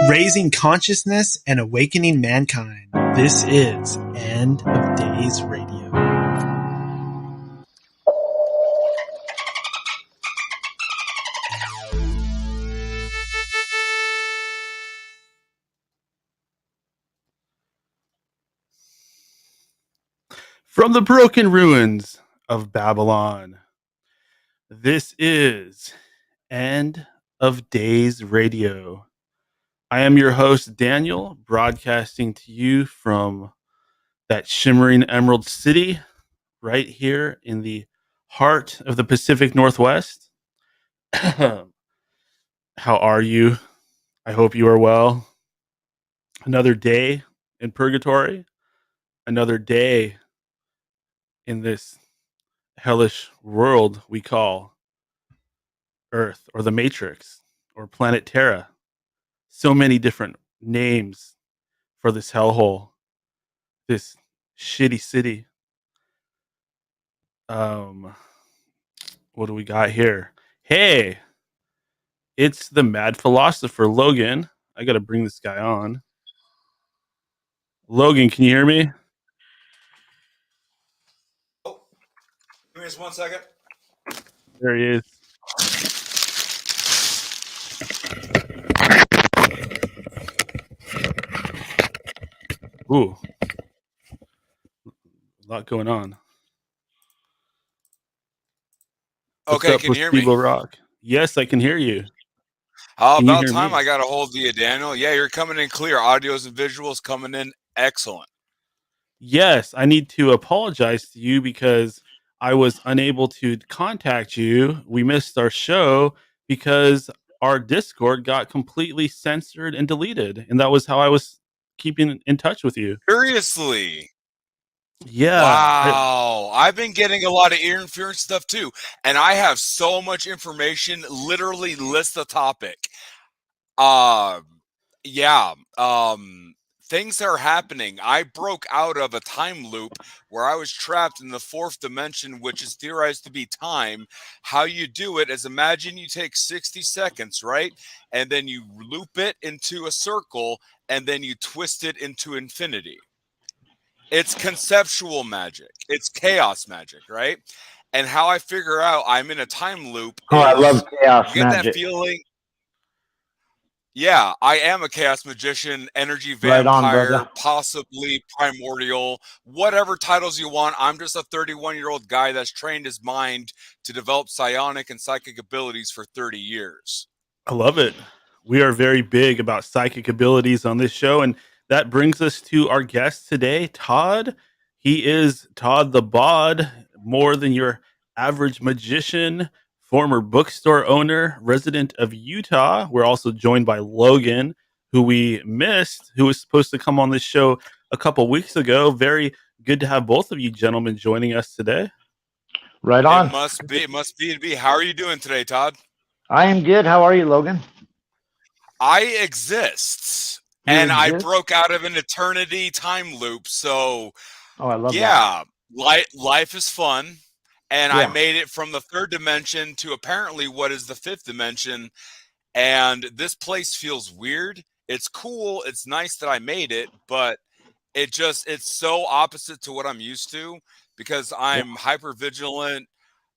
raising consciousness and awakening mankind. This is End of Days Radio. From the broken ruins of Babylon, this is End of Days Radio. I am your host, Daniel, broadcasting to you from that shimmering Emerald City right here in the heart of the Pacific Northwest. How are you? I hope you are well. Another day in purgatory, another day in this hellish world we call Earth or the Matrix or Planet Terra. So many different names for this hellhole, this shitty city. What do we got here? Hey, it's the Mad Philosopher Logan. I got to bring this guy on. Logan, can you hear me? Oh, give me just 1 second. There he is. Ooh, a lot going on. What's Okay, up can with you hear me? Steve Rock? Yes, I can hear you. How Can you about hear time me? I got a hold of you, Daniel. Yeah, you're coming in clear. Audios and visuals coming in excellent. Yes, I need to apologize to you because I was unable to contact you. We missed our show because our Discord got completely censored and deleted. And that was how I was keeping in touch with you. Seriously. Yeah. Wow. I've been getting a lot of interference stuff too. And I have so much information, literally list the topic. Yeah. Things are happening. I broke out of a time loop where I was trapped in the fourth dimension, which is theorized to be time. How you do it is imagine you take 60 seconds, right? And then you loop it into a circle and then you twist it into infinity. It's conceptual magic. It's chaos magic, right? And how I figure out I'm in a time loop is I love chaos you get magic. that feeling. Yeah, I am a chaos magician, energy Right on, vampire, brother. possibly primordial, whatever titles you want. I'm just a 31-year-old guy that's trained his mind to develop psionic and psychic abilities for 30 years. I love it. We are very big about psychic abilities on this show. And that brings us to our guest today, Todd. He is Todd the Bod, more than your average magician, former bookstore owner, resident of Utah. We're also joined by Logan, who we missed, who was supposed to come on this show a couple weeks ago. Very good to have both of you gentlemen joining us today. Right on. It must be. How are you doing today, Todd? I am good. How are you, Logan? I exist. You and I exist? broke out of an eternity time loop. So, Oh, I love that. yeah, life is fun. And I Yeah. made it from the third dimension to apparently what is the fifth dimension. And this place feels weird. It's cool. It's nice that I made it, but it's so opposite to what I'm used to because I'm hyper vigilant,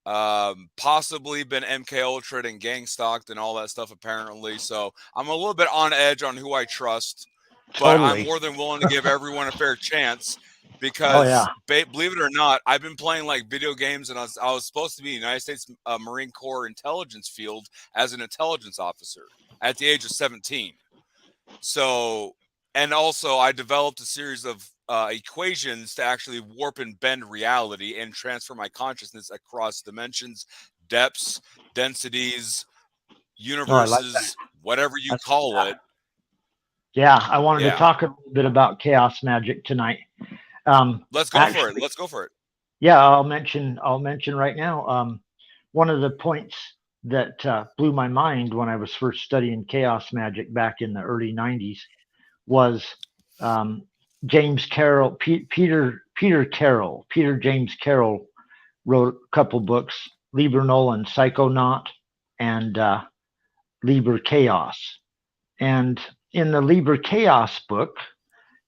possibly been MK Ultra'd and gang stalked and all that stuff apparently. So I'm a little bit on edge on who I trust, but Totally. I'm more than willing to give everyone a fair chance because believe it or not, I've been playing like video games and I was supposed to be in the United States Marine Corps intelligence field as an intelligence officer at the age of 17. So, and also I developed a series of equations to actually warp and bend reality and transfer my consciousness across dimensions, depths, densities, universes, whatever you call it. Yeah, I wanted to talk a little bit about chaos magic tonight. Let's go for it. Yeah, I'll mention right now. One of the points that blew my mind when I was first studying chaos magic back in the early 90s was James Carroll, Peter James Carroll wrote a couple books, Liber Nolan, Psychonaut, and Liber Chaos. And in the Liber Chaos book,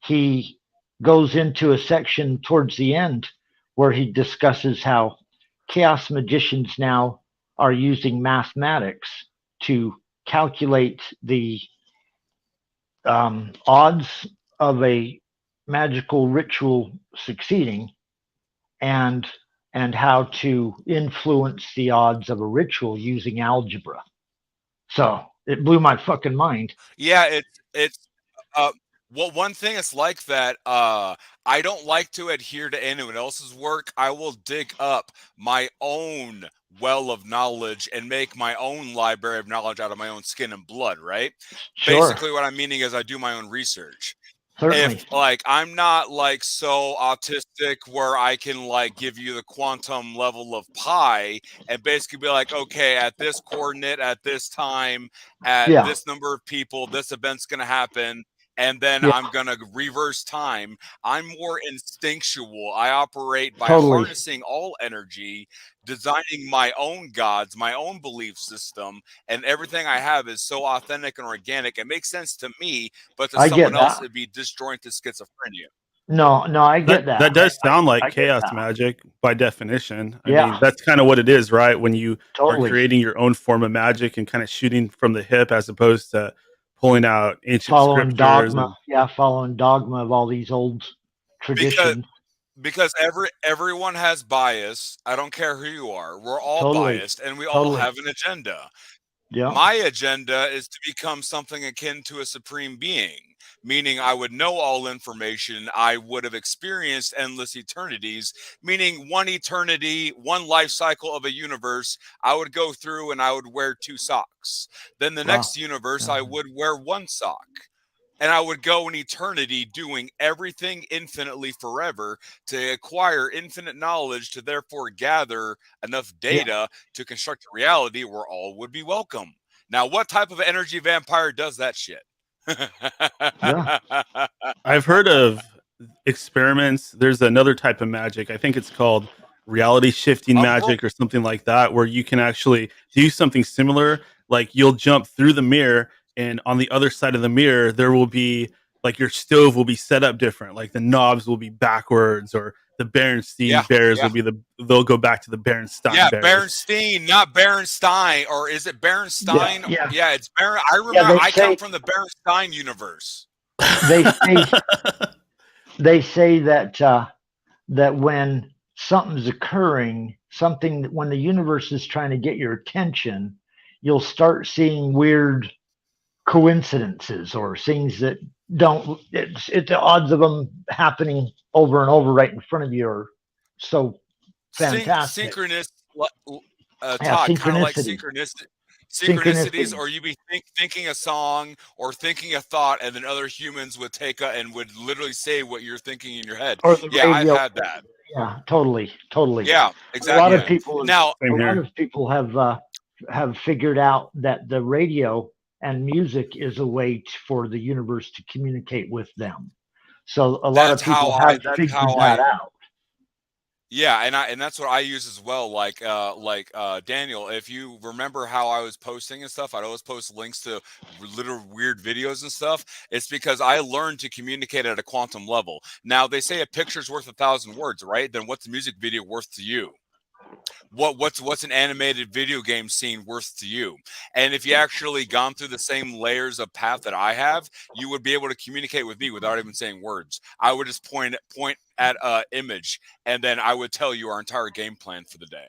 he goes into a section towards the end where he discusses how chaos magicians now are using mathematics to calculate the odds of a magical ritual succeeding, and how to influence the odds of a ritual using algebra. So it blew my fucking mind. Yeah, it's well, one thing is like that. I don't like to adhere to anyone else's work. I will dig up my own well of knowledge and make my own library of knowledge out of my own skin and blood, right? Sure. Basically, what I'm meaning is I do my own research. Certainly. If like I'm not like so autistic where I can like give you the quantum level of pi and basically be like, okay, at this coordinate, at this time, at this number of people, this event's gonna happen, and then I'm gonna reverse time. I'm more instinctual. I operate by harnessing all energy, designing my own gods, my own belief system, and everything I have is so authentic and organic. It makes sense to me, but to someone else, it'd be disjointed schizophrenia. No, I get that. That does sound like chaos magic by definition. I mean, that's kind of what it is, right? When you are creating your own form of magic and kind of shooting from the hip as opposed to pulling out ancient scriptures. Following dogma of all these old traditions. Because everyone has bias. I don't care who you are. We're all biased, and we all have an agenda. Yeah. My agenda is to become something akin to a supreme being, meaning I would know all information. I would have experienced endless eternities, meaning one eternity, one life cycle of a universe, I would go through and I would wear 2 socks. Then the next universe, I would wear 1 sock. And I would go in eternity doing everything infinitely forever to acquire infinite knowledge to therefore gather enough data to construct a reality where all would be welcome. Now, what type of energy vampire does that shit? I've heard of experiments. There's another type of magic. I think it's called reality shifting magic or something like that, where you can actually do something similar. Like you'll jump through the mirror, and on the other side of the mirror, there will be like your stove will be set up different. Like the knobs will be backwards, or the Berenstein bears will be they'll go back to the Berenstein bears. Berenstein, not Berenstein, or is it Berenstein? Yeah, it's Beren. I remember I come from the Berenstein universe. They say that that when something's occurring, when the universe is trying to get your attention, you'll start seeing weird coincidences or things that don't. It's the odds of them happening over and over right in front of you are so fantastic. Synchronous, Todd, kind of like synchronicities, or you be thinking a song or thinking a thought, and then other humans would take and would literally say what you're thinking in your head. I've had that. Yeah, totally. Yeah, exactly. A lot of people have figured out that the radio and music is a way for the universe to communicate with them. So a lot of people have figured that out. Yeah, and that's what I use as well. Like Daniel, if you remember how I was posting and stuff, I'd always post links to little weird videos and stuff. It's because I learned to communicate at a quantum level. Now they say a picture's worth 1,000 words, right? Then what's a music video worth to you? What's an animated video game scene worth to you? And if you actually gone through the same layers of path that I have, you would be able to communicate with me without even saying words. I would just point at an image, and then I would tell you our entire game plan for the day.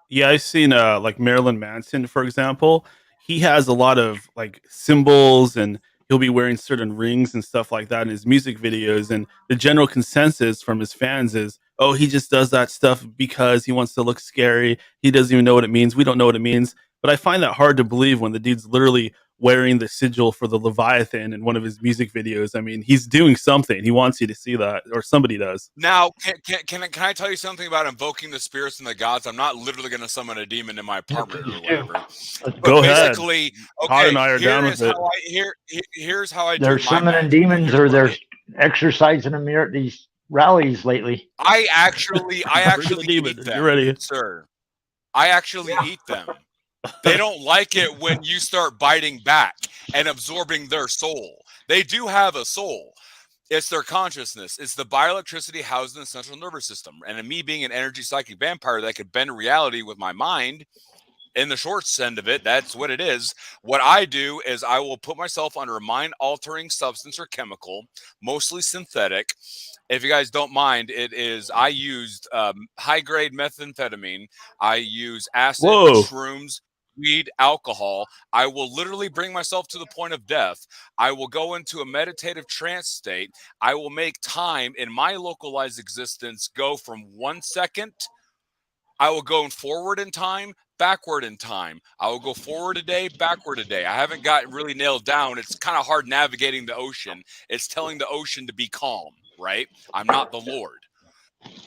Yeah, I've seen like Marilyn Manson, for example. He has a lot of like symbols, and he'll be wearing certain rings and stuff like that in his music videos. And the general consensus from his fans is, oh, he just does that stuff because he wants to look scary. He doesn't even know what it means. We don't know what it means. But I find that hard to believe when the dude's literally wearing the sigil for the Leviathan in one of his music videos. I mean, he's doing something. He wants you to see that, or somebody does. Now, can I tell you something about invoking the spirits and the gods? I'm not literally going to summon a demon in my apartment or whatever. Go ahead. Basically, Todd and I are down with it. Here's how I do. They're summoning demons, or they're exercising them here at these rallies lately. I actually eat them. You're ready, sir. I actually eat them. They don't like it when you start biting back and absorbing their soul. They do have a soul. It's their consciousness. It's the bioelectricity housed in the central nervous system. And me being an energy psychic vampire that could bend reality with my mind, in the short end of it, that's what it is. What I do is I will put myself under a mind-altering substance or chemical, mostly synthetic. If you guys don't mind, I used high-grade methamphetamine. I use acid, shrooms, weed, alcohol. I will literally bring myself to the point of death. I will go into a meditative trance state. I will make time in my localized existence go from 1 second. I will go forward in time, backward in time. I will go forward a day, backward a day. I haven't gotten really nailed down. It's kind of hard navigating the ocean. It's telling the ocean to be calm, right? I'm not the Lord.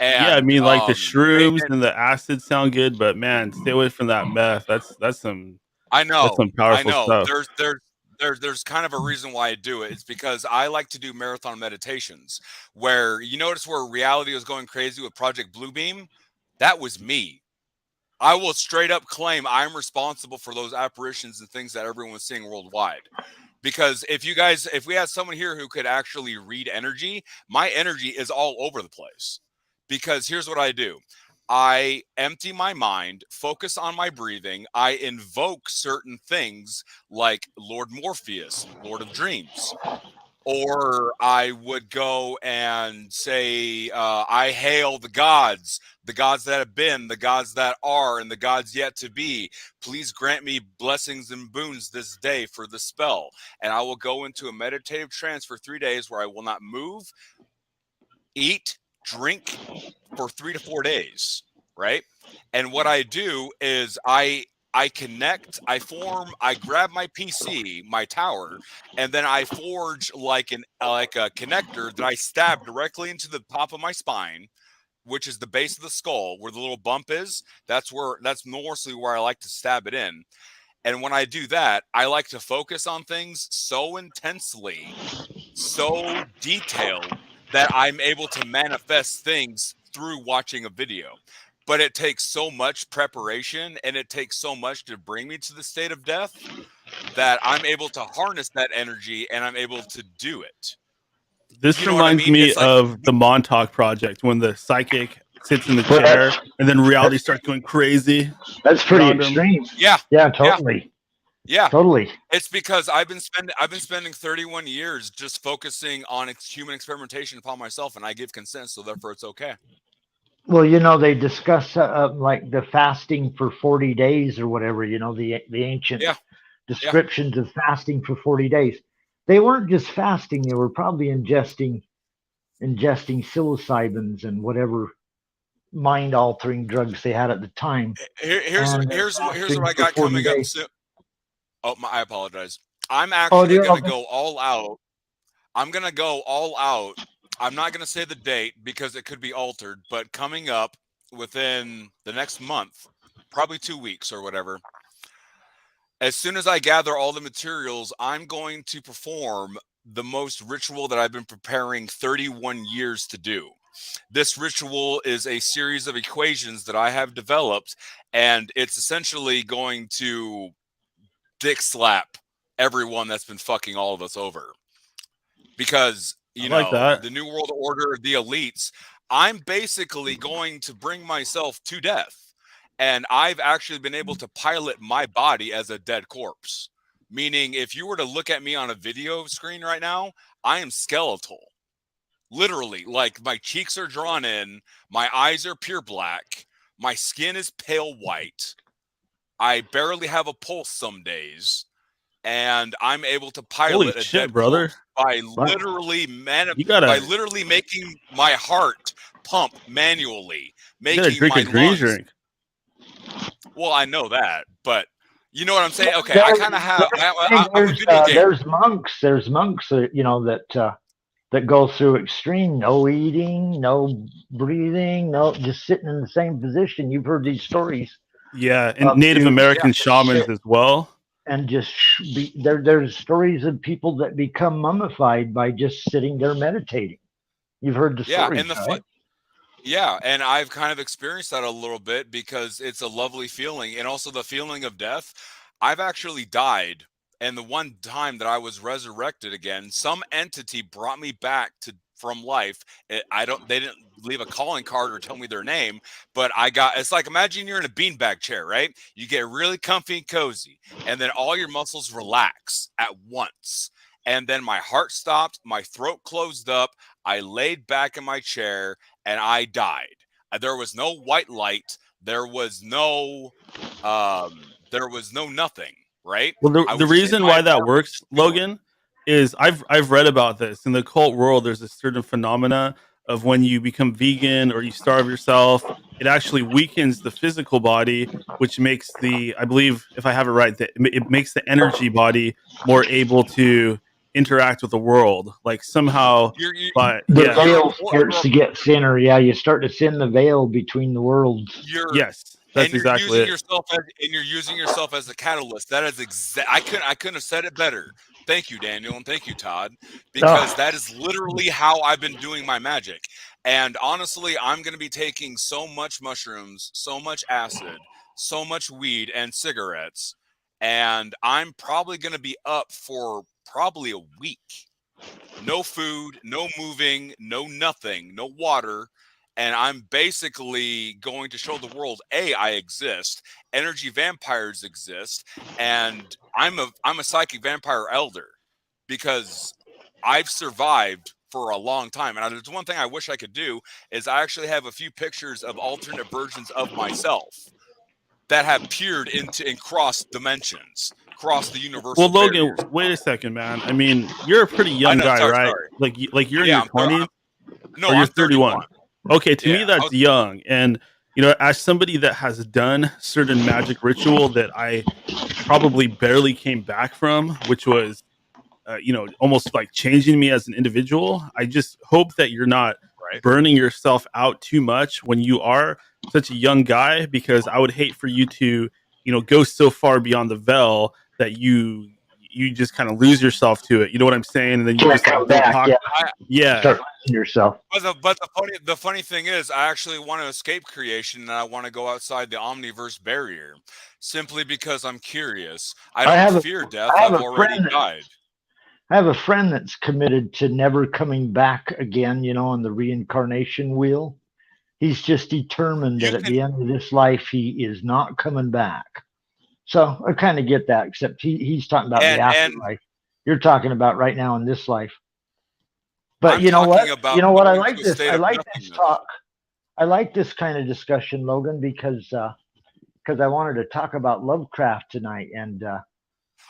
And, yeah, I mean, like the shrooms and the acid sound good, but man, stay away from that meth. That's some. I know. That's some powerful stuff. There's kind of a reason why I do it. It's because I like to do marathon meditations where you notice where reality was going crazy with Project Bluebeam. That was me. I will straight up claim I'm responsible for those apparitions and things that everyone's seeing worldwide. Because if we had someone here who could actually read energy, my energy is all over the place. Because here's what I do. I empty my mind, focus on my breathing. I invoke certain things like Lord Morpheus, Lord of Dreams. Or I would go and say, I hail the gods that have been, the gods that are, and the gods yet to be. Please grant me blessings and boons this day for the spell. And I will go into a meditative trance for 3 days where I will not move, eat, drink for 3 to 4 days, right? And what I do is I connect, I grab my PC, my tower, and then I forge like a connector that I stab directly into the top of my spine, which is the base of the skull where the little bump is. That's mostly where I like to stab it in. And when I do that, I like to focus on things so intensely, so detailed that I'm able to manifest things through watching a video. But it takes so much preparation and it takes so much to bring me to the state of death that I'm able to harness that energy and I'm able to do it. This reminds me of the Montauk Project when the psychic sits in the chair and then reality starts going crazy. That's pretty extreme. Yeah. Yeah, totally. Yeah. Totally. It's because I've been spending 31 years just focusing on human experimentation upon myself, and I give consent, so therefore it's okay. Well, they discuss like the fasting for 40 days or whatever, the ancient descriptions of fasting for 40 days. They weren't just fasting, they were probably ingesting psilocybins and whatever mind-altering drugs they had at the time. Here's what I got coming up soon. Oh, I apologize. I'm actually going to go all out. I'm going to go all out. I'm not going to say the date because it could be altered, but coming up within the next month, probably 2 weeks or whatever, as soon as I gather all the materials, I'm going to perform the most ritual that I've been preparing 31 years to do. This ritual is a series of equations that I have developed, and it's essentially going to dick slap everyone that's been fucking all of us over. Because, the New World Order, the elites, I'm basically going to bring myself to death. And I've actually been able to pilot my body as a dead corpse. Meaning, if you were to look at me on a video screen right now, I am skeletal. Literally, like my cheeks are drawn in, my eyes are pure black, my skin is pale white, I barely have a pulse some days, and I'm able to pilot a dead corpse by literally making my heart pump manually, making my lungs. Well, I know that, but you know what I'm saying? Okay, I kind of have. There's monks that go through extreme, no eating, no breathing, no just sitting in the same position. You've heard these stories. Yeah, and Native American shamans as well. And just there's stories of people that become mummified by just sitting there meditating. You've heard the stories, right? Yeah, and I've kind of experienced that a little bit because it's a lovely feeling, and also the feeling of death. I've actually died, and the one time that I was resurrected again, some entity brought me back to from life. They didn't leave a calling card or tell me their name, but it's like, imagine you're in a beanbag chair, right? You get really comfy and cozy, and then all your muscles relax at once. And then my heart stopped, my throat closed up, I laid back in my chair, and I died. There was no white light. There was no nothing. Right. Well, I the was just in reason my why that apartment, works, just chilling. Logan, is I've read about this in the cult world. There's a certain phenomena of when you become vegan or you starve yourself, it actually weakens the physical body, which makes I believe, if I have it right, that it makes the energy body more able to interact with the world. Like somehow, You're you, but The yeah, you're a veil por- starts to get thinner. Yeah, you start to thin the veil between the worlds. you're yes, that's exactly it. you're using yourself as a catalyst. That is I couldn't have said it better. Thank you, Daniel, and thank you, Todd, because Oh, that is literally how I've been doing my magic. And honestly, I'm going to be taking so much mushrooms, so much acid, so much weed and cigarettes, and I'm probably going to be up for probably a week. No food, no moving, no nothing, no water. And I'm basically going to show the world, I exist, energy vampires exist, and I'm a psychic vampire elder because I've survived for a long time. And there's one thing I wish I could do is I actually have a few pictures of alternate versions of myself that have peered into and crossed dimensions, crossed the Well, universal Logan, barriers. wait a second, man. I mean, you're a pretty I young know, guy, sorry, right? sorry. Like you're in Yeah, your 20s. no, Or you're I'm 31. 31. Okay, to me Yeah, that's young. And as somebody that has done certain magic ritual that I probably barely came back from, which was almost like changing me as an individual. I just hope that you're not right. burning yourself out too much when you are such a young guy, because I would hate for you to, go so far beyond the veil that you just kind of lose yourself to it. You know what I'm saying? And then you can't just like come don't back. talk. Yeah, Yeah. start losing yourself. But the funny thing is, I actually want to escape creation, and I want to go outside the omniverse barrier, simply because I'm curious. I I don't have a fear death. I have I've a already friend. died. I have a friend that's committed to never coming back again. On the reincarnation wheel. He's just determined You that at can the end of this life, he is not coming back. So I kind of get that, except he's talking about the and afterlife. You're talking about right now in this life. But I'm you know what? talking about You know what? I going to like a this. state I of like this nothingness. talk. I like this kind of discussion, Logan, because I wanted to talk about Lovecraft tonight, and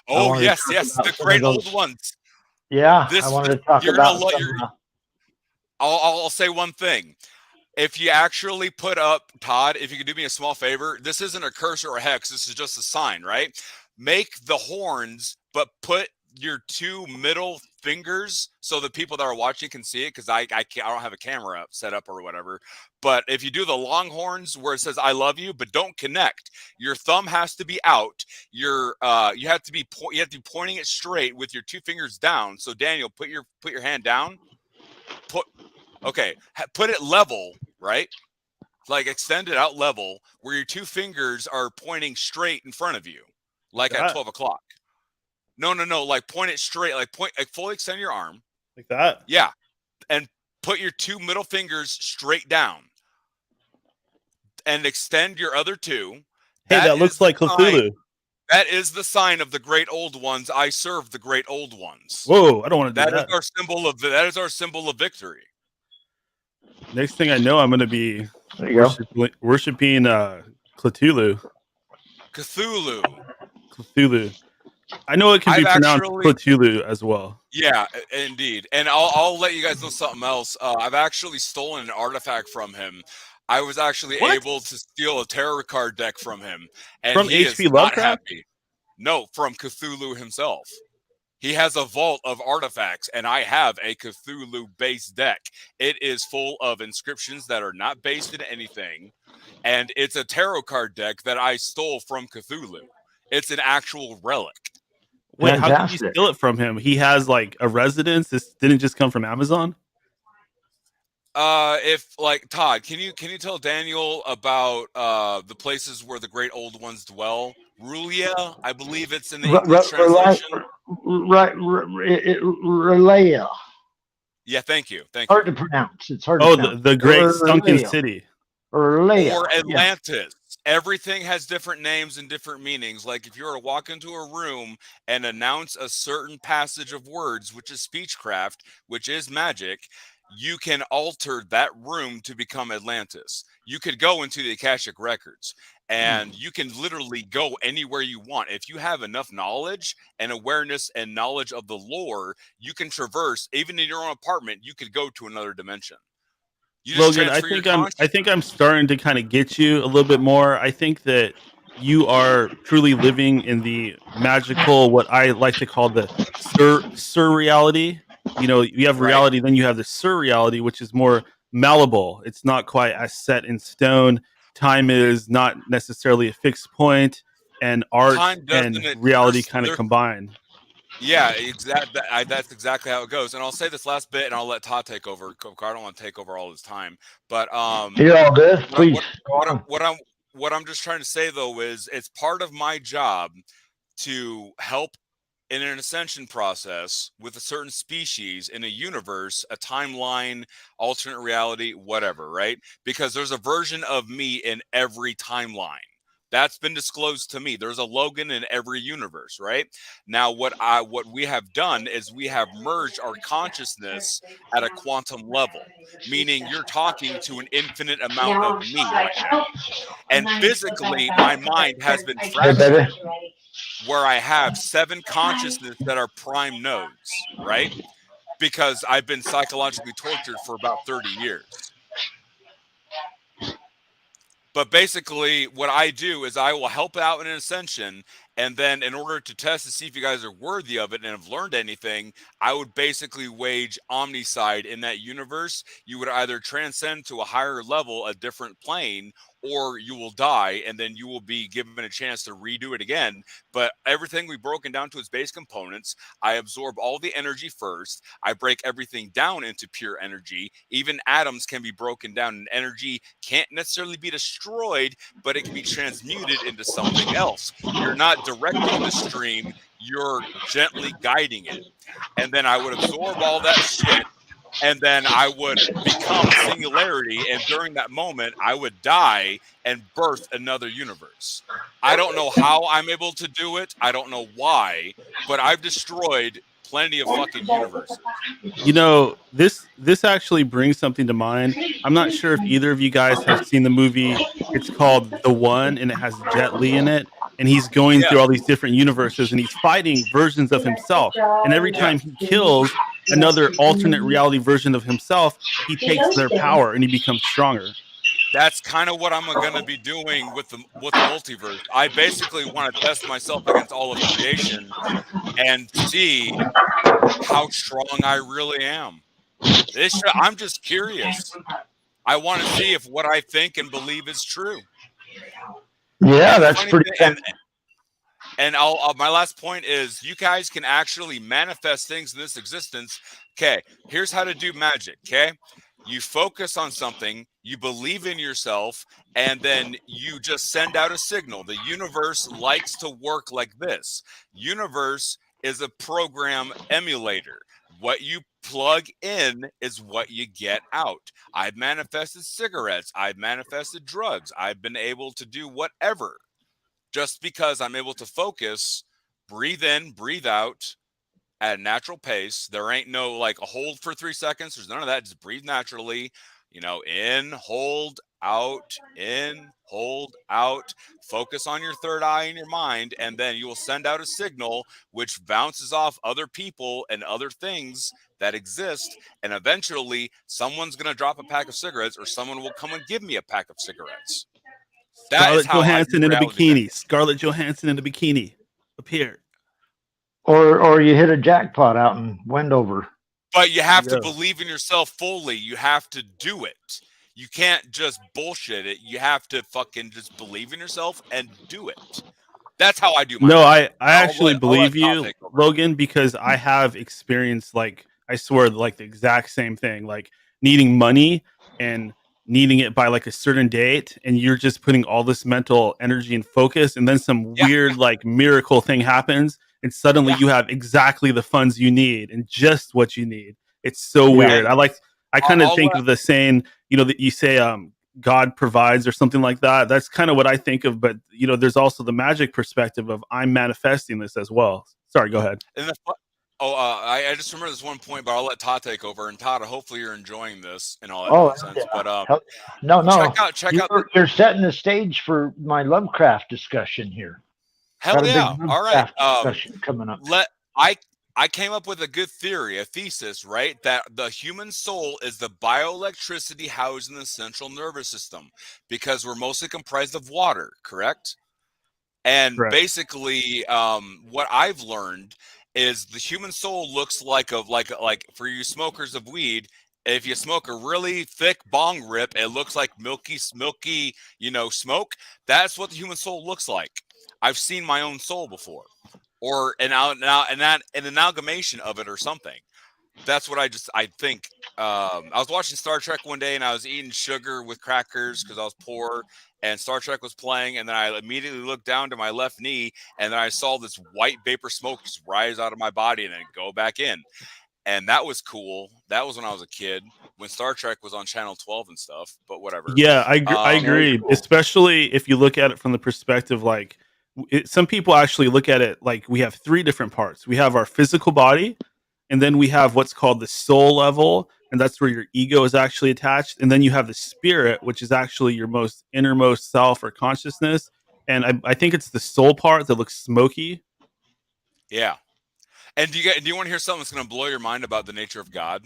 Oh yes, the great old ones. Yeah, I This wanted to talk you're gonna about love. some. I'll say one thing. If you actually put up, Todd, if you could do me a small favor, this isn't a curse or a hex. This is just a sign, right? Make the horns, but put your two middle fingers so the people that are watching can see it, because I don't have a camera set up or whatever. But if you do the long horns where it says "I love you," but don't connect, your thumb has to be out. You have to be pointing it straight with your two fingers down. So Daniel, put your hand down. Put it level, right? Like extend it out level where your two fingers are pointing straight in front of you, like at That 12 o'clock. No. Like point it straight, like fully extend your arm. like that. Yeah. And put your two middle fingers straight down and extend your other two. Hey, that looks like Cthulhu. That is the sign of the great old ones. I serve the great old ones. Whoa, I don't want to do that. That is our symbol of victory. Next thing I know, I'm going to be worshiping Cthulhu. Cthulhu. I know it can be pronounced Cthulhu as well. Yeah, indeed. And I'll let you guys know something else. I've actually stolen an artifact from him. I was actually able to steal a tarot card deck from him, and from he H.P. is Lovecraft? not happy. No, from Cthulhu himself. He has a vault of artifacts, and I have a Cthulhu-based deck. It is full of inscriptions that are not based in anything, and it's a tarot card deck that I stole from Cthulhu. It's an actual relic. Wait, how did you steal it from him? He has like a residence. This didn't just come from Amazon? If like Todd, can you tell Daniel about the places where the great old ones dwell? Rulia, I believe it's in the English translation. Relaya. Yeah, thank you. Hard to pronounce. It's hard to pronounce. The great sunken city. Or Atlantis. Everything has different names and different meanings. Like if you were to walk into a room and announce a certain passage of words, which is speechcraft, which is magic, you can alter that room to become Atlantis. You could go into the Akashic records and you can literally go anywhere you want. If you have enough knowledge and awareness and knowledge of the lore, you can traverse, even in your own apartment, you could go to another dimension. Logan, I think I'm starting to kind of get you a little bit more. I think that you are truly living in the magical, what I like to call the surreality. You know, you have reality, then you have the surreality, which is more malleable. It's not quite as set in stone. Time is not necessarily a fixed point, and art and reality kind of combine. Yeah, exactly. That's exactly how it goes. And I'll say this last bit, and I'll let Todd take over. I don't want to take over all his time. But you're all good. Please. What I'm just trying to say though is it's part of my job to help in an ascension process with a certain species in a universe, a timeline, alternate reality, whatever, right? Because there's a version of me in every timeline. That's been disclosed to me. There's a Logan in every universe, right? Now, what we have done is we have merged our consciousness at a quantum level, meaning you're talking to an infinite amount of me right now. And physically, my mind has been fractured where I have 7 consciousness that are prime nodes, right? Because I've been psychologically tortured for about 30 years. But basically, what I do is I will help out in an ascension, and then in order to test to see if you guys are worthy of it and have learned anything, I would basically wage omnicide in that universe. You would either transcend to a higher level, a different plane, or you will die, and then you will be given a chance to redo it again. But everything we've broken down to its base components. I absorb all the energy first. I break everything down into pure energy. Even atoms can be broken down, and energy can't necessarily be destroyed, but it can be transmuted into something else. You're not directing the stream, you're gently guiding it. And then I would absorb all that shit, and then I would become singularity, and during that moment, I would die and birth another universe. I don't know how I'm able to do it. I don't know why, but I've destroyed plenty of fucking universes. You know, this actually brings something to mind. I'm not sure if either of you guys have seen the movie. It's called The One, and it has Jet Li in it. And he's going through all these different universes, and he's fighting versions of himself. And every time he kills another alternate reality version of himself, he takes their power and he becomes stronger. That's kind of what I'm going to be doing with the multiverse. I basically want to test myself against all of creation and see how strong I really am. I'm just curious. I want to see if what I think and believe is true. Yeah, that's pretty. And my last point is you guys can actually manifest things in this existence. Okay, here's how to do magic, okay? You focus on something, you believe in yourself, and then you just send out a signal. The universe likes to work like this. Universe is a program emulator. What you plug in is what you get out. I've manifested cigarettes. I've manifested drugs. I've been able to do whatever. Just because I'm able to focus, breathe in, breathe out at a natural pace. There ain't no like a hold for 3 seconds. There's none of that. Just breathe naturally. You know, in, hold, out, in, hold, out. Focus on your third eye in your mind, and then you will send out a signal which bounces off other people and other things that exist. And eventually, someone's going to drop a pack of cigarettes, or someone will come and give me a pack of cigarettes. Scarlett Johansson in a bikini. Scarlett Johansson in a bikini. Appear. Or you hit a jackpot out in Wendover. But you have to believe in yourself fully. You have to do it. You can't just bullshit it. You have to fucking just believe in yourself and do it. That's how I do my life. I actually believe you, Logan, because I have experienced, like, I swear, like the exact same thing. Like, needing money and needing it by like a certain date, and you're just putting all this mental energy and focus, and then some weird like miracle thing happens, and suddenly you have exactly the funds you need and just what you need. It's so weird. I kind of think of the saying, that you say God provides or something like that. That's kind of what I think of, but there's also the magic perspective of I'm manifesting this as well. Sorry, go ahead. I just remember this one point, but I'll let Todd take over. And Todd, hopefully you're enjoying this and all that nonsense. Yeah. But no, check out. You're setting the stage for my Lovecraft discussion here. Hell yeah! All right, discussion coming up. I came up with a good theory, a thesis, right? That the human soul is the bioelectricity housed in the central nervous system, because we're mostly comprised of water, correct? And basically, what I've learned is the human soul looks like for you smokers of weed. If you smoke a really thick bong rip, it looks like milky, smoke. That's what the human soul looks like. I've seen my own soul before, or an amalgamation of it or something. That's what I think. I was watching Star Trek one day, and I was eating sugar with crackers because I was poor, and Star Trek was playing, and then I immediately looked down to my left knee, and then I saw this white vapor smoke just rise out of my body and then go back in. And that was cool. That was when I was a kid, when Star Trek was on Channel 12 and stuff, but whatever. Yeah, I agree. Cool. Especially if you look at it from the perspective, like some people actually look at it like we have three different parts. We have our physical body, and then we have what's called the soul level, and that's where your ego is actually attached. And then you have the spirit, which is actually your most innermost self or consciousness. And I think it's the soul part that looks smoky. Yeah. And do you want to hear something that's going to blow your mind about the nature of God?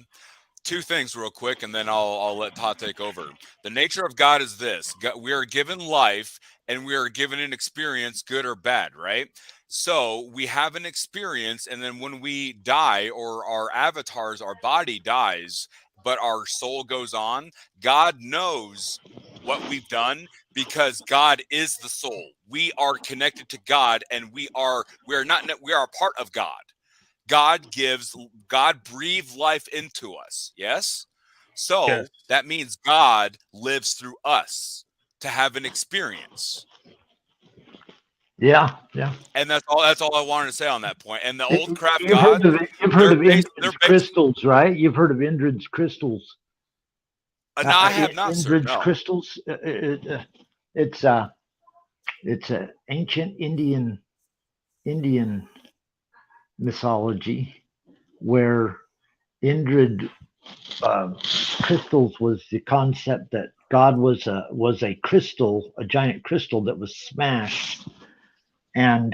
Two things real quick, and then I'll let Todd take over. The nature of God is this: we are given life, and we are given an experience, good or bad, right? So we have an experience, and then when we die, or our avatars, our body dies, but our soul goes on, God knows what we've done, because God is the soul. We are connected to God, and we are a part of God. God breathed life into us. Yes. So that means God lives through us to have an experience. Yeah. And that's all I wanted to say on that point. And the old craft you've heard of Indrid's crystals, right? You've heard of Indrid's crystals. No, I have not. Indrid's crystals. It's an ancient Indian mythology where Indrid crystals was the concept that God was a crystal, a giant crystal that was smashed, and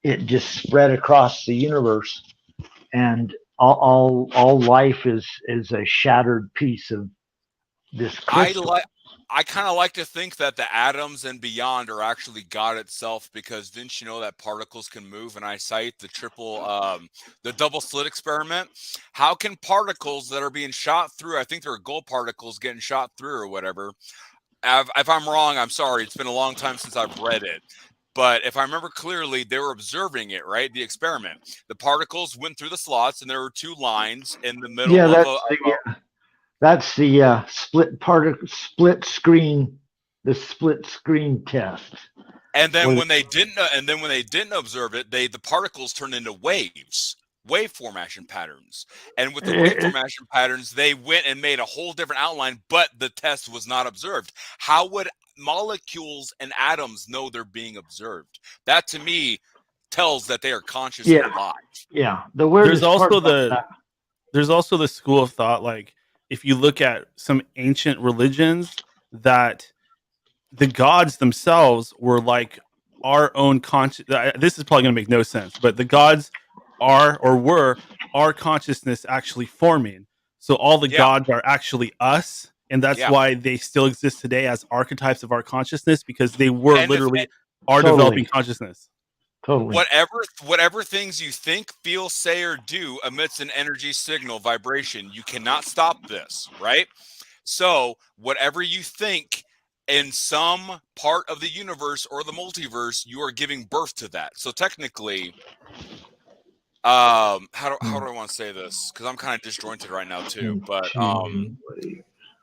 it just spread across the universe, and all life is a shattered piece of this crystal. I kind of like to think that the atoms and beyond are actually God itself, because didn't you know that particles can move? And I cite the double slit experiment. How can particles that are being shot through, I think they're gold particles getting shot through or whatever. If I'm wrong, I'm sorry. It's been a long time since I've read it. But if I remember clearly, they were observing it, right? The experiment. The particles went through the slots, and there were two lines in the middle that's the split screen test. And then when they didn't observe it, the particles turned into wave formation patterns. And with the wave formation patterns, they went and made a whole different outline, but the test was not observed. How would molecules and atoms know they're being observed? That to me tells that they are conscious and alive. Yeah. There's also the school of thought, like, if you look at some ancient religions, that the gods themselves were like our own conscious. This is probably going to make no sense, but the gods were our consciousness actually forming. So all the gods are actually us, and that's why they still exist today as archetypes of our consciousness, because they were developing consciousness. Totally. Whatever things you think, feel, say, or do emits an energy signal vibration. You cannot stop this, right? So whatever you think in some part of the universe or the multiverse, you are giving birth to that. So technically, how do I want to say this? Because I'm kind of disjointed right now too. But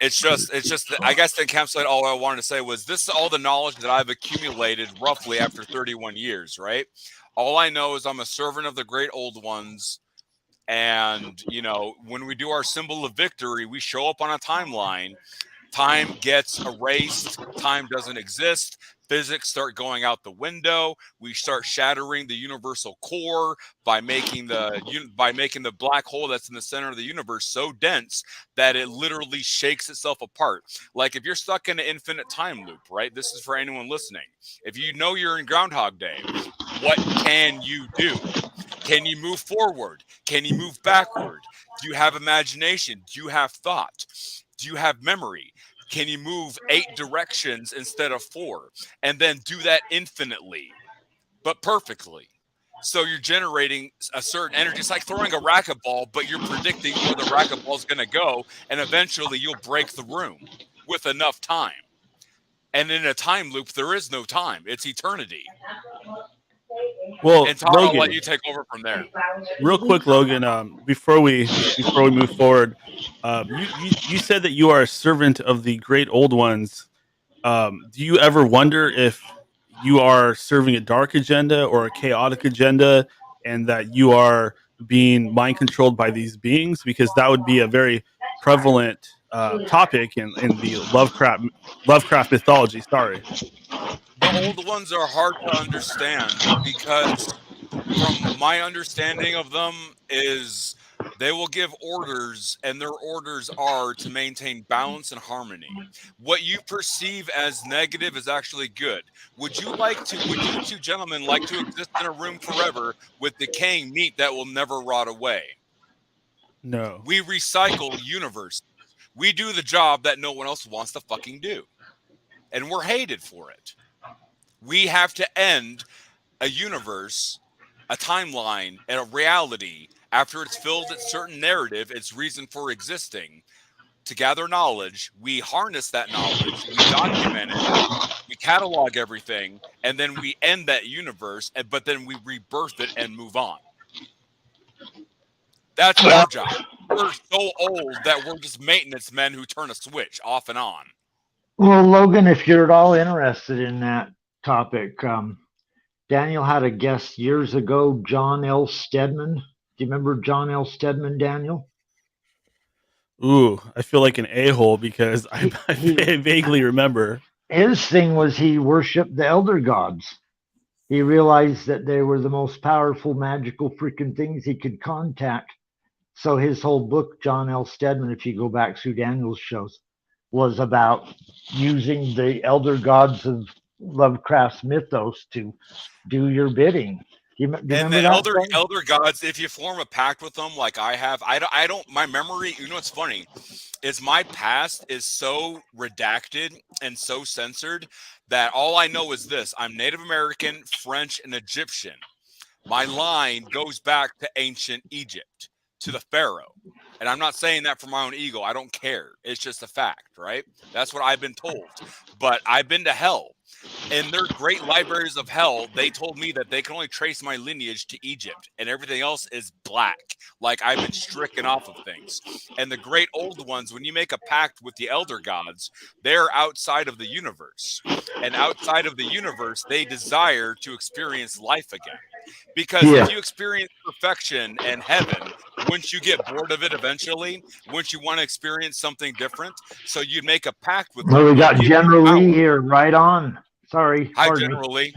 it's just I guess to encapsulate all I wanted to say was this is all the knowledge that I've accumulated roughly after 31 years, right? All I know is I'm a servant of the great old ones. And, you know, when we do our symbol of victory, we show up on a timeline. Time gets erased. Time doesn't exist. Physics start going out the window. We start shattering the universal core by making the black hole that's in the center of the universe so dense that it literally shakes itself apart. Like if you're stuck in an infinite time loop, right? This is for anyone listening. If you know you're in Groundhog Day, what can you do? Can you move forward? Can you move backward? Do you have imagination? Do you have thought? Do you have memory? Can you move 8 directions instead of 4? And then do that infinitely, but perfectly. So you're generating a certain energy. It's like throwing a racquetball, but you're predicting where the racquetball is going to go. And eventually you'll break the room with enough time. And in a time loop, there is no time. It's eternity. Well, and Todd, I'll let you take over from there. Real quick, Logan. Before we move forward, you said that you are a servant of the great old ones. Do you ever wonder if you are serving a dark agenda or a chaotic agenda, and that you are being mind controlled by these beings? Because that would be a very prevalent topic in the Lovecraft mythology. Sorry. The old ones are hard to understand because from my understanding of them is they will give orders, and their orders are to maintain balance and harmony. What you perceive as negative is actually good. Would you two gentlemen like to exist in a room forever with decaying meat that will never rot away? No. We recycle universe. We do the job that no one else wants to fucking do. And we're hated for it. We have to end a universe, a timeline, and a reality after it's filled its certain narrative, its reason for existing. To gather knowledge, we harness that knowledge, we document it, we catalog everything, and then we end that universe, but then we rebirth it and move on. That's our job. We're so old that we're just maintenance men who turn a switch off and on. Well, Logan, if you're at all interested in that topic, Daniel had a guest years ago, John L. Stedman. Do you remember John L. Stedman, Daniel? Ooh, I feel like an a-hole because I vaguely remember. His thing was he worshipped the elder gods. He realized that they were the most powerful, magical freaking things he could contact. So his whole book, John L. Stedman, if you go back through Daniel's shows, was about using the elder gods of Lovecraft's mythos to do your bidding. Do you remember the elder gods, if you form a pact with them like I have, I don't, my memory, you know what's funny, is my past is so redacted and so censored that all I know is this: I'm Native American, French, and Egyptian. My line goes back to ancient Egypt, to the Pharaoh. And I'm not saying that for my own ego. I don't care. It's just a fact, right? That's what I've been told. But I've been to hell. In their great libraries of hell, they told me that they can only trace my lineage to Egypt, and everything else is black. Like I've been stricken off of things. And the great old ones, when you make a pact with the elder gods, they're outside of the universe. And outside of the universe, they desire to experience life again. Because if you experience perfection and heaven, wouldn't you get bored of it eventually? Wouldn't you want to experience something different? So you'd make a pact with them. Well, we got General Lee here, right on. Sorry. Hi, General Lee.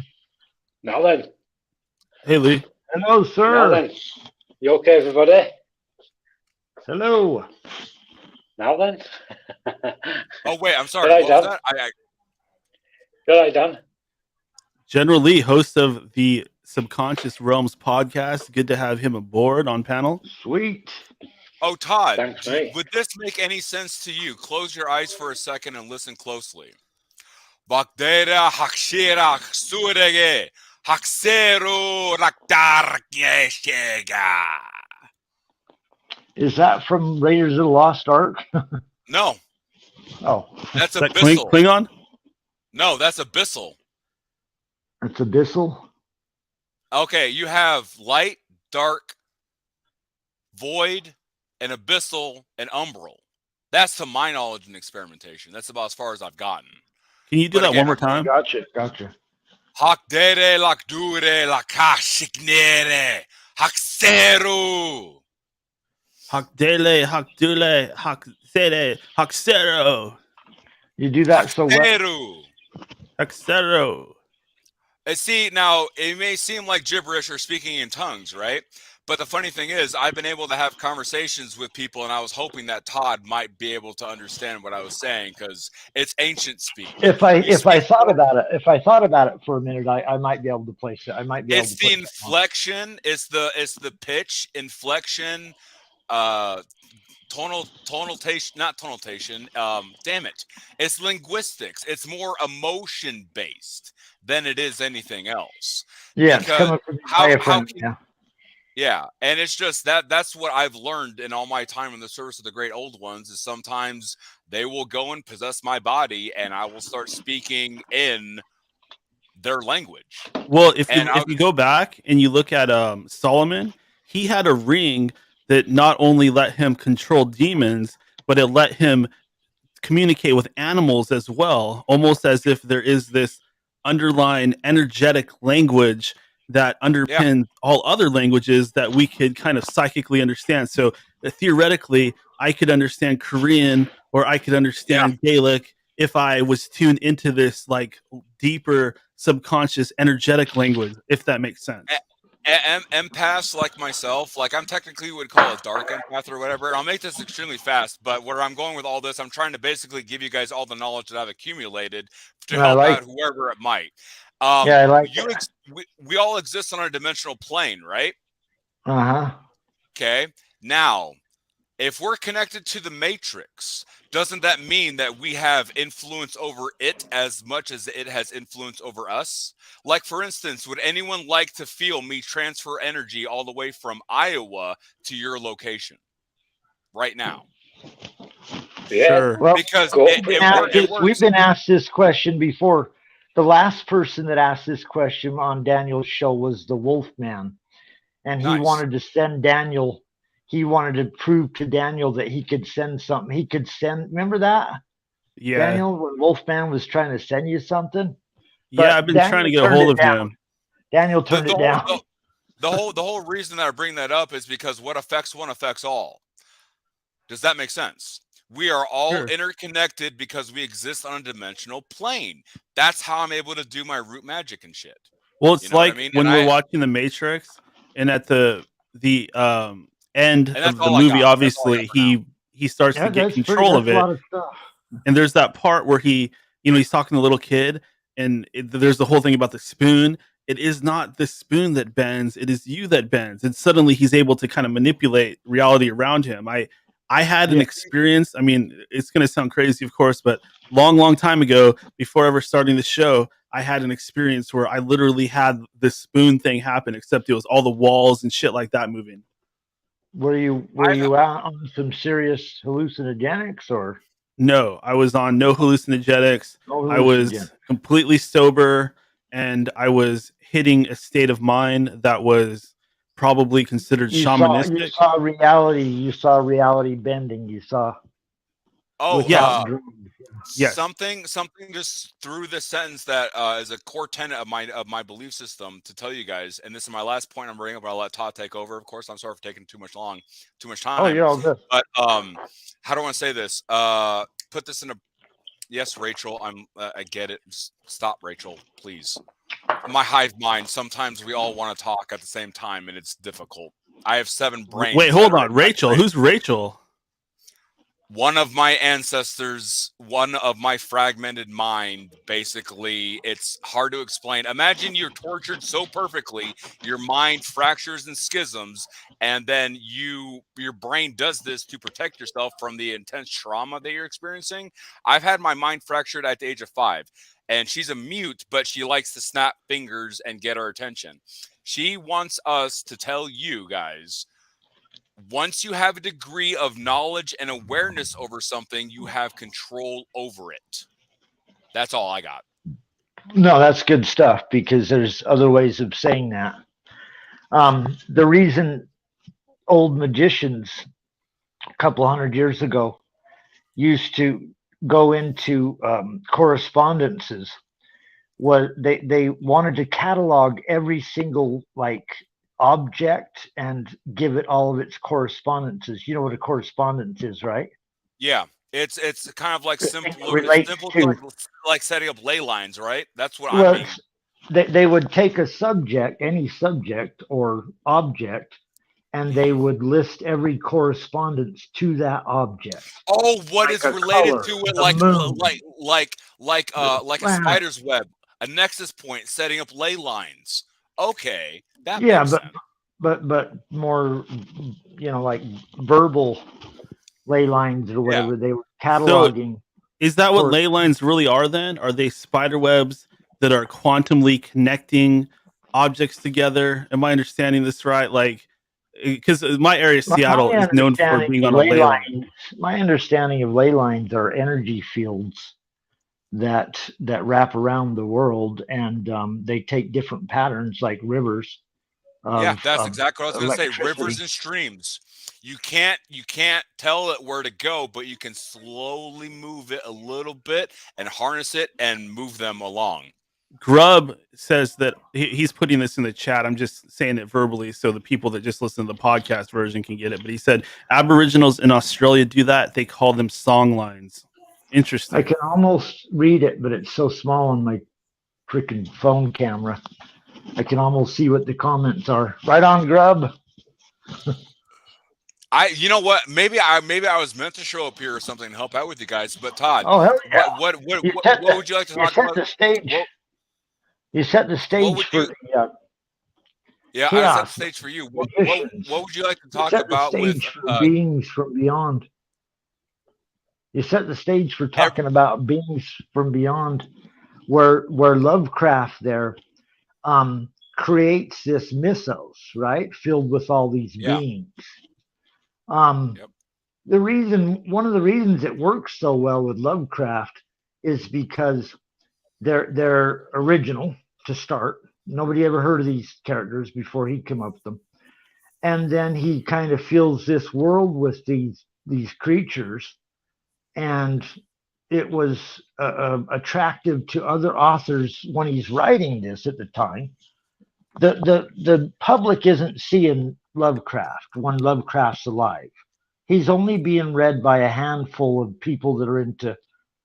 Now then. Hey, Lee. Hello, sir. Now then. You okay, everybody? Hello. Now then. Oh, wait, I'm sorry. What was that? Good night, Dan. General Lee, host of the Subconscious Realms podcast. Good to have him aboard on panel. Sweet. Oh, Todd, Thanks, would this make any sense to you? Close your eyes for a second and listen closely. Bakteria hakshira surege haksero raktarkeshega. Is that from Raiders of the Lost Ark? No. Oh. That's Is that Abyssal. Klingon? No, that's Abyssal. It's Abyssal? Okay, you have light, dark, void, and abyssal, and umbral. That's to my knowledge and experimentation. That's about as far as I've gotten. Can you do that one more time? Gotcha. Hak dere, lak dure, lakashiknere, hakseru. Hak dele, hak dule, hak sere, hak zero. You do that so well. Hakseru. Hak zero. See, now, it may seem like gibberish or speaking in tongues, right? But the funny thing is, I've been able to have conversations with people, and I was hoping that Todd might be able to understand what I was saying, because it's ancient speak. If I thought about it for a minute, I might be able to place it. I might be able to. It's the inflection. It's the pitch, inflection, tonaltation, not tonaltation. Damn it! It's linguistics. It's more emotion based than it is anything else. Yeah, it's coming from yeah, and it's just that's what I've learned in all my time in the service of the great old ones, is sometimes they will go and possess my body and I will start speaking in their language. Well, if you go back and you look at Solomon, he had a ring that not only let him control demons, but it let him communicate with animals as well, almost as if there is this underlying energetic language that underpins all other languages that we could kind of psychically understand. So theoretically, I could understand Korean or I could understand Gaelic if I was tuned into this like deeper subconscious energetic language, if that makes sense. Empaths like myself, like I'm technically would call a dark empath or whatever. I'll make this extremely fast, but where I'm going with all this, I'm trying to basically give you guys all the knowledge that I've accumulated to help out whoever it might. I like we all exist on a dimensional plane, right? Okay. Now, if we're connected to the Matrix, doesn't that mean that we have influence over it as much as it has influence over us? Like, for instance, would anyone like to feel me transfer energy all the way from Iowa to your location right now? Yeah. Sure. Well, Because we've been asked this question before. The last person that asked this question on Daniel's show was the Wolfman, and he wanted to send Daniel. He wanted to prove to Daniel that he could send something. He could send. Remember that? Yeah. Daniel, when Wolfman was trying to send you something. Yeah, I've been trying to get a hold of him. Daniel turned it down. The whole reason that I bring that up is because what affects one affects all. Does that make sense? We are all interconnected because we exist on a dimensional plane. That's how I'm able to do my root magic and shit. Well, it's like when we're watching The Matrix, and at the end of the movie, obviously he starts to get control of it. And there's that part where he's talking to the little kid, and there's the whole thing about the spoon. It is not the spoon that bends; it is you that bends. And suddenly he's able to kind of manipulate reality around him. I had an experience. I mean, it's going to sound crazy, of course, but long time ago, before ever starting the show, I had an experience where I literally had this spoon thing happen, except it was all the walls and shit like that moving. Were you out on some serious hallucinogenics or? No, I was on no hallucinogenics. I was completely sober, and I was hitting a state of mind that was probably considered shamanistic. You saw reality bending. You saw. Oh, yes. Something just through the sentence that is a core tenet of my belief system to tell you guys, and this is my last point I'm bringing up, but I'll let Todd take over. Of course, I'm sorry for taking too much time. Oh, you're all good. But how do I want to say this? Put this in a. Yes, Rachel, I get it. Stop, Rachel, please. My hive mind. Sometimes we all want to talk at the same time, and it's difficult. I have 7 brains. Wait, hold on, Rachel. Who's Rachel? One of my ancestors, one of my fragmented mind. Basically, it's hard to explain. Imagine you're tortured so perfectly, your mind fractures and schisms, and then your brain does this to protect yourself from the intense trauma that you're experiencing. I've had my mind fractured at the age of 5, and she's a mute, but she likes to snap fingers and get our attention. She wants us to tell you guys, once you have a degree of knowledge and awareness over something, you have control over it. That's all I got. No, that's good stuff, because there's other ways of saying that. The reason old magicians a couple hundred years ago used to go into correspondences. Was they wanted to catalog every single like object and give it all of its correspondences. You know what a correspondence is, right? Yeah, it's kind of like simple to, like setting up ley lines, right? That's what I mean. They would take a subject, any subject or object, and they would list every correspondence to that object. Oh, what is related color, to it? Like a spider's web, a nexus point, setting up ley lines. Okay, that makes sense. But more, like verbal ley lines or whatever. They were cataloging. So is that what ley lines really are then? Are they spider webs that are quantumly connecting objects together? Am I understanding this right? Like, because my area, Seattle, is known for being on a ley line. My understanding of ley lines are energy fields that wrap around the world, and they take different patterns like rivers. That's exactly what I was going to say. Rivers and streams. You can't tell it where to go, but you can slowly move it a little bit and harness it and move them along. Grub says that he's putting this in the chat. I'm just saying it verbally so the people that just listen to the podcast version can get it. But he said Aboriginals in Australia do that. They call them song lines. Interesting. I can almost read it, but it's so small on my freaking phone camera. I can almost see what the comments are. Right on, Grub. You know what? Maybe I was meant to show up here or something and help out with you guys. But Todd, oh hell yeah! What would you like to talk about? The stage. You set the stage for the. Yeah, I set the stage for you. What would you like to talk about with beings from beyond? You set the stage for talking about beings from beyond, where Lovecraft there creates this mythos, right, filled with all these beings. One of the reasons it works so well with Lovecraft is because they're original to start. Nobody ever heard of these characters before he came up with them, and then he kind of fills this world with these creatures, and it was attractive to other authors when he's writing this at the time. The public isn't seeing Lovecraft when Lovecraft's alive. He's only being read by a handful of people that are into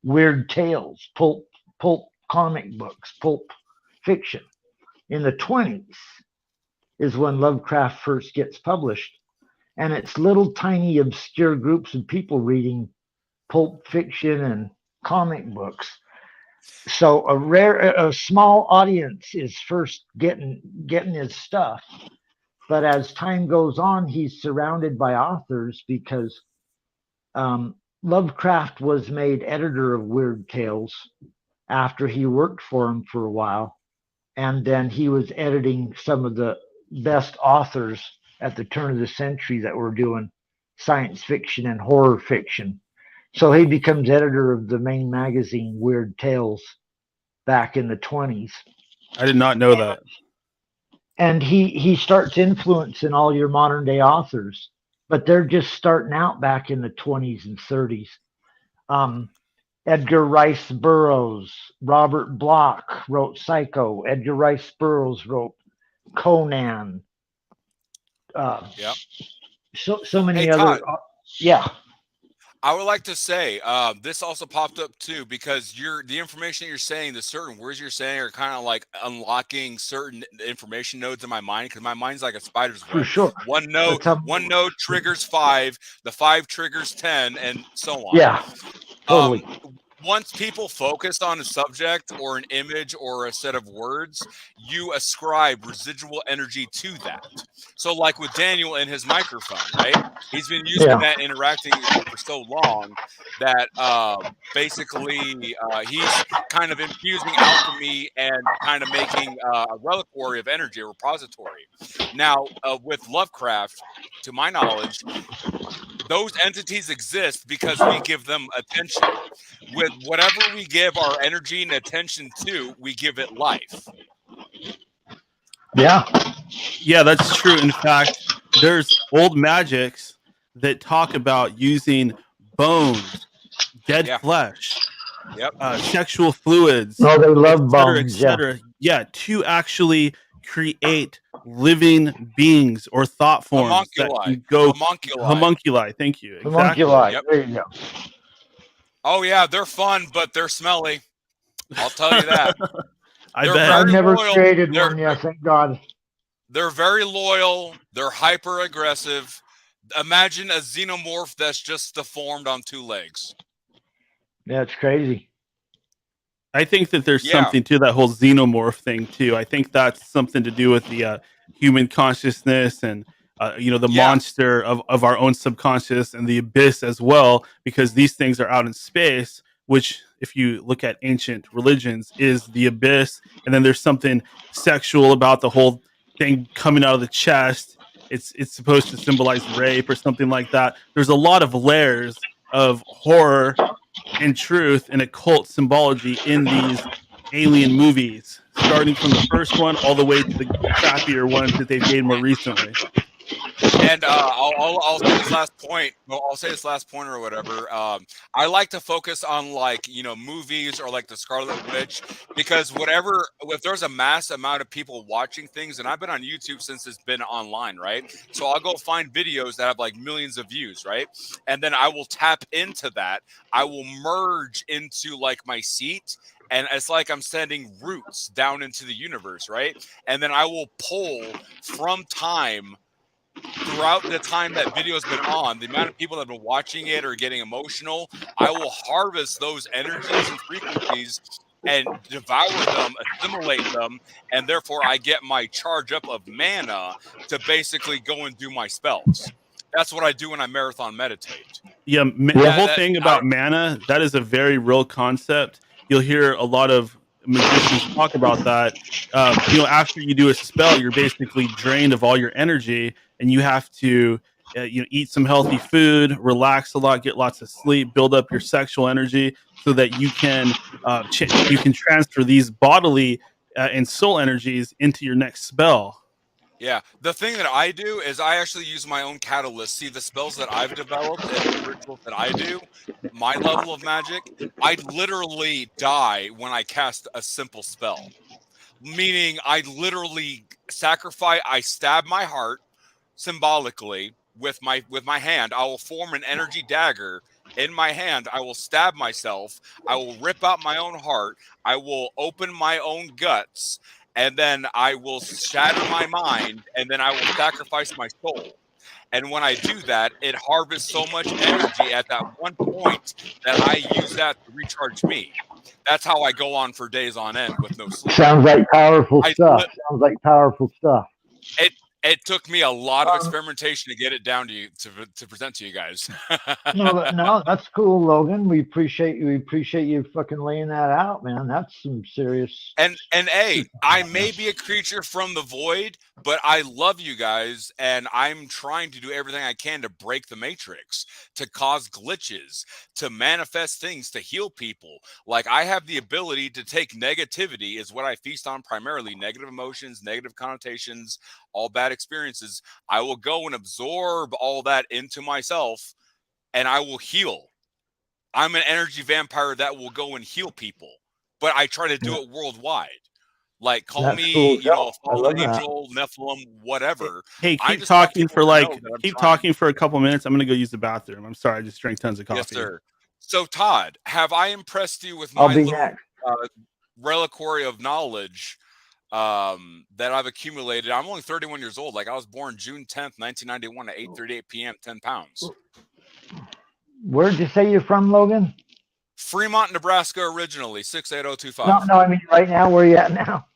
weird tales, pulp comic books, pulp fiction. In the 1920s is when Lovecraft first gets published, and it's little tiny obscure groups of people reading pulp fiction and comic books. So a small audience is first getting his stuff, but as time goes on, he's surrounded by authors because Lovecraft was made editor of Weird Tales after he worked for him for a while, and then he was editing some of the best authors at the turn of the century that were doing science fiction and horror fiction. So he becomes editor of the main magazine, Weird Tales, back in the 1920s. I did not know that. And he starts influencing all your modern day authors, but they're just starting out back in the 20s and 30s. Edgar Rice Burroughs, Robert Bloch wrote Psycho. Edgar Rice Burroughs wrote Conan. So many other. Todd. I would like to say this also popped up too because the information you're saying, the certain words you're saying are kind of like unlocking certain information nodes in my mind because my mind's like a spider's web. For sure. One node triggers 5, the 5 triggers 10, and so on. Yeah, totally. Once people focus on a subject or an image or a set of words, you ascribe residual energy to that. So like with Daniel and his microphone, right? He's been using that, interacting for so long that basically he's kind of infusing alchemy and kind of making a reliquary of energy, a repository. Now, with Lovecraft, to my knowledge, those entities exist because we give them attention. With whatever we give our energy and attention to, we give it life. Yeah, that's true. In fact, there's old magics that talk about using bones, dead flesh, sexual fluids, Oh, they love et cetera, bones, to actually create living beings or thought forms that can go homunculi. Thank you. Exactly. Homunculi. Yep. There you go. Oh yeah, they're fun, but they're smelly. I'll tell you that. I've never created one yet, thank God. They're very loyal. They're hyper aggressive. Imagine a xenomorph that's just deformed on 2 legs. Yeah, it's crazy. I think that there's something to that whole xenomorph thing too. I think that's something to do with the human consciousness and the monster of our own subconscious and the abyss as well, because these things are out in space, which if you look at ancient religions is the abyss. And then there's something sexual about the whole thing coming out of the chest. It's supposed to symbolize rape or something like that. There's a lot of layers of horror and truth and occult symbology in these alien movies, starting from the first one all the way to the crappier ones that they've made more recently. And I'll say this last point. Well, I'll say this last point or whatever. I like to focus on movies or like the Scarlet Witch, because if there's a mass amount of people watching things, and I've been on YouTube since it's been online, right? So I'll go find videos that have like millions of views, right? And then I will tap into that. I will merge into like my seat. And it's like I'm sending roots down into the universe, right? And then I will pull from time throughout the time that video's been on, the amount of people that have been watching it or getting emotional, I will harvest those energies and frequencies and devour them, assimilate them, and therefore I get my charge up of mana to basically go and do my spells. That's what I do when I marathon meditate. Yeah, the whole thing about mana, that is a very real concept. You'll hear a lot of magicians talk about that. After you do a spell, you're basically drained of all your energy, and you have to eat some healthy food, relax a lot, get lots of sleep, build up your sexual energy so that you can you can transfer these bodily and soul energies into your next spell. Yeah, the thing that I do is I actually use my own catalyst. See, the spells that I've developed and the rituals that I do, my level of magic, I literally die when I cast a simple spell. Meaning I literally I stab my heart symbolically with my hand. I will form an energy dagger in my hand. I will stab myself. I will rip out my own heart. I will open my own guts. And then I will shatter my mind, and then I will sacrifice my soul. And when I do that, it harvests so much energy at that one point that I use that to recharge me. That's how I go on for days on end with no sleep. Sounds like powerful stuff. It took me a lot of experimentation to get it down to you to present to you guys. No, that's cool, Logan. We appreciate you fucking laying that out, man. That's some serious. And I may be a creature from the void, but I love you guys, and I'm trying to do everything I can to break the matrix, to cause glitches, to manifest things, to heal people. Like, I have the ability to take negativity, is what I feast on primarily, negative emotions, negative connotations, all bad experiences. I will go and absorb all that into myself, and I will heal. I'm an energy vampire that will go and heal people, but I try to do it worldwide. Like, call me, a fallen angel, Nephilim, whatever. Hey, keep talking for a couple minutes. I'm going to go use the bathroom. I'm sorry, I just drank tons of coffee. Yes, sir. So, Todd, have I impressed you with my little reliquary of knowledge that I've accumulated? I'm only 31 years old. Like, I was born June 10th, 1991 at 8:38 p.m., 10 pounds. Where'd you say you're from, Logan? Fremont, Nebraska, originally, 68025. No, I mean right now. Where are you at now?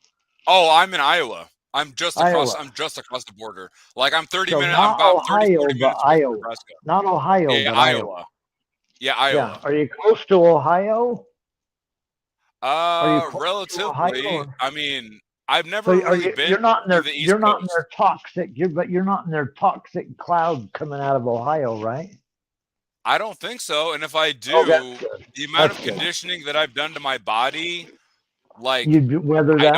Oh, I'm in Iowa. I'm just across the border. Like, I'm 30 minutes. I'm about 30, 40 minutes from Nebraska. Not Ohio, but Iowa. Yeah, Iowa. Yeah. Are you close to Ohio? Relatively. I mean, I've never really been. You're not in their. You're not in their toxic. You're not in their toxic cloud coming out of Ohio, right? I don't think so. And if I do, the amount of conditioning that I've done to my body, Like, You weather that?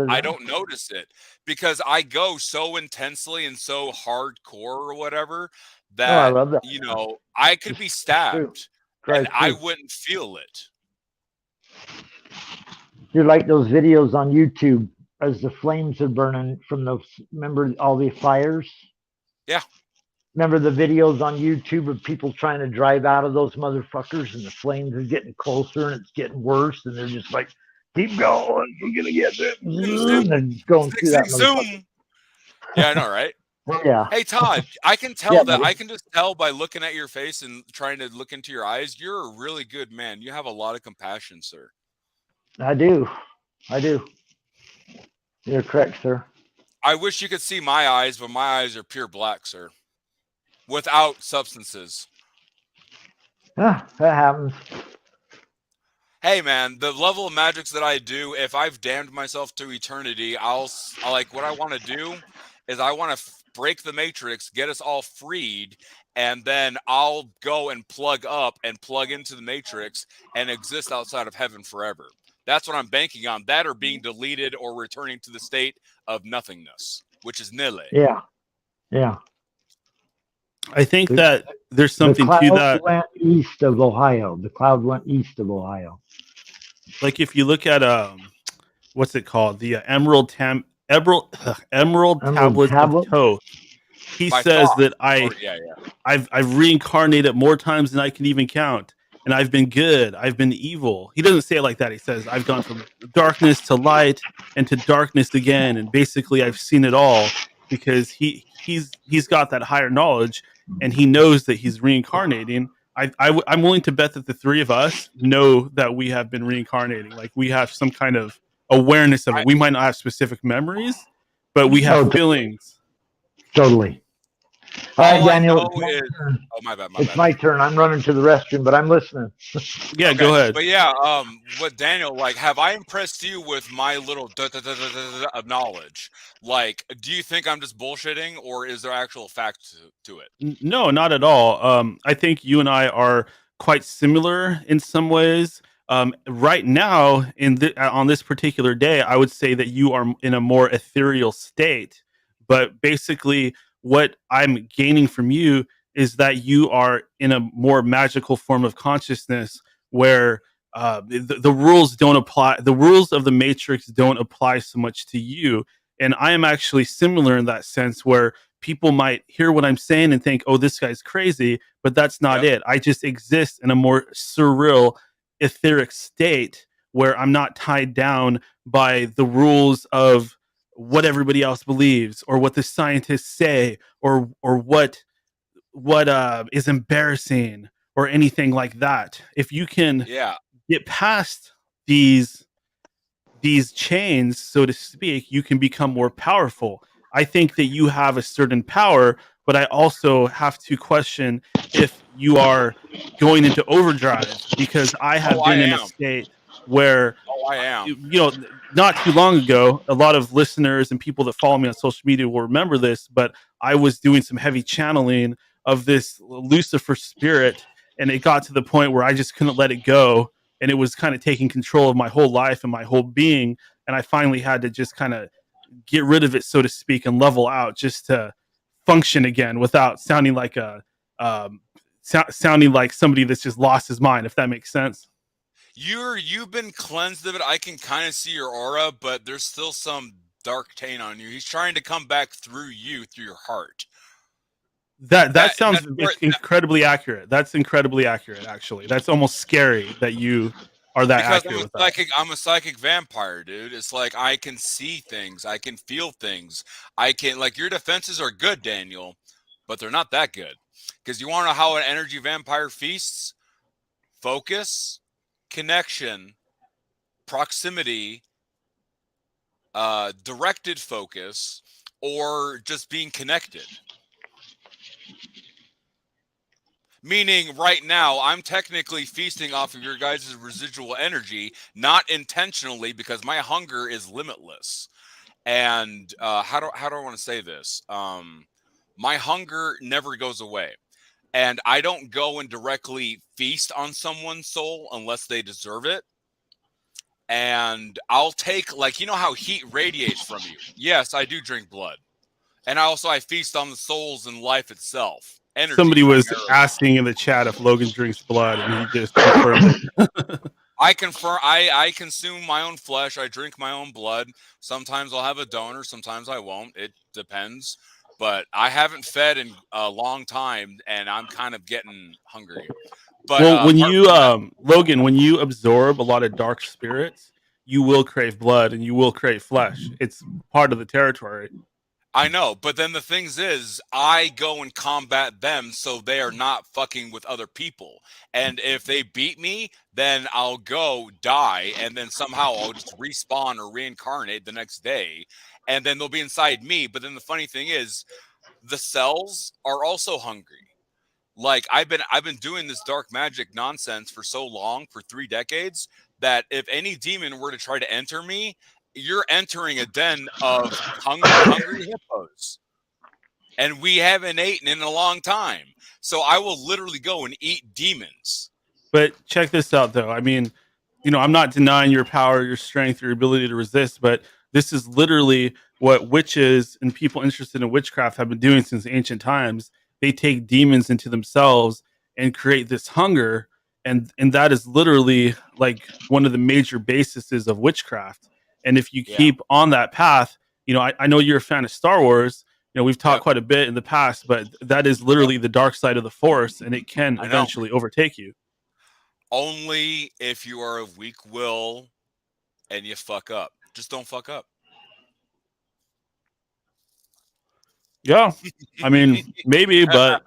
I don't notice it because I go so intensely and so hardcore or whatever that, I love that. you know, I could be stabbed and I wouldn't feel it. You're like those videos on YouTube as the flames are burning from those. Remember all the fires? Yeah. Remember the videos on YouTube of people trying to drive out of those motherfuckers and the flames are getting closer and it's getting worse and they're just like, keep going, we're gonna get there. And they're going through that motherfucker. Yeah, I know, right? Yeah. Hey Todd, I can tell that I can just tell by looking at your face and trying to look into your eyes. You're a really good man. You have a lot of compassion, sir. I do. You're correct, sir. I wish you could see my eyes, but my eyes are pure black, sir. Without substances. Yeah, that happens. Hey man, the level of magics that I do, if I've damned myself to eternity, I'll like what I want to do is I want to break the matrix, get us all freed, and then I'll go and plug up and plug into the matrix and exist outside of heaven forever. That's what I'm banking on. That or being deleted or returning to the state of nothingness, which is nille. Yeah. I think that there's something to that. The cloud went east of Ohio. Like if you look at what's it called? The Emerald Tablets of Thoth. He says that I've reincarnated more times than I can even count, and I've been good, I've been evil. He doesn't say it like that. He says I've gone from darkness to light and to darkness again, and basically I've seen it all because he's got that higher knowledge, and he knows that he's reincarnating. I'm willing to bet that the three of us know that we have been reincarnating. Like we have some kind of awareness of it. We might not have specific memories, but we have feelings. Totally. All right, Daniel. My bad. It's my turn. I'm running to the restroom, but I'm listening. Yeah, go ahead. But yeah, what Daniel, like, have I impressed you with my little of knowledge? Like, do you think I'm just bullshitting, or is there actual fact to it? No, not at all. I think you and I are quite similar in some ways. Right now, on this particular day, I would say that you are in a more ethereal state. But basically, what I'm gaining from you is that you are in a more magical form of consciousness where the rules don't apply. The rules of the Matrix don't apply so much to you. And I am actually similar in that sense where people might hear what I'm saying and think, oh, this guy's crazy, but that's not it. I just exist in a more surreal, etheric state where I'm not tied down by the rules of what everybody else believes or what the scientists say or what is embarrassing or anything like that. If you can get past these chains, so to speak, you can become more powerful. I think that you have a certain power, but I also have to question if you are going into overdrive because I have been in a state where not too long ago, a lot of listeners and people that follow me on social media will remember this, but I was doing some heavy channeling of this Lucifer spirit, and it got to the point where I just couldn't let it go, and it was kind of taking control of my whole life and my whole being, and I finally had to just kind of get rid of it, so to speak, and level out just to function again without sounding like sounding like somebody that's just lost his mind, if that makes sense. You've been cleansed of it. I can kind of see your aura, but there's still some dark taint on you. He's trying to come back through you, through your heart. That sounds incredibly accurate. That's incredibly accurate, actually. That's almost scary that you are that accurate with that. I'm a psychic vampire, dude. It's like I can see things. I can feel things. I can, like, your defenses are good, Daniel, but they're not that good. Because you want to know how an energy vampire feasts? Focus, connection, proximity, directed focus, or just being connected. Meaning right now, I'm technically feasting off of your guys' residual energy, not intentionally, because my hunger is limitless. And how do I want to say this? My hunger never goes away. And I don't go and directly feast on someone's soul unless they deserve it. and I'll take, like, you know how heat radiates from you. Yes, I do drink blood, and I feast on the souls and life itself. Energy. Somebody was primarily. asking in the chat if Logan drinks blood, and he just confirmed it. I confirm. I consume my own flesh. I drink my own blood. Sometimes I'll have a donor. Sometimes I won't. It depends. But I haven't fed in a long time, and I'm kind of getting hungry. But well, when you Logan, when you absorb a lot of dark spirits, you will crave blood and you will crave flesh. It's part of the territory. I know, but then the things is, I go and combat them so they are not fucking with other people. And if they beat me, then I'll go die, and then somehow I'll just respawn or reincarnate the next day, and then they'll be inside me. But then the funny thing is, the cells are also hungry. Like, I've been doing this dark magic nonsense for so long, for 3 decades, that if any demon were to try to enter me, you're entering a den of hungry hippos, and we haven't eaten in a long time. So I will literally go and eat demons. But check this out, though. I mean, you know, I'm not denying your power, your strength, your ability to resist, but this is literally what witches and people interested in witchcraft have been doing since ancient times. They take demons into themselves and create this hunger, and that is literally like one of the major bases of witchcraft. And if you keep on that path, you know, I know you're a fan of Star Wars. You know, we've talked quite a bit in the past, but that is literally the dark side of the Force, and it can eventually overtake you. Only if you are of weak will and you fuck up. Just don't fuck up. Yeah, I mean, maybe, but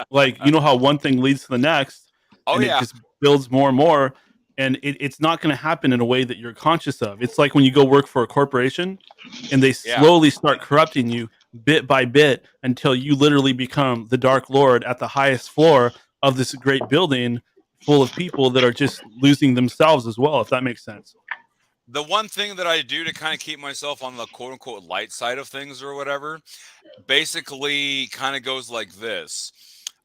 like, you know how one thing leads to the next, and it just builds more and more, and it's not going to happen in a way that you're conscious of. It's like when you go work for a corporation, and they slowly start corrupting you bit by bit until you literally become the Dark Lord at the highest floor of this great building full of people that are just losing themselves as well, if that makes sense. The one thing that I do to kind of keep myself on the quote unquote light side of things or whatever, basically kind of goes like this.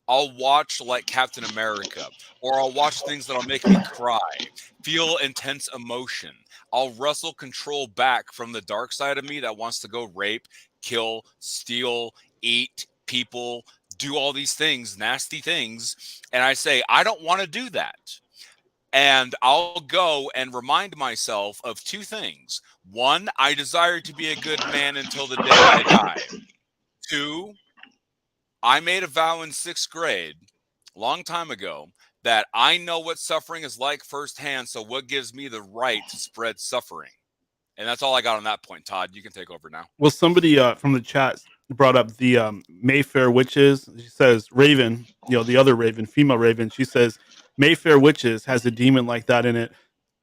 I'll watch like Captain America, or I'll watch things that'll make me cry, feel intense emotion. I'll wrestle control back from the dark side of me that wants to go rape, kill, steal, eat people, do all these things, nasty things. And I say, I don't want to do that. And I'll go and remind myself of 2 things. 1, I desire to be a good man until the day I die. 2, I made a vow in 6th grade, a long time ago, that I know what suffering is like firsthand, so what gives me the right to spread suffering? And that's all I got on that point, Todd. You can take over now. Well, somebody from the chat brought up the Mayfair witches. She says, Raven, you know, the other Raven, female Raven, she says, Mayfair Witches has a demon like that in it.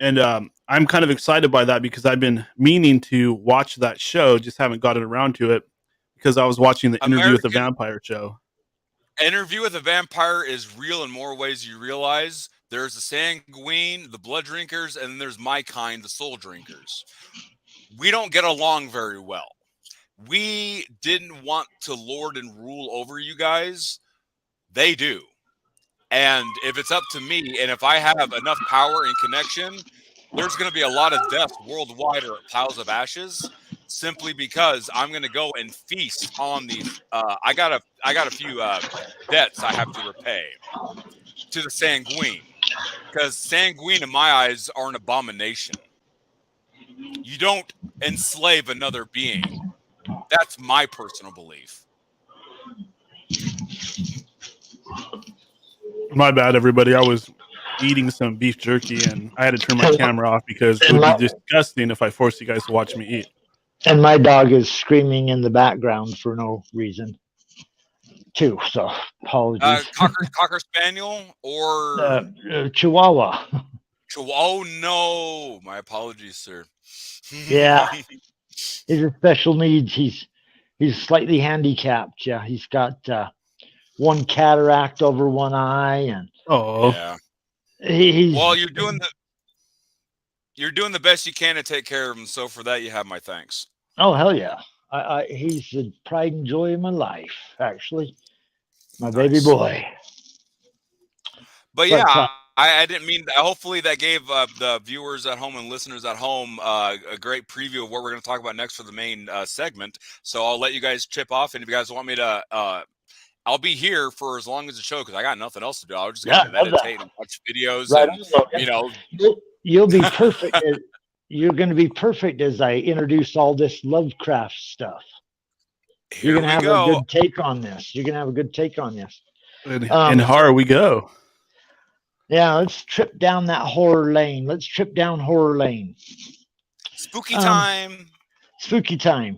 And I'm kind of excited by that because I've been meaning to watch that show, just haven't gotten around to it because I was watching the Interview with the Vampire show. Interview with a Vampire is real in more ways you realize. There's the Sanguine, the Blood Drinkers, and then there's my kind, the Soul Drinkers. We don't get along very well. We didn't want to lord and rule over you guys. They do. And if it's up to me, and if I have enough power and connection, there's going to be a lot of deaths worldwide or piles of ashes, simply because I'm going to go and feast on these. I got a few debts I have to repay to the Sanguine, because Sanguine, in my eyes, are an abomination. You don't enslave another being. That's my personal belief. My bad, everybody. I was eating some beef jerky and I had to turn my camera off because it would be disgusting if I forced you guys to watch me eat. And my dog is screaming in the background for no reason, too. So apologies. Cocker Spaniel or Chihuahua. Oh no! My apologies, sir. Yeah, he's a special needs. He's slightly handicapped. Yeah, he's got one cataract over one eye, and he's well. You're doing the best you can to take care of him. So for that, you have my thanks. Oh hell yeah! He's the pride and joy of my life. Actually, my baby boy. But yeah, I didn't mean. Hopefully, that gave the viewers at home and listeners at home a great preview of what we're going to talk about next for the main segment. So I'll let you guys chip off, and if you guys want me to, I'll be here for as long as the show because I got nothing else to do. I'll just kind of meditate and watch videos, right and you'll be perfect. You're going to be perfect as I introduce all this Lovecraft stuff. You're going to have a good take on this. And horror we go. Yeah, let's trip down that horror lane. Spooky time. Spooky time.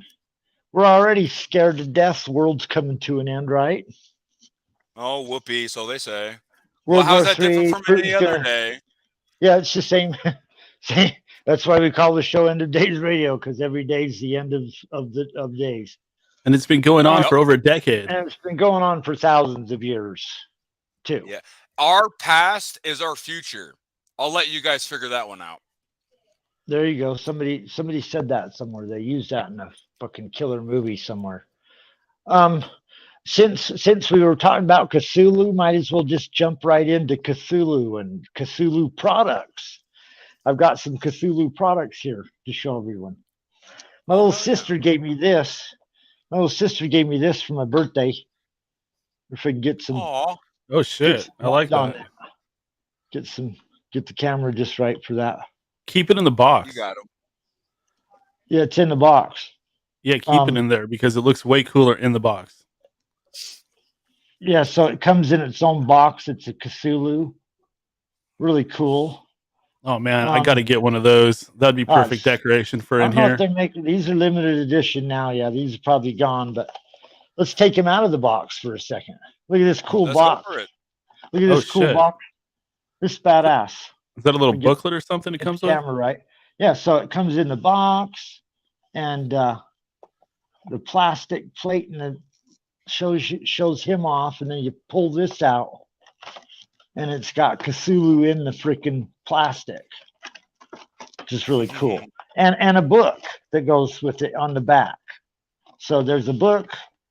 We're already scared to death. The world's coming to an end, right? Oh, whoopee. So they say. World how's War that III, different from any other day? Yeah, it's the same. That's why we call the show End of Days Radio, because every day is the end of days. And it's been going on for over a decade. And it's been going on for thousands of years, too. Yeah. Our past is our future. I'll let you guys figure that one out. There you go. Somebody said that somewhere. They used that in a fucking killer movie somewhere. Since we were talking about Cthulhu, might as well just jump right into Cthulhu and Cthulhu products. I've got some Cthulhu products here to show everyone. My little sister gave me this. For my birthday. If I can get some. Aww. Oh shit! I like that. Get the camera just right for that. Keep it in the box. You got them. Yeah, it's in the box. Yeah, keep it in there because it looks way cooler in the box. Yeah, so it comes in its own box. It's a Cthulhu. Really cool. Oh man, I got to get one of those. That'd be perfect decoration for in here. These are limited edition now. Yeah, these are probably gone, but let's take them out of the box for a second. Look at this cool box. Look at this cool box. This is badass. Is that a little booklet or something it comes with? Camera, right? Yeah, so it comes in the box and the plastic plate and it shows him off, and then you pull this out and it's got Cthulhu in the freaking plastic, which is really cool. And a book that goes with it on the back. So there's a book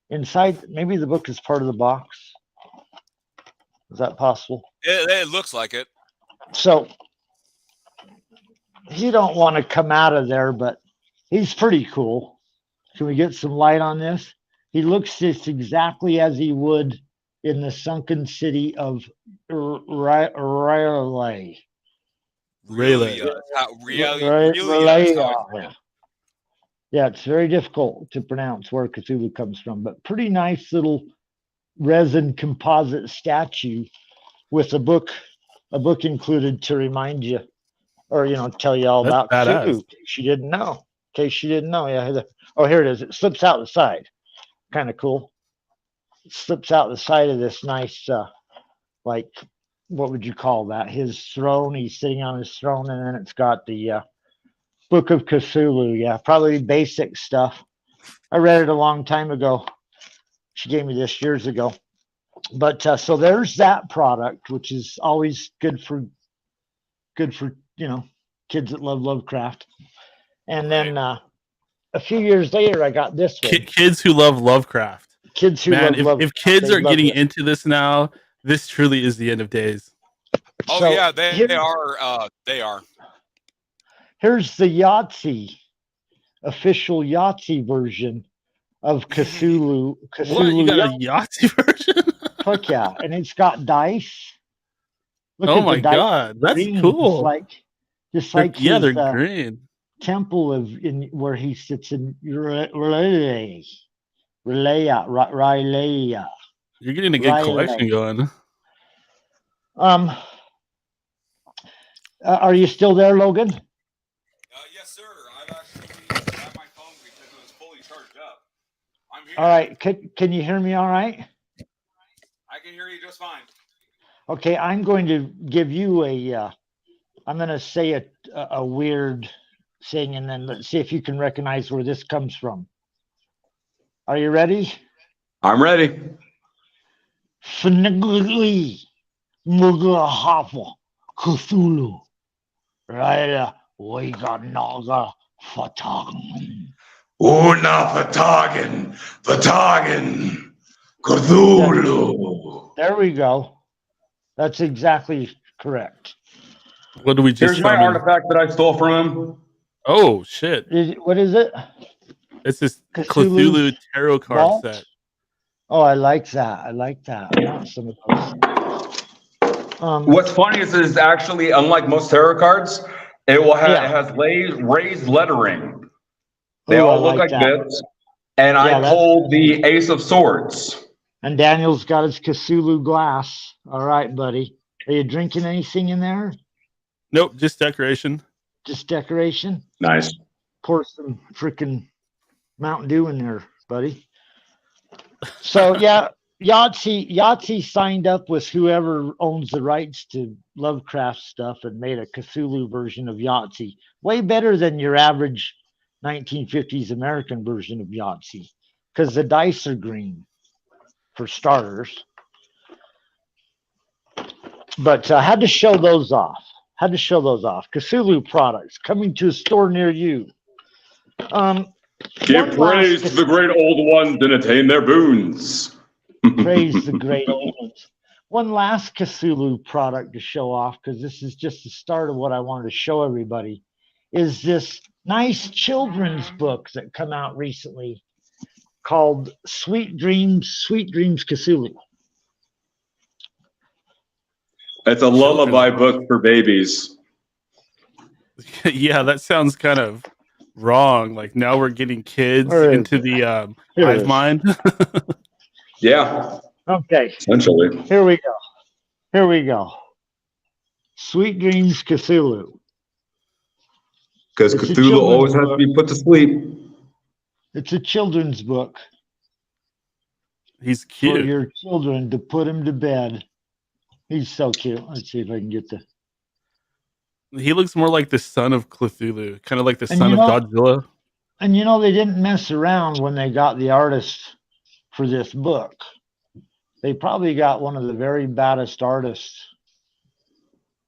inside. Maybe the book is part of the box. Is that possible? It looks like it. So he don't want to come out of there, but he's pretty cool. Can we get some light on this? He looks just exactly as he would in the sunken city of Rayleigh. Yeah, it's very difficult to pronounce where Cthulhu comes from, but pretty nice little resin composite statue with a book included to remind you, or tell you all about Cthulhu in case you didn't know. Yeah. Oh, here it is. It slips out the side. Kind of cool. It slips out the side of this nice, what would you call that? His throne. He's sitting on his throne, and then it's got the Book of Cthulhu. Yeah, probably basic stuff. I read it a long time ago. She gave me this years ago. But so there's that product, which is always good for kids that love Lovecraft. And then a few years later, I got this one. Kids who love Lovecraft. Kids who love Lovecraft. If kids are getting into this now, this truly is the end of days. Oh so yeah, they are. They are. Here's the Yahtzee, official Yahtzee version of Cthulhu. What? You got a Yahtzee version? Fuck yeah. And it's got dice. Look at my God. That's green, cool. Just like they're green. Temple where he sits in Rylea. You're getting a good collection going. Are you still there, Logan? Yes, sir. I've actually got my phone because it was fully charged up. I'm here. All right. Can you hear me all right? I can hear you just fine. Okay, I'm going to give you I'm going to say a weird thing, and then let's see if you can recognize where this comes from. Are you ready? I'm ready. Fnigli Mugahafa Cthulhu. Raya Wiganaga Fatagan. Una Fatagan. Cthulhu. There we go. That's exactly correct. What do we just Here's my summon? artifact that I stole from him. Oh shit! What is it? It's this Cthulhu's Cthulhu tarot card vault? set. Oh, I like that. I want some of those. What's funny is it's actually, unlike most tarot cards, it has raised lettering. They all look like this. And I pulled the Ace of Swords. And Daniel's got his Cthulhu glass. All right, buddy. Are you drinking anything in there? Nope, just decoration. Just decoration? Nice. Pour some freaking Mountain Dew in there, buddy. So, yeah, Yahtzee signed up with whoever owns the rights to Lovecraft stuff and made a Cthulhu version of Yahtzee. Way better than your average 1950s American version of Yahtzee, because the dice are green, for starters. But I had to show those off. Cthulhu products coming to a store near you. Give praise to the great old ones and attain their boons. Praise the great old ones. One last Cthulhu product to show off, because this is just the start of what I wanted to show everybody, is this nice children's book that come out recently called Sweet Dreams Cthulhu. It's a lullaby book for babies. Yeah, that sounds kind of wrong. Like now we're getting kids into the hive mind. Yeah. Okay. Essentially. Here we go. Sweet Dreams Cthulhu. Because Cthulhu always has to be put to sleep. It's a children's book. He's cute. For your children to put him to bed. He's so cute. Let's see if I can get the... He looks more like the son of Cthulhu, kind of like the son of Godzilla. And you know, they didn't mess around when they got the artist for this book. They probably got one of the very baddest artists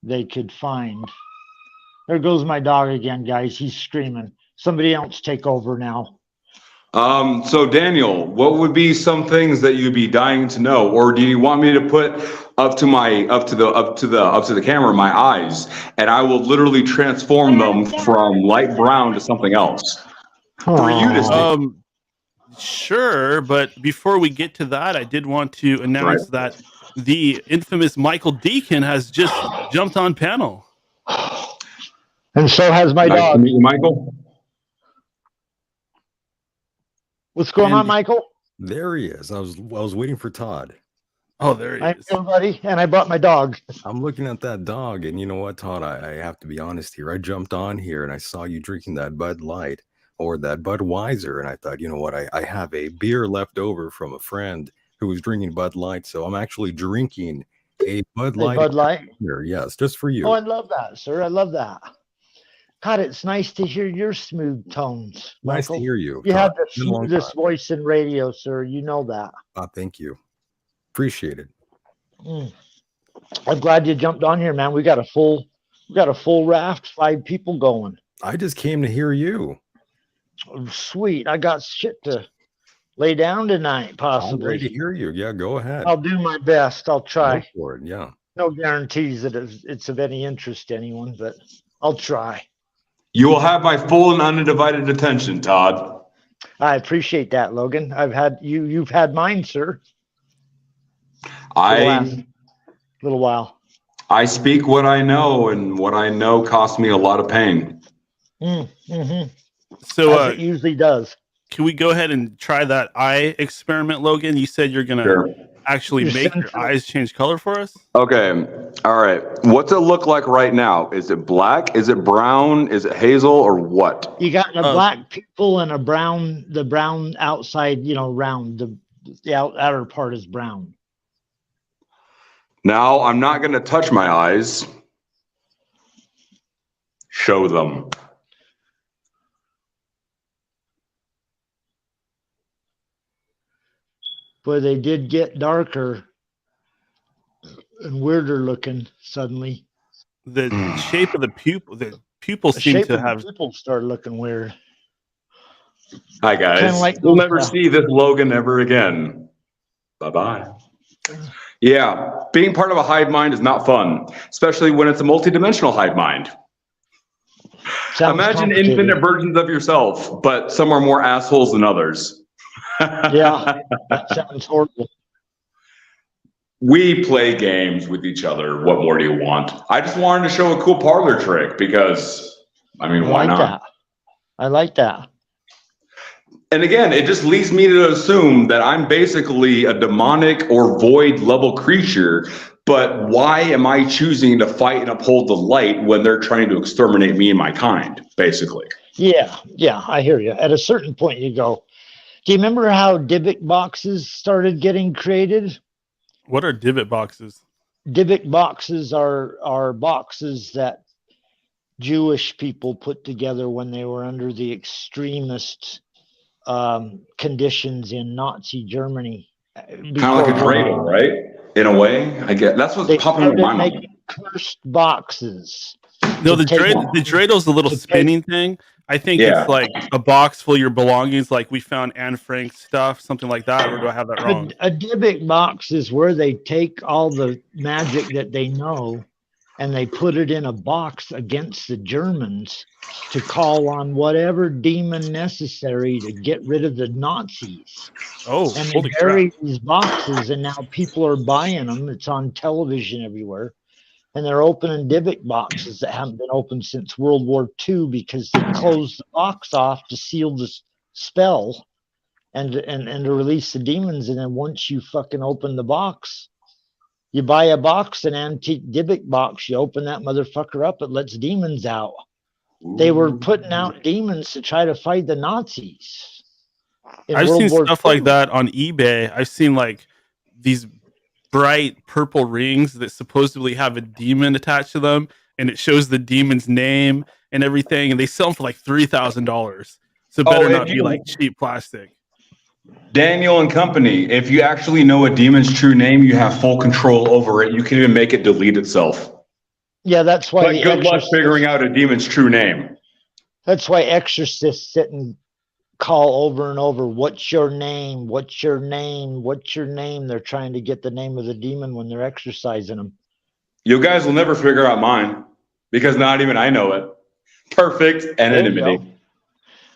they could find. There goes my dog again, guys. He's screaming. Somebody else take over now. So Daniel, what would be some things that you'd be dying to know, or do you want me to put up to the camera my eyes, and I will literally transform them from light brown to something else for you to see? Sure, but before we get to that, I did want to announce that the infamous Michael Decon has just jumped on panel. And so has my dog. Nice to meet you, Michael. What's going on, Michael? There he is. I was waiting for Todd. Oh, there he is. Hi, everybody, and I brought my dog. I'm looking at that dog, and you know what, Todd? I have to be honest here. I jumped on here, and I saw you drinking that Bud Light or that Budweiser, and I thought, you know what? I have a beer left over from a friend who was drinking Bud Light, so I'm actually drinking a Bud Light. Bud Light? Beer. Yes, just for you. Oh, I love that, sir. I love that. God, it's nice to hear your smooth tones. Nice Michael. to hear you. You have the smoothest voice in radio, sir. You know that. Thank you. Appreciate it. I'm glad you jumped on here, man. We got a full raft, 5 people going. I just came to hear you. Sweet. I got shit to lay down tonight, possibly. I'm ready to hear you. Yeah, go ahead. I'll do my best. I'll try. Go for it. Yeah. No guarantees that it's of any interest to anyone, but I'll try. You will have my full and undivided attention, Todd. I appreciate that, Logan. You've had mine, sir. Little while. I speak what I know, and what I know costs me a lot of pain. So as it usually does. Can we go ahead and try that eye experiment, Logan? You said you're gonna actually make your eyes change color for us? Okay. All right. What's it look like right now? Is it black? Is it brown? Is it hazel or what? You got a black pupil and the brown outside, round. The outer part is brown. Now, I'm not going to touch my eyes. Show them. But they did get darker and weirder looking suddenly. The shape of the pupils seem to have. Pupils started looking weird. Hi guys. We'll never see this Logan ever again. Bye bye. Yeah, being part of a hive mind is not fun, especially when it's a multidimensional hive mind. Sounds Imagine complicated. infinite versions of yourself, but some are more assholes than others. Yeah, that sounds horrible. We play games with each other. What more do you want? I just wanted to show a cool parlor trick because, I mean, why not? I like that. And again, it just leads me to assume that I'm basically a demonic or void level creature. But why am I choosing to fight and uphold the light when they're trying to exterminate me and my kind, basically? Yeah, I hear you. At a certain point, you go, do you remember how Dybbuk boxes started getting created? What are Dybbuk boxes? Dybbuk boxes are boxes that Jewish people put together when they were under the extremist conditions in Nazi Germany. Kind of like a dreidel, right? In a way, I get that's what's popping into my mind. Cursed boxes. No, the dreidel's a little spinning thing. I think it's like a box full of your belongings, like we found Anne Frank's stuff, something like that, or do I have that wrong? A Dybbuk box is where they take all the magic that they know and they put it in a box against the Germans to call on whatever demon necessary to get rid of the Nazis. Oh, and they bury these boxes, and now people are buying them. It's on television everywhere. And they're opening Dybbuk boxes that haven't been opened since World War II because they closed the box off to seal the spell and to release the demons. And then once you fucking open the box, you buy a box, an antique Dybbuk box, you open that motherfucker up, it lets demons out. They were putting out demons to try to fight the Nazis. I've seen stuff like that on eBay. I've seen like these bright purple rings that supposedly have a demon attached to them, and it shows the demon's name and everything, and they sell them for like $3,000. So it better not be like cheap plastic. Daniel and company, if you actually know a demon's true name, you have full control over it. You can even make it delete itself. Yeah, that's why. But good luck figuring out a demon's true name. That's why exorcists sit and call over and over, what's your name? What's your name? What's your name? They're trying to get the name of the demon when they're exorcising them. You guys will never figure out mine because not even I know it. Perfect anonymity.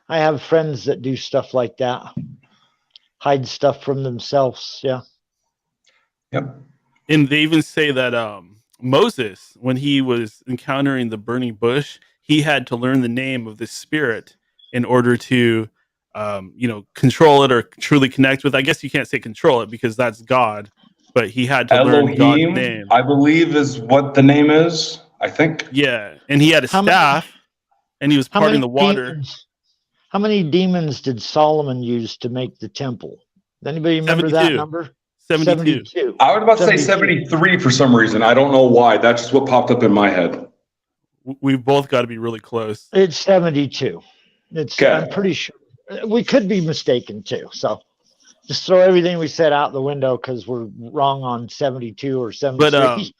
I have friends that do stuff like that. Hide stuff from themselves. Yeah. Yep. And they even say that Moses, when he was encountering the burning bush, he had to learn the name of this spirit in order to control it or truly connect with. I guess you can't say control it because that's God, but he had to learn God's name. I believe is what the name is. I think. Yeah, and he had a staff, and he was parting the water. How many demons did Solomon use to make the temple? Does anybody remember that number? 72. I was about to say 73 for some reason. I don't know why. That's just what popped up in my head. We've both got to be really close. It's 72. I'm pretty sure. We could be mistaken too. So just throw everything we said out the window because we're wrong on 72 or 73. But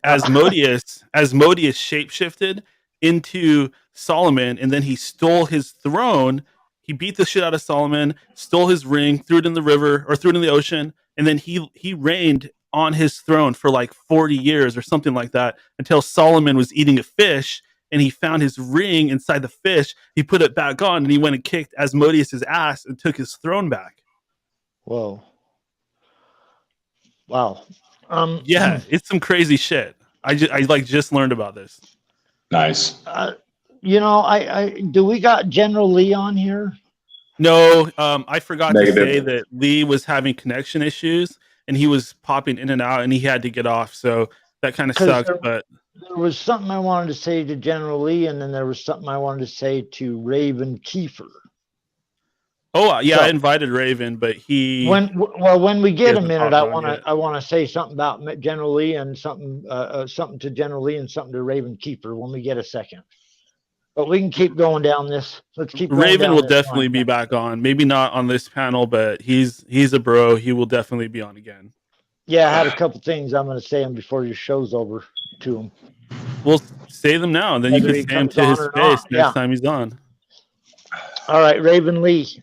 Asmodeus shapeshifted into Solomon, and then he stole his throne. He beat the shit out of Solomon, stole his ring, threw it in the river or threw it in the ocean, and then he reigned on his throne for like 40 years or something like that until Solomon was eating a fish. And he found his ring inside the fish. He put it back on, and he went and kicked Asmodeus' ass and took his throne back. Whoa! Wow. Yeah, it's some crazy shit. I just learned about this. Nice. Do we got General Lee on here? No, I forgot to say that Lee was having connection issues, and he was popping in and out, and he had to get off. So that kind of sucks, but. There was something I wanted to say to General Lee, and then there was something I wanted to say to Raven Kiefer. Oh yeah, I invited Raven, but when we get a minute, I want to say something about General Lee and something to General Lee and something to Raven Kiefer when we get a second. But we can keep going down this. Let's keep going Raven down will definitely be back on. Maybe not on this panel, but he's a bro. He will definitely be on again. Yeah, I had a couple things I'm going to say before your show's over to him. We'll say them now, and then you can say them to his face next time he's on. All right, Raven Lee.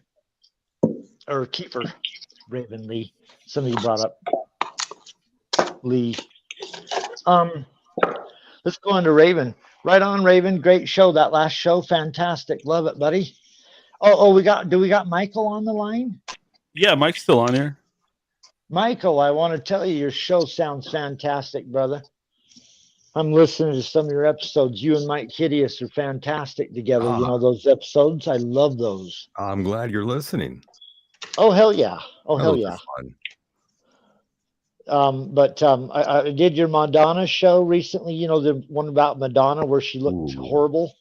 Or Kiefer. Raven Lee. Somebody brought up. Lee. Let's go on to Raven. Right on, Raven. Great show. That last show, fantastic. Love it, buddy. Oh, do we got Michael on the line? Yeah, Mike's still on here. Michael, I want to tell you, your show sounds fantastic, brother. I'm listening to some of your episodes. You and Mike Hideous are fantastic together. You know those episodes? I love those. I'm glad you're listening. Oh, hell yeah. Oh, hell yeah. I did your Madonna show recently, you know, the one about Madonna where she looked horrible.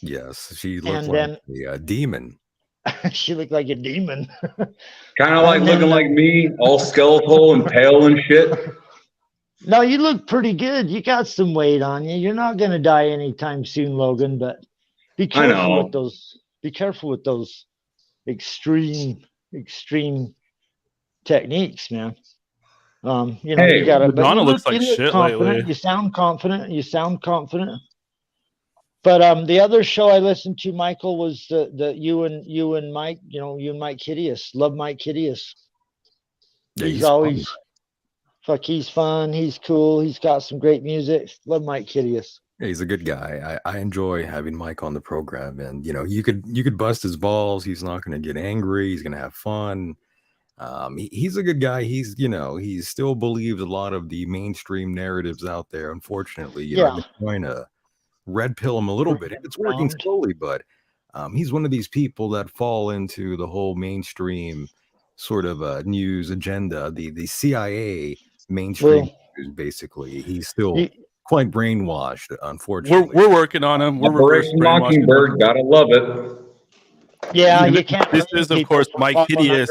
Yes, she looked like a demon. She looked like a demon. Kind of like looking like me, all skeletal and pale and shit. No, you look pretty good. You got some weight on you. You're not going to die anytime soon, Logan, but be careful with those. Be careful with those extreme techniques, man. You know, you gotta. Madonna looks like shit lately. You sound confident. But the other show I listened to, Michael, was the you and Mike. You know, you and Mike Hideous. Love Mike Hideous. Yeah, he's always he's fun. He's cool. He's got some great music. Love Mike Hideous. Yeah, he's a good guy. I enjoy having Mike on the program, and you know, you could bust his balls. He's not going to get angry. He's going to have fun. He's a good guy. He's, you know, he still believes a lot of the mainstream narratives out there. Unfortunately, you know, I'm trying to red pill him a little bit. It's working slowly, but he's one of these people that fall into the whole mainstream sort of news agenda, the CIA mainstream news, basically. He's still quite brainwashed, unfortunately. We're working on him. We're Operation Mockingbird, gotta love it. Yeah, you can't. This is, of course, Mike Hideous,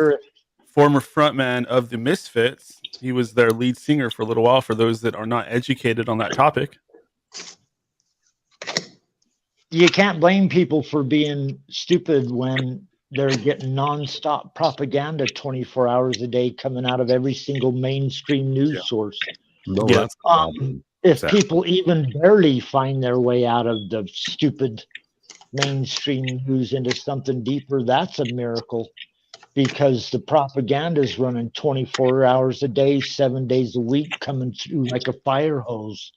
former frontman of the Misfits. He was their lead singer for a little while, for those that are not educated on that topic. You can't blame people for being stupid when they're getting nonstop propaganda 24 hours a day coming out of every single mainstream news source. No, if people even barely find their way out of the stupid mainstream news into something deeper, that's a miracle, because the propaganda is running 24 hours a day, 7 days a week, coming through like a fire hose.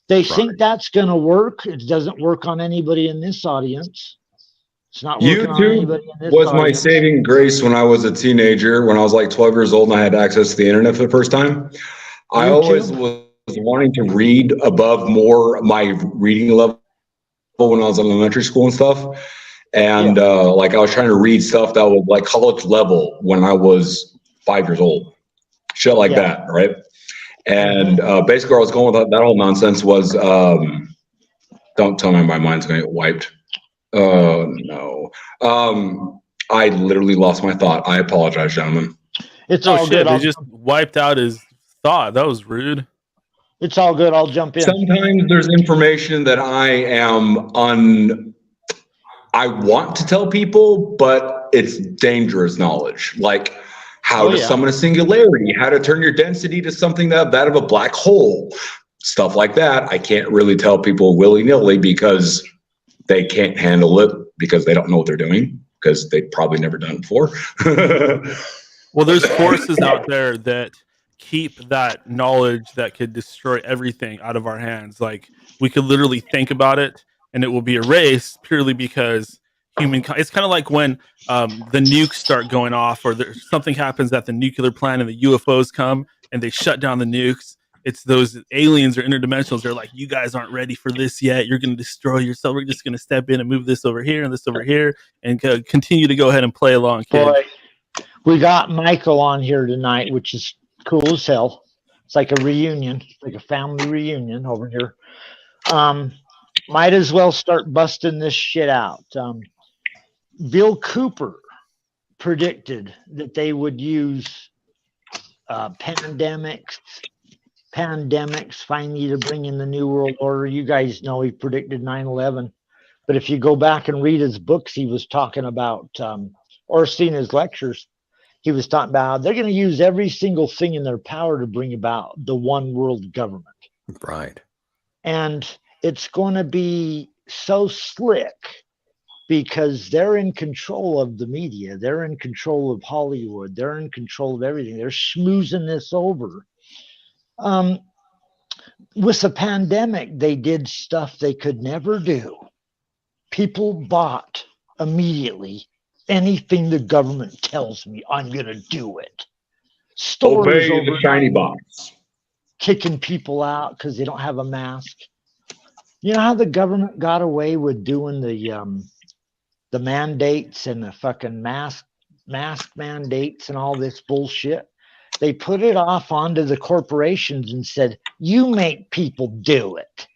They think that's going to work. It doesn't work on anybody in this audience. It's not working on anybody in this was audience. My saving grace when I was a teenager, when I was like 12 years old and I had access to the internet for the first time. I always was wanting to read above more my reading level when I was in elementary school and stuff. And like I was trying to read stuff that was like college level when I was 5 years old. Shit like that, right? And basically where I was going with that whole nonsense was, don't tell me my mind's going to get wiped. No. I literally lost my thought. I apologize, gentlemen. It's all good. They just wiped out his thought. That was rude. It's all good. I'll jump in. Sometimes there's information that I want to tell people, but it's dangerous knowledge. Like how to summon a singularity, how to turn your density to something that of a black hole, stuff like that. I can't really tell people willy-nilly because they can't handle it, because they don't know what they're doing, because they've probably never done it before. Well, there's forces out there that keep that knowledge that could destroy everything out of our hands. Like we could literally think about it and it will be erased purely because it's kind of like when the nukes start going off, or something happens at the nuclear plant and the UFOs come and they shut down the nukes. It's those aliens or interdimensionals. They're like, you guys aren't ready for this yet. You're going to destroy yourself. We're just going to step in and move this over here and this over here and continue to go ahead and play along, kid. Boy, we got Michael on here tonight, which is cool as hell. It's like a reunion, like a family reunion over here. Might as well start busting this shit out. Bill Cooper predicted that they would use pandemics finally to bring in the New World Order. You guys know he predicted 9/11. But if you go back and read his books, he was talking about, or seen his lectures, he was talking about they're going to use every single thing in their power to bring about the one world government. Right. And it's going to be so slick because they're in control of the media. They're in control of Hollywood. They're in control of everything. They're schmoozing this over. With the pandemic, they did stuff they could never do. People bought immediately anything the government tells me, I'm going to do it. Stores Obey the shiny box. Kicking people out because they don't have a mask. You know how the government got away with doing the mandates and the fucking mask mandates and all this bullshit? They put it off onto the corporations and said, you make people do it.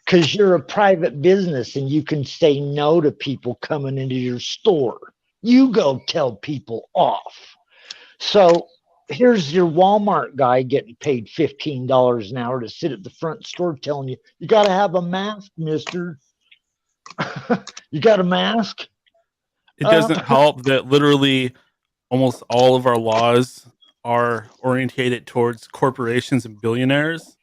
Because you're a private business and you can say no to people coming into your store. You go tell people off. So here's your Walmart guy getting paid $15 an hour to sit at the front store telling you, you got to have a mask, mister. You got a mask? It doesn't help that literally almost all of our laws are orientated towards corporations and billionaires.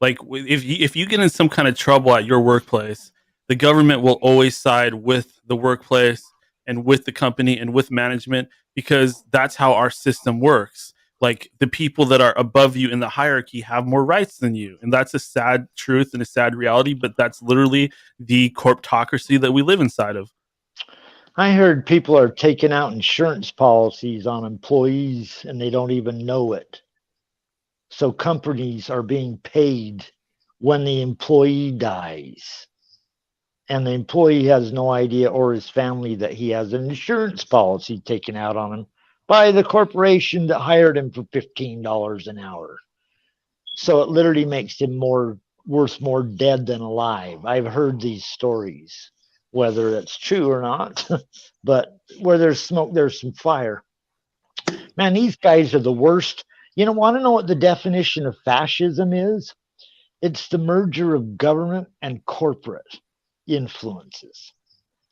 Like if you get in some kind of trouble at your workplace, the government will always side with the workplace and with the company and with management, because that's how our system works. Like the people that are above you in the hierarchy have more rights than you. And that's a sad truth and a sad reality, but that's literally the corptocracy that we live inside of. I heard people are taking out insurance policies on employees and they don't even know it. So companies are being paid when the employee dies. And the employee has no idea, or his family, that he has an insurance policy taken out on him by the corporation that hired him for $15 an hour. So it literally makes him worth more dead than alive. I've heard these stories, whether that's true or not, but where there's smoke, there's some fire. Man, these guys are the worst. You want to know what the definition of fascism is? It's the merger of government and corporate influences.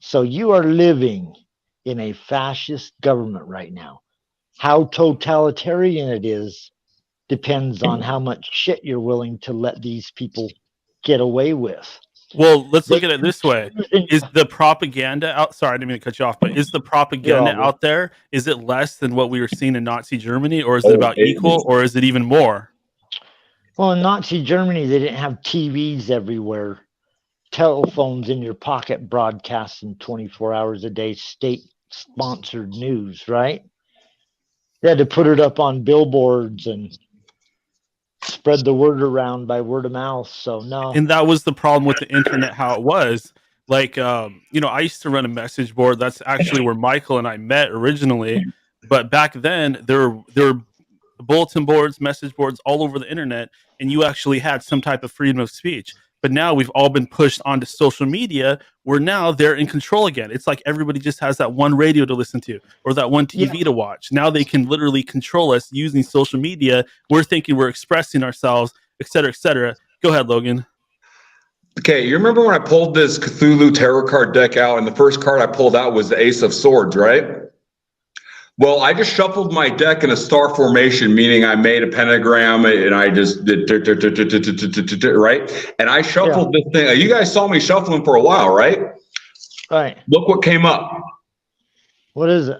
So you are living in a fascist government right now. How totalitarian it is depends on how much shit you're willing to let these people get away with. Well, let's look at it this way. Is the propaganda out? Sorry, I didn't mean to cut you off, but is the propaganda out there? Is it less than what we were seeing in Nazi Germany, or is it about equal, or is it even more? Well, in Nazi Germany, they didn't have TVs everywhere, telephones in your pocket broadcasting 24 hours a day, state-sponsored news, right? They had to put it up on billboards and spread the word around by word of mouth. So no. And that was the problem with the internet, how it was. Like, I used to run a message board. That's actually where Michael and I met originally. But back then, there were bulletin boards, message boards all over the internet, and you actually had some type of freedom of speech. But now we've all been pushed onto social media, where now they're in control again. It's like everybody just has that one radio to listen to or that one TV to watch. Now they can literally control us using social media. We're thinking we're expressing ourselves, et cetera, et cetera. Go ahead, Logan. Okay, you remember when I pulled this Cthulhu tarot card deck out, and the first card I pulled out was the Ace of Swords, right? Well, I just shuffled my deck in a star formation, meaning I made a pentagram and I just did, right? And I shuffled this thing. You guys saw me shuffling for a while, right? Right. Look what came up. What is it?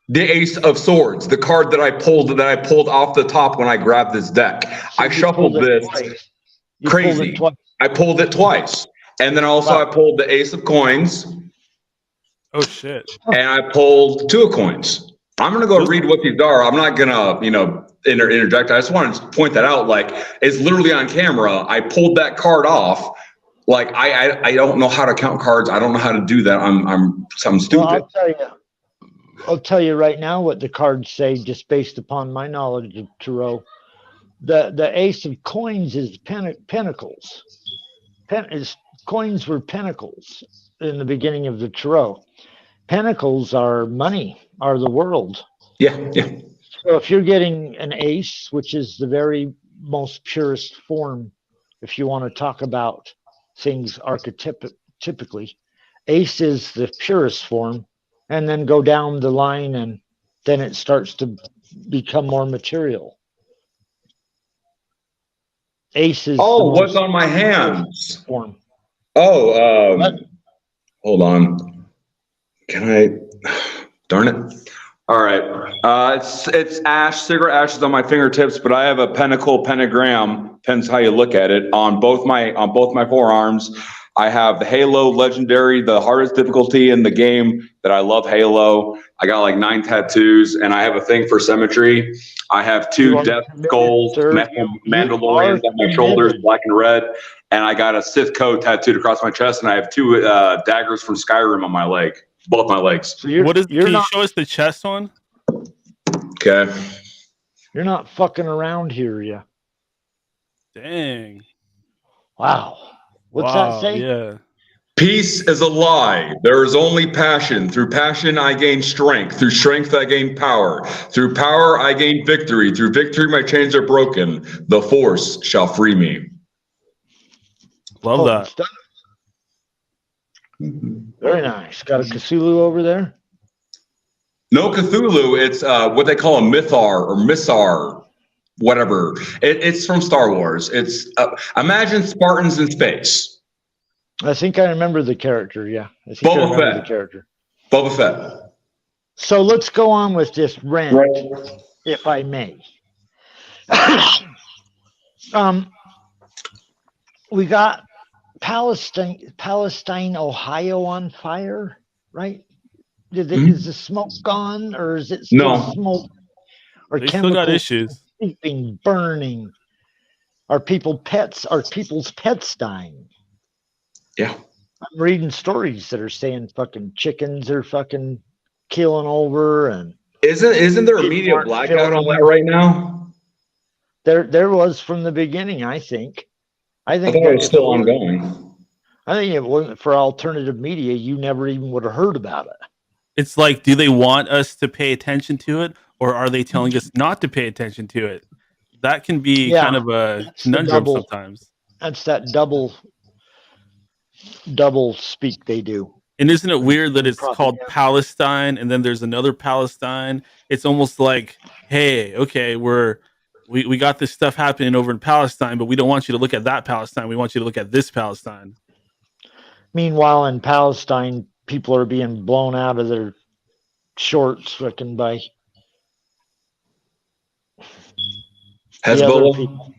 The Ace of Swords, the card that I pulled off the top when I grabbed this deck. So I shuffled this. Crazy. I pulled it twice. And then also I pulled the Ace of Coins. Oh, shit. And I pulled 2 of Coins. I'm going to go read what these are. I'm not going to, interject. I just wanted to point that out. Like, it's literally on camera. I pulled that card off. Like, I don't know how to count cards. I don't know how to do that. I'm stupid. Well, I'll tell you right now what the cards say, just based upon my knowledge of tarot. The Ace of Coins is pentacles. Coins were pentacles in the beginning of the tarot. Pentacles are money, are the world. Yeah. So if you're getting an ace, which is the very most purest form, if you want to talk about things archetypically, ace is the purest form, and then go down the line, and then it starts to become more material. Ace is what's on my hands? Form. Hold on. Can I? Darn it. All right. It's ash, cigarette ashes on my fingertips, but I have a pentagram, depends how you look at it, on both my forearms. I have the Halo Legendary, the hardest difficulty in the game that I love Halo. I got like 9 tattoos, and I have a thing for symmetry. I have 2 death skulls, Mandalorians on my shoulders, black and red, and I got a Sith code tattooed across my chest, and I have 2 daggers from Skyrim on my leg, both my legs. So can you show us the chest one? Okay. You're not fucking around here, yeah. Dang. Wow. What's that say? Yeah. Peace is a lie. There is only passion. Through passion, I gain strength. Through strength, I gain power. Through power, I gain victory. Through victory, my chains are broken. The force shall free me. Love that. Stuff. Very nice. Got a Cthulhu over there? No Cthulhu. It's what they call a Mythar or Missar, whatever. It's from Star Wars. It's imagine Spartans in space. I think I remember the character. Yeah, I think I remember the character. Boba Fett. So let's go on with this rant, if I may. We got Palestine, Ohio on fire, right? Is the smoke gone, or is it still smoke? Or they still got issues. Sleeping, burning. Are people's pets dying? Yeah. I'm reading stories that are saying fucking chickens are fucking killing over, and isn't there a media blackout on that right now? There was from the beginning, I think. I think it was still ongoing. I think if it wasn't for alternative media, you never even would have heard about it. It's like, do they want us to pay attention to it, or are they telling us not to pay attention to it? That can be kind of a conundrum sometimes. That's that double speak they do. And isn't it weird that it's called Palestine and then there's another Palestine? It's almost like, hey, okay, we got this stuff happening over in Palestine, but we don't want you to look at that Palestine. We want you to look at this Palestine. Meanwhile, in Palestine, people are being blown out of their shorts freaking by Hezbollah.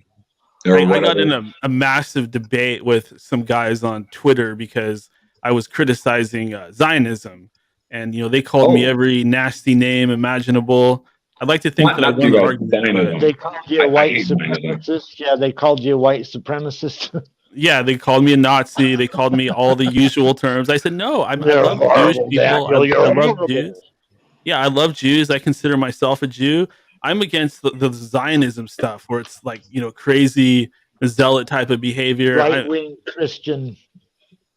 I got in a massive debate with some guys on Twitter because I was criticizing Zionism, and they called me every nasty name imaginable. I'd like to think that I won the argument. They called you a white supremacist. Yeah, they called you a white supremacist. Yeah, they called me a Nazi. They called me all the usual terms. I said, no, I love Jewish people. I love Jews. Yeah, I love Jews. I consider myself a Jew. I'm against the Zionism stuff where it's like, crazy zealot type of behavior.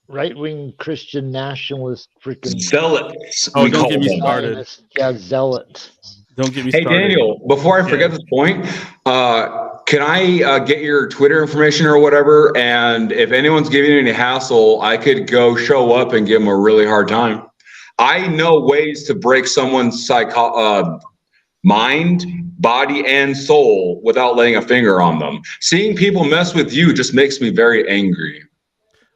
Right-wing Christian nationalist freaking zealots. Oh, don't get me started. Yeah, zealot. Don't get me started. Hey, Daniel, before I forget this point, can I get your Twitter information or whatever? And if anyone's giving you any hassle, I could go show up and give them a really hard time. I know ways to break someone's mind, body, and soul without laying a finger on them. Seeing people mess with you just makes me very angry.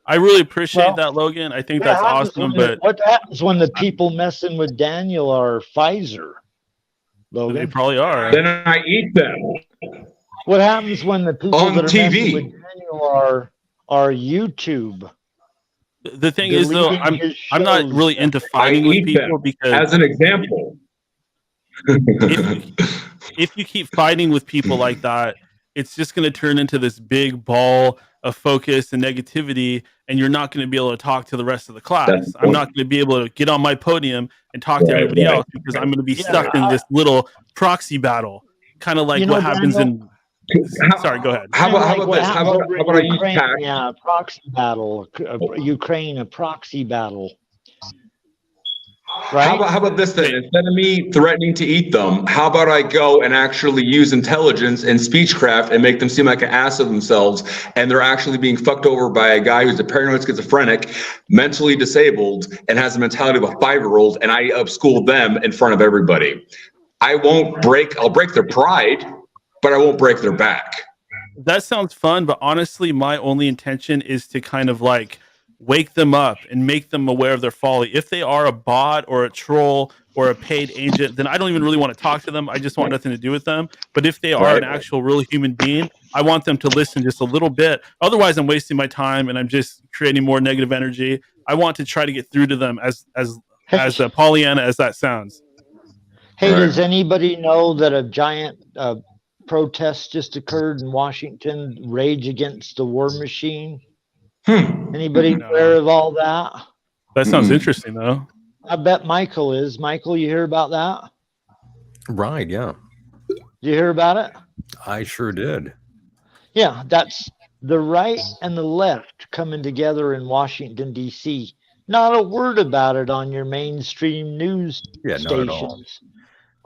I really appreciate that, Logan. I think that's awesome. But what happens when the people messing with Daniel are Pfizer? Logan? They probably are. Then I eat them. What happens when the people on that are TV messing with Daniel are YouTube? The thing is, though, I'm not really into fighting with people because, as an example, if you keep fighting with people like that, it's just going to turn into this big ball of focus and negativity, and you're not going to be able to talk to the rest of the class. I'm not going to be able to get on my podium and talk to everybody else because I'm going to be stuck in this little proxy battle, kind of like what happens in. Sorry, go ahead. How about this? How about I use tact? Yeah, proxy battle. Ukraine, a proxy battle. Right? How about this then? Instead of me threatening to eat them, how about I go and actually use intelligence and speechcraft and make them seem like an ass of themselves, and they're actually being fucked over by a guy who's a paranoid schizophrenic, mentally disabled, and has the mentality of a 5-year-old, and I upschool them in front of everybody. I'll break their pride, but I won't break their back. That sounds fun, but honestly, my only intention is to kind of like wake them up and make them aware of their folly. If they are a bot or a troll or a paid agent, then I don't even really want to talk to them. I just want nothing to do with them. But if they are an actual real human being, I want them to listen just a little bit. Otherwise, I'm wasting my time and I'm just creating more negative energy. I want to try to get through to them as Pollyanna as that sounds. Hey, does anybody know that a giant protest just occurred in Washington, Rage Against the War Machine? Anybody aware of all that? That sounds interesting, though. I bet Michael is. Michael, you hear about that? Right, yeah. Did you hear about it? I sure did. Yeah, that's the right and the left coming together in Washington, D.C. Not a word about it on your mainstream news stations.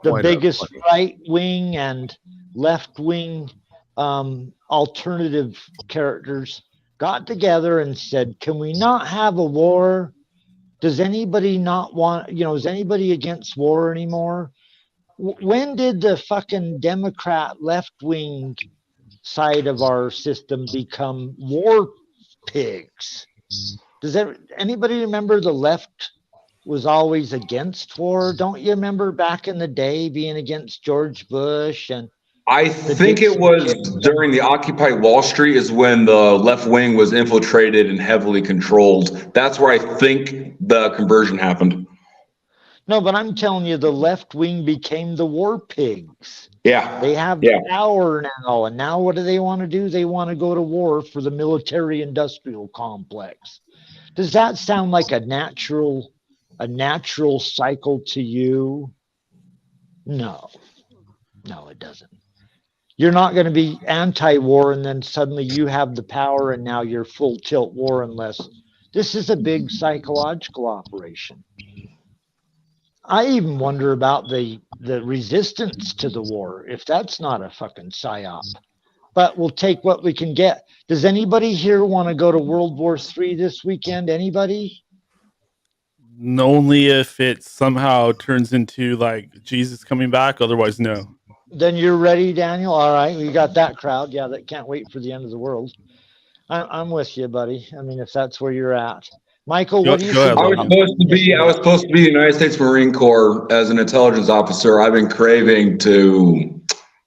The biggest right-wing and left-wing alternative characters got together and said, can we not have a war? Does anybody not want, is anybody against war anymore? When did the fucking Democrat left-wing side of our system become war pigs? Does anybody remember the left was always against war? Don't you remember back in the day being against George Bush? And I think it was during the Occupy Wall Street is when the left wing was infiltrated and heavily controlled. That's where I think the conversion happened. No, but I'm telling you, the left wing became the war pigs. Yeah. They have the power now. And now what do they want to do? They want to go to war for the military industrial complex. Does that sound like a natural cycle to you? No, it doesn't. You're not going to be anti-war and then suddenly you have the power and now you're full tilt war unless this is a big psychological operation. I even wonder about the resistance to the war, if that's not a fucking psyop. But we'll take what we can get. Does anybody here want to go to World War III this weekend? Anybody? Only if it somehow turns into like Jesus coming back. Otherwise, no. Then you're ready, Daniel. All right, we got that crowd. Yeah, that can't wait for the end of the world. I'm with you, buddy. I mean, if that's where you're at, Michael. What do you think? I was supposed to be the United States Marine Corps as an intelligence officer. I've been craving to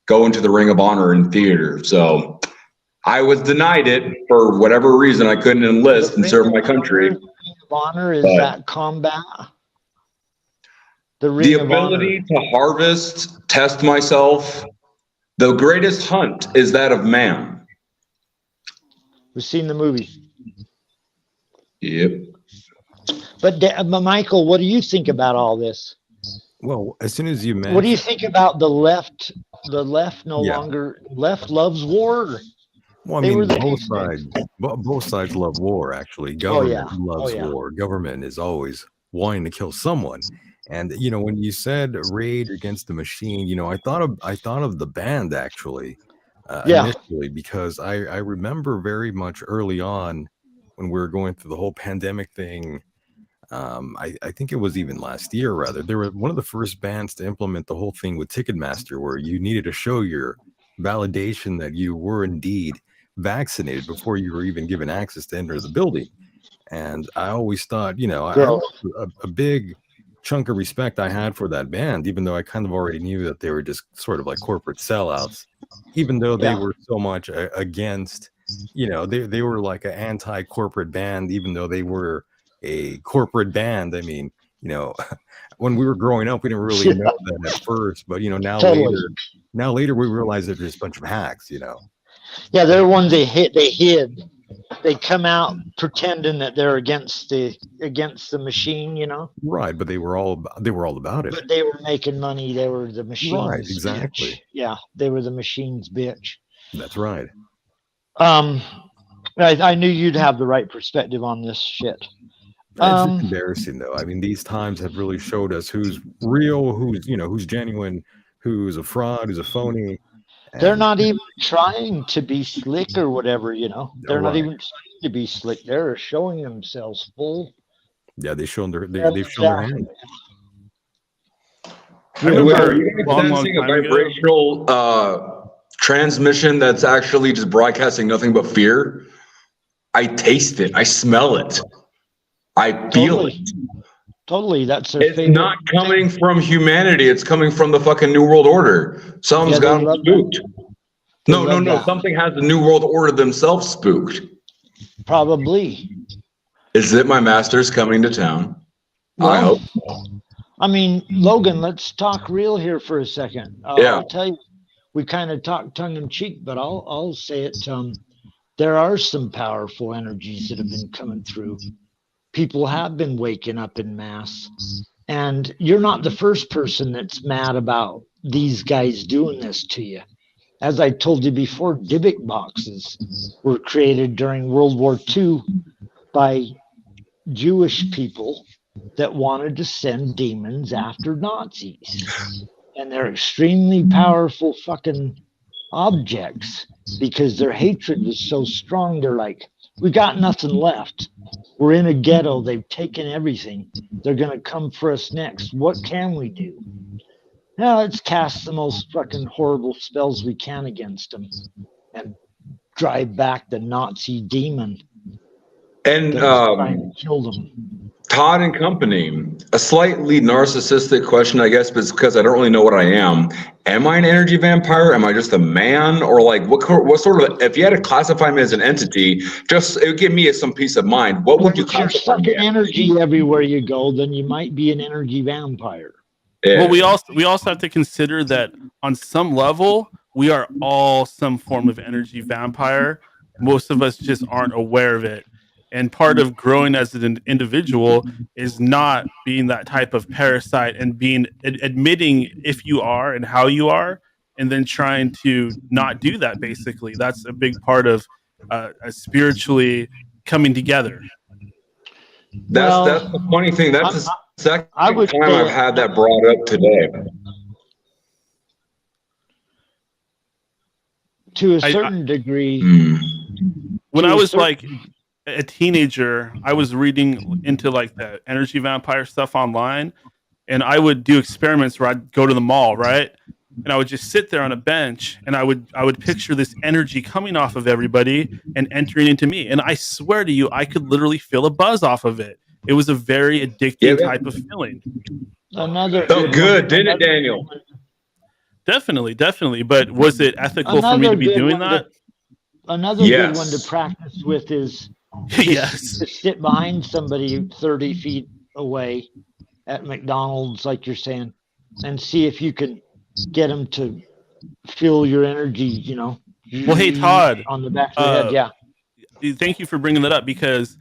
go into the Ring of Honor in theater, so I was denied it for whatever reason. I couldn't enlist and serve my country. Ring of Honor is that combat. The ability to harvest, test myself. The greatest hunt is that of man. We've seen the movie. Yep. But Michael, what do you think about all this? Well, as soon as you mentioned, what do you think about the left? The left longer loves war. Well, I mean, both sides love war. Actually, government loves war. Government is always wanting to kill someone. And when you said Rage Against the Machine, I thought of the band actually, initially, because I remember very much early on when we were going through the whole pandemic thing. I think it was even last year, rather. They were one of the first bands to implement the whole thing with Ticketmaster, where you needed to show your validation that you were indeed vaccinated before you were even given access to enter the building. And I always thought, a big chunk of respect I had for that band, even though I kind of already knew that they were just sort of like corporate sellouts, even though they were so much against, they were like an anti-corporate band, even though they were a corporate band. I mean, when we were growing up, we didn't really know that at first, but now later we realize they're just a bunch of hacks, Yeah, they're ones they hid. They come out pretending that they're against the machine, Right, but they were all about it. But they were making money. They were the machines. Right, exactly. Bitch. Yeah, they were the machines, bitch. That's right. I knew you'd have the right perspective on this shit. It's embarrassing, though. I mean, these times have really showed us who's real, who's genuine, who's a fraud, who's a phony. They're not even trying to be slick or whatever, They're not even trying to be slick. They're showing themselves full. Yeah, they've shown their hand. Are you sensing a vibrational transmission that's actually just broadcasting nothing but fear? I taste it. I smell it. I feel it. Totally, that's their It's favorite. not coming from humanity. It's coming from the fucking New World Order. Something's got them spooked. No. Something has the New World Order themselves spooked. Probably. Is it my masters coming to town? Well, I hope. I mean, Logan, let's talk real here for a second. I'll tell you, we kind of talk tongue in cheek, but I'll say it. There are some powerful energies that have been coming through. People have been waking up in mass, and you're not the first person that's mad about these guys doing this to you. As I told you before, Dybbuk boxes were created during World War II by Jewish people that wanted to send demons after Nazis. And they're extremely powerful fucking objects because their hatred was so strong. They're like, we got nothing left. We're in a ghetto. They've taken everything. They're going to come for us next. What can we do? Now let's cast the most fucking horrible spells we can against them and drive back the Nazi demon. And kill them. Todd and company, a slightly narcissistic question, I guess, but it's because I don't really know what I am. Am I an energy vampire? Am I just a man? Or like, what sort of, if you had to classify me as an entity, just, it would give me some peace of mind. What would you classify me as? If you're sucking energy everywhere you go, then you might be an energy vampire. Yeah. Well, we also have to consider that on some level, we are all some form of energy vampire. Most of us just aren't aware of it. And part of growing as an individual is not being that type of parasite and admitting if you are and how you are, and then trying to not do that. Basically, that's a big part of spiritually coming together. That's the funny thing. That's the second time I've had that brought up today. To a certain degree. When I was like a teenager, I was reading into like the energy vampire stuff online, and I would do experiments where I'd go to the mall, right? And I would just sit there on a bench, and I would picture this energy coming off of everybody and entering into me. And I swear to you, I could literally feel a buzz off of it. It was a very addicting type of feeling. Good, didn't it, Daniel? Definitely. But was it ethical for me to be doing that? Another good one to practice with is to sit behind somebody 30 feet away at McDonald's, like you're saying, and see if you can get them to feel your energy, Well, hey, Todd. On the back of the head, Thank you for bringing that up, because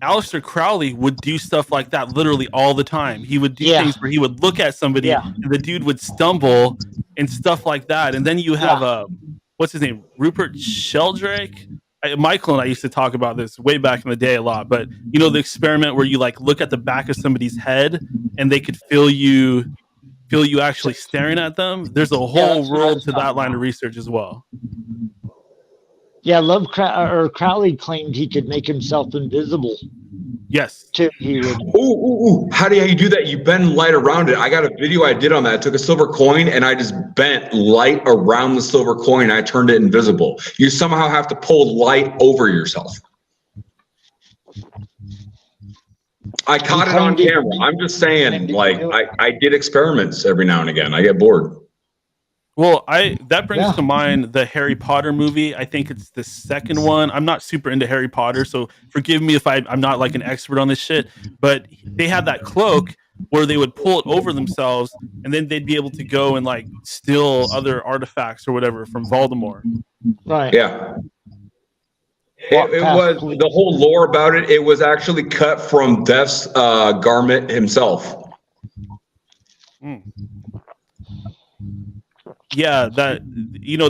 Aleister Crowley would do stuff like that literally all the time. He would do things where he would look at somebody and the dude would stumble and stuff like that. And then you have what's his name? Rupert Sheldrake? Michael and I used to talk about this way back in the day a lot, but the experiment where you like look at the back of somebody's head and they could feel you actually staring at them. There's a whole world to that line of research as well. Yeah, Crowley claimed he could make himself invisible. Yes. How do you do that? You bend light around it. I got a video I did on that. I took a silver coin and I just bent light around the silver coin and I turned it invisible. You somehow have to pull light over yourself. I caught it on camera. I'm just saying, like, I did experiments every now and again. I get bored. Well, that brings to mind the Harry Potter movie. I think it's the second one. I'm not super into Harry Potter, so forgive me if I'm not like an expert on this shit. But they had that cloak where they would pull it over themselves, and then they'd be able to go and like steal other artifacts or whatever from Voldemort. Right. Yeah. It was the whole lore about it. It was actually cut from Death's garment himself. Yeah, that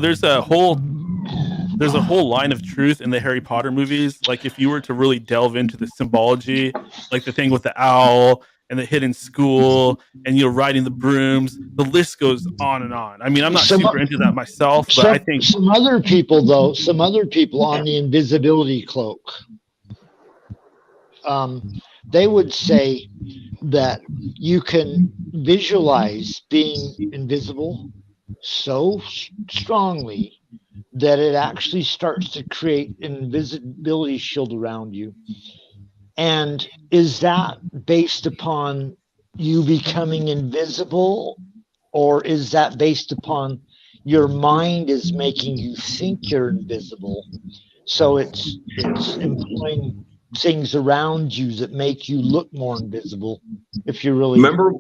there's a whole line of truth in the Harry Potter movies. Like if you were to really delve into the symbology, like the thing with the owl and the hidden school and riding the brooms, the list goes on and on. I mean, I'm not super into that myself, but I think some other people on the invisibility cloak, they would say that you can visualize being invisible so strongly that it actually starts to create an invisibility shield around you. And is that based upon you becoming invisible, or is that based upon your mind is making you think you're invisible? So it's employing things around you that make you look more invisible if you're really... Remember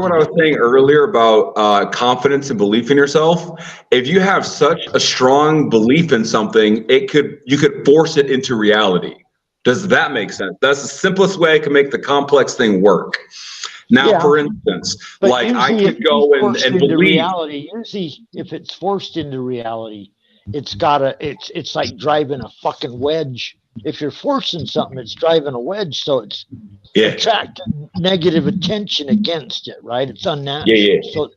what I was saying earlier about confidence and belief in yourself? If you have such a strong belief in something, you could force it into reality. Does that make sense? That's the simplest way I can make the complex thing work. Now, for instance, like I could go and believe. Reality, usually, if it's forced into reality, it's like driving a fucking wedge. If you're forcing something, it's driving a wedge, so it's attracting negative attention against it, right? It's unnatural. Yeah. So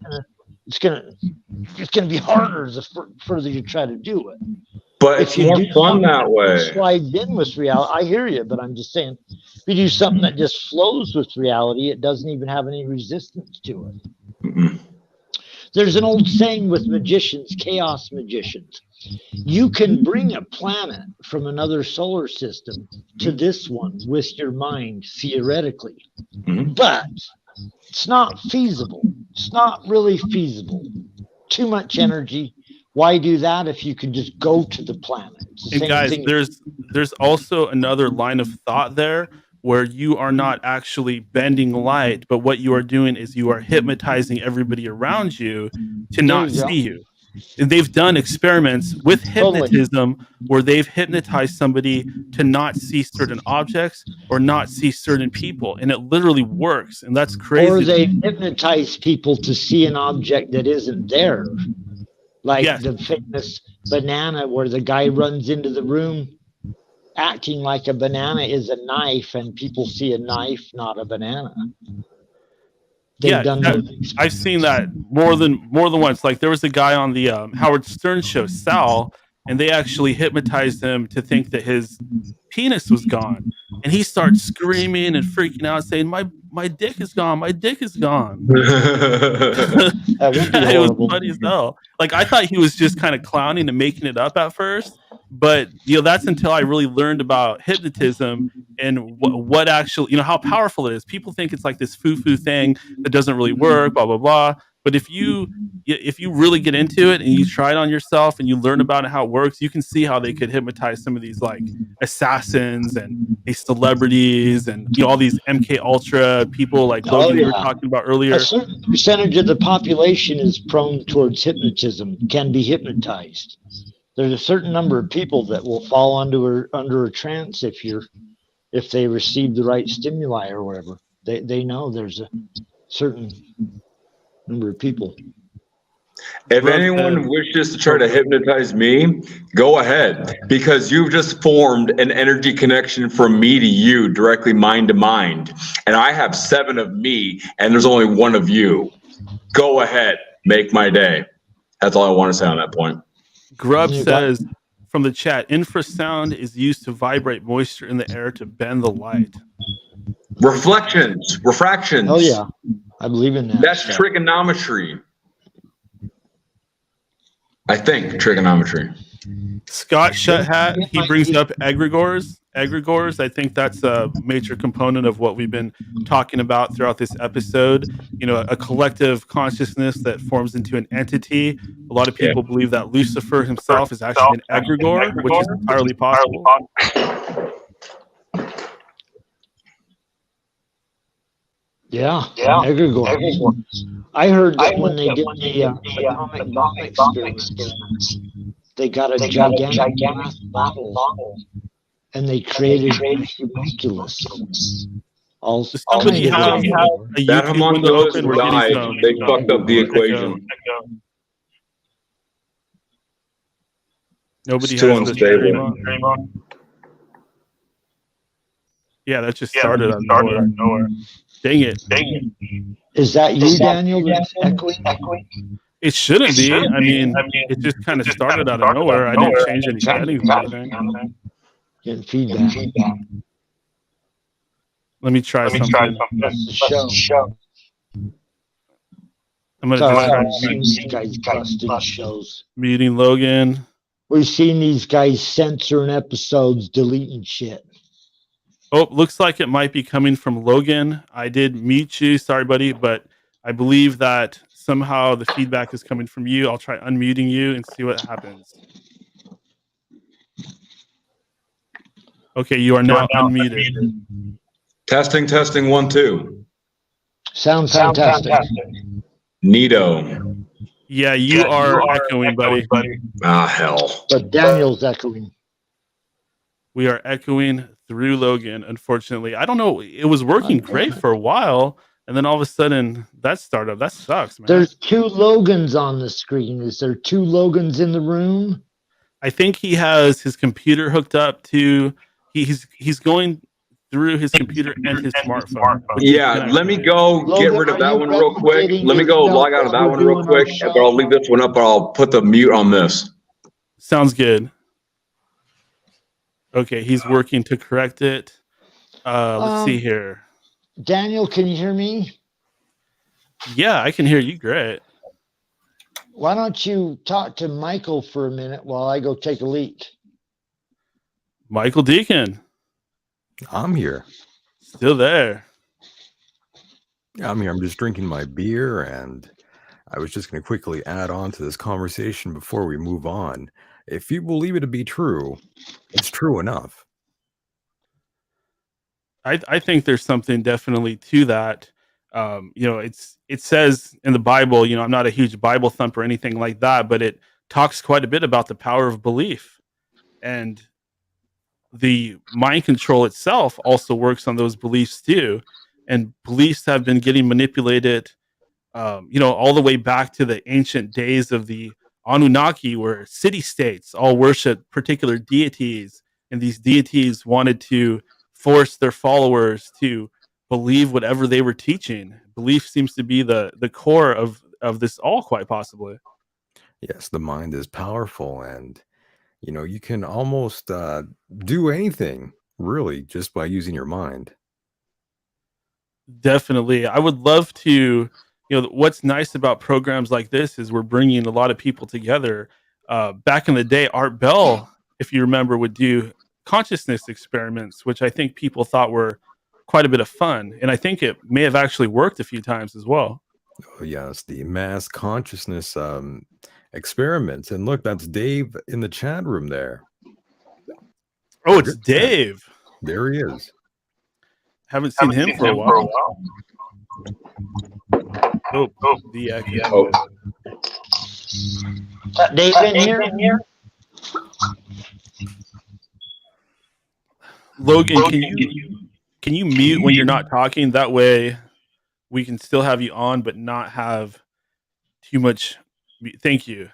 it's gonna be harder the further you try to do it. But it's more fun that way. Slide in with reality. I hear you, but I'm just saying, if you do something that just flows with reality, it doesn't even have any resistance to it. Mm-mm. There's an old saying with magicians, chaos magicians. You can bring a planet from another solar system to this one with your mind, theoretically. Mm-hmm. But it's not feasible. It's not really feasible. Too much energy. Why do that if you can just go to the planet? And guys, there's also another line of thought there where you are not actually bending light, but what you are doing is you are hypnotizing everybody around you to not see you. And they've done experiments with hypnotism where they've hypnotized somebody to not see certain objects or not see certain people, and it literally works, and that's crazy. Or they hypnotize people to see an object that isn't there. Like the famous banana where the guy runs into the room acting like a banana is a knife and people see a knife, not a banana. I've seen that more than once. Like there was a guy on the Howard Stern show, Sal, and they actually hypnotized him to think that his penis was gone. And he starts screaming and freaking out saying, my dick is gone. My dick is gone. It was funny as hell. Like I thought he was just kind of clowning and making it up at first. But that's until I really learned about hypnotism and what actually, how powerful it is. People think it's like this foo-foo thing that doesn't really work, blah, blah, blah. But if you really get into it and you try it on yourself and you learn about it, how it works, you can see how they could hypnotize some of these like assassins and these celebrities and all these MK Ultra people like Logan you were talking about earlier. A certain percentage of the population is prone towards hypnotism, can be hypnotized. There's a certain number of people that will fall under a trance if they receive the right stimuli or whatever. They know there's a certain number of people. If anyone wishes to try to hypnotize me, go ahead, because you've just formed an energy connection from me to you, directly mind to mind. And I have 7 of me, and there's only 1 of you. Go ahead, make my day. That's all I want to say on that point. Grub says from the chat, infrasound is used to vibrate moisture in the air to bend the light. Refractions. Oh yeah, I believe in that. That's trigonometry. I think trigonometry. Scott Shuthat, he brings up egregores. Egregores, I think that's a major component of what we've been talking about throughout this episode. A collective consciousness that forms into an entity. A lot of people believe that Lucifer himself is actually an egregore, which is entirely possible. Yeah. Egregore. I heard that when they did the atomic bomb experiments, they got a gigantic model, and they created homunculus. Somebody have a YouTube window open. We're getting some. They fucked up the equation. Nobody has the stream on. Yeah, that just started out of nowhere. Dang it. Is that you, Daniel, that's echoing? It shouldn't be. I mean, it just kind of started out of nowhere. I didn't change any settings or anything. Getting feedback. Let me try something. Show. I'm I'm going to I've seen these guys busting shows. Muting Logan. We've seen these guys censoring episodes, deleting shit. Oh, looks like it might be coming from Logan. I did mute you. Sorry, buddy, but I believe that somehow the feedback is coming from you. I'll try unmuting you and see what happens. Okay, you are now unmuted. Testing, 1, 2. Sound fantastic. Neato. Yeah, you are echoing, buddy. Ah, hell. But Daniel's echoing. We are echoing through Logan, unfortunately. I don't know. It was working great for a while, and then all of a sudden that startup. That sucks, man. There's 2 Logans on the screen. Is there 2 Logans in the room? I think he has his computer hooked up to. He's going through his computer and his smartphone. Yeah, let me go get rid of that one real quick. Let me go log out of that one real quick, but I'll leave this one up, but I'll put the mute on this. Sounds good. Okay, he's working to correct it. Let's see here. Daniel, can you hear me? Yeah, I can hear you great. Why don't you talk to Michael for a minute while I go take a leak? Michael Decon. I'm here. Still there. I'm here. I'm just drinking my beer, and I was just going to quickly add on to this conversation before we move on. If you believe it to be true, it's true enough. I think there's something definitely to that. It says in the Bible, I'm not a huge Bible thumper or anything like that, but it talks quite a bit about the power of belief. And the mind control itself also works on those beliefs too. And beliefs have been getting manipulated, all the way back to the ancient days of the Anunnaki, where city-states all worship particular deities, and these deities wanted to force their followers to believe whatever they were teaching. Belief seems to be the core of this all, quite possibly. Yes, the mind is powerful, and you can almost do anything really just by using your mind. Definitely. I would love to, what's nice about programs like this is we're bringing a lot of people together. Back in the day, Art Bell, if you remember, would do consciousness experiments, which I think people thought were quite a bit of fun. And I think it may have actually worked a few times as well. Oh, yes, the mass consciousness experiments. And look, that's Dave in the chat room there. Oh, it's Dave. There he is. Haven't seen him for a while. Oh, the echo. Dave in here? Logan, can you mute when you're not talking? That way we can still have you on, but not have too much. Thank you.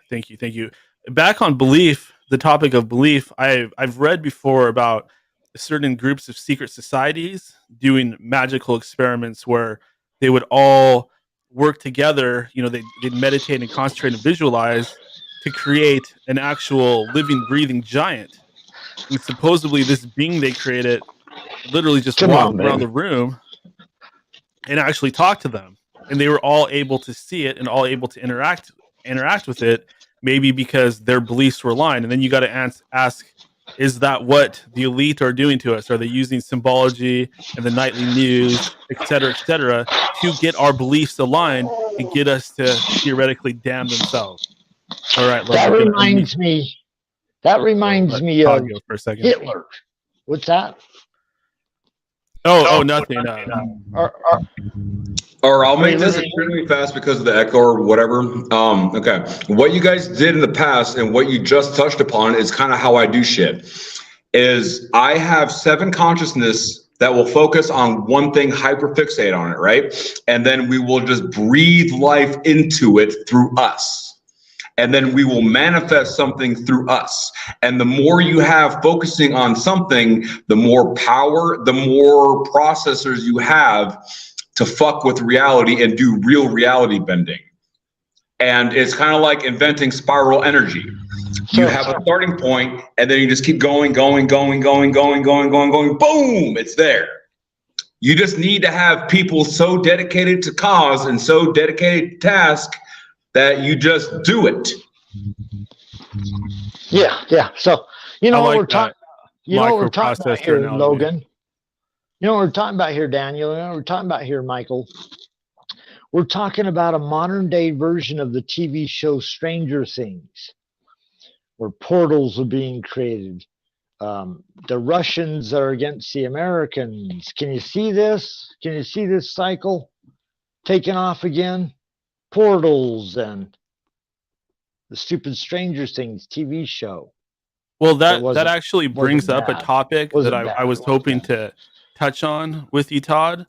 Back on belief, the topic of belief, I've read before about certain groups of secret societies doing magical experiments where they would all work together. They'd meditate and concentrate and visualize to create an actual living, breathing giant. And supposedly this being they created literally just walked around the room and actually talked to them. And they were all able to see it and all able to interact with it, maybe because their beliefs were aligned. And then you got to ask, is that what the elite are doing to us? Are they using symbology and the nightly news, et cetera, to get our beliefs aligned and get us to theoretically damn themselves? All right. That reminds me of for a second. Hitler. What's that? Oh, nothing. Or I'll make this extremely fast because of the echo or whatever. Okay. What you guys did in the past and what you just touched upon is kind of how I do shit. Is I have 7 consciousness that will focus on one thing, hyperfixate on it, right? And then we will just breathe life into it through us. And then we will manifest something through us. And the more you have focusing on something, the more power, the more processors you have to fuck with reality and do real reality bending. And it's kind of like inventing spiral energy. You have a starting point and then you just keep going, boom, it's there. You just need to have people so dedicated to cause and so dedicated to task that you just do it. Yeah. So you know what we're talking. You know what we're talking about Microprocessor here, analogy. Logan. You know what we're talking about here, Daniel. You know what we're talking about here, Michael. We're talking about a modern day version of the TV show Stranger Things, where portals are being created. The Russians are against the Americans. Can you see this? Can you see this cycle taking off again? Portals and the stupid Stranger Things TV show. Well, that actually brings up a topic that I was hoping to touch on with you, Todd.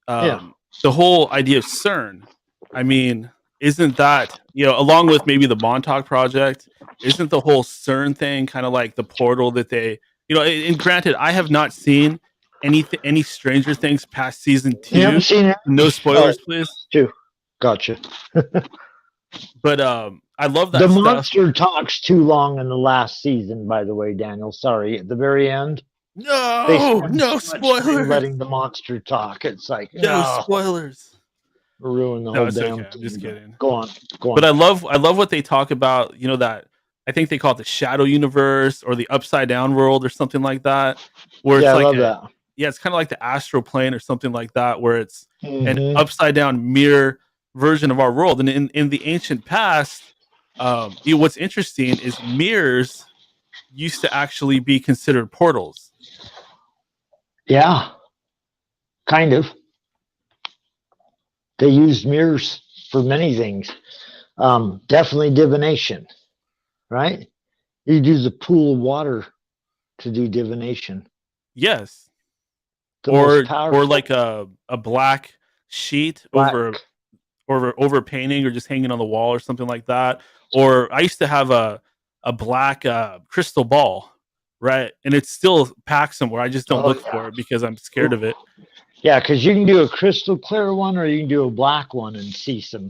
The whole idea of CERN. I mean, isn't that, along with maybe the Montauk Project, isn't the whole CERN thing kind of like the portal that they, and granted, I have not seen any Stranger Things past season 2. You haven't seen it? No spoilers, please. 2. Gotcha. But I love that the stuff. monster talks too long in the last season, by the way, Daniel. Sorry, at the very end. No spoilers. Letting the monster talk. It's like no spoilers. Ruin the whole damn thing. I'm just kidding. Go on. But I love what they talk about. That I think they call it the shadow universe or the upside down world or something like that. Where it's I like love that. Yeah, it's kind of like the astral plane or something like that, where it's an upside down mirror version of our world. And in the ancient past, what's interesting is mirrors used to actually be considered portals. Yeah, kind of. They used mirrors for many things. Definitely divination, right? You use a pool of water to do divination. Yes. Or like a black sheet over painting or just hanging on the wall or something like that. Or I used to have a black crystal ball, right? And it's still packed somewhere. I just don't look for it because I'm scared of it. Yeah, because you can do a crystal clear one or you can do a black one and see some.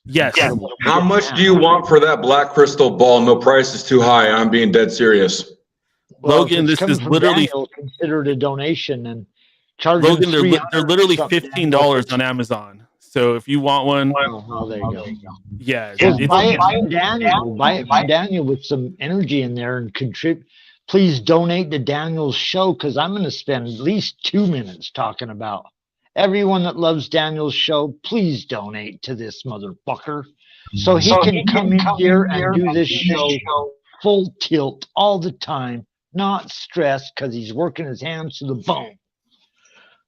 Yes. How much do you want for that black crystal ball? No price is too high. I'm being dead serious. Well, Logan, this is literally considered a donation and charge. Logan, they're literally $15 on Amazon. So if you want one, there you go. Yeah, buy Daniel with some energy in there and contribute. Please donate to Daniel's show because I'm going to spend at least 2 minutes talking about everyone that loves Daniel's show. Please donate to this motherfucker so he can come in here and do this show full tilt all the time, not stressed because he's working his hands to the bone.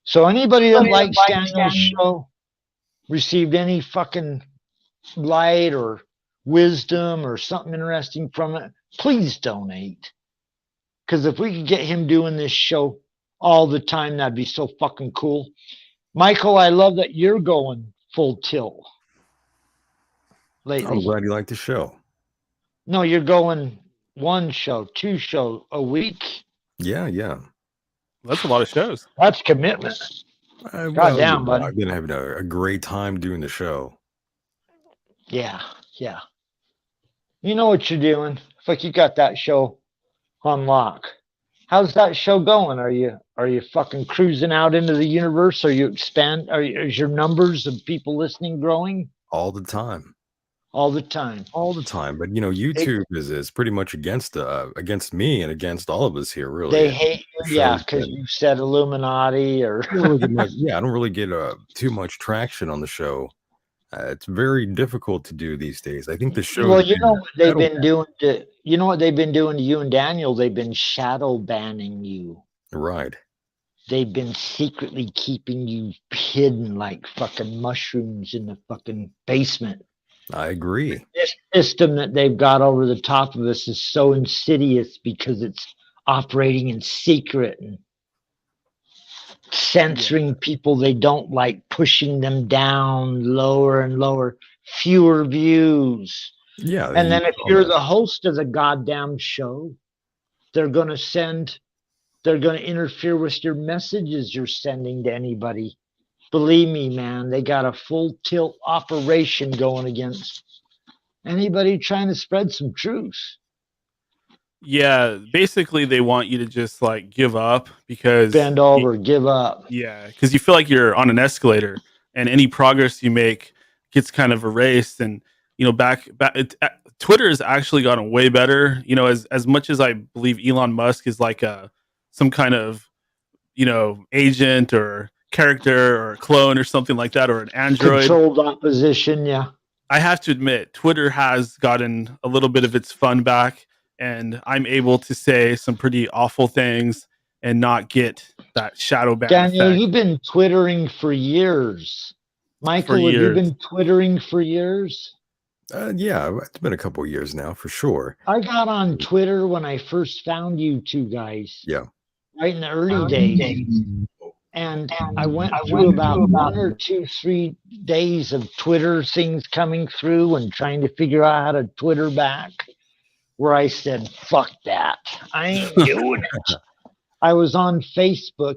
So anybody that likes Daniel's show, received any fucking light or wisdom or something interesting from it, please donate. Because if we could get him doing this show all the time, that'd be so fucking cool. Michael, I love that you're going full tilt lately. I'm glad you like the show. No, you're going 1 show, 2 shows a week. Yeah. That's a lot of shows. That's commitment. Goddamn, buddy. I've been having a great time doing the show. Yeah. You know what you're doing. It's like you got that show on lock. How's that show going? Are you fucking cruising out into the universe? Are you expand? Is your numbers of people listening growing? All the time. All the time. But YouTube is pretty much against me and against all of us here. Really, they hate you, because you said Illuminati or. I don't really get too much traction on the show. It's very difficult to do these days. I think the show. Well, you know what they've been doing to you and Daniel. They've been shadow banning you. Right. They've been secretly keeping you hidden like fucking mushrooms in the fucking basement. I agree. This system that they've got over the top of us is so insidious because it's operating in secret and censoring people they don't like, pushing them down lower and lower, fewer views. Yeah. And then if you're the host of the goddamn show, they're going to interfere with your messages you're sending to anybody. Believe me, man, they got a full tilt operation going against anybody trying to spread some truth. Yeah, basically they want you to just like give up because bend over, give up. Yeah, because you feel like you're on an escalator and any progress you make gets kind of erased. And Twitter has actually gotten way better. As much as I believe Elon Musk is like some kind of agent or character or clone or something like that, or an android controlled opposition. Yeah, I have to admit, Twitter has gotten a little bit of its fun back, and I'm able to say some pretty awful things and not get that shadow ban Daniel, effect. you've been Twittering for years. Michael, have you been Twittering for years? Yeah, it's been a couple of years now, for sure. I got on Twitter when I first found you two guys. Yeah. Right in the early days. And I went through about 1 or 2, 3 days of Twitter things coming through and trying to figure out how to Twitter back, where I said, fuck that. I ain't doing it. I was on Facebook,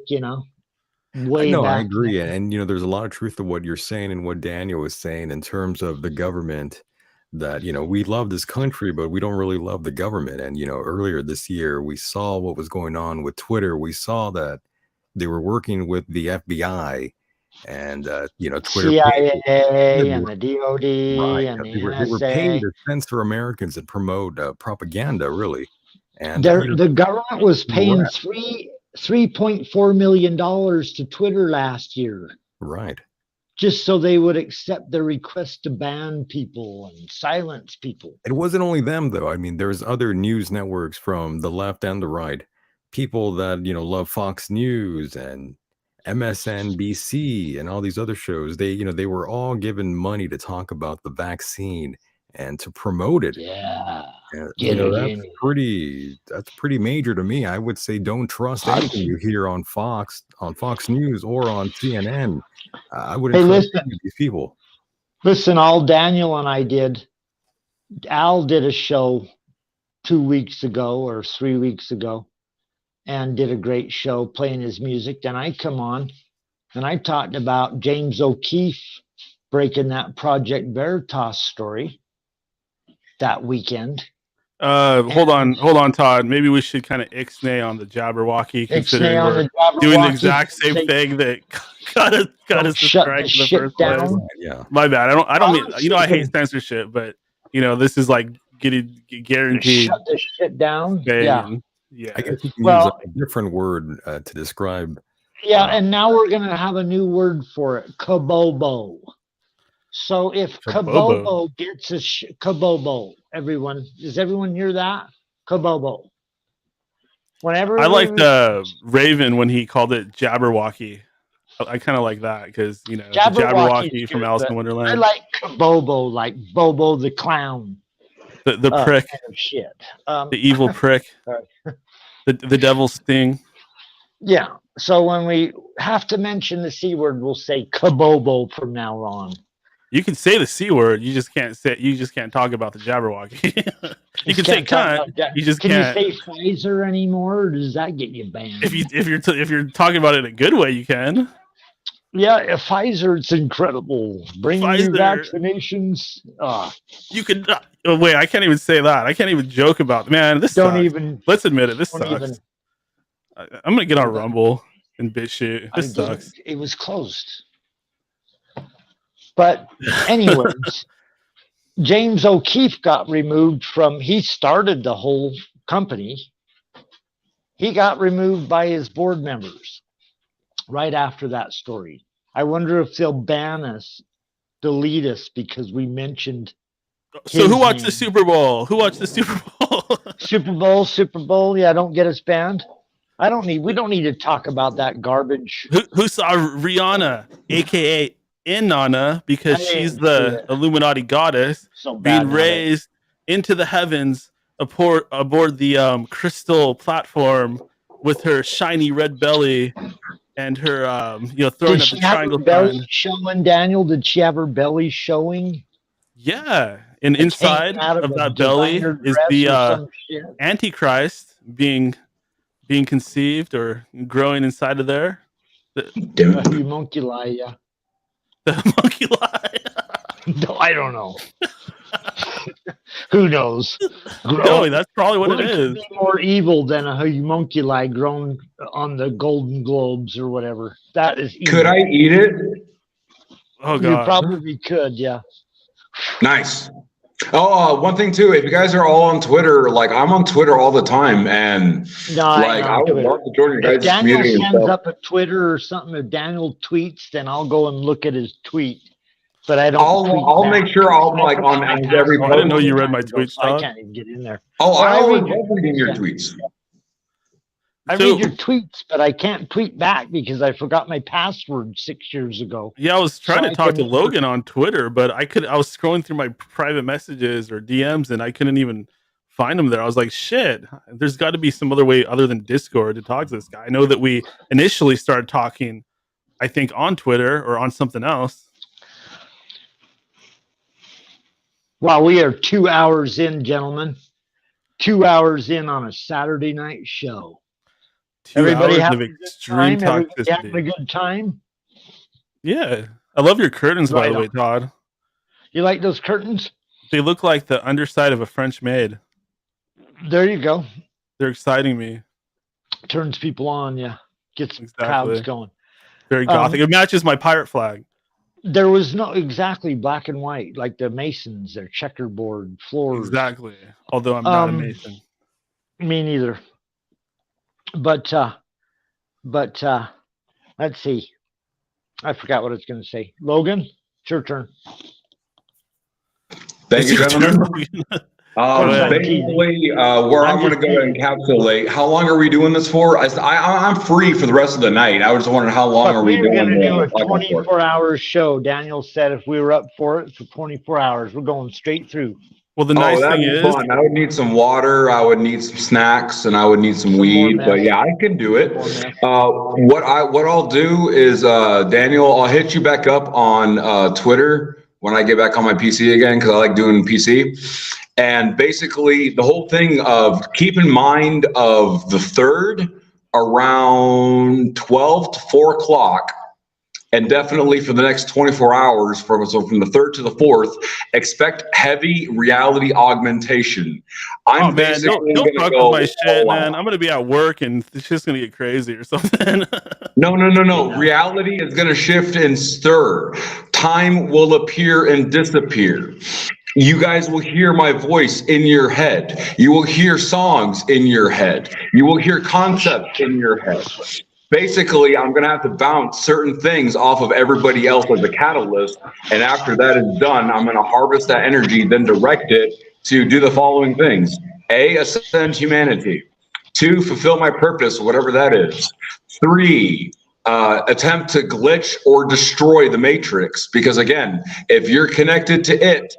way back. I agree. And, there's a lot of truth to what you're saying and what Daniel was saying in terms of the government, that, we love this country, but we don't really love the government. And, earlier this year, we saw what was going on with Twitter. We saw that they were working with the FBI and, Twitter. CIA and the DOD and the NSA. They were paid to censor Americans and promote propaganda, really. And the government was paying $3.4 million to Twitter last year. Right. Just so they would accept the request to ban people and silence people. It wasn't only them, though. I mean, there's other news networks from the left and the right. People that, love Fox News and MSNBC and all these other shows. They were all given money to talk about the vaccine and to promote it. Yeah. And, that's pretty major to me. I would say don't trust anything you hear on Fox News or on CNN. I would encourage these people. Listen, all Daniel and I did. Al did a show 2 weeks ago or 3 weeks ago and did a great show playing his music. Then I come on and I talked about James O'Keefe breaking that Project Veritas story that weekend. Hold on, Todd. Maybe we should kind of ixnay on the Jabberwocky, considering we're doing the exact same thing that got us to strike in the first place. Yeah, my bad. I don't mean, I hate censorship, but this is like getting guaranteed. Shut this shit down. Yeah. I guess you can use a different word to describe. Yeah, and now we're gonna have a new word for it: kabobo. So if Kabobo gets a Kabobo, does everyone hear that? Kabobo. Whenever I liked Raven when he called it Jabberwocky. I kind of like that because Jabberwocky from Alice in Wonderland. I like Kabobo, like Bobo the clown. The prick. Kind of shit. The evil prick. the devil's sting. Yeah. So when we have to mention the C word, we'll say Kabobo from now on. You can say the C word. You just can't talk about the Jabberwocky. You can say cunt. You just can't. Can you say Pfizer anymore? Or does that get you banned? If you're talking about it in a good way, you can. Yeah, Pfizer, it's incredible. Bringing you vaccinations. You could wait. I can't even say that. I can't even joke about. Man, this don't sucks. even. Let's admit it. This sucks. I'm gonna get on Rumble and BitChute. This sucks. It was closed. But anyways, James O'Keefe got removed from. He started the whole company. He got removed by his board members right after that story. I wonder if they'll ban us, delete us because we mentioned. So who watched the Super Bowl? Who watched the Super Bowl? Super Bowl. Yeah, don't get us banned. We don't need to talk about that garbage. Who saw Rihanna, aka Inanna, because she's the Illuminati goddess, being raised into the heavens aboard the crystal platform with her shiny red belly and her throwing up the triangle belly showing. Daniel, did she have her belly showing? Yeah, and inside of that belly is the Antichrist being conceived or growing inside of there. The homunculi, yeah. The homunculi. No, I don't know. Who knows? No, that's probably what it is. Be more evil than a homunculi grown on the Golden Globes or whatever. That is evil. Could I eat it? Oh God! You probably could, yeah. Nice. Oh, one thing too, if you guys are all on Twitter, like I'm on Twitter all the time, and like I would love to join your guys' community. If Daniel sends up a Twitter or something, if Daniel tweets, then I'll go and look at his tweet. But I don't. I'll make sure I'll like on every. I didn't know you read my tweets. So I can't even get in there. Oh, I always love reading your tweets. I read your tweets, but I can't tweet back because I forgot my password 6 years ago. Yeah, I was trying to talk to Logan on Twitter, but I was scrolling through my private messages or DMs and I couldn't even find him there. I was like, shit, there's got to be some other way other than Discord to talk to this guy. I know that we initially started talking, I think, on Twitter or on something else. Well, we are 2 hours in, gentlemen. 2 hours in on a Saturday night show. Everybody having a good time? Yeah. I love your curtains, by the way, Todd. You like those curtains? They look like the underside of a French maid. There you go. They're exciting me. Turns people on, yeah. Gets crowds going. Very gothic. It matches my pirate flag. There was no exactly black and white, like the Masons, their checkerboard floors. Exactly. Although I'm not a Mason. Me neither. But let's see. I forgot what I was going to say. Logan, it's your turn. Thank you, gentlemen. Basically, where I'm going to go and encapsulate. How long are we doing this for? I'm free for the rest of the night. I was just wondering how long are we doing? We're going to do a 24-hour show. Daniel said if we were up for it for 24 hours, we're going straight through. Well, the nice thing is, fun. I would need some water, I would need some snacks, and I would need some weed. But yeah, I can do it. What I'll do is, Daniel, I'll hit you back up on Twitter when I get back on my PC again, because I like doing PC. And basically, the whole thing of keep in mind of the 3rd around 12 to 4 o'clock. And definitely for the next 24 hours, from the 3rd to the 4th, expect heavy reality augmentation. I'm basically don't fuck with my shit, man. I'm gonna be at work and it's just gonna get crazy or something. No. Reality is gonna shift and stir. Time will appear and disappear. You guys will hear my voice in your head. You will hear songs in your head. You will hear concepts in your head. Basically, I'm going to have to bounce certain things off of everybody else as a catalyst. And after that is done, I'm going to harvest that energy, then direct it to do the following things. A, ascend humanity. 2, fulfill my purpose, whatever that is. 3, attempt to glitch or destroy the matrix. Because again, if you're connected to it,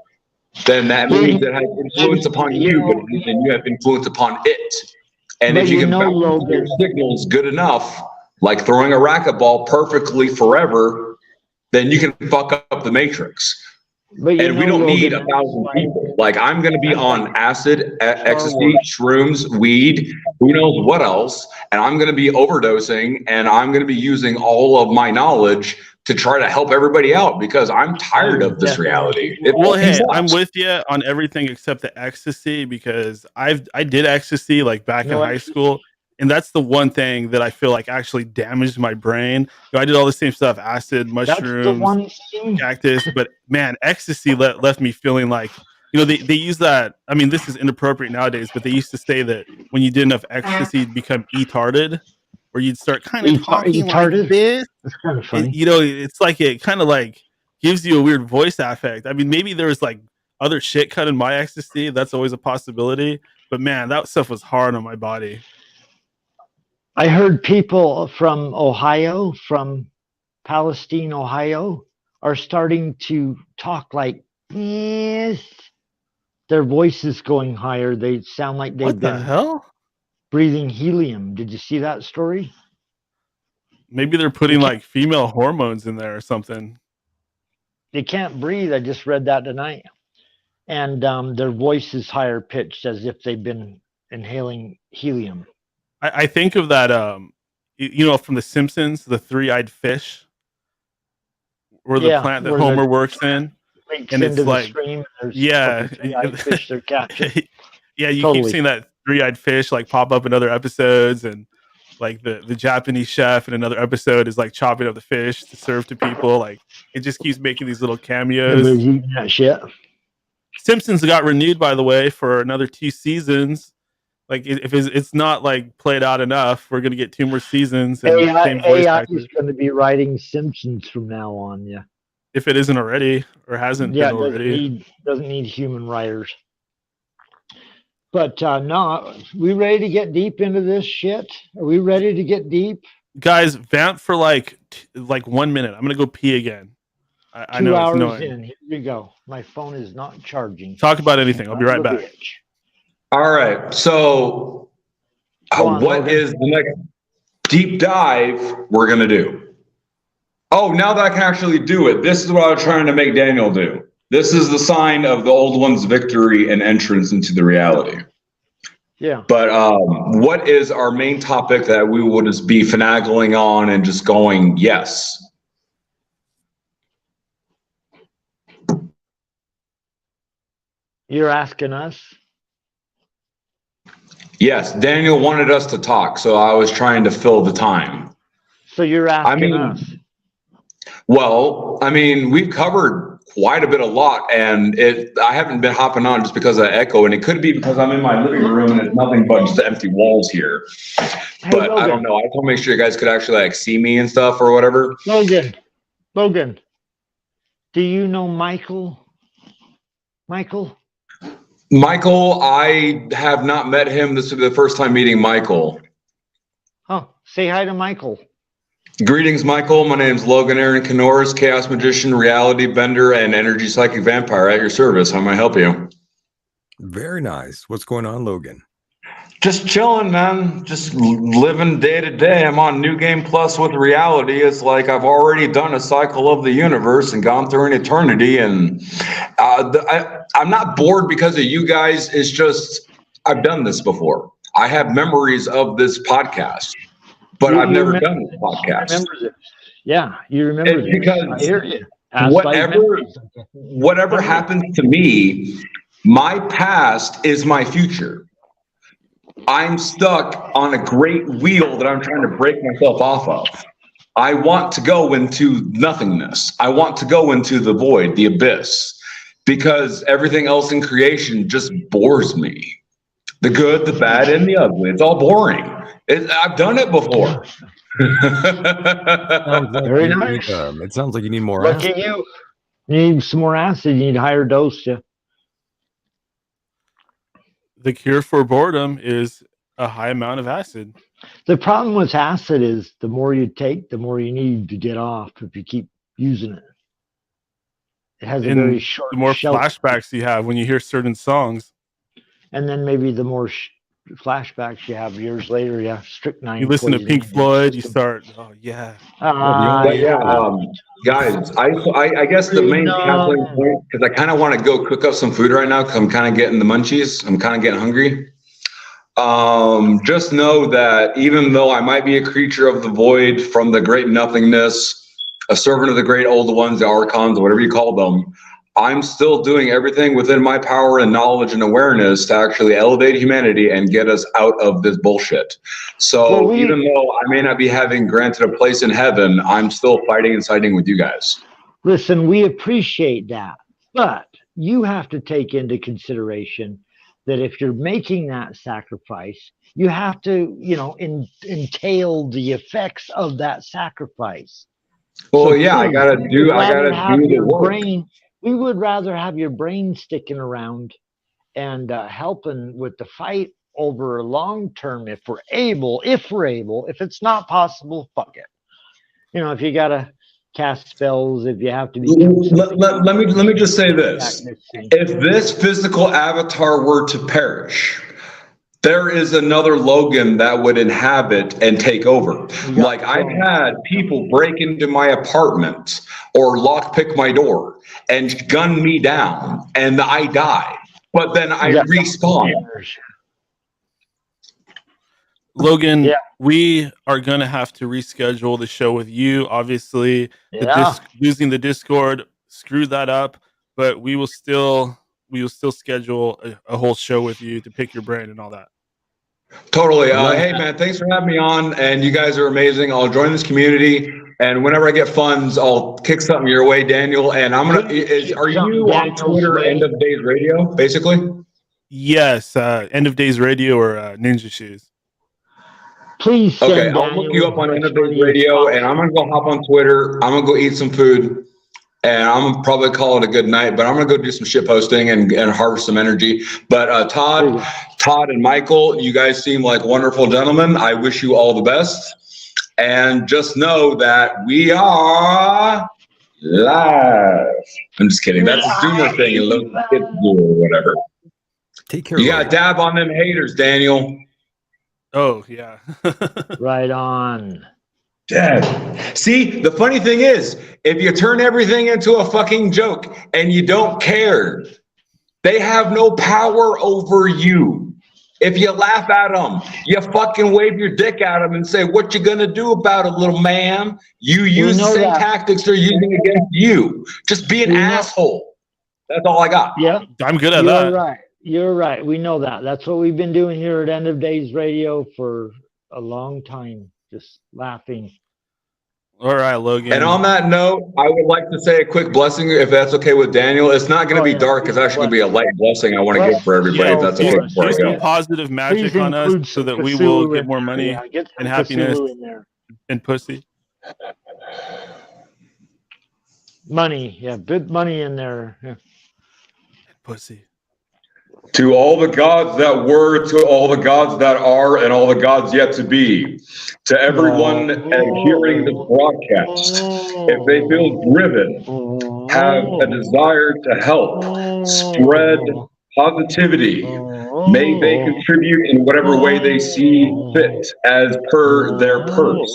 then that means it has influence upon you, but then you have influence upon it. And if you can bounce your signals good enough, like throwing a racquetball perfectly forever, then you can fuck up the matrix. And we don't need 1,000 people. Like I'm going to be on acid, ecstasy, shrooms, weed, who knows what else. And I'm going to be overdosing and I'm going to be using all of my knowledge to try to help everybody out because I'm tired of this reality. I'm with you on everything except the ecstasy because I did ecstasy like back in high school. And that's the one thing that I feel like actually damaged my brain. I did all the same stuff, acid, mushrooms, cactus, but man, ecstasy left me feeling like, they use that. I mean, this is inappropriate nowadays, but they used to say that when you did enough ecstasy, you'd become etarded, where you'd start kind of talking like this. That's kind of funny. It's like it kind of like gives you a weird voice affect. I mean, maybe there was like other shit cut in my ecstasy. That's always a possibility. But man, that stuff was hard on my body. I heard people from Ohio, from Palestine, Ohio, are starting to talk like this. Their voice is going higher. They sound like they've been breathing helium. Did you see that story? Maybe they're putting like female hormones in there or something. They can't breathe. I just read that tonight. And their voice is higher pitched as if they've been inhaling helium. I think of that, from The Simpsons, the three-eyed fish, where the plant that Homer works in, and it's like, three-eyed fish they're catching. You keep seeing that three-eyed fish like pop up in other episodes, and like the Japanese chef in another episode is like chopping up the fish to serve to people. Like it just keeps making these little cameos. Eating that shit. Simpsons got renewed, by the way, for another 2 seasons. Like, if it's not like played out enough, we're gonna get 2 more seasons. And same voice AI actors. is going to be writing Simpsons from now on. Yeah. If it isn't already or hasn't been already. Doesn't need human writers. But no, we ready to get deep into this shit? Are we ready to get deep? Guys, vamp for like 1 minute. I'm gonna go pee again. I know 2 it's hours annoying. in. Here we go. My phone is not charging. Talk about anything. I'll be right back. Bitch. All right. So, what is the next deep dive we're going to do? Oh, now that I can actually do it, this is what I was trying to make Daniel do. This is the sign of the old one's victory and entrance into the reality. Yeah. But what is our main topic that we will just be finagling on and just going, yes? You're asking us? Yes, Daniel wanted us to talk, so I was trying to fill the time. So you're asking us? Well, I mean, we've covered quite a bit of lot, and I haven't been hopping on just because of echo, and it could be because I'm in my living room and it's nothing but just empty walls here. Hey, but Logan. I don't know. I just want to make sure you guys could actually like see me and stuff or whatever. Logan, do you know Michael? Michael, I have not met him. This will be the first time meeting Michael. Oh, say hi to Michael. Greetings, Michael. My name's Logan Aaron Knorris, Chaos Magician, Reality Bender, and Energy Psychic Vampire at your service. How may I help you? Very nice. What's going on, Logan? Just chilling, man. Just living day to day. I'm on New Game Plus with Reality. It's like I've already done a cycle of the universe and gone through an eternity. And I'm not bored because of you guys. It's just I've done this before. I have memories of this podcast, but I've never done this podcast. You remember this. Yeah, you remember this. Because I hear you. Whatever happens to me, my past is my future. I'm stuck on a great wheel that I'm trying to break myself off of. I want to go into nothingness. I want to go into the void, the abyss, because everything else in creation just bores me. The good, the bad, and the ugly. It's all boring. I've done it before. Very nice. It sounds like you need more Look acid. at you. You need some more acid. You need a higher dose. Yeah. The cure for boredom is a high amount of acid. The problem with acid is the more you take, the more you need to get off if you keep using it. It has a very short the more shelf. flashbacks you have when you hear certain songs. And then maybe the more flashbacks you have years later, yeah, strychnine. You listen to Pink Floyd, you start, oh yeah. Guys, I guess the main counseling point, because I kind of want to go cook up some food right now because I'm kind of getting the munchies. I'm kind of getting hungry. Just know that even though I might be a creature of the void from the great nothingness, a servant of the great old ones, the archons, whatever you call them, I'm still doing everything within my power and knowledge and awareness to actually elevate humanity and get us out of this bullshit. So even though I may not be having granted a place in heaven, I'm still fighting and siding with you guys. Listen, we appreciate that, but you have to take into consideration that if you're making that sacrifice, you have to, entail the effects of that sacrifice. Well, so yeah, I gotta do the work. We would rather have your brain sticking around and helping with the fight over long term if we're able. If it's not possible, fuck it. If you gotta cast spells, if you have to be. Let me just say this: if this physical avatar were to perish, there is another Logan that would inhabit and take over. Like I've had people break into my apartment or lockpick my door and gun me down, and I die. But then I respawn. Logan, we are going to have to reschedule the show with you. Obviously, losing the Discord screwed that up, but we will still schedule a whole show with you to pick your brain and all that. Totally. Hey man, thanks for having me on, and you guys are amazing. I'll join this community. And whenever I get funds, I'll kick something your way, Daniel. And I'm gonna. Are you on Twitter? End of Days Radio, basically. Yes, End of Days Radio or Ninja Shoes. Please send Okay, I'll look you up on End of Days Radio, and I'm gonna go hop on Twitter. I'm gonna go eat some food, and I'm gonna probably call it a good night. But I'm gonna go do some shit posting and harvest some energy. But Todd and Michael, you guys seem like wonderful gentlemen. I wish you all the best. And just know that we are live. I'm just kidding. That's a Zoomer thing. Or whatever. Take care. You got to dab on them haters, Daniel. Oh, yeah. Right on. Dad. See, the funny thing is, if you turn everything into a fucking joke and you don't care, they have no power over you. If you laugh at them, you fucking wave your dick at them and say, what you gonna do about it, little man? You use the same tactics they're using against you. Just be an asshole. That's all I got. Yeah. I'm good at that. You're right. You're right. We know that. That's what we've been doing here at End of Days Radio for a long time. Just laughing. All right, Logan. And on that note, I would like to say a quick blessing, if that's okay with Daniel. It's not going to be dark. It's actually going to be a light blessing I want to give for everybody, if that's okay before I go. Positive magic on us so that we will get more money and happiness and pussy. Money. Yeah, good money in there. Yeah. Pussy. To all the gods that were, to all the gods that are, and all the gods yet to be. To everyone hearing this broadcast, if they feel driven, have a desire to help, spread positivity, may they contribute in whatever way they see fit as per their purse.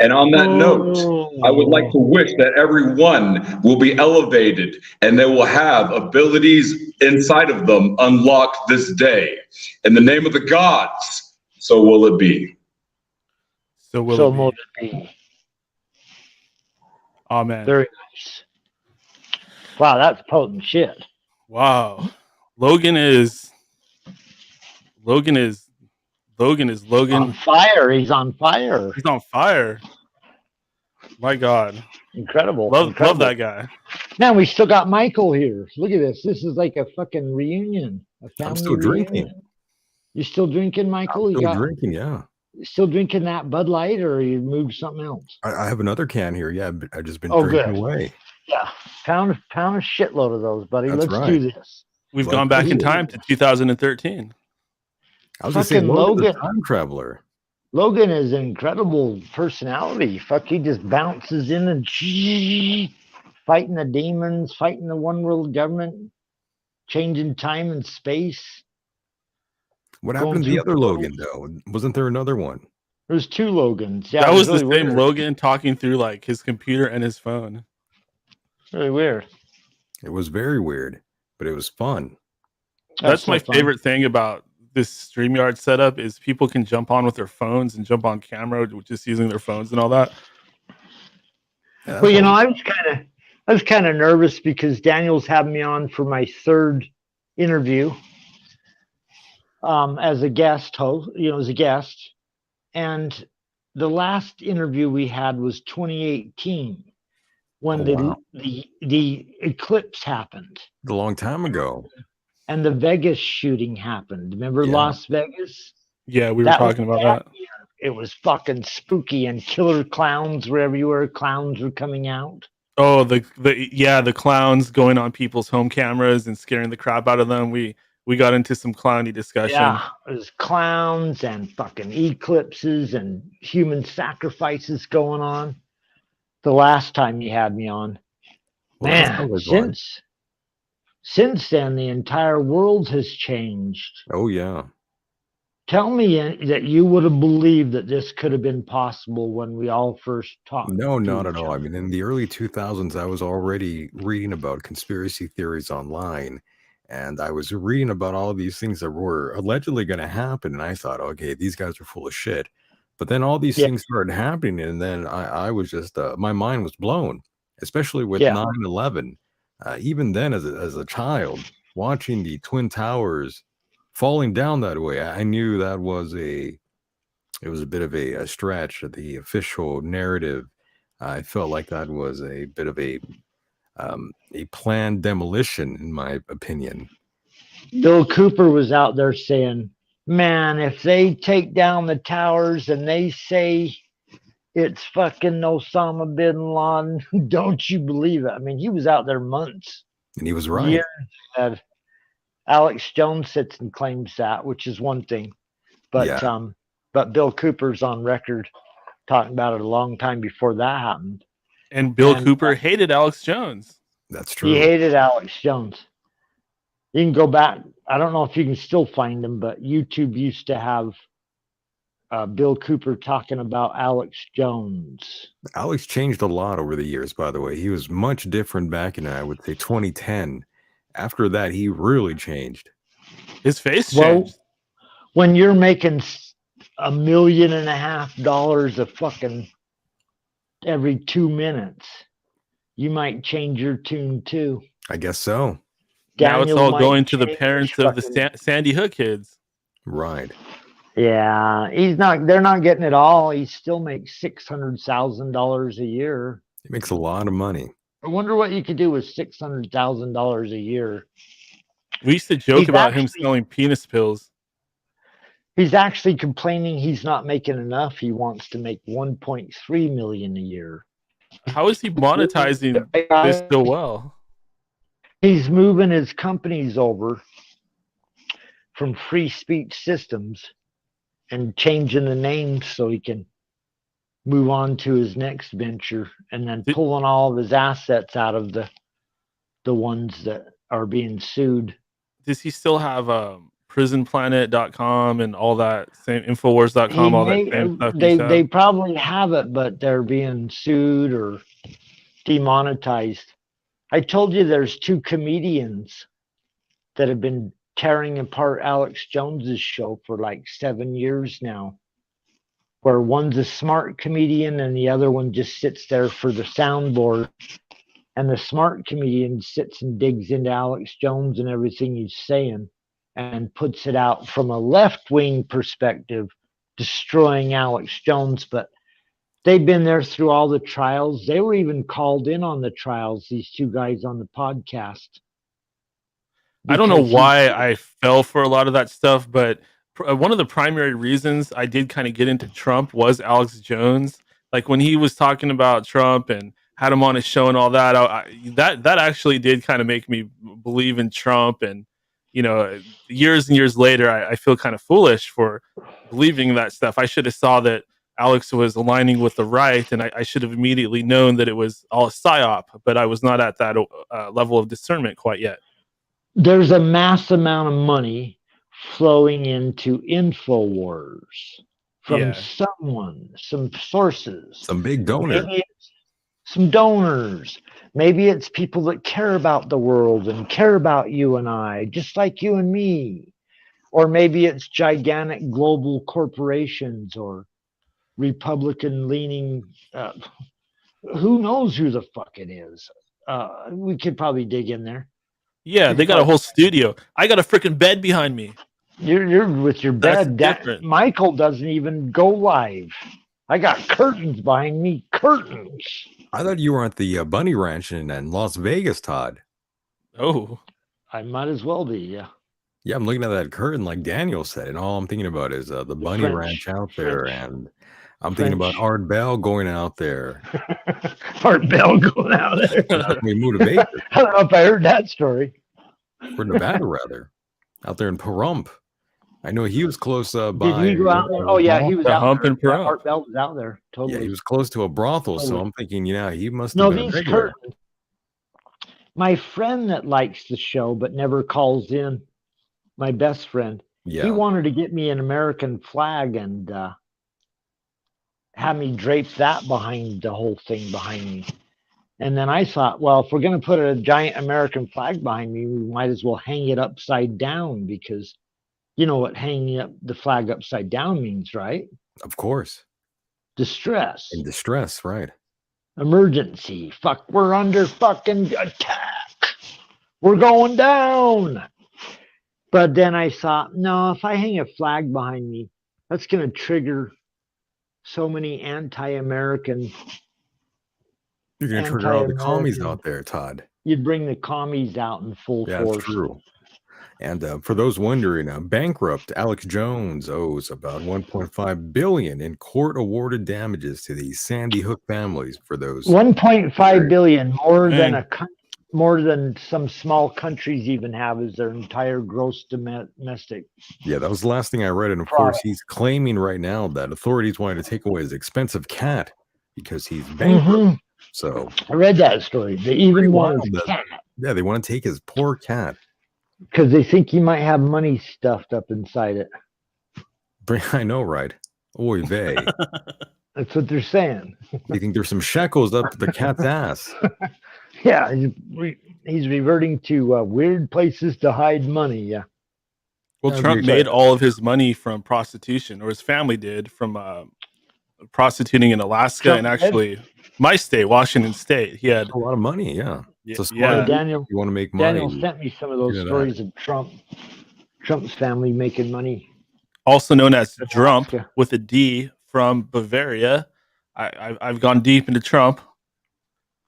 And on that note, I would like to wish that everyone will be elevated and they will have abilities inside of them unlocked this day. In the name of the gods, so will it be. So will it be. Amen. Very nice. Wow, that's potent shit. Wow. Logan is on fire. He's on fire. He's on fire. My God. Incredible. Love that guy. Now we still got Michael here. Look at this. This is like a fucking reunion. I'm still drinking. You still drinking, Michael? I'm still drinking, yeah. You still drinking that Bud Light, or you moved something else? I have another can here. Yeah, but I've just been drinking away. Yeah, pound a shitload of those, buddy. Let's do this. We've gone back in time to 2013. I was just saying, Logan, time traveler. Logan is an incredible personality. Fuck, he just bounces in and fighting the demons, fighting the one world government, changing time and space. What happened to the other Logan, though? Wasn't there another one? There's two Logans. Yeah, that was really the same Logan talking through like his computer and his phone. Really weird. It was very weird, but it was fun. That's my favorite thing about this StreamYard setup is people can jump on with their phones and jump on camera just using their phones and all that. Yeah, well, you know, I was kind of nervous because Daniel's having me on for my third interview as a guest host, as a guest. And the last interview we had was 2018 when the eclipse happened. A long time ago. And the Vegas shooting happened. Remember Las Vegas? Yeah, we were talking about that. It was fucking spooky, and killer clowns were everywhere. Clowns were coming out. Oh, the clowns going on people's home cameras and scaring the crap out of them. We got into some clowny discussion. Yeah, it was clowns and fucking eclipses and human sacrifices going on. The last time you had me on, man, since then, the entire world has changed. Oh, yeah. Tell me that you would have believed that this could have been possible when we all first talked. No, not at all. I mean, in the early 2000s, I was already reading about conspiracy theories online, and I was reading about all of these things that were allegedly going to happen, and I thought, okay, these guys are full of shit. But then all these things started happening, and then I was just, my mind was blown, especially with 9/11. Even then, as a child, watching the Twin Towers falling down that way, I knew that was it was a bit of a stretch. The official narrative I felt like that was a bit of a planned demolition, in my opinion. Bill Cooper was out there saying, man, if they take down the towers and they say it's fucking Osama bin Laden, don't you believe it? I mean, he was out there months. And he was right. Years ahead. Alex Jones sits and claims that, which is one thing. But Bill Cooper's on record talking about it a long time before that happened. And Bill Cooper hated Alex Jones. That's true. He hated Alex Jones. You can go back. I don't know if you can still find them, but YouTube used to have Bill Cooper talking about Alex Jones. Alex changed a lot over the years, by the way. He was much different back in, I would say, 2010. After that, he really changed. His face changed. When you're making $1.5 million a fucking every 2 minutes, you might change your tune too. I guess so. Now it's all going to the parents of the Sandy Hook kids. Right. Yeah, they're not getting it all. He still makes $600,000 a year. He makes a lot of money. I wonder what you could do with $600,000 a year. We used to joke about him selling penis pills. He's actually complaining he's not making enough. He wants to make $1.3 million a year. How is he monetizing this so well? He's moving his companies over from Free Speech Systems and changing the names so he can move on to his next venture, and then pulling all of his assets out of the ones that are being sued. Does he still have prisonplanet.com and all that same Infowars.com, all that same stuff? They probably have it, but they're being sued or demonetized. I told you there's 2 comedians that have been tearing apart Alex Jones's show for like 7 years now, where one's a smart comedian and the other one just sits there for the soundboard. And the smart comedian sits and digs into Alex Jones and everything he's saying and puts it out from a left-wing perspective, destroying Alex Jones. But they've been there through all the trials. They were even called in on the trials, these 2 guys on the podcast. I don't know why I fell for a lot of that stuff, but one of the primary reasons I did kind of get into Trump was Alex Jones. Like when he was talking about Trump and had him on his show and all that, that actually did kind of make me believe in Trump. And, you know, years and years later, I feel kind of foolish for believing that stuff. I should have saw that Alex was aligning with the right, and I should have immediately known that it was all a psyop, but I was not at that level of discernment quite yet. There's a mass amount of money flowing into Infowars from some sources. Some big donors. Some donors. Maybe it's people that care about the world and care about you and I, just like you and me. Or maybe it's gigantic global corporations or Republican-leaning. Who knows who the fuck it is? We could probably dig in there. Yeah, they got a whole studio. I got a freaking bed behind me. You're with your bed. Michael doesn't even go live. I got curtains behind me. Curtains. I thought you were at the Bunny Ranch in Las Vegas, Todd. Oh. I might as well be, yeah. Yeah, I'm looking at that curtain like Daniel said, and all I'm thinking about is the Bunny Ranch out there, and I'm thinking about Art Bell going out there. Art Bell going out there. We moved to Vegas. I don't know if I heard that story. Or Nevada, rather. Out there in Pahrump. I know he was close by. Did he go out there? Oh, yeah, he was out there. Pahrump. Art Bell was out there. Totally. Yeah, he was close to a brothel, so I'm thinking, he must have no, been these curtains. My friend that likes the show but never calls in, my best friend, he wanted to get me an American flag and have me drape that behind the whole thing behind me. And then I thought, well, if we're going to put a giant American flag behind me, we might as well hang it upside down, because you know what hanging up the flag upside down means, right? Of course. Distress. In distress, right. Emergency. Fuck, we're under fucking attack. We're going down. But then I thought, no, if I hang a flag behind me, that's going to trigger so many anti-American You're going to trigger all the commies out there, Todd. You'd bring the commies out in full force. That's true. And for those wondering, bankrupt Alex Jones owes about $1.5 billion in court-awarded damages to the Sandy Hook families for those. $1.5 billion, more than some small countries even have as their entire gross domestic. Yeah, that was the last thing I read. And of course, he's claiming right now that authorities wanted to take away his expensive cat because he's bankrupt. Mm-hmm. So I read that story. They even want his cat. Yeah, they want to take his poor cat. Because they think he might have money stuffed up inside it. I know, right? Oy vey. That's what they're saying. You think there's some shekels up the cat's ass? Yeah, he's reverting to weird places to hide money. Yeah. Well, Trump made all of his money from prostitution, or his family did, from prostituting in Alaska and actually my state, Washington State. He had a lot of money. Yeah. Yeah, Daniel. You want to make money? Daniel sent me some of those stories of Trump's family making money. Also known as Trump with a D, from Bavaria. I've gone deep into Trump.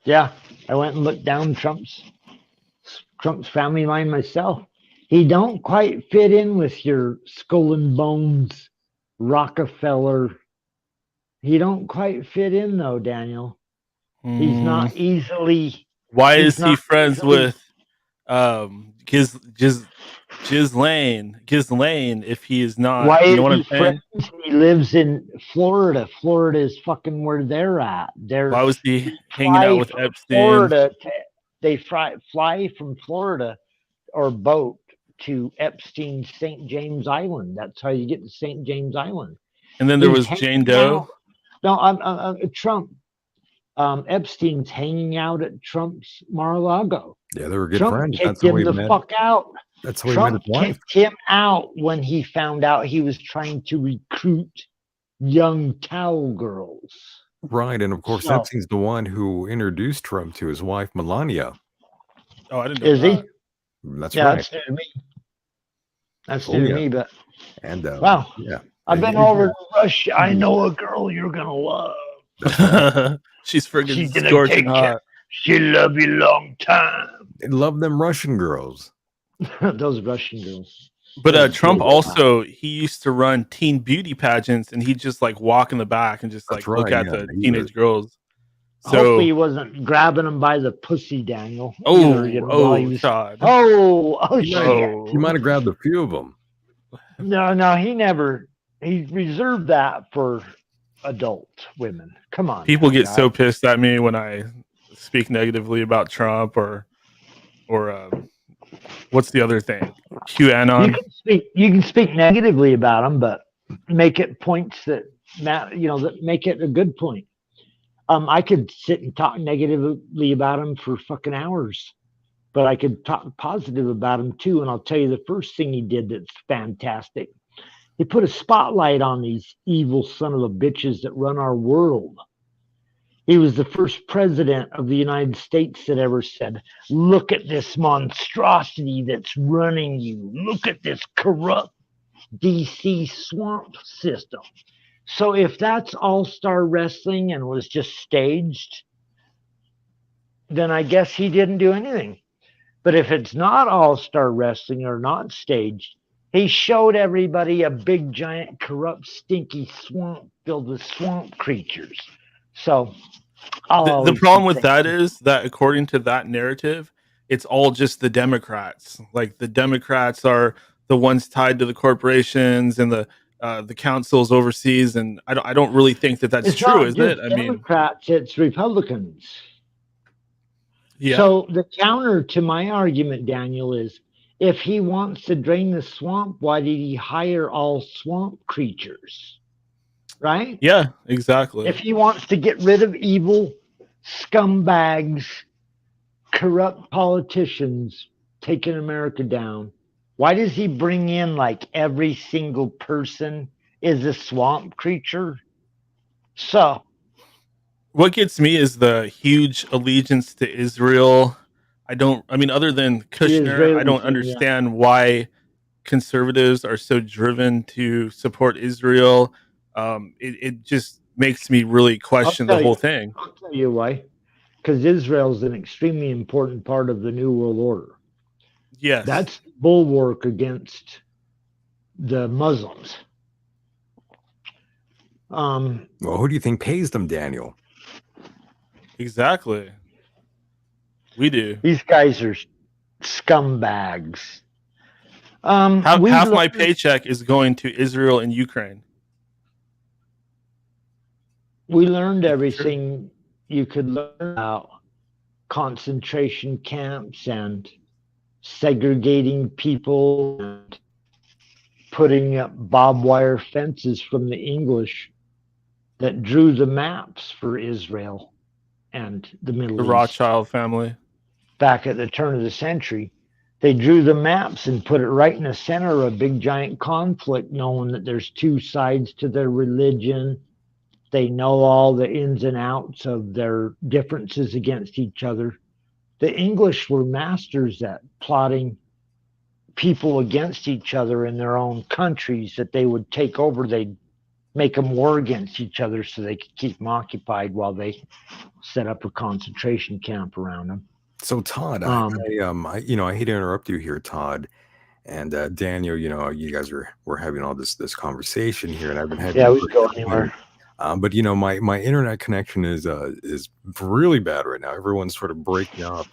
Yeah, I went and looked down Trump's family line myself. He don't quite fit in with your skull and bones, Rockefeller. He don't quite fit in though, Daniel. He's not easily. Why is he friends with Ghislaine if he is not? Why you know what is he friends? He lives in Florida. Florida is fucking where they're at. Why was he hanging out with Epstein? Florida, they fly from Florida or boat to Epstein's St. James Island. That's how you get to St. James Island. And then there was Jane Doe. No, Trump. Epstein's hanging out at Trump's Mar-a-Lago. Yeah, they were good Trump friends. Kicked him the fuck out. That's how Trump he met his wife. Kicked him out when he found out he was trying to recruit young cowgirls. Right, and of course, Epstein's the one who introduced Trump to his wife Melania. Oh, I didn't know. Is he? That's right. That's new to me. That's new to me, but wow. Yeah, I've been over to Russia. I know a girl you're gonna love. She's friggin' scorching hot. She love you long time. They love them Russian girls. Those Russian girls. But Trump also, he used to run teen beauty pageants, and he'd just like walk in the back and just like look at the teenage girls. So hopefully he wasn't grabbing them by the pussy, Daniel. Todd. He might have grabbed a few of them. No, he never. He reserved that for adult women. Come on. People get so pissed at me when I speak negatively about Trump or what's the other thing? QAnon. You can speak negatively about him, but make it points that make it a good point. I could sit and talk negatively about him for fucking hours, but I could talk positive about him too. And I'll tell you the first thing he did that's fantastic. He put a spotlight on these evil son of a bitches that run our world. He was the first president of the United States that ever said, look at this monstrosity that's running you. Look at this corrupt DC swamp system. So if that's all-star wrestling and was just staged, then I guess he didn't do anything. But if it's not all-star wrestling or not staged, he showed everybody a big, giant, corrupt, stinky swamp filled with swamp creatures. So the problem with that is that according to that narrative, it's all just the Democrats. Like the Democrats are the ones tied to the corporations and the councils overseas, and I don't really think that that's true, is it? I mean, Democrats, it's Republicans. Yeah. So the counter to my argument, Daniel, is if he wants to drain the swamp, why did he hire all swamp creatures? Right? Yeah, exactly. If he wants to get rid of evil scumbags, corrupt politicians taking America down, why does he bring in like every single person is a swamp creature? So what gets me is the huge allegiance to Israel. Other than Kushner, I don't understand why conservatives are so driven to support Israel. It just makes me really question the whole thing. I'll tell you why. because Israel is an extremely important part of the New World Order. Yes. That's bulwark against the Muslims. Well, who do you think pays them, Daniel? Exactly. We do. These guys are scumbags. Half my paycheck is going to Israel and Ukraine. We learned everything you could learn about concentration camps and segregating people and putting up barbed wire fences from the English that drew the maps for Israel and the Middle East. The Rothschild family. Back at the turn of the century, they drew the maps and put it right in the center of a big giant conflict, knowing that there's two sides to their religion. They know all the ins and outs of their differences against each other. The English were masters at plotting people against each other in their own countries that they would take over. They'd make them war against each other so they could keep them occupied while they set up a concentration camp around them. So Todd, I hate to interrupt you here, Todd, and Daniel. You guys were having all this conversation here, and I've been having. Yeah, we go anywhere. But my internet connection is really bad right now. Everyone's sort of breaking up.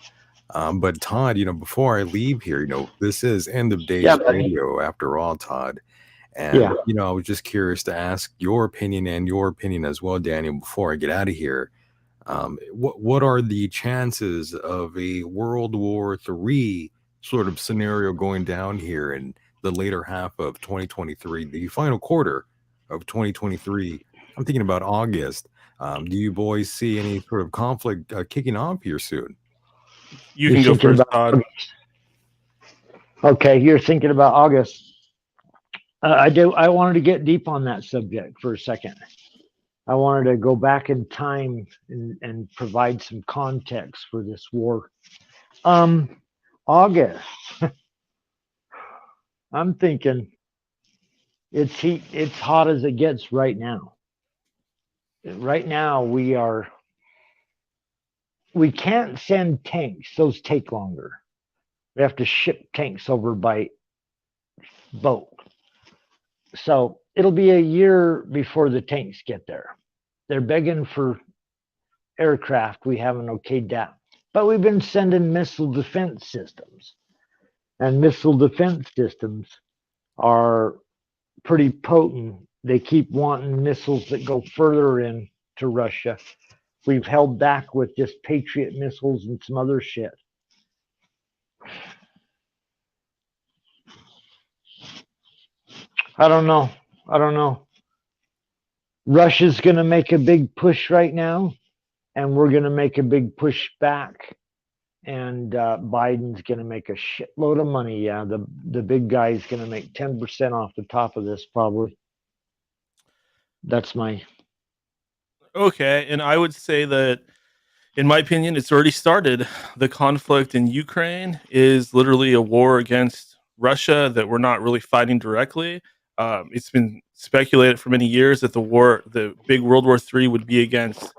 But Todd, before I leave here, this is End of Days Radio after all, Todd. And I was just curious to ask your opinion and your opinion as well, Daniel, before I get out of here. What are the chances of a World War III sort of scenario going down here in the later half of 2023, the final quarter of 2023? I'm thinking about August. Do you boys see any sort of conflict kicking off here soon? You can go first, Todd. Okay, you're thinking about August. I wanted to get deep on that subject for a second. I wanted to go back in time and provide some context for this war. August. I'm thinking it's hot as it gets right now. Right now we can't send tanks. Those take longer. We have to ship tanks over by boat. So it'll be a year before the tanks get there. They're begging for aircraft. We haven't okayed that. But we've been sending missile defense systems. And missile defense systems are pretty potent. They keep wanting missiles that go further in to Russia. We've held back with just Patriot missiles and some other shit. I don't know. Russia's going to make a big push right now, and we're going to make a big push back. And Biden's going to make a shitload of money. Yeah, the big guy's going to make 10% off the top of this, probably. That's my... Okay, and I would say that, in my opinion, it's already started. The conflict in Ukraine is literally a war against Russia that we're not really fighting directly. It's been speculated for many years that the big World War III would be against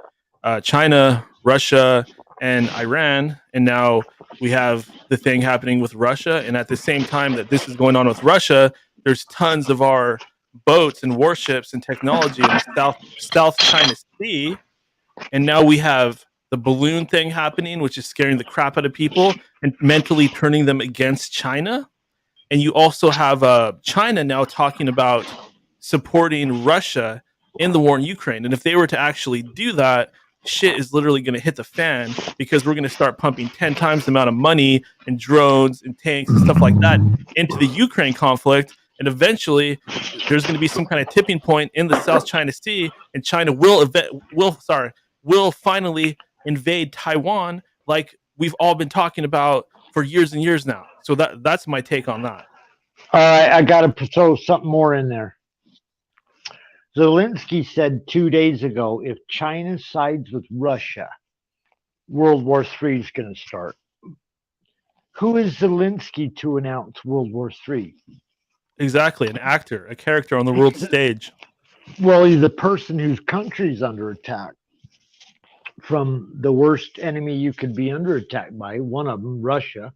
China, Russia, and Iran. And now we have the thing happening with Russia. And at the same time that this is going on with Russia, there's tons of our boats and warships and technology in the South China Sea. And now we have the balloon thing happening, which is scaring the crap out of people and mentally turning them against China. And you also have China now talking about supporting Russia in the war in Ukraine. And if they were to actually do that, shit is literally going to hit the fan, because we're going to start pumping 10 times the amount of money and drones and tanks and stuff like that into the Ukraine conflict. And eventually there's going to be some kind of tipping point in the South China Sea, and China will finally invade Taiwan, like we've all been talking about for years and years now. So that's my take on that. All right, I got to throw something more in there. Zelensky said 2 days ago, if China sides with Russia, World War III is going to start. Who is Zelensky to announce World War III? Exactly, an actor, a character on the world stage. Well, he's the person whose country's under attack. from the worst enemy you could be under attack by, one of them, Russia.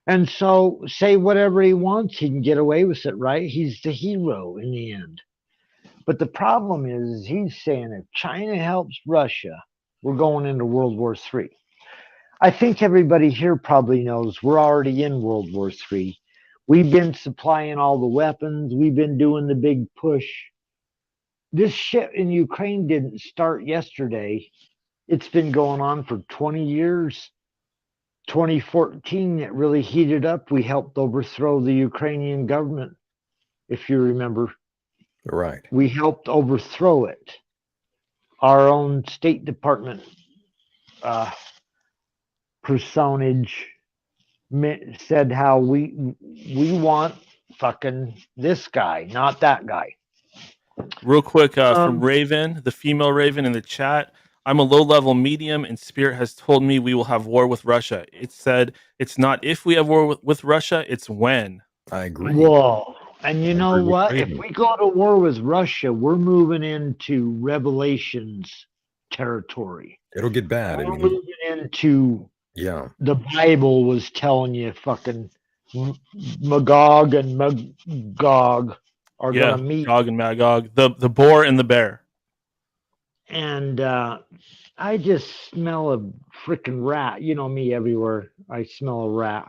And so, say whatever he wants, he can get away with it, right? He's the hero in the end. But the problem is, he's saying if China helps Russia, we're going into World War III. I think everybody here probably knows we're already in World War III. We've been supplying all the weapons. We've been doing the big push. This shit in Ukraine didn't start yesterday. It's been going on for 20 years. 2014, it really heated up. We helped overthrow the Ukrainian government, if you remember. Right. We helped overthrow it. Our own State Department personage said how we want fucking this guy, not that guy. Real quick, from Raven, the female Raven in the chat. I'm a low-level medium, and Spirit has told me we will have war with Russia. It said it's not if we have war with Russia, it's when. I agree. Whoa. And you know what? If we go to war with Russia, we're moving into Revelations territory. It'll get bad. We're moving into the Bible was telling you fucking Magog and Magog are going to meet. Gog and Magog, the boar and the bear. And I just smell a freaking rat. You know me, everywhere I smell a rat.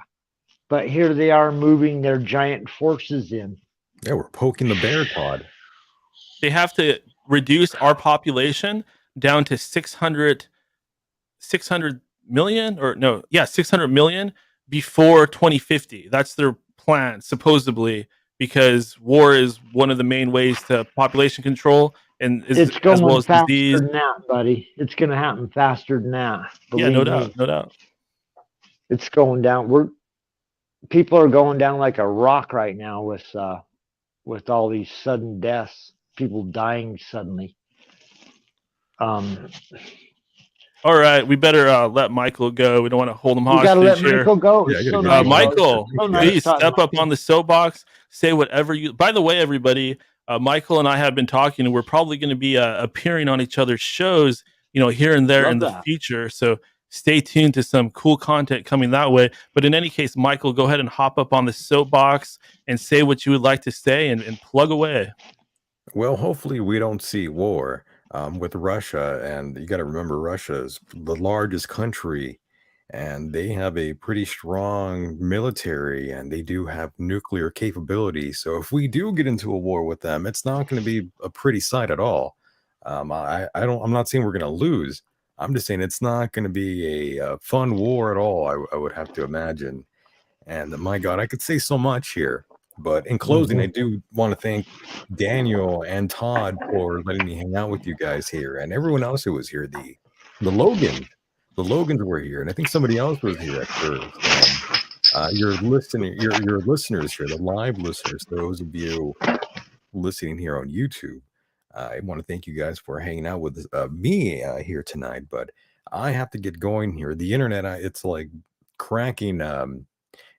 But here they are moving their giant forces in. Yeah, we're poking the bear, Todd. They have to reduce our population down to 600 million, or no, 600 million before 2050. That's their plan, supposedly, because war is one of the main ways to population control. And it's going as well as faster disease. Than that, buddy. It's going to happen faster than that. Yeah, no doubt, no doubt. It's going down. People are going down like a rock right now with all these sudden deaths, people dying suddenly. All right, we better let Michael go. We don't want to hold him hostage. You gotta let here. Michael go. Yeah, Michael, please step up on the soapbox. Say whatever you. By the way, everybody. Michael and I have been talking, and we're probably going to be appearing on each other's shows, here and there in the future. So stay tuned to some cool content coming that way. But in any case, Michael, go ahead and hop up on the soapbox and say what you would like to say and plug away. Well, hopefully we don't see war with Russia. And you got to remember, Russia is the largest country, and they have a pretty strong military, and they do have nuclear capability. So if we do get into a war with them, it's not going to be a pretty sight at all. I'm not saying we're going to lose. I'm just saying it's not going to be a fun war at all. I would have to imagine. And my God, I could say so much here, but in closing, I do want to thank Daniel and Todd for letting me hang out with you guys here, and everyone else who was here. The Logans were here, and I think somebody else was here at first. Your listeners here, the live listeners, those of you listening here on YouTube, I want to thank you guys for hanging out with me here tonight. But I have to get going here. The internet, it's like cracking.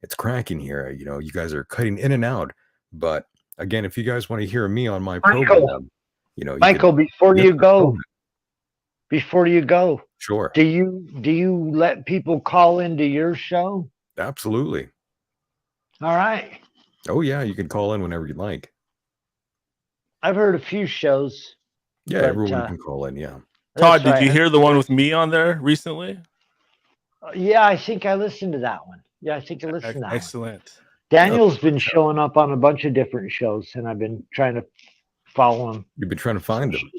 It's cracking here. You guys are cutting in and out. But again, if you guys want to hear me on my program, Michael, before you go. Sure. Do you let people call into your show? Absolutely. All right. Oh yeah, you can call in whenever you like. I've heard a few shows. Yeah, everyone can call in. Yeah. Todd, did you hear the one with me on there recently? Yeah, I think I listened to that one. Yeah, I think I listened to that. Excellent. One. Daniel's been showing up on a bunch of different shows, and I've been trying to follow him. You've been trying to find him.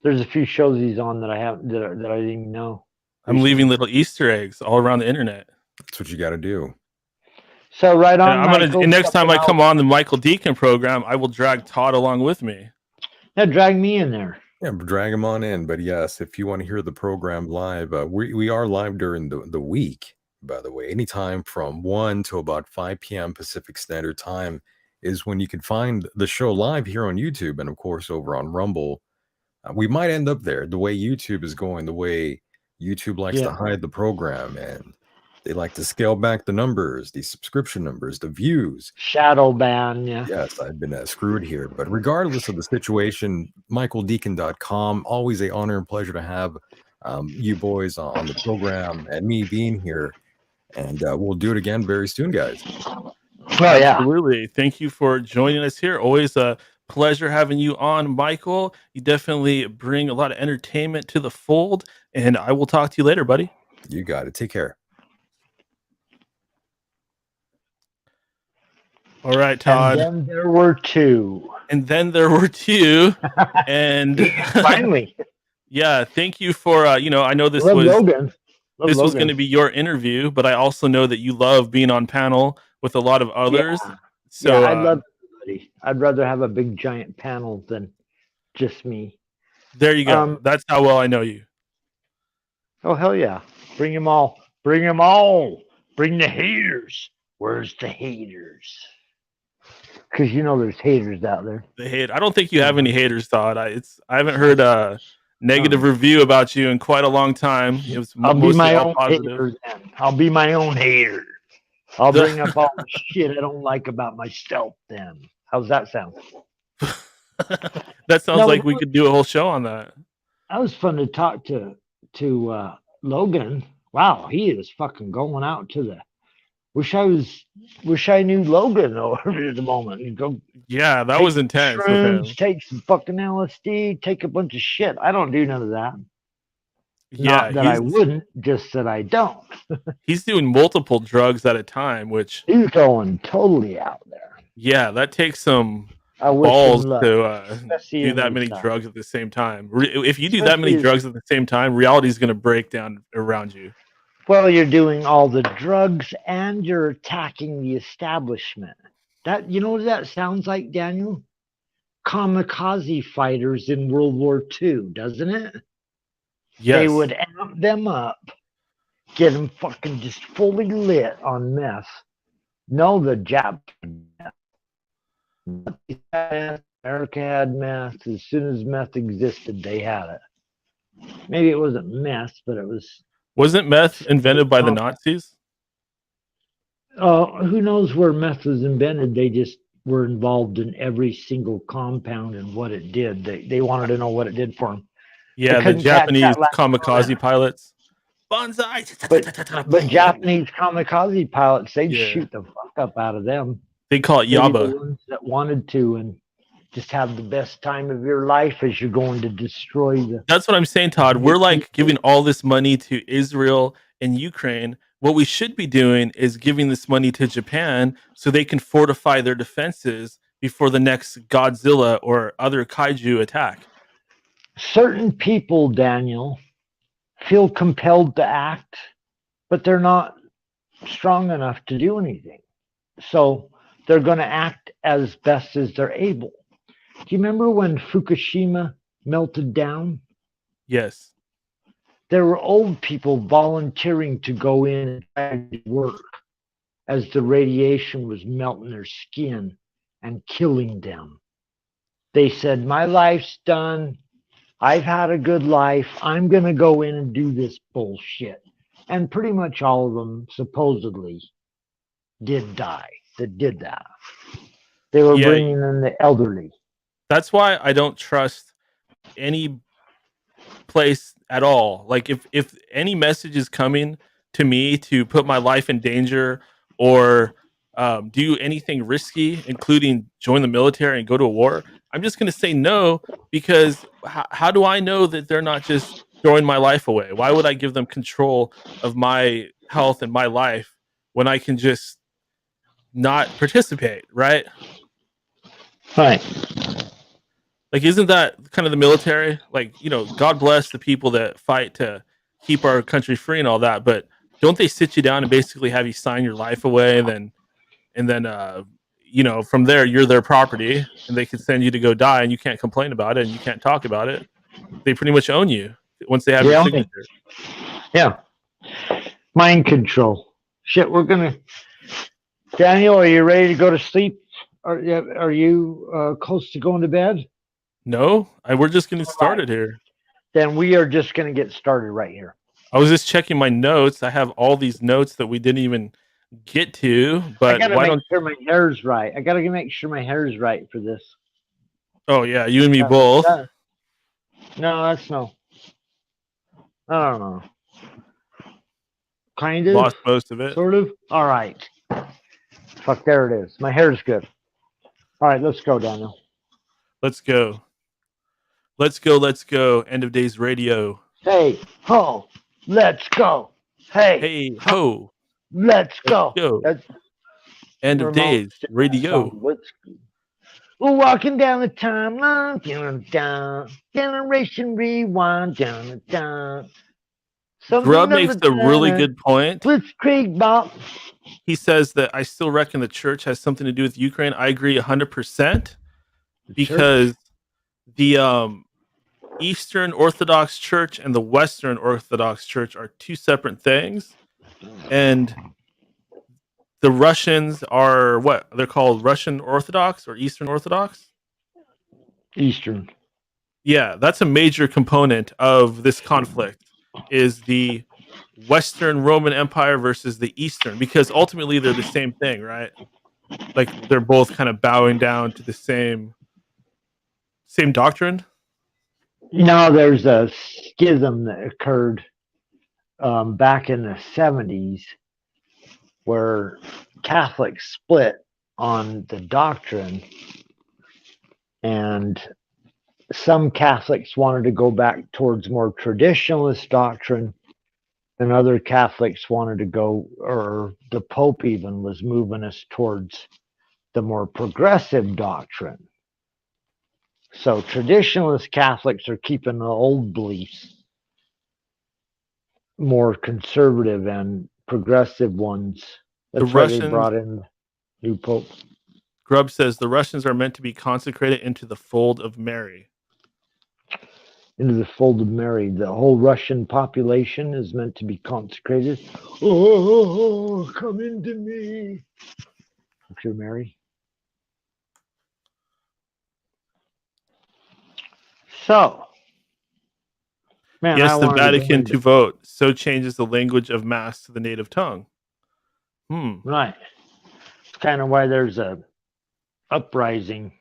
There's a few shows he's on that I haven't that I didn't even know. I'm leaving little Easter eggs all around the internet. That's what you got to do. So right on. Next time I come on the Michael Decon program, I will drag Todd along with me. Yeah, drag me in there. Yeah, drag him on in. But yes, if you want to hear the program live, we are live during the week. By the way, anytime from 1 to about 5 p.m. Pacific Standard Time is when you can find the show live here on YouTube, and of course over on Rumble. We might end up there. The way YouTube is going, the way YouTube likes to hide the program, and They like to scale back the numbers, the subscription numbers, the views. Shadow ban, yeah. Yes, I've been screwed here. But regardless of the situation, MichaelDecon.com, always an honor and pleasure to have you boys on the program and me being here. And we'll do it again very soon, guys. Well, yeah. Absolutely. Thank you for joining us here. Always a pleasure having you on, Michael. You definitely bring a lot of entertainment to the fold. And I will talk to you later, buddy. You got it. Take care. All right, Todd. And then there were two. And Finally. Yeah, thank you for I know this was going to be your interview, but I also know that you love being on panel with a lot of others. Yeah. So I love everybody. I'd rather have a big giant panel than just me. There you go. That's how well I know you. Oh, hell yeah. Bring them all. Bring them all. Bring the haters. Where's the haters? Because there's haters out there. The hate. I don't think you have any haters, Todd. I haven't heard a negative review about you in quite a long time. It was I'll be my own positive. hater then. I'll be my own hater. I'll bring up all the shit I don't like about myself then. How's that sound? That sounds like we could do a whole show on that. That was fun to talk to Logan. Wow, he is fucking going out to the. Wish I knew Logan over at the moment. You go. Yeah, that was intense. Shrooms, take some fucking LSD, take a bunch of shit. I don't do none of that. Yeah, not that I wouldn't, just that I don't. He's doing multiple drugs at a time, which he's going totally out there. Yeah, that takes some balls to do that many drugs at the same time. If you do that many drugs at the same time, reality is going to break down around you. Well, you're doing all the drugs and you're attacking the establishment. That what that sounds like, Daniel? Kamikaze fighters in World War II, doesn't it? Yes. They would amp them up, get them fucking just fully lit on meth. No, the Japanese America had meth. As soon as meth existed, they had it. Maybe it wasn't meth, but it was. Wasn't meth invented by the Nazis? Who knows where meth was invented? They just were involved in every single compound and what it did. They wanted to know what it did for them. Yeah, the Japanese kamikaze pilots. Bonsai. But Japanese kamikaze pilots, they'd shoot the fuck up out of them. They call it yaba. The ones that wanted to and just have the best time of your life as you're going to destroy the. That's what I'm saying, Todd. We're like giving all this money to Israel and Ukraine. What we should be doing is giving this money to Japan so they can fortify their defenses before the next Godzilla or other kaiju attack. Certain people, Daniel, feel compelled to act, but they're not strong enough to do anything. So they're going to act as best as they're able. Do you remember when Fukushima melted down? Yes. There were old people volunteering to go in and try to work as the radiation was melting their skin and killing them. They said, my life's done. I've had a good life. I'm going to go in and do this bullshit. And pretty much all of them supposedly did die that did that. They were bringing in the elderly. That's why I don't trust any place at all. Like if any message is coming to me to put my life in danger or do anything risky, including join the military and go to a war, I'm just going to say no, because how do I know that they're not just throwing my life away? Why would I give them control of my health and my life when I can just not participate, right? Right. Like, isn't that kind of the military? Like, God bless the people that fight to keep our country free and all that, but don't they sit you down and basically have you sign your life away, and then from there you're their property, and they can send you to go die, and you can't complain about it, and you can't talk about it. They pretty much own you once they have your signature. Yeah. Mind control. Shit, Daniel, are you ready to go to sleep? Are you close to going to bed? No, we're just going to start it here. Then we are just going to get started right here. I was just checking my notes. I have all these notes that we didn't even get to, but I gotta make sure my hair's right. I gotta make sure my hair's right for this. Oh yeah, you and me both. No, that's no. I don't know. Kind of. Lost most of it. Sort of. All right. Fuck, there it is. My hair's good. All right, let's go, Daniel. Let's go. Let's go. Let's go. End of Days Radio. Hey, ho. Let's go. Hey, ho. Let's go. That's End of Days Radio. We're walking down the timeline, down, generation rewind, down. Grub makes a really good point. Blitzkrieg Bob. He says that I still reckon the church has something to do with Ukraine. I agree 100%, because the Eastern Orthodox Church and the Western Orthodox Church are two separate things, and the Russians are what they're called, Russian Orthodox or Eastern Orthodox. Eastern. Yeah, that's a major component of this conflict, is the Western Roman Empire versus the Eastern, because ultimately they're the same thing, right? Like they're both kind of bowing down to the same doctrine. There's a schism that occurred back in the 70s where Catholics split on the doctrine, and some Catholics wanted to go back towards more traditionalist doctrine, and other Catholics wanted to go, or the Pope even was moving us towards the more progressive doctrine. So traditionalist Catholics are keeping the old beliefs, more conservative, and progressive ones. That's why they brought in new Pope. Grubb says the Russians are meant to be consecrated into the fold of Mary. Into the fold of Mary. The whole Russian population is meant to be consecrated. Oh, come into me. Picture Mary. So, man, yes, the Vatican to vote so changes the language of Mass to the native tongue. Right. It's kind of why there's a uprising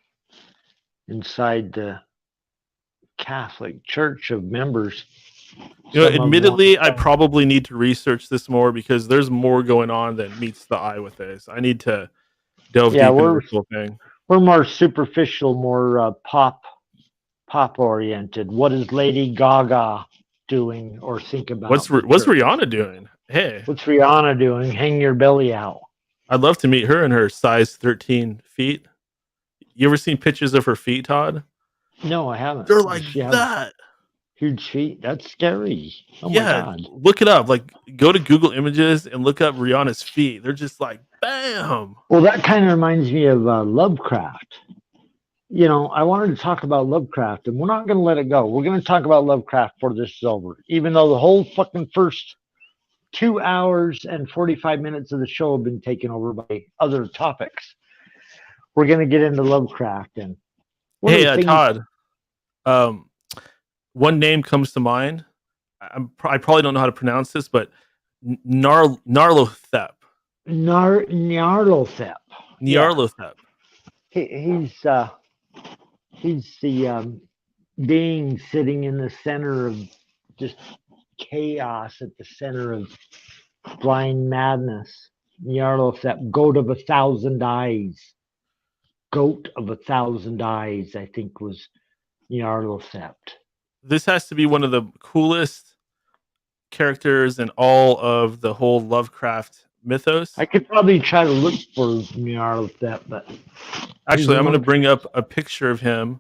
inside the Catholic Church of members. Admittedly, I probably need to research this more, because there's more going on than meets the eye with this. I need to delve deep into this whole thing. We're more superficial, more pop oriented. What is Lady Gaga doing or think about? What's Rihanna doing? Hey, what's Rihanna doing? Hang your belly out. I'd love to meet her in her size 13 feet. You ever seen pictures of her feet, Todd? No, I haven't. They're like that. Huge feet. That's scary. Oh yeah, my God. Look it up. Like, go to Google Images and look up Rihanna's feet. They're just like, bam. Well, that kind of reminds me of Lovecraft. I wanted to talk about Lovecraft, and we're not going to let it go. We're going to talk about Lovecraft before this is over, even though the whole fucking first 2 hours and 45 minutes of the show have been taken over by other topics. We're going to get into Lovecraft. And hey, Todd, one name comes to mind. I probably don't know how to pronounce this, but Nyarlathotep. Nyarlathotep. Nyarlathotep. Yeah. He's the being sitting in the center of just chaos, at the center of blind madness. Nyarlathotep, goat of 1,000 eyes. Goat of 1,000 eyes, I think, was Nyarlathotep. This has to be one of the coolest characters in all of the whole Lovecraft mythos. I could probably try to look for Nyarlathotep, but actually, I'm going to bring up a picture of him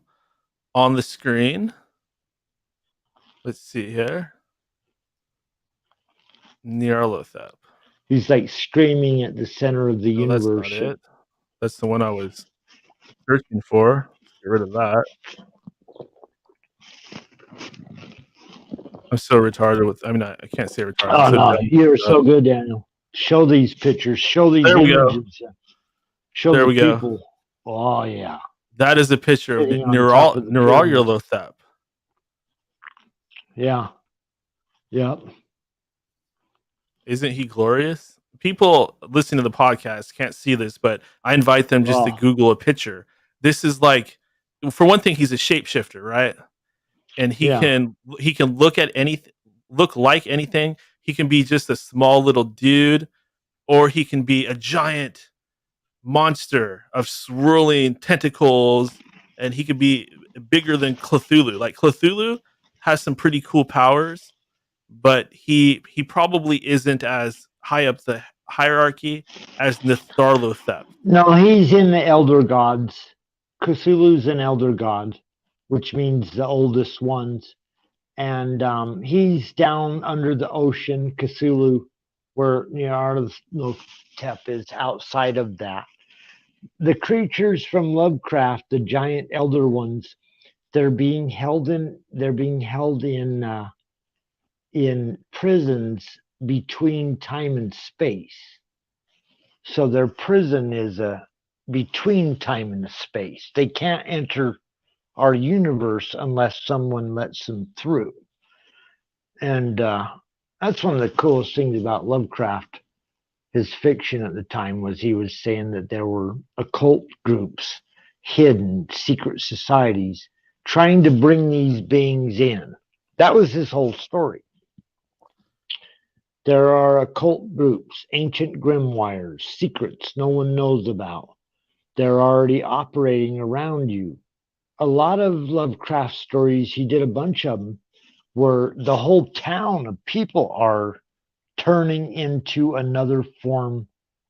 on the screen. Let's see here. Nyarlathotep. He's like screaming at the center of the universe. That's not it. That's the one I was searching for. Get rid of that. I'm so retarded with. I can't say retarded. Oh no, you're so good, Daniel. Show these pictures. Show these images. Show the people. Oh yeah. That is a picture of Nyarlathotep. Yeah. Yep. Isn't he glorious? People listening to the podcast can't see this, but I invite them just to Google a picture. This is like, for one thing, he's a shapeshifter, right? And he can look at anything, look like anything. He can be just a small little dude, or he can be a giant monster of swirling tentacles, and he could be bigger than Cthulhu. Like Cthulhu has some pretty cool powers, but he probably isn't as high up the hierarchy as Nyarlathotep. No, he's in the elder gods. Cthulhu's an elder god, which means the oldest ones. And he's down under the ocean, Cthulhu, where Nyarlathotep is outside of that. The creatures from Lovecraft, the giant elder ones, they're being held in prisons between time and space. So their prison is between time and space. They can't enter our universe unless someone lets them through. And that's one of the coolest things about Lovecraft. His fiction at the time was he was saying that there were occult groups, hidden secret societies, trying to bring these beings in. That was his whole story. There are occult groups, ancient grimoires, secrets no one knows about. They're already operating around you. A lot of Lovecraft stories, he did a bunch of them, where the whole town of people are turning into another form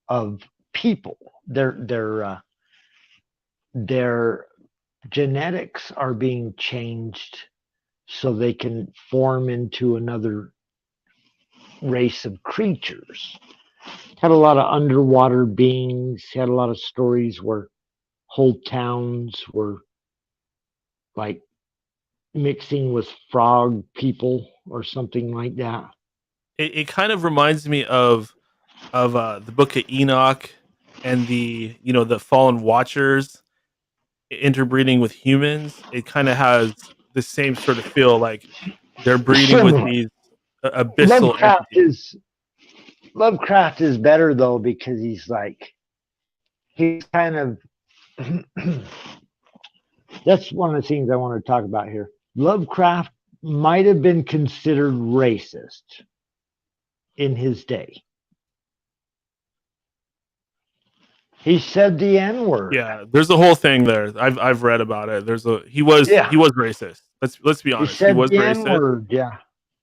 of people. Their genetics are being changed so they can form into another race of creatures. Had a lot of underwater beings, had a lot of stories where whole towns were like mixing with frog people or something like that. It kind of reminds me of the Book of Enoch and the fallen watchers interbreeding with humans. It kind of has the same sort of feel, like they're breeding with these abyssal entities. Lovecraft is better though, because he's kind of that's one of the things I want to talk about here. Lovecraft might have been considered racist in his day. He said the N-word. Yeah, there's a whole thing there. I've read about it. He was racist. Let's be honest. He was racist. N-word, yeah.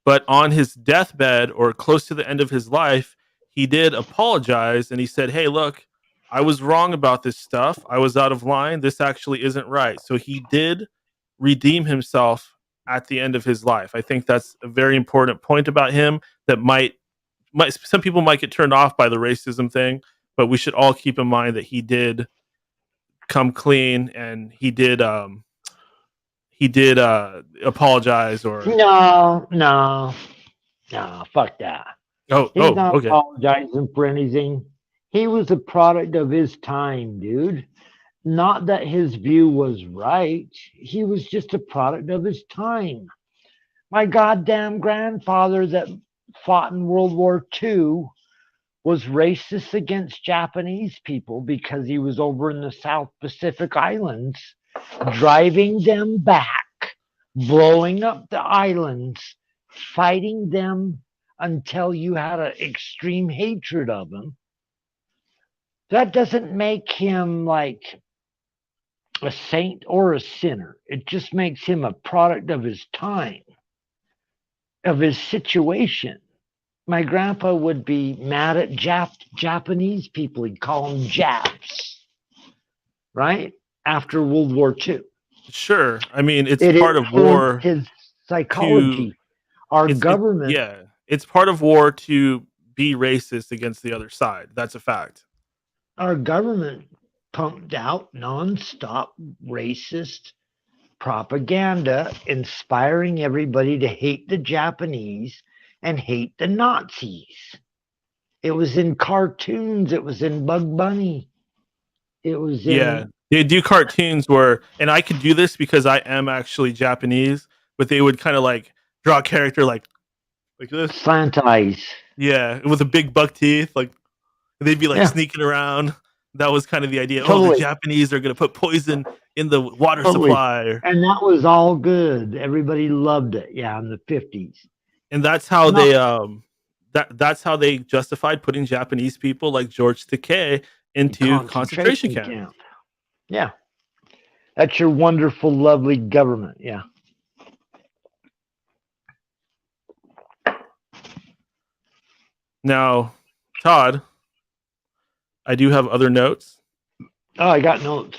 But on his deathbed or close to the end of his life, he did apologize, and he said, "Hey, look, I was wrong about this stuff. I was out of line. This actually isn't right." So he did redeem himself at the end of his life. I think that's a very important point about him that might some people might get turned off by the racism thing, but we should all keep in mind that he did come clean, and he did apologize. Or no, fuck that. He's not okay. apologizing for anything. He was a product of his time, dude. Not that his view was right. He was just a product of his time. My goddamn grandfather that fought in World War II was racist against Japanese people because he was over in the South Pacific Islands, driving them back, blowing up the islands, fighting them until you had an extreme hatred of them. That doesn't make him like a saint or a sinner. It just makes him a product of his time, of his situation. My grandpa would be mad at Japanese people. He'd call them Japs, right? After World War II. Sure. I mean, it's part of war. His psychology. Our government. It's part of war to be racist against the other side. That's a fact. Our government pumped out nonstop racist propaganda, inspiring everybody to hate the Japanese and hate the Nazis. It was in cartoons. It was in Bug Bunny. It was in... They do cartoons where, and I could do this because I am actually Japanese, but they would kind of like draw a character like this. Slant eyes. Yeah, with the big buck teeth, like they'd be like Yeah. sneaking around. That was kind of the idea. Oh, the Totally. Japanese are going to put poison in the water Totally. supply, And that was all good. Everybody loved it. Yeah, in the 50s. and that's how No. they that's how they justified putting Japanese people like George Takei into concentration camp. Yeah. That's your wonderful, lovely government. Yeah. Now, Todd, I do have other notes. Oh, I got notes.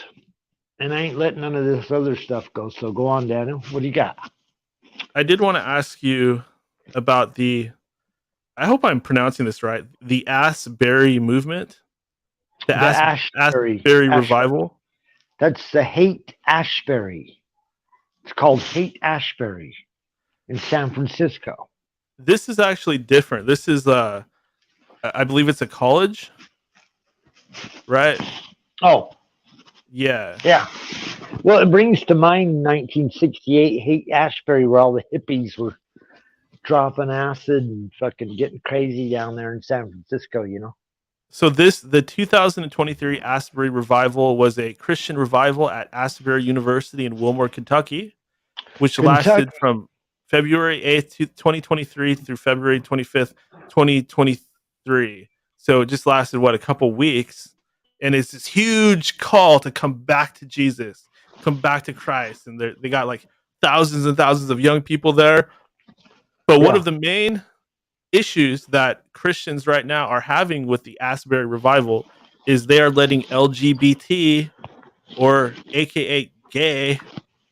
And I ain't letting none of this other stuff go. So go on, Daniel. What do you got? I did want to ask you about I hope I'm pronouncing this right, the Asbury movement. The Asbury revival. That's the Hate Ashbury. It's called Hate Ashbury in San Francisco. This is actually different. This is I believe it's a college, right? Oh, yeah. Yeah. Well, it brings to mind 1968 Hate Ashbury, where all the hippies were dropping acid and fucking getting crazy down there in San Francisco, you know? So the 2023 Asbury revival was a Christian revival at Asbury University in Wilmore, Kentucky, which lasted from February 8th, 2023 through February 25th, 2023. So it just lasted, a couple weeks. And it's this huge call to come back to Jesus, come back to Christ. And they got like thousands and thousands of young people there. But one of the main issues that Christians right now are having with the Asbury revival is they are letting LGBT, or AKA gay,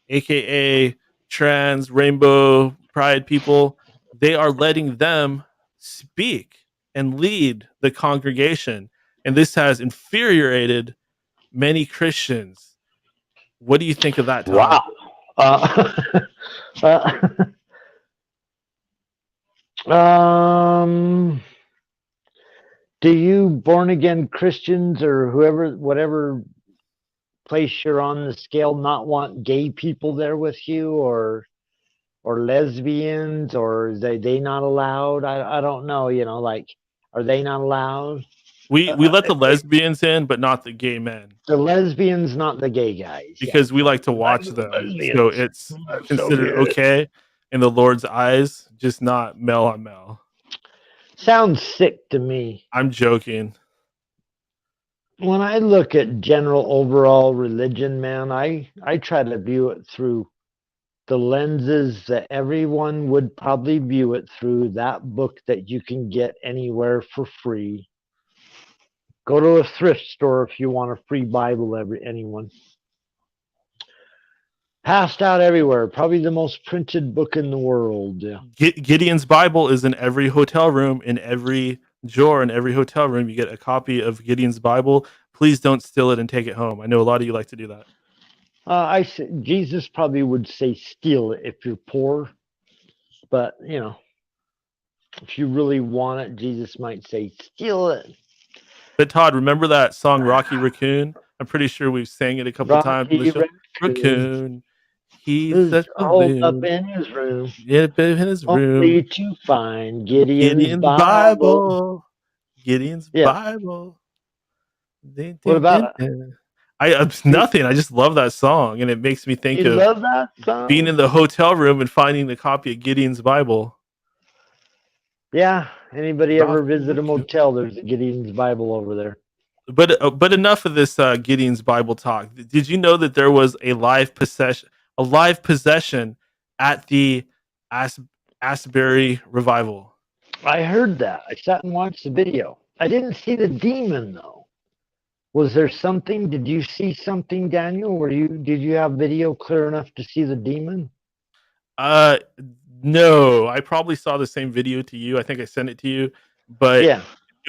AKA trans, rainbow, pride people, they are letting them speak and lead the congregation. And this has infuriated many Christians. What do you think of that, Todd? Wow. Do you born again Christians or whatever place you're on the scale, not want gay people there with you, or lesbians, or is they not allowed? I don't know. You know, like, are they not allowed? We let the lesbians in, but not the gay men. The lesbians, not the gay guys. Because we like to watch them. So it's considered okay in the Lord's eyes, just not male on male. Sounds sick to me. I'm joking. When I look at general overall religion, man, I try to view it through the lenses that everyone would probably view it through, that book that you can get anywhere for free. Go to a thrift store if you want a free Bible, anyone. Passed out everywhere. Probably the most printed book in the world. Yeah. Gideon's Bible is in every hotel room, in every drawer, in every hotel room. You get a copy of Gideon's Bible. Please don't steal it and take it home. I know a lot of you like to do that. Jesus probably would say steal it if you're poor. But, you know, if you really want it, Jesus might say steal it. But Todd, remember that song Rocky Raccoon? I'm pretty sure we've sang it a couple times. Raccoon. He's all up in his room. Yeah, in his room. Only to find Gideon's Bible. Gideon's Bible. What about it? Nothing. I just love that song, and it makes me think of being in the hotel room and finding the copy of Gideon's Bible. Yeah, anybody ever visit a motel? There's a Gideon's Bible over there. But enough of this Gideon's Bible talk. Did you know that there was a live possession at the Asbury revival? I heard that. I sat and watched the video. I didn't see the demon though. Was there something? Did you see something, Daniel? Did you have video clear enough to see the demon? No, I probably saw the same video to you. I think I sent it to you, but it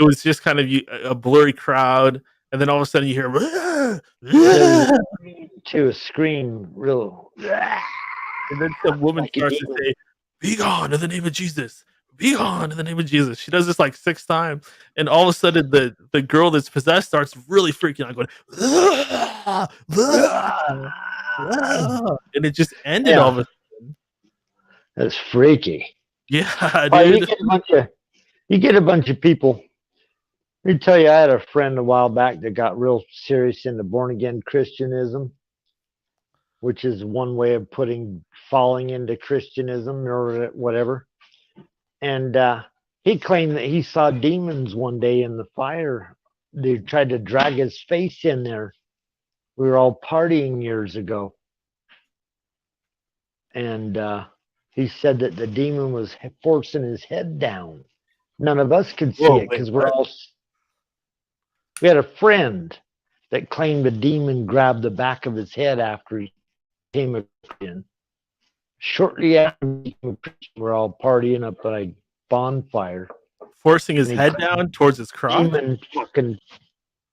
was just kind of a blurry crowd, and then all of a sudden you hear to a scream, real, and then the woman starts to say, "Be gone in the name of Jesus! Be gone in the name of Jesus!" She does this like 6 times, and all of a sudden the girl that's possessed starts really freaking out, going, and it just ended all of a sudden. That's freaky. Yeah, well, dude. You get a bunch of people. Let me tell you, I had a friend a while back that got real serious into born-again Christianism, which is one way of falling into Christianism or whatever. And he claimed that he saw demons one day in the fire. They tried to drag his face in there. We were all partying years ago. And he said that the demon was forcing his head down. None of us could see it because we had a friend that claimed a demon grabbed the back of his head after he became a Christian. Shortly after he became a Christian, we're all partying up at a bonfire. Forcing his head down towards his crotch? Demon fucking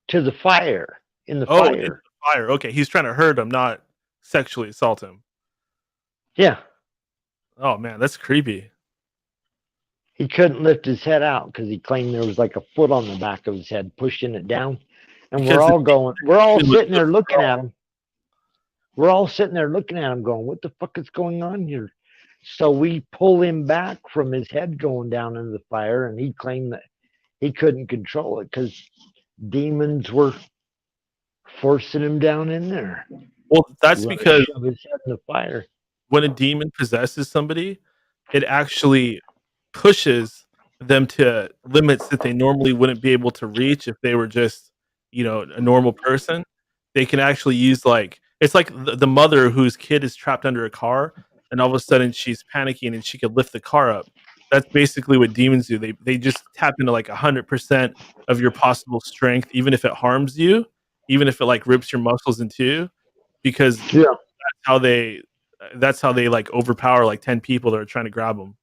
to the fire. In the fire. In the fire. Okay, he's trying to hurt him, not sexually assault him. Yeah. Oh, man, that's creepy. He couldn't lift his head out because he claimed there was like a foot on the back of his head pushing it down. And we're all sitting there looking at him. We're all sitting there looking at him going, what the fuck is going on here? So we pull him back from his head going down into the fire, and he claimed that he couldn't control it because demons were forcing him down in there. Well, that's because his head in the fire. When a demon possesses somebody, it actually pushes them to limits that they normally wouldn't be able to reach if they were just, a normal person. They can actually use it's like the mother whose kid is trapped under a car, and all of a sudden she's panicking and she could lift the car up. That's basically what demons do. They just tap into 100% of your possible strength, even if it harms you, even if it rips your muscles in two, because that's how they overpower 10 people that are trying to grab them.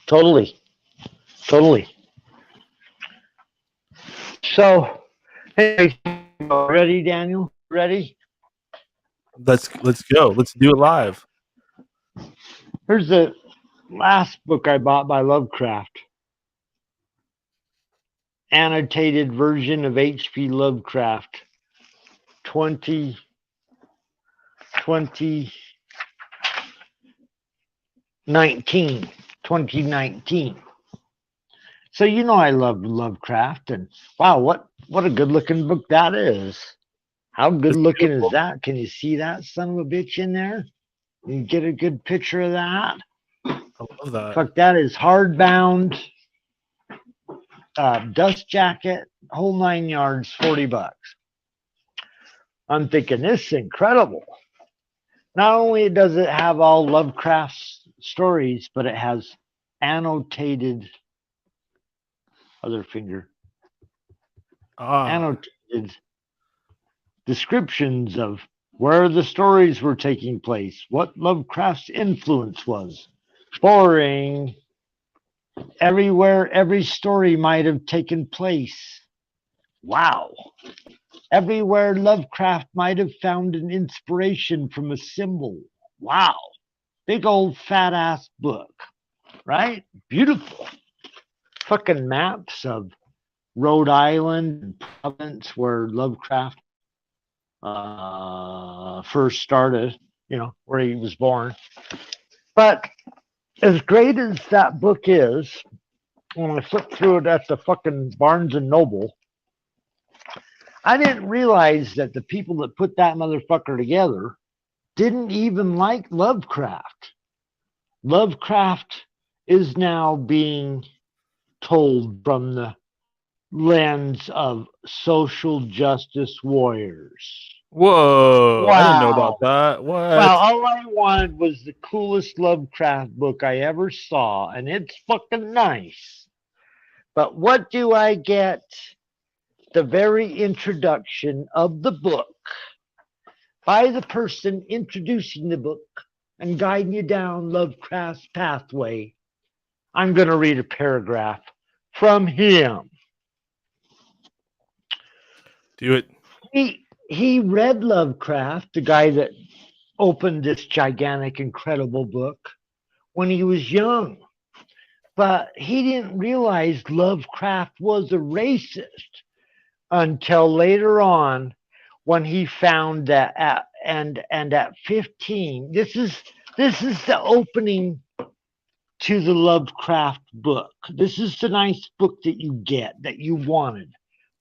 Totally. So, hey, ready, Daniel? Ready? Let's go. Let's do it live. Here's the last book I bought by Lovecraft. Annotated version of H.P. Lovecraft. 2019. So I love Lovecraft, and wow, what a good looking book that is. How good looking is that? Can you see that son of a bitch in there? You get a good picture of that? I love that. Fuck, that is hardbound, dust jacket, whole 9 yards, $40. I'm thinking this is incredible. Not only does it have all Lovecraft's stories, but it has annotated annotated descriptions of where the stories were taking place, what Lovecraft's influence was, exploring everywhere every story might have taken place. Wow. Everywhere Lovecraft might have found an inspiration from a symbol. Wow. Big old fat ass book, right? Beautiful. Fucking maps of Rhode Island and Providence where Lovecraft first started, where he was born. But as great as that book is, when I flipped through it at the fucking Barnes and Noble, I didn't realize that the people that put that motherfucker together didn't even like Lovecraft. Lovecraft is now being told from the lens of social justice warriors. Whoa, wow. I didn't know about that. What? Well, all I wanted was the coolest Lovecraft book I ever saw, and it's fucking nice. But what do I get? The very introduction of the book by the person introducing the book and guiding you down Lovecraft's pathway. I'm going to read a paragraph from him. Do it. He read Lovecraft, the guy that opened this gigantic, incredible book, when he was young. But he didn't realize Lovecraft was a racist until later on, when he found that at 15, this is the opening to the Lovecraft book. This is the nice book that you get, that you wanted.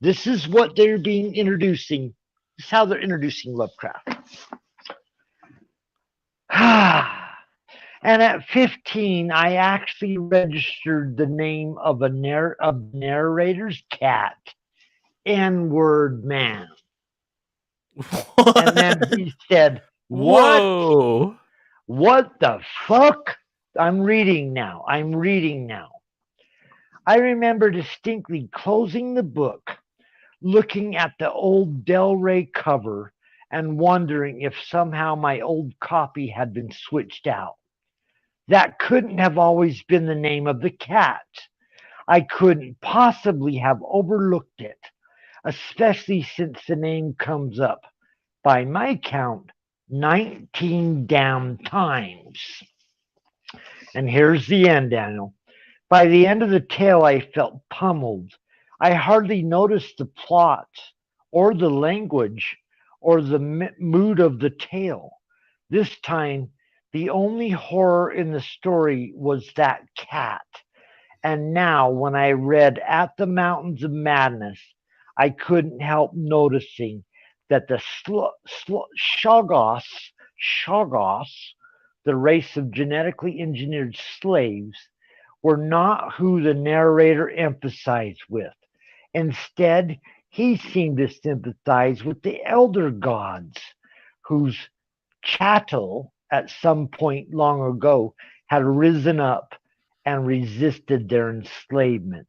This is what they're introducing. This is how they're introducing Lovecraft. And at 15, I actually registered the name of a narrator's cat, N-word man. What? And then he said, "What? Whoa. What the fuck?" I'm reading now. I remember distinctly closing the book, looking at the old Del Rey cover, and wondering if somehow my old copy had been switched out. That couldn't have always been the name of the cat. I couldn't possibly have overlooked it, especially since the name comes up, by my count, 19 damn times. And here's the end, Daniel. By the end of the tale, I felt pummeled. I hardly noticed the plot or the language or the mood of the tale. This time, the only horror in the story was that cat. And now, when I read At the Mountains of Madness, I couldn't help noticing that the Shoggoths, the race of genetically engineered slaves, were not who the narrator emphasized with. Instead, he seemed to sympathize with the elder gods, whose chattel at some point long ago had risen up and resisted their enslavement.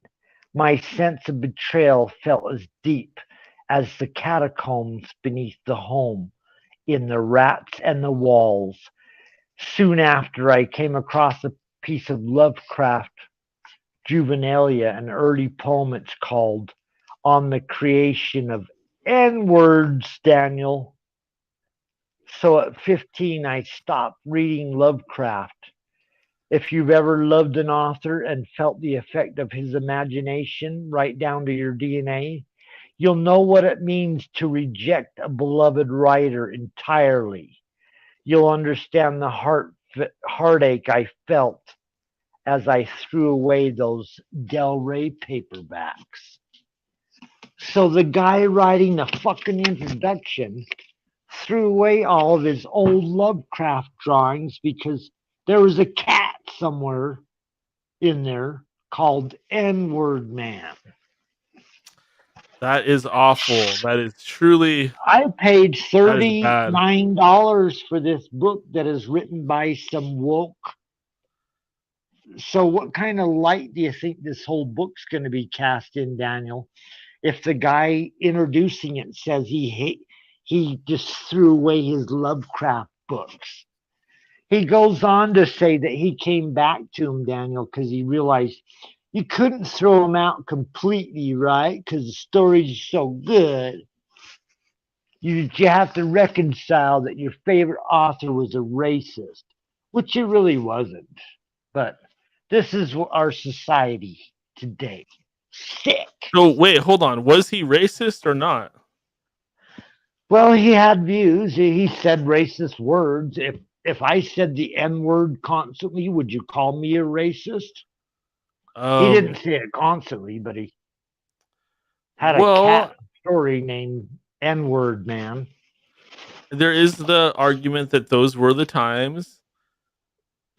My sense of betrayal felt as deep as the catacombs beneath the home, in the rats and the walls. Soon after, I came across a piece of Lovecraft Juvenilia, an early poem. It's called On the Creation of N-Words, Daniel. So at 15, I stopped reading Lovecraft. If you've ever loved an author and felt the effect of his imagination right down to your DNA, you'll know what it means to reject a beloved writer entirely. You'll understand the heartache I felt as I threw away those Del Rey paperbacks. So the guy writing the fucking introduction threw away all of his old Lovecraft drawings because there was a cat somewhere in there called N-Word Man. That is awful. That is truly. I paid $39 for this book that is written by some woke. So what kind of light do you think this whole book's going to be cast in, Daniel? If the guy introducing it says he just threw away his Lovecraft books. He goes on to say that he came back to him, Daniel, because he realized you couldn't throw them out completely, right? Because the story's so good. You have to reconcile that your favorite author was a racist, which it really wasn't. But this is our society today. Sick. So wait, hold on. Was he racist or not? Well, he had views. He said racist words. If I said the N-word constantly, would you call me a racist? He didn't say it constantly, but he had a cat story named N-word Man. There is the argument that those were the times.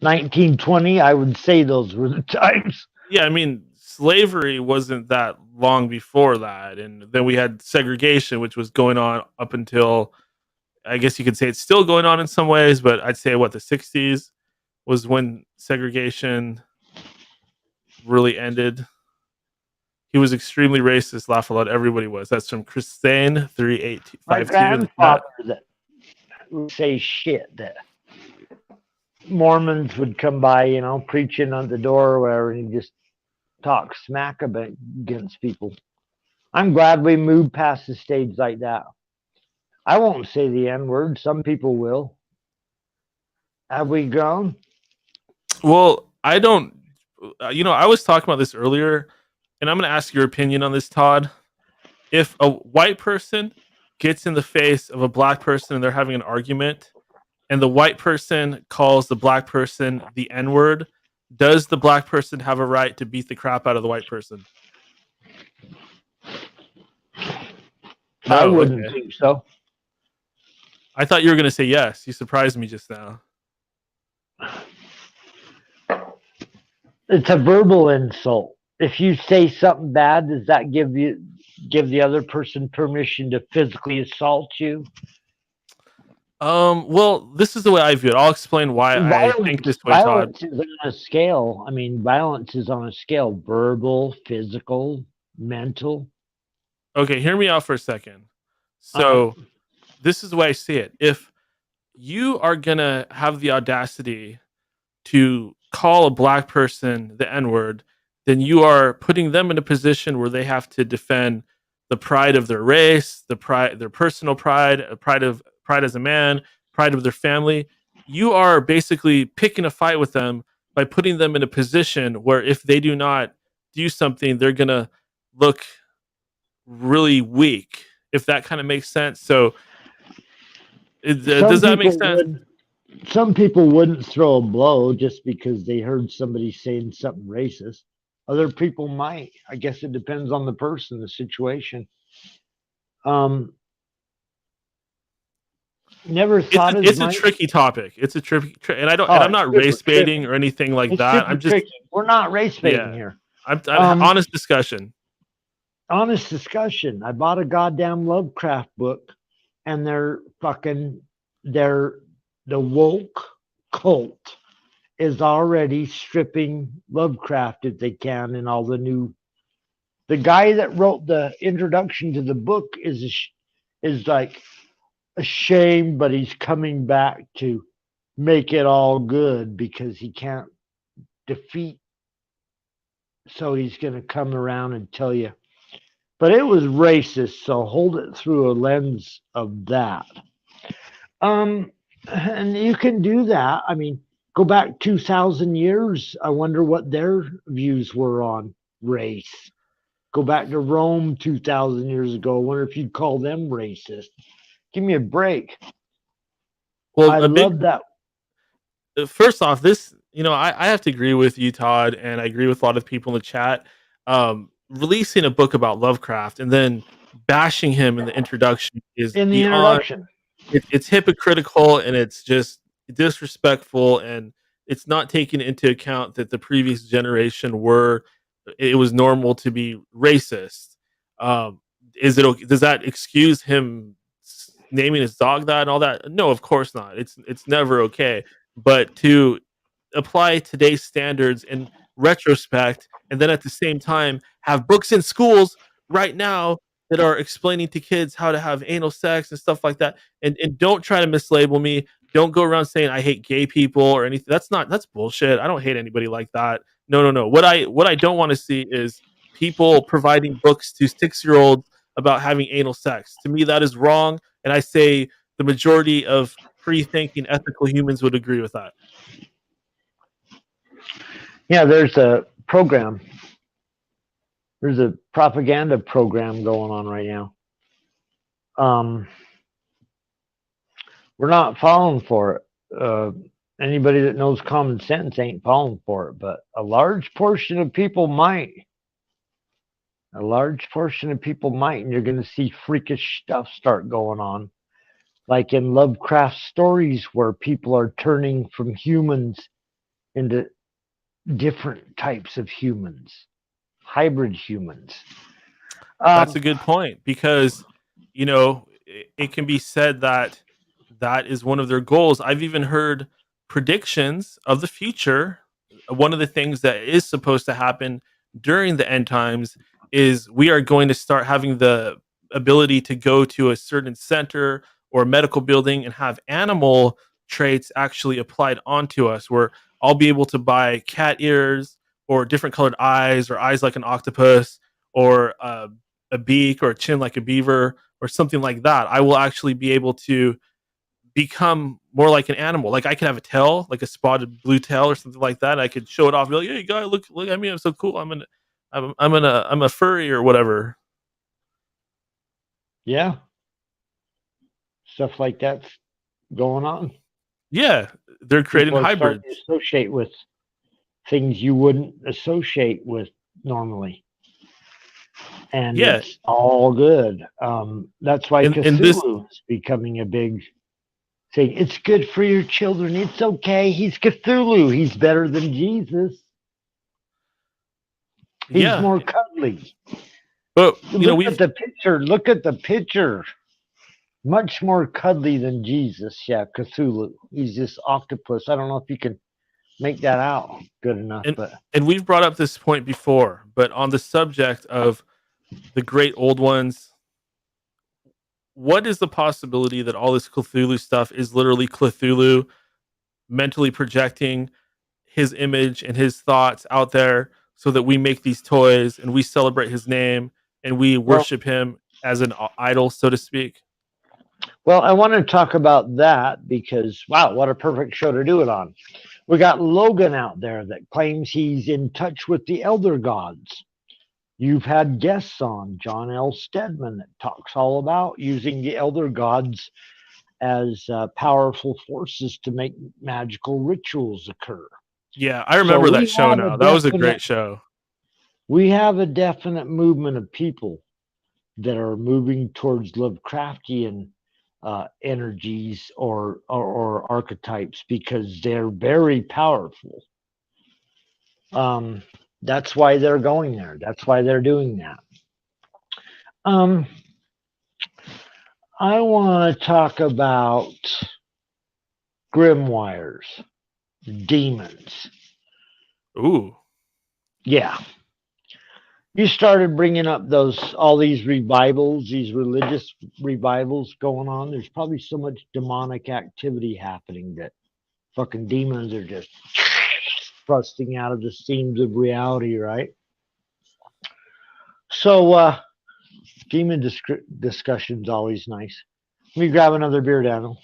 1920, I would say those were the times. Yeah, I mean, slavery wasn't that long before that. And then we had segregation, which was going on up until, I guess you could say it's still going on in some ways, but I'd say the 60s was when segregation really ended. He was extremely racist, laugh a lot. Everybody was. That's from Christine 3852. My grandfather that would say shit that Mormons would come by, preaching on the door or whatever, and he just talk smack against people. I'm glad we moved past the stage like that. I won't say the N-word. Some people will. Have we grown? Well, I don't. I was talking about this earlier, and I'm going to ask your opinion on this, Todd. If a white person gets in the face of a black person and they're having an argument, and the white person calls the black person the N-word, does the black person have a right to beat the crap out of the white person? I wouldn't think so. I thought you were going to say yes. You surprised me just now. It's a verbal insult. If you say something bad, does that give the other person permission to physically assault you? Well, this is the way I view it. I'll explain why I think this way, Todd. Violence is on a scale. I mean, violence is on a scale: verbal, physical, mental. Okay, hear me out for a second. So, this is the way I see it. If you are gonna have the audacity to call a black person the N-word, then you are putting them in a position where they have to defend the pride of their race, their personal pride, pride as a man, pride of their family. You are basically picking a fight with them by putting them in a position where if they do not do something, they're gonna look really weak. If that kind of makes sense. So, does that make sense? Some people wouldn't throw a blow just because they heard somebody saying something racist. Other people might. I guess it depends on the person, the situation. Never thought it's a tricky topic. It's a tricky, and I'm not race baiting or anything like that. I'm just tricky. We're not race baiting here. I'm honest discussion. Honest discussion. I bought a goddamn Lovecraft book, and the woke cult is already stripping Lovecraft if they can, and all the new. The guy that wrote the introduction to the book is like ashamed, but he's coming back to make it all good because he can't defeat. So he's going to come around and tell you. But it was racist, so hold it through a lens of that. And you can do that. I mean, go back 2,000 years. I wonder what their views were on race. Go back to Rome 2,000 years ago. I wonder if you'd call them racist. Give me a break. Well, I love that. First off, I have to agree with you, Todd, and I agree with a lot of people in the chat. Releasing a book about Lovecraft and then bashing him in the introduction is it's hypocritical, and it's just disrespectful, and it's not taking into account that the previous generation it was normal to be racist. Does that excuse him naming his dog that and all that? No, of course not. It's never okay. But to apply today's standards in retrospect, and then at the same time have books in schools right now that are explaining to kids how to have anal sex and stuff like that, and don't try to mislabel me. Don't go around saying I hate gay people or anything. That's bullshit. I don't hate anybody like that. No. What I don't want to see is people providing books to 6-year-olds about having anal sex. To me, that is wrong, and I say the majority of free-thinking, ethical humans would agree with that. Yeah, there's a program. There's a propaganda program going on right now. We're not falling for it. Anybody that knows common sense ain't falling for it, but a large portion of people might. A large portion of people might, and you're going to see freakish stuff start going on. Like in Lovecraft stories where people are turning from humans into different types of humans, hybrid humans. That's a good point, because it can be said that is one of their goals. I've even heard predictions of the future. One of the things that is supposed to happen during the end times is we are going to start having the ability to go to a certain center or medical building and have animal traits actually applied onto us, where I'll be able to buy cat ears or different colored eyes, or eyes like an octopus, or a beak or a chin like a beaver, or something like that. I will actually be able to become more like an animal. Like I could have a tail, like a spotted blue tail or something like that. I could show it off, be like, "Hey, guy, look at me! I'm so cool. I'm a furry or whatever." Yeah, stuff like that's going on. Yeah, they're creating hybrids. Associate with things you wouldn't associate with normally. And Yeah. it's all good. That's why And Cthulhu is becoming a big thing. It's good for your children. It's okay. He's Cthulhu. He's better than Jesus. He's more cuddly. But look at the picture. Look at the picture. Much more cuddly than Jesus. Yeah, Cthulhu. He's this octopus. I don't know if you can make that out good enough. And we've brought up this point before, but on the subject of the great old ones, what is the possibility that all this Cthulhu stuff is literally Cthulhu mentally projecting his image and his thoughts out there so that we make these toys and we celebrate his name and we worship him as an idol, so to speak? Well, I want to talk about that because, wow, what a perfect show to do it on. We got Logan out there that claims he's in touch with the elder gods. You've had guests on, John L. Stedman, that talks all about using the elder gods as powerful forces to make magical rituals occur. Yeah, I remember that show now. That was a great show. We have a definite movement of people that are moving towards Lovecraftian energies or archetypes because they're very powerful. That's why they're going there. That's why they're doing that. I want to talk about grimoires, demons. Ooh. Yeah. You started bringing up all these revivals, these religious revivals going on. There's probably so much demonic activity happening that fucking demons are just thrusting out of the seams of reality, right? So, demon discussion's always nice. Let me grab another beer, Daniel.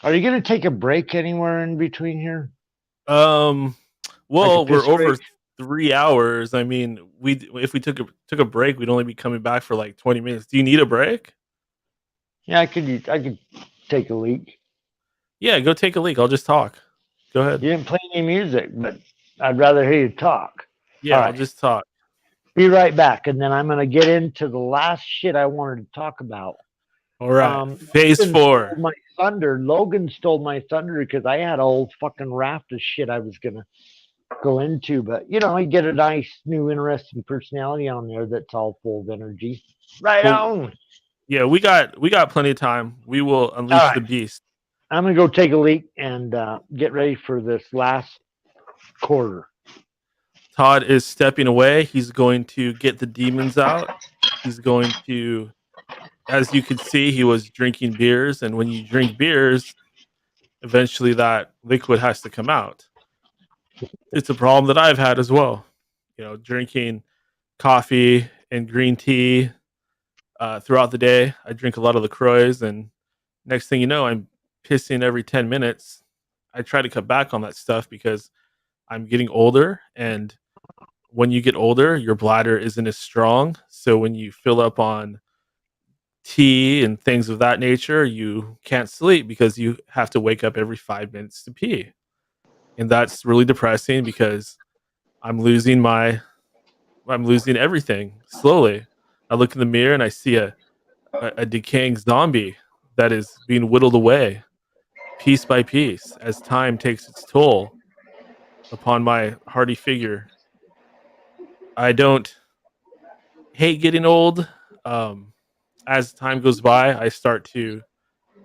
Are you going to take a break anywhere in between here? Well, Like we're over break? 3 hours. I mean, if we took a break, we'd only be coming back for like 20 minutes. Do you need a break? Yeah, I could take a leak. Yeah, go take a leak. I'll just talk. Go ahead. You didn't play any music, but I'd rather hear you talk. Yeah, I'll just talk. Be right back, and then I'm going to get into the last shit I wanted to talk about. All right. Phase 4. My thunder. Logan stole my thunder because I had a whole fucking raft of shit I was going to go into, but I get a nice new interesting personality on there that's all full of energy. Right on. Yeah, we got plenty of time. We will unleash the beast. I'm gonna go take a leak and get ready for this last quarter. Todd is stepping away. He's going to get the demons out. He's going to, as you can see, he was drinking beers, and when you drink beers, eventually that liquid has to come out. It's a problem that I've had as well. Drinking coffee and green tea throughout the day. I drink a lot of LaCroix, and next thing you know, I'm pissing every 10 minutes. I try to cut back on that stuff because I'm getting older, and when you get older, your bladder isn't as strong. So when you fill up on tea and things of that nature, you can't sleep because you have to wake up every 5 minutes to pee. And that's really depressing because I'm losing everything slowly. I look in the mirror and I see a decaying zombie that is being whittled away piece by piece as time takes its toll upon my hardy figure. I don't hate getting old. As time goes by, I start to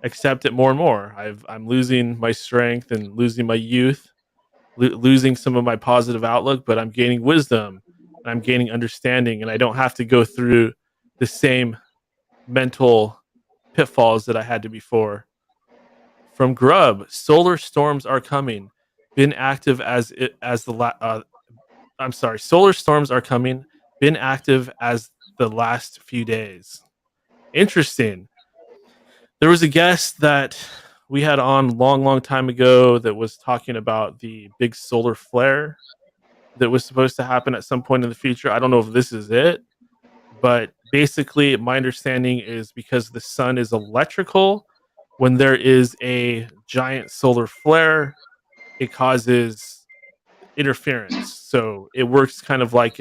accept it more and more. I'm losing my strength and losing my youth, losing some of my positive outlook, but I'm gaining wisdom and I'm gaining understanding, and I don't have to go through the same mental pitfalls that I had to before. From Grub, solar storms are coming. Been active solar storms are coming. Been active as the last few days. Interesting. There was a guest that we had on long time ago that was talking about the big solar flare that was supposed to happen at some point in the future. I don't know if this is it, but basically my understanding is because the sun is electrical, when there is a giant solar flare, it causes interference. So it works kind of like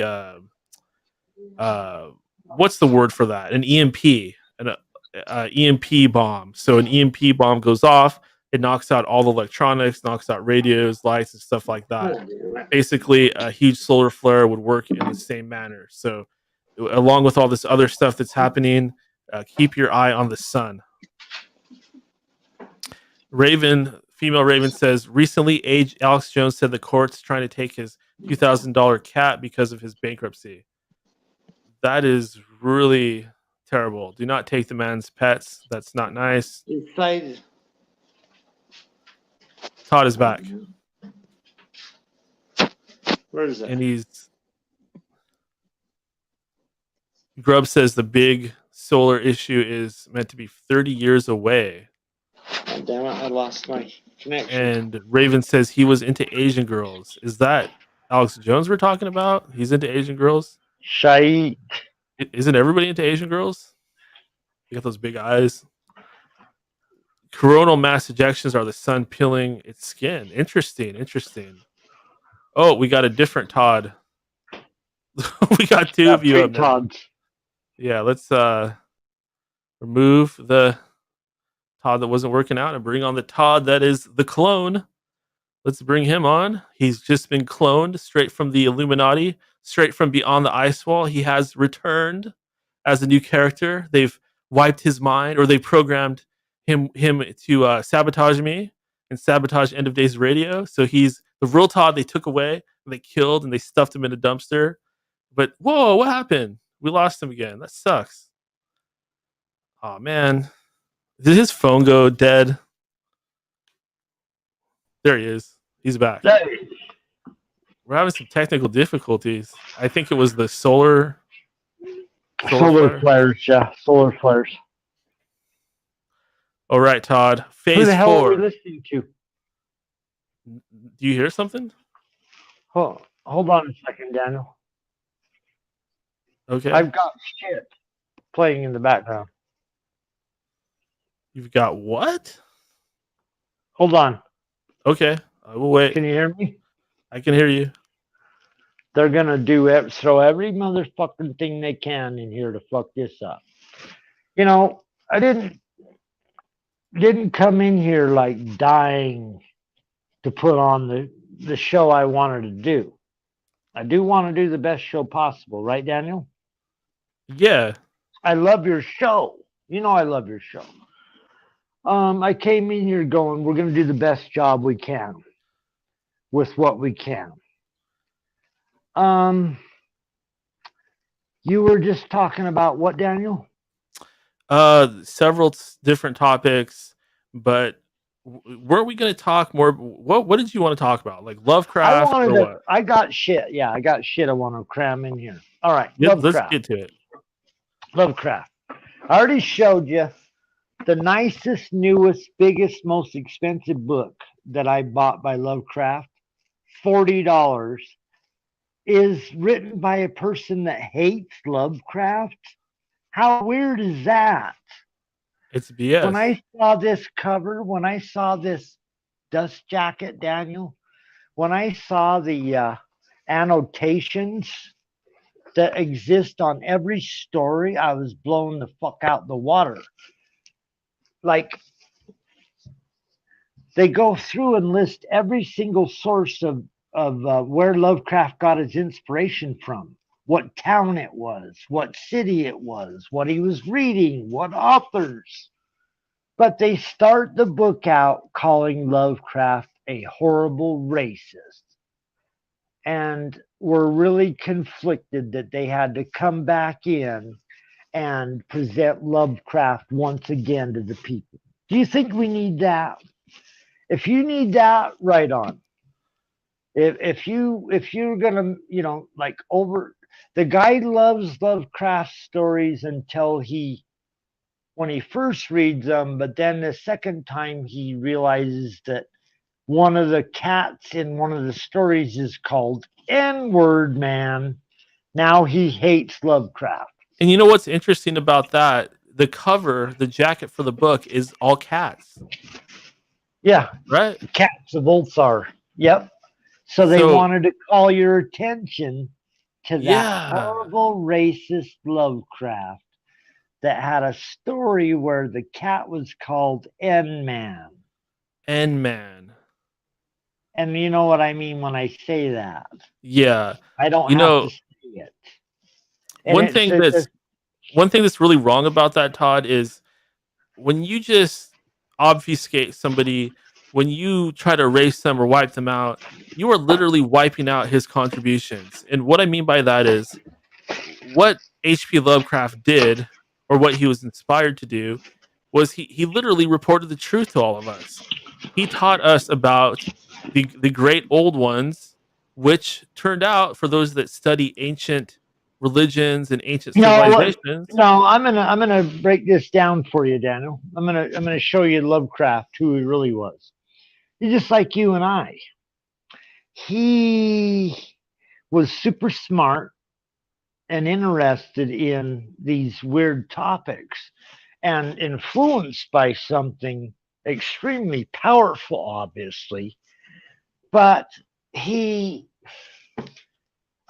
what's the word for that? An EMP, an EMP bomb. So an EMP bomb goes off, it knocks out all the electronics, knocks out radios, lights, and stuff like that. Basically, a huge solar flare would work in the same manner. So, along with all this other stuff that's happening, keep your eye on the sun. Female Raven says, recently, Alex Jones said the court's trying to take his $2,000 cat because of his bankruptcy. That is really terrible. Do not take the man's pets. That's not nice. Todd is back. Where is that? And Grub says the big solar issue is meant to be 30 years away. Oh, damn it, I lost my connection. And Raven says he was into Asian girls. Is that Alex Jones we're talking about? He's into Asian girls? Shai. Isn't everybody into Asian girls? You got those big eyes. Coronal mass ejections are the sun peeling its skin. Interesting. Oh, we got a different Todd. We got two of you up now. Todds. Yeah, let's remove the Todd that wasn't working out and bring on the Todd that is the clone. Let's bring him on. He's just been cloned straight from the Illuminati, straight from beyond the ice wall. He has returned as a new character. They've wiped his mind, or they programmed him to sabotage me and sabotage End of Days Radio. So he's the real Todd they took away and they killed and they stuffed him in a dumpster. But whoa, what happened? We lost him again. That sucks. Oh man. Did his phone go dead? There he is. He's back. Hey. We're having some technical difficulties. I think it was the solar flares. Yeah, solar flares. All right, Todd. Phase Who the hell 4. are we listening to? Do you hear something? Hold on a second, Daniel. Okay. I've got shit playing in the background. You've got what? Hold on. Okay. I will wait. Can you hear me? I can hear you. They're going to throw every motherfucking thing they can in here to fuck this up. You know, I didn't come in here like dying to put on the show I wanted to do. I do want to do the best show possible, right, Daniel? Yeah. I love your show. You know I love your show. I came in here going, we're going to do the best job we can with what we can. You were just talking about what, Daniel? Several different topics, but weren't we going to talk more? What did you want to talk about? Like Lovecraft or what? I got shit. Yeah, I got shit I want to cram in here. All right. Yep, let's get to it. Lovecraft. I already showed you the nicest, newest, biggest, most expensive book that I bought by Lovecraft, $40, is written by a person that hates Lovecraft. How weird is that? It's BS. When I saw this cover, when I saw this dust jacket, Daniel, when I saw the annotations that exist on every story, I was blown the fuck out the water. Like, they go through and list every single source of where Lovecraft got his inspiration from, what town it was, what city it was, what he was reading, what authors. But they start the book out calling Lovecraft a horrible racist. And were really conflicted that they had to come back in and present Lovecraft once again to the people. Do you think we need that? If you need that, right on. If you're gonna, like over, the guy loves Lovecraft stories until when he first reads them, but then the second time he realizes that one of the cats in one of the stories is called N-word man. Now he hates Lovecraft. And you know what's interesting about that? The cover, the jacket for the book is all cats. Yeah. Right? Cats of Ulthar. Yep. So they wanted to call your attention to that Yeah. horrible racist Lovecraft that had a story where the cat was called N-Man. N-Man. And you know what I mean when I say that. Yeah. I don't have to say it. And one thing that's really wrong about that, Todd, is when you just obfuscate somebody, when you try to erase them or wipe them out, you are literally wiping out his contributions. And what I mean by that is what H.P. Lovecraft did, or what he was inspired to do, was he literally reported the truth to all of us. He taught us about the great old ones, which turned out, for those that study ancient religions and ancient civilizations. No, I'm gonna break this down for you, Daniel. I'm gonna show you Lovecraft, who he really was. He's just like you and I. He was super smart and interested in these weird topics and influenced by something extremely powerful, obviously. But a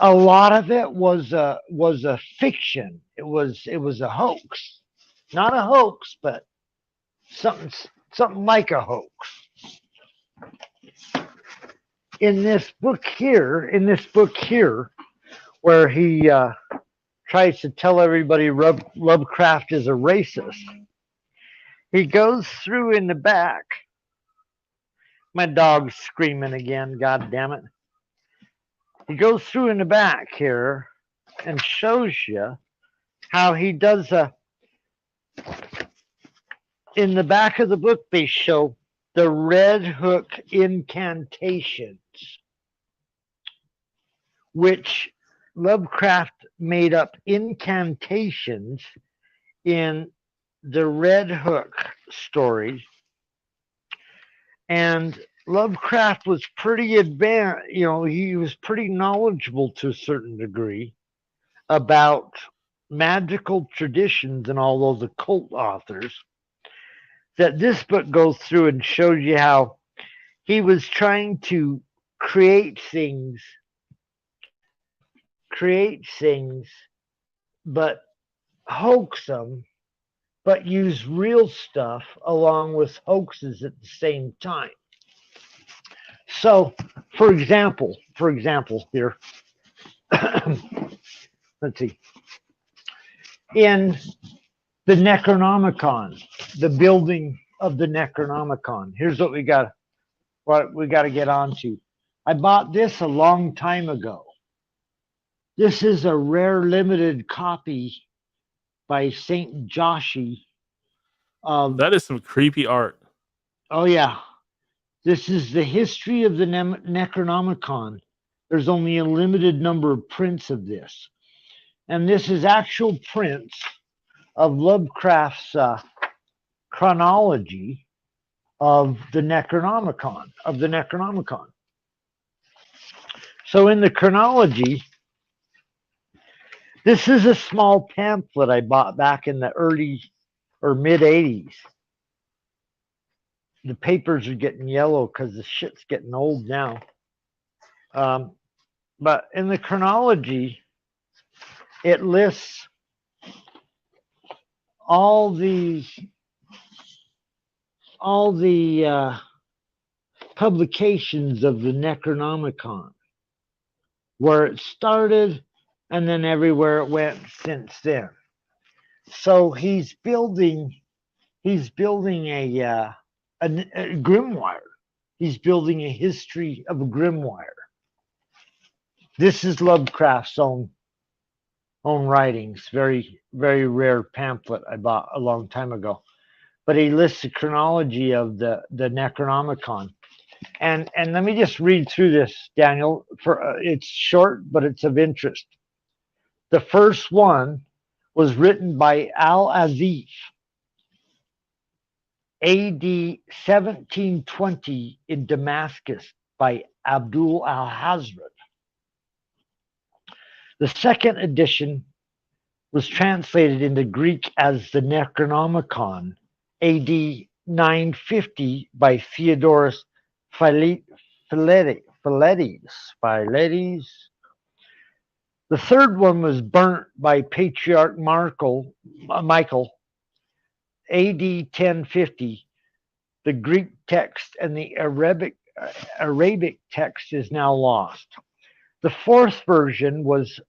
lot of it was a fiction. It was a hoax. Not a hoax, but something like a hoax. In this book here, where he tries to tell everybody Lovecraft is a racist, he goes through in the back. My dog's screaming again, god damn it. He goes through in the back here and shows you how he does in the back of the book, they show the Red Hook incantations, which Lovecraft made up incantations in the Red Hook stories. And Lovecraft was pretty advanced, he was pretty knowledgeable to a certain degree about magical traditions and all those occult authors, that this book goes through and shows you how he was trying to create things, but hoax them, but use real stuff along with hoaxes at the same time. So, for example here, let's see, in the Necronomicon, the building of the Necronomicon, here's what we got to get onto. I bought this a long time ago. This is a rare limited copy by St. Joshi. That is some creepy art. Oh, yeah. This is the history of the Necronomicon. There's only a limited number of prints of this. And this is actual prints of Lovecraft's chronology of the Necronomicon. So in the chronology, this is a small pamphlet I bought back in the early or mid 80s. The papers are getting yellow because the shit's getting old now. But in the chronology, it lists all the publications of the Necronomicon, where it started and then everywhere it went since then. So he's building a grimoire. He's building a history of a grimoire. This is Lovecraft's own writings. Very, very rare pamphlet I bought a long time ago. But he lists the chronology of the Necronomicon. And let me just read through this, Daniel. It's short, but it's of interest. The first one was written by Al-Azif, AD 1720 in Damascus by Abdul al-Hazred. The second edition was translated into Greek as the Necronomicon, AD 950 by Theodorus Philetas. Philedes. The third one was burnt by Patriarch Michael, AD 1050. The Greek text and the Arabic text is now lost. The fourth version was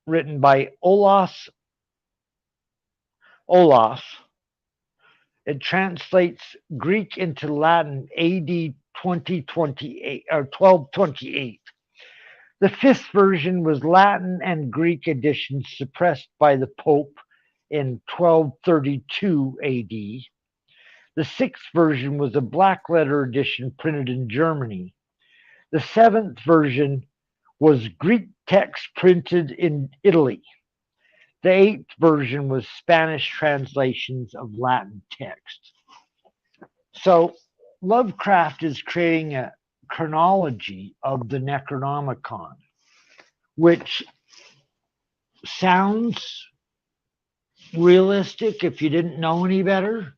written by Olas. It translates Greek into Latin AD 2028 or 1228. The fifth version was Latin and Greek editions suppressed by the Pope in 1232 AD. The sixth version was a black letter edition printed in Germany. The seventh version was Greek text printed in Italy. The eighth version was Spanish translations of Latin text. So Lovecraft is creating a chronology of the Necronomicon, which sounds realistic if you didn't know any better.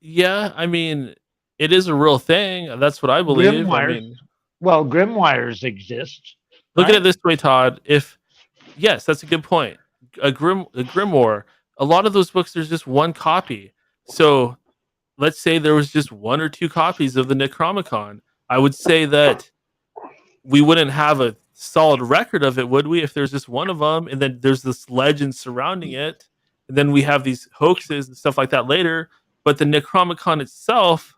Yeah, I mean, it is a real thing. That's what I believe. Grimoires exist. Look at it this way, Todd. Yes, that's a good point. A grimoire. A lot of those books, there's just one copy. So let's say there was just one or two copies of the Necronomicon. I would say that we wouldn't have a solid record of it, would we? If there's just one of them, and then there's this legend surrounding it, and then we have these hoaxes and stuff like that later. But the Necronomicon itself,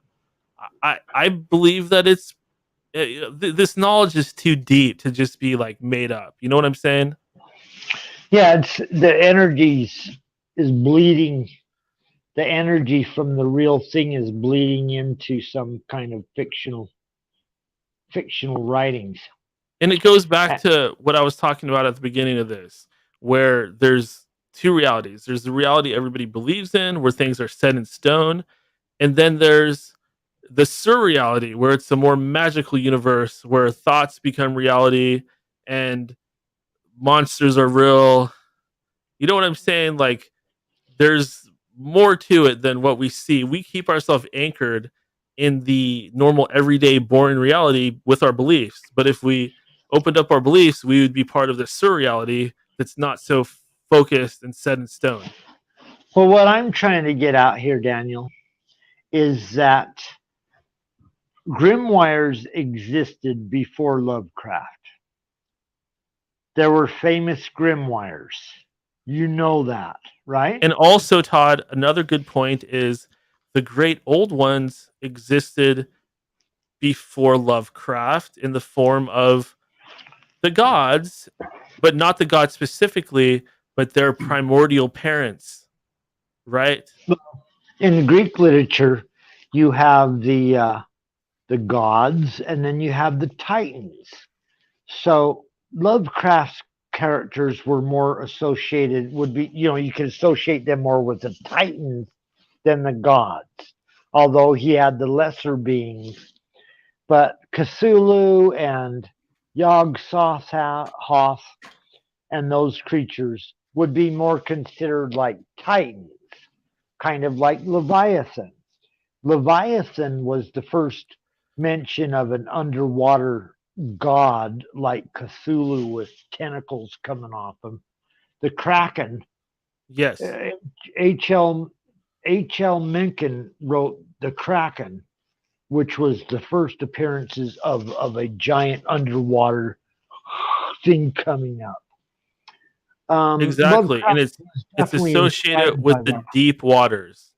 I believe that this knowledge is too deep to just be like made up. You know what I'm saying? Yeah, it's the energies is bleeding. The energy from the real thing is bleeding into some kind of fictional writings. And it goes back to what I was talking about at the beginning of this, where there's two realities. There's the reality everybody believes in, where things are set in stone, and then there's the surreality, where it's a more magical universe, where thoughts become reality and monsters are real. You know what I'm saying? Like, there's more to it than what we see. We keep ourselves anchored in the normal, everyday, boring reality with our beliefs. But if we opened up our beliefs, we would be part of the surreality that's not so focused and set in stone. Well, what I'm trying to get out here, Daniel, is that grimoires existed before Lovecraft. There were famous grimoires. You know that, right? And also, Todd, another good point is the great old ones existed before Lovecraft in the form of the gods, but not the gods specifically, but their primordial parents, right? In Greek literature, you have the gods, and then you have the titans. So Lovecraft's characters were more associated, you can associate them more with the titans than the gods, although he had the lesser beings. But Cthulhu and Yog-Sothoth and those creatures would be more considered like titans, kind of like Leviathan. Leviathan was the first mention of an underwater god like Cthulhu with tentacles coming off him. The Kraken. Yes. H.L. Mencken wrote The Kraken, which was the first appearances of a giant underwater thing coming up. Exactly. And it's associated with the deep waters.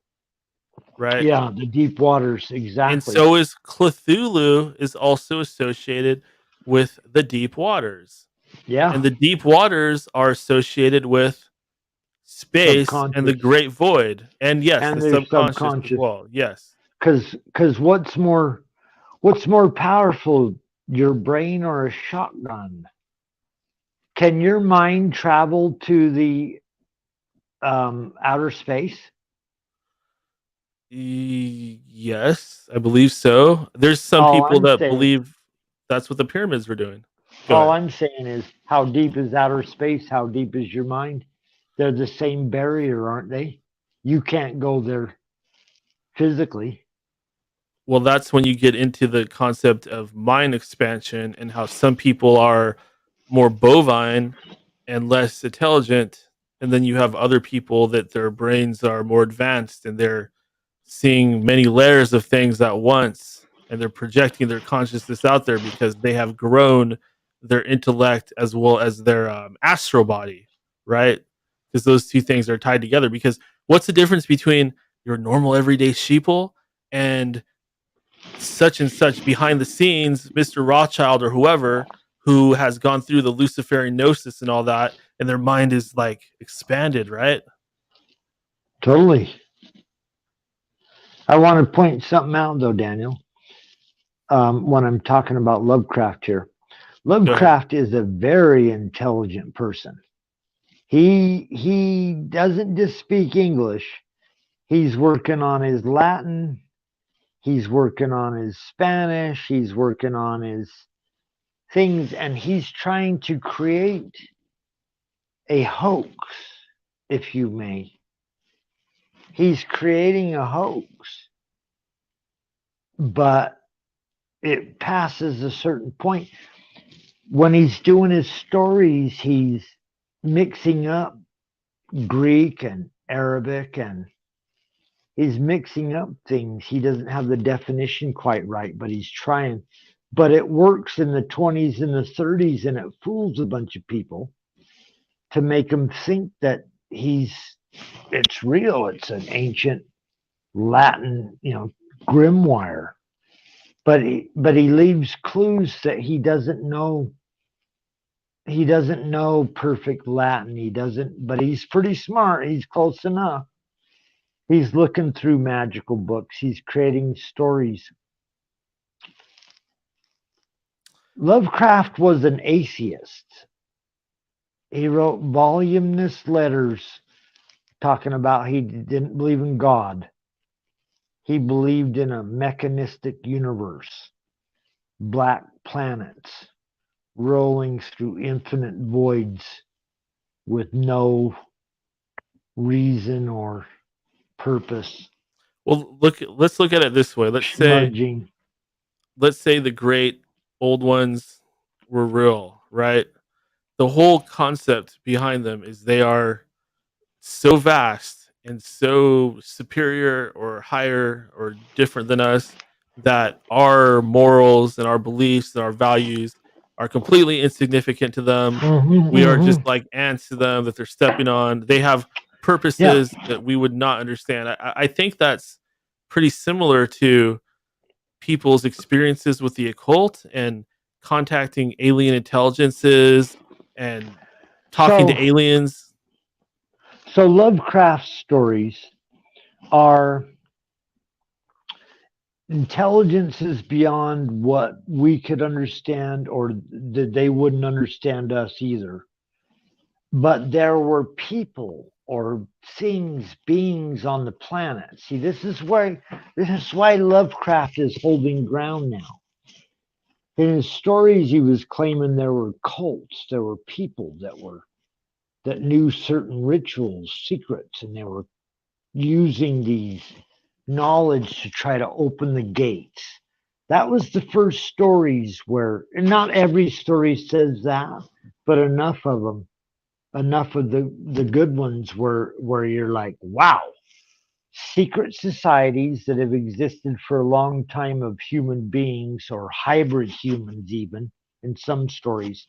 Right? Yeah, the deep waters, exactly. And so is Cthulhu is also associated with the deep waters. Yeah. And the deep waters are associated with space and the great void. And yes, and the subconscious as well. Yes. Because what's more powerful, your brain or a shotgun? Can your mind travel to the outer space? Yes, I believe so. There's some people that believe that's what the pyramids were doing. All I'm saying is, how deep is outer space? How deep is your mind? They're the same barrier, aren't they? You can't go there physically. Well, that's when you get into the concept of mind expansion and how some people are more bovine and less intelligent. And then you have other people that their brains are more advanced and they're seeing many layers of things at once and they're projecting their consciousness out there because they have grown their intellect as well as their astral body, right? Because those two things are tied together. Because what's the difference between your normal everyday sheeple and such and such behind the scenes, Mr. Rothschild or whoever who has gone through the Luciferian gnosis and all that, and their mind is like expanded, right? Totally. I want to point something out though, Daniel. When I'm talking about Lovecraft here, Lovecraft is a very intelligent person. He doesn't just speak English. He's working on his Latin. He's working on his Spanish. He's working on his things, and he's trying to create a hoax, if you may. He's creating a hoax, but it passes a certain point. When he's doing his stories, he's mixing up Greek and Arabic, and he's mixing up things. He doesn't have the definition quite right, but he's trying. But it works in the 20s and the 30s, and it fools a bunch of people to make them think that it's real. It's an ancient Latin, grimoire. But he leaves clues that he doesn't know. He doesn't know perfect Latin. He doesn't, but he's pretty smart. He's close enough. He's looking through magical books. He's creating stories. Lovecraft was an atheist. He wrote voluminous letters talking about he didn't believe in God. He believed in a mechanistic universe, black planets rolling through infinite voids with no reason or purpose. Well, let's look at it this way. Let's say the great old ones were real, right? The whole concept behind them is they are so vast and so superior or higher or different than us that our morals and our beliefs and our values are completely insignificant to them. We are just like ants to them that they're stepping on. They have purposes that we would not understand. I think that's pretty similar to people's experiences with the occult and contacting alien intelligences and talking to aliens. So Lovecraft stories are intelligences beyond what we could understand, or that they wouldn't understand us either. But there were people or things, beings on the planet. See, this is why Lovecraft is holding ground now. In his stories, he was claiming there were cults, there were people that knew certain rituals, secrets, and they were using these knowledge to try to open the gates. That was the first stories where, and not every story says that, but enough of them, enough of the good ones where you're like, wow, secret societies that have existed for a long time of human beings or hybrid humans even in some stories.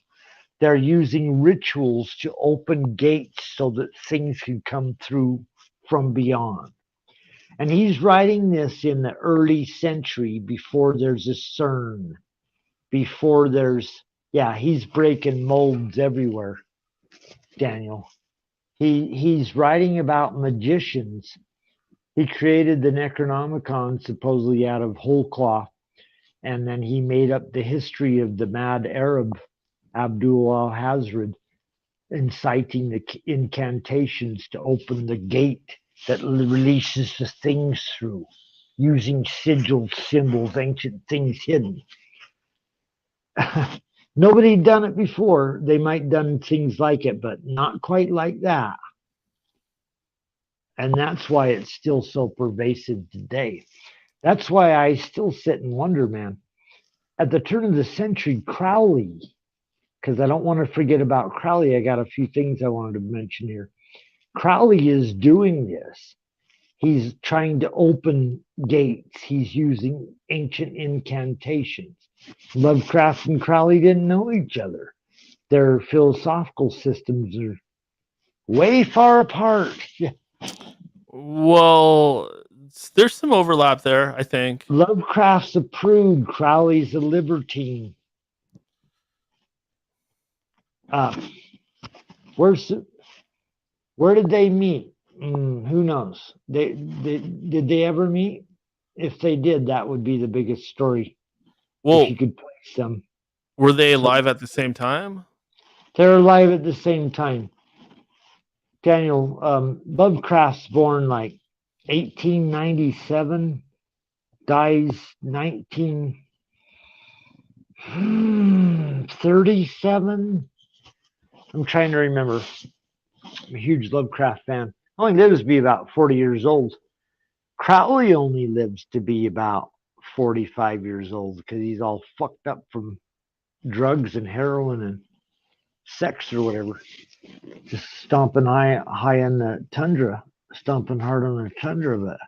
They're using rituals to open gates so that things can come through from beyond. And he's writing this in the early century before there's a CERN, before he's breaking molds everywhere, Daniel. He's writing about magicians. He created the Necronomicon supposedly out of whole cloth, and then he made up the history of the mad Arab Abdul al-Hazred, inciting the incantations to open the gate that releases the things through, using sigils, symbols, ancient things hidden. Nobody done it before. They might done things like it, but not quite like that. And that's why it's still so pervasive today. That's why I still sit and wonder, man. At the turn of the century, Crowley, because I don't want to forget about Crowley. I got a few things I wanted to mention here. Crowley is doing this. He's trying to open gates. He's using ancient incantations. Lovecraft and Crowley didn't know each other. Their philosophical systems are way far apart. Well, there's some overlap there, I think. Lovecraft's a prude. Crowley's a libertine. Where did they meet? Who knows? Did they ever meet? If they did, that would be the biggest story. Well, if you could place them. Were they alive at the same time? They're alive at the same time. Daniel, Lovecraft's born like 1897, dies 1937. I'm trying to remember. I'm a huge Lovecraft fan. Only lives to be about 40 years old. Crowley only lives to be about 45 years old because he's all fucked up from drugs and heroin and sex or whatever. Just stomping high in the tundra, stomping hard on the tundra, but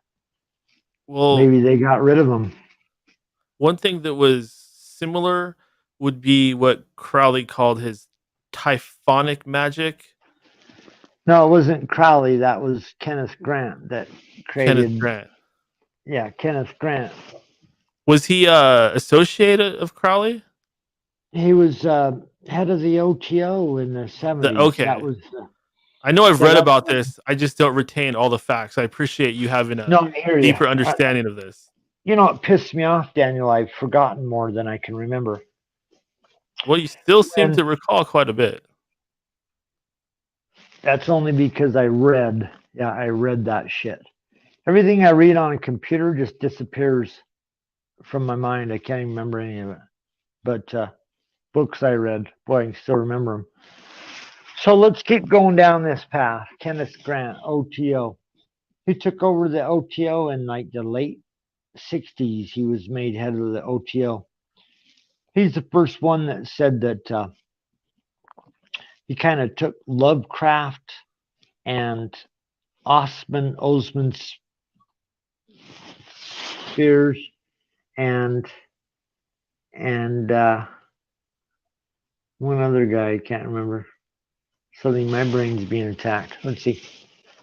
maybe they got rid of him. One thing that was similar would be what Crowley called his typhonic magic. No, it wasn't Crowley. That was Kenneth Grant that created. Kenneth Grant. Yeah, Kenneth Grant. Was he associated of Crowley? He was head of the OTO in the 70s. Okay. That was. I know I've read about this. I just don't retain all the facts. I appreciate you having a deeper understanding of this. You know, it pissed me off, Daniel. I've forgotten more than I can remember. Well, you still seem to recall quite a bit. That's only because I read that shit. Everything I read on a computer just disappears from my mind. I can't even remember any of it. But books I read, boy, I can still remember them. So let's keep going down this path. Kenneth Grant, OTO. He took over the OTO in like the late 60s. He was made head of the OTO. He's the first one that said that he kind of took Lovecraft and Osman Spears and one other guy, I can't remember. Something, my brain's being attacked. Let's see.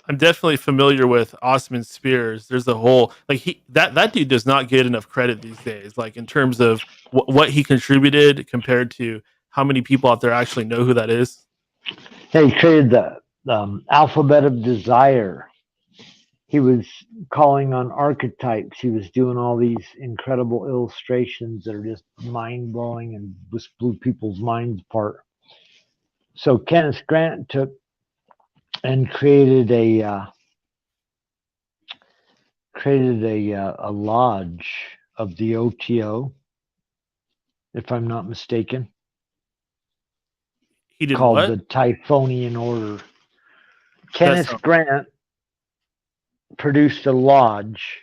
I'm definitely familiar with Osman Spears. There's a whole that dude does not get enough credit these days. Like in terms of what he contributed compared to how many people out there actually know who that is. He created the alphabet of desire. He was calling on archetypes. He was doing all these incredible illustrations that are just mind blowing and just blew people's minds apart. So Kenneth Grant took and created a lodge of the OTO, if I'm not mistaken. He did called what? The Typhonian Order. Kenneth Grant produced a lodge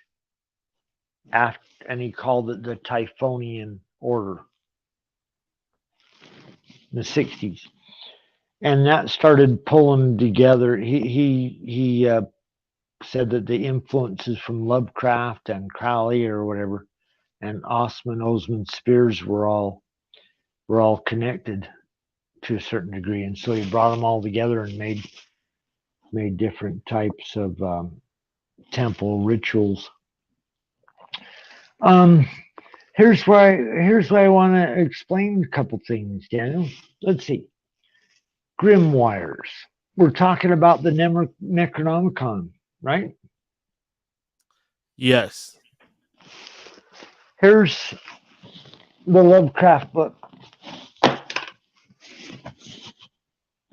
and he called it the Typhonian Order in the 60s. And that started pulling together. He said that the influences from Lovecraft and Crowley or whatever, and Osman Spears were all connected to a certain degree, and so he brought them all together and made different types of temple rituals. Here's why I want to explain a couple things, Daniel. Let's see. Grimoires. We're talking about the Necronomicon, right? Yes. Here's the Lovecraft book.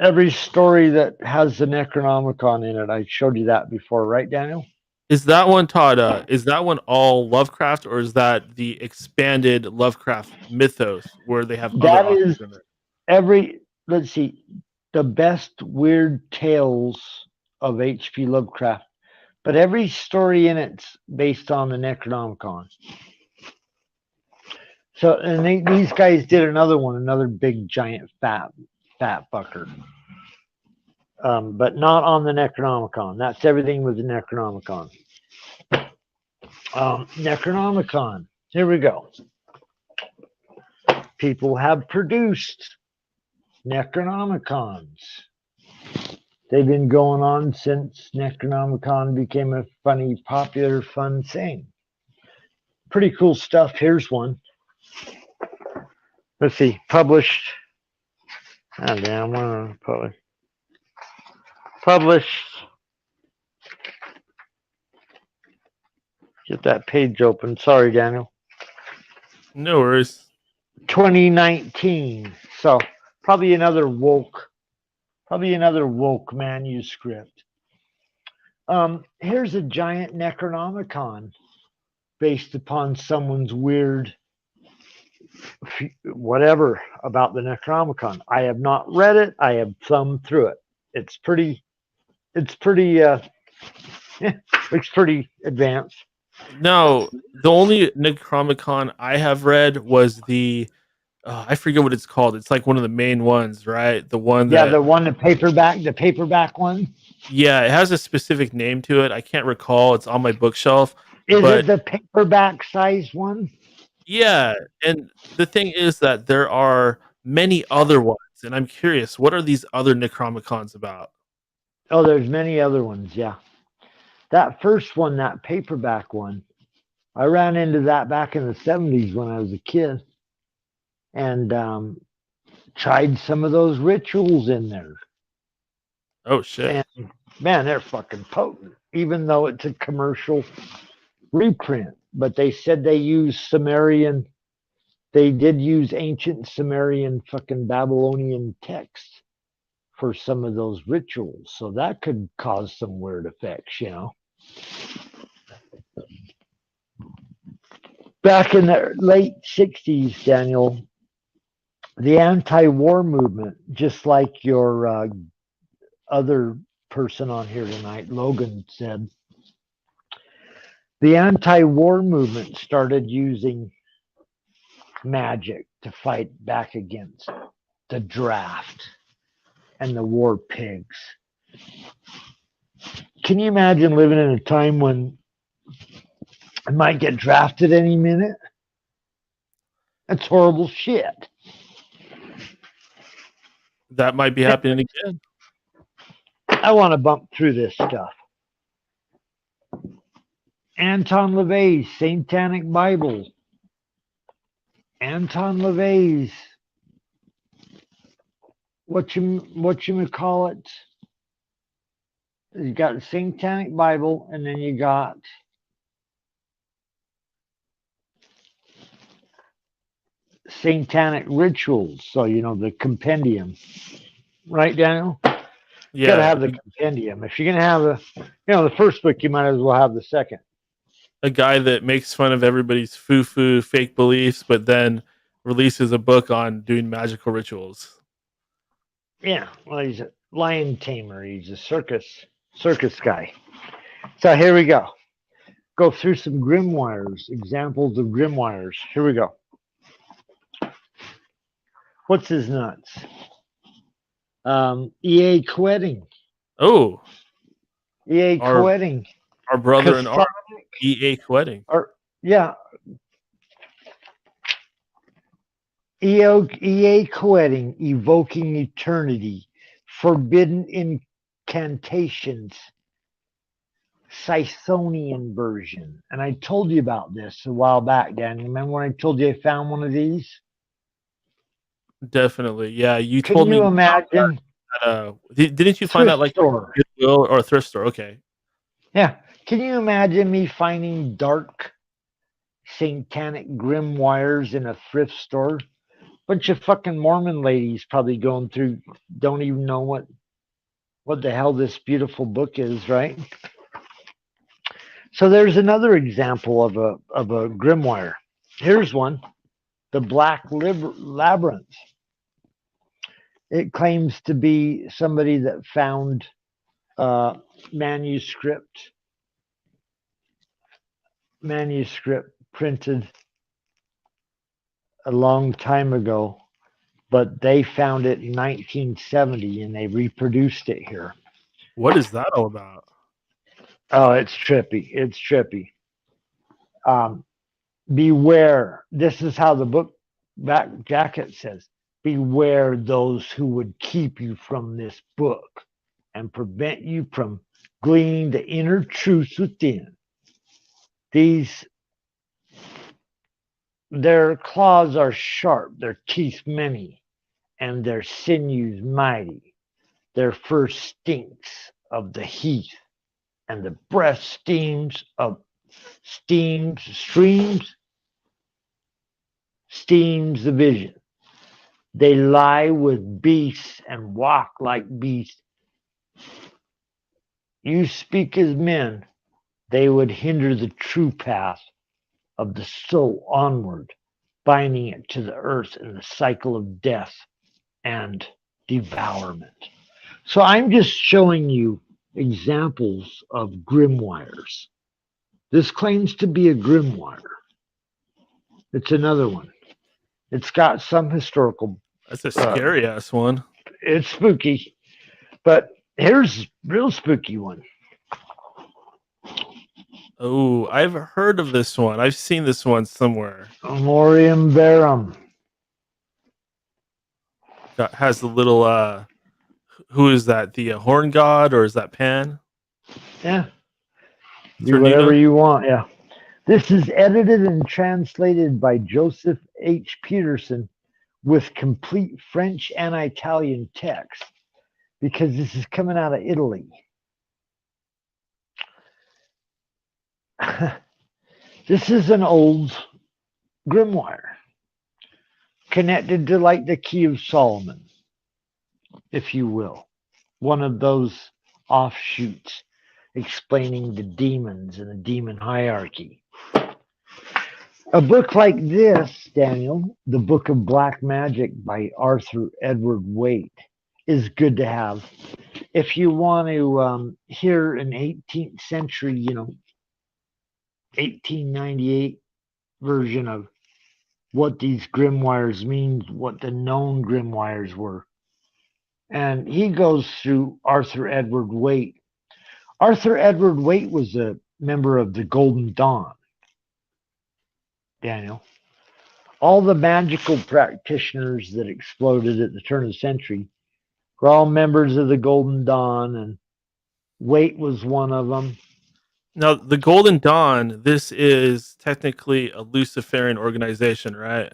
Every story that has the Necronomicon in it. I showed you that before, right, Daniel? Is that one, Todd? Is that one all Lovecraft, or is that the expanded Lovecraft mythos where they have that other is in it? Let's see, the best weird tales of H.P. Lovecraft. But every story in it's based on the Necronomicon. So, and these guys did another big, giant, fat fucker. But not on the Necronomicon. That's everything with the Necronomicon. Necronomicon. Here we go. People have produced Necronomicons. They've been going on since Necronomicon became a funny, popular, fun thing. Pretty cool stuff. Here's one. Let's see. Published. Oh, damn. Published. Get that page open. Sorry, Daniel. No worries. 2019. So probably another woke manuscript. Here's a giant Necronomicon based upon someone's weird whatever about the Necronomicon. I have not read it. I have thumbed through it. It's pretty it's pretty advanced. No, the only Necronomicon I have read was the I forget what it's called. It's like one of the main ones, right? The one that the paperback one. Yeah, it has a specific name to it. I can't recall. It's on my bookshelf. Is it the paperback size one? Yeah, and the thing is that there are many other ones, and I'm curious, what are these other Necronomicons about? Oh, there's many other ones, yeah. That first one, that paperback one, I ran into that back in the 70s when I was a kid and tried some of those rituals in there. Oh, shit. And, man, they're fucking potent, even though it's a commercial reprint. But they said they used Sumerian, they did use ancient Sumerian fucking Babylonian texts for some of those rituals. So that could cause some weird effects, you know. Back in the late 60s, Daniel, the anti-war movement, just like your other person on here tonight, Logan, said, the anti-war movement started using magic to fight back against the draft and the war pigs. Can you imagine living in a time when I might get drafted any minute? That's horrible shit. That might be happening again. I want to bump through this stuff. Anton LaVey's Satanic Bible. Anton LaVey's what you call it? You got the Satanic Bible, and then you got Satanic Rituals. So you know the compendium, right, Daniel? Yeah, you gotta have the compendium. If you're gonna have the first book, you might as well have the second. A guy that makes fun of everybody's foo-foo fake beliefs, but then releases a book on doing magical rituals. Yeah, well, he's a lion tamer. He's a circus guy. So here we go. Go through some grimoires, examples of grimoires. Here we go. What's his nuts? E.A. Quetting. Oh. E.A. Quetting. Our brother in art, E.A. Quetting. Yeah. E.A. Quetting, Evoking Eternity, Forbidden Incantations, Scythonian version. And I told you about this a while back, Dan. You remember when I told you I found one of these? Definitely. Yeah, you told me. Can you imagine? Didn't you find that like Goodwill or a thrift store? Okay. Yeah. Can you imagine me finding dark satanic grimoires in a thrift store? Bunch of fucking Mormon ladies probably going through, don't even know what the hell this beautiful book is, right? So there's another example of a grimoire. Here's one, the Black Labyrinth. It claims to be somebody that found manuscript manuscript printed a long time ago, but they found it in 1970 and they reproduced it here. What is that all about? Oh, it's trippy. It's trippy. Beware. This is how the book back jacket says. Beware those who would keep you from this book and prevent you from gleaning the inner truths within. Their claws are sharp, their teeth many, and their sinews mighty. Their fur stinks of the heath, and the breath steams the vision. They lie with beasts and walk like beasts. You speak as men, they would hinder the true path of the soul onward, binding it to the earth in the cycle of death and devourment. So I'm just showing you examples of grimoires. This claims to be a grimoire. It's another one. It's got some historical. That's a scary ass one. It's spooky, but here's a real spooky one. Oh, I've heard of this one. I've seen this one somewhere. Morium Verum. That has the little who is that? The horn god, or is that Pan? Yeah. Do whatever you want, yeah. This is edited and translated by Joseph H. Peterson with complete French and Italian text because this is coming out of Italy. This is an old grimoire connected to like the Key of Solomon, if you will. One of those offshoots explaining the demons and the demon hierarchy. A book like this, Daniel, The Book of Black Magic by Arthur Edward Waite, is good to have. If you want to hear an 18th century, 1898 version of what these grimoires mean, what the known grimoires were. And he goes through Arthur Edward Waite. Arthur Edward Waite was a member of the Golden Dawn, Daniel. All the magical practitioners that exploded at the turn of the century were all members of the Golden Dawn, and Waite was one of them. Now, the Golden Dawn, this is technically a Luciferian organization, right?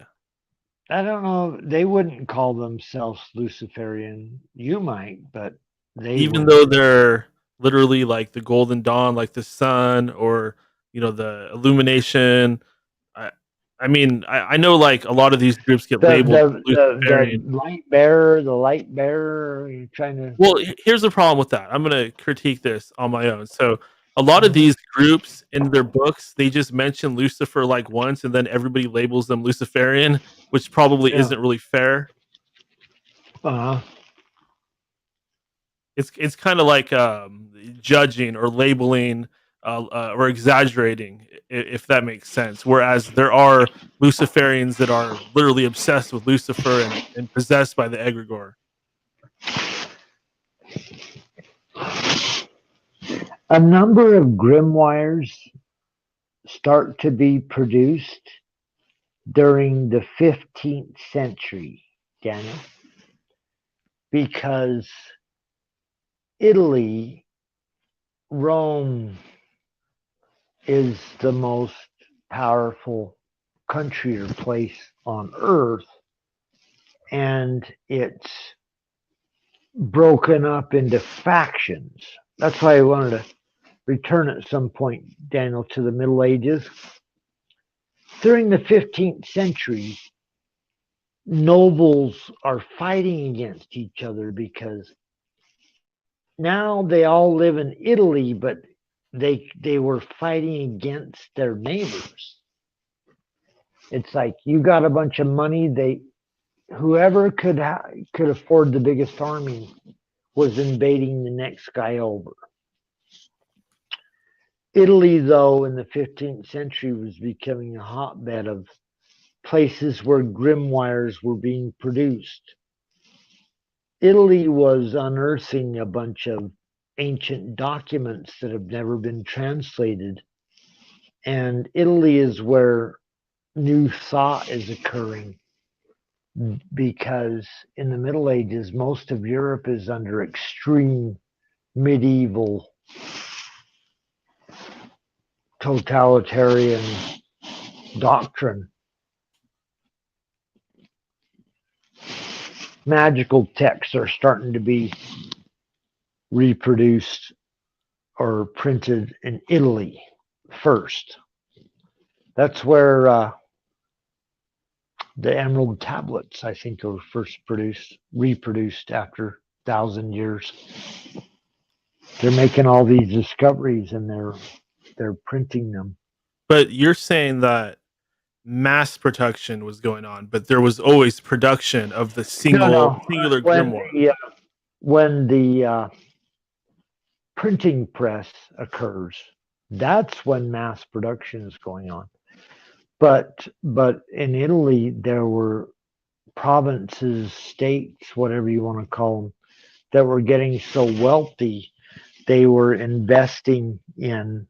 I don't know. They wouldn't call themselves Luciferian. You might, but they even wouldn't. Though they're literally like the Golden Dawn, like the sun, or the Illumination. I mean, I know like a lot of these groups get labeled the light bearer. You're trying to. Well, here's the problem with that. I'm going to critique this on my own. So a lot of these groups in their books, they just mention Lucifer like once, and then everybody labels them Luciferian, which probably isn't really fair. It's kind of like judging or labeling or exaggerating, if that makes sense. Whereas there are Luciferians that are literally obsessed with Lucifer and possessed by the egregore. A number of grimoires start to be produced during the 15th century, Daniel, because Italy, Rome, is the most powerful country or place on earth, and it's broken up into factions. That's why I wanted to return at some point, Daniel, to the Middle Ages. During the 15th century, nobles are fighting against each other because now they all live in Italy, but they were fighting against their neighbors. It's like you got a bunch of money. Whoever could afford the biggest army was invading the next guy over. Italy, though, in the 15th century was becoming a hotbed of places where grimoires were being produced. Italy was unearthing a bunch of ancient documents that have never been translated. And Italy is where new thought is occurring, because in the Middle Ages, most of Europe is under extreme medieval totalitarian doctrine. Magical texts are starting to be reproduced or printed in Italy first. That's where the emerald tablets, I think, were first reproduced after 1,000 years. They're making all these discoveries and they're printing them. But you're saying that mass production was going on, but there was always production of the singular grimoire. When the printing press occurs, that's when mass production is going on. But in Italy, there were provinces, states, whatever you want to call them, that were getting so wealthy, they were investing in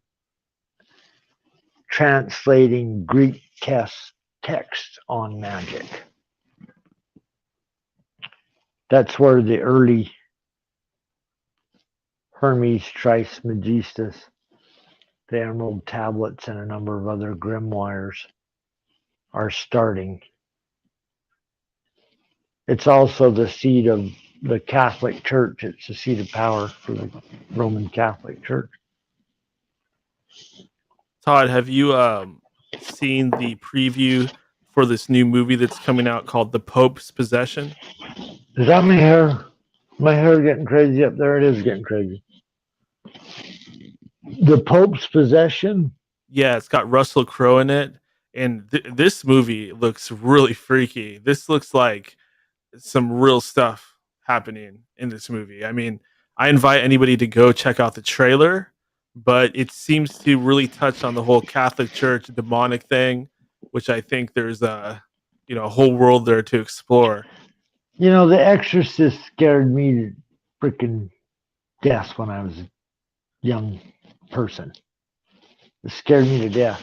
translating Greek text on magic. That's where the early Hermes Trismegistus, the Emerald Tablets, and a number of other grimoires are starting. It's also the seat of the Catholic Church. It's the seat of power for the Roman Catholic Church. Todd, have you seen the preview for this new movie that's coming out called The Pope's Possession? Is that my hair? My hair getting crazy up there? It is getting crazy. The Pope's Possession? Yeah, it's got Russell Crowe in it. And this movie looks really freaky. This looks like some real stuff happening in this movie. I mean, I invite anybody to go check out the trailer, but it seems to really touch on the whole Catholic Church demonic thing, which I think there's a whole world there to explore. You know, The Exorcist scared me to freaking death when I was a young person. It scared me to death.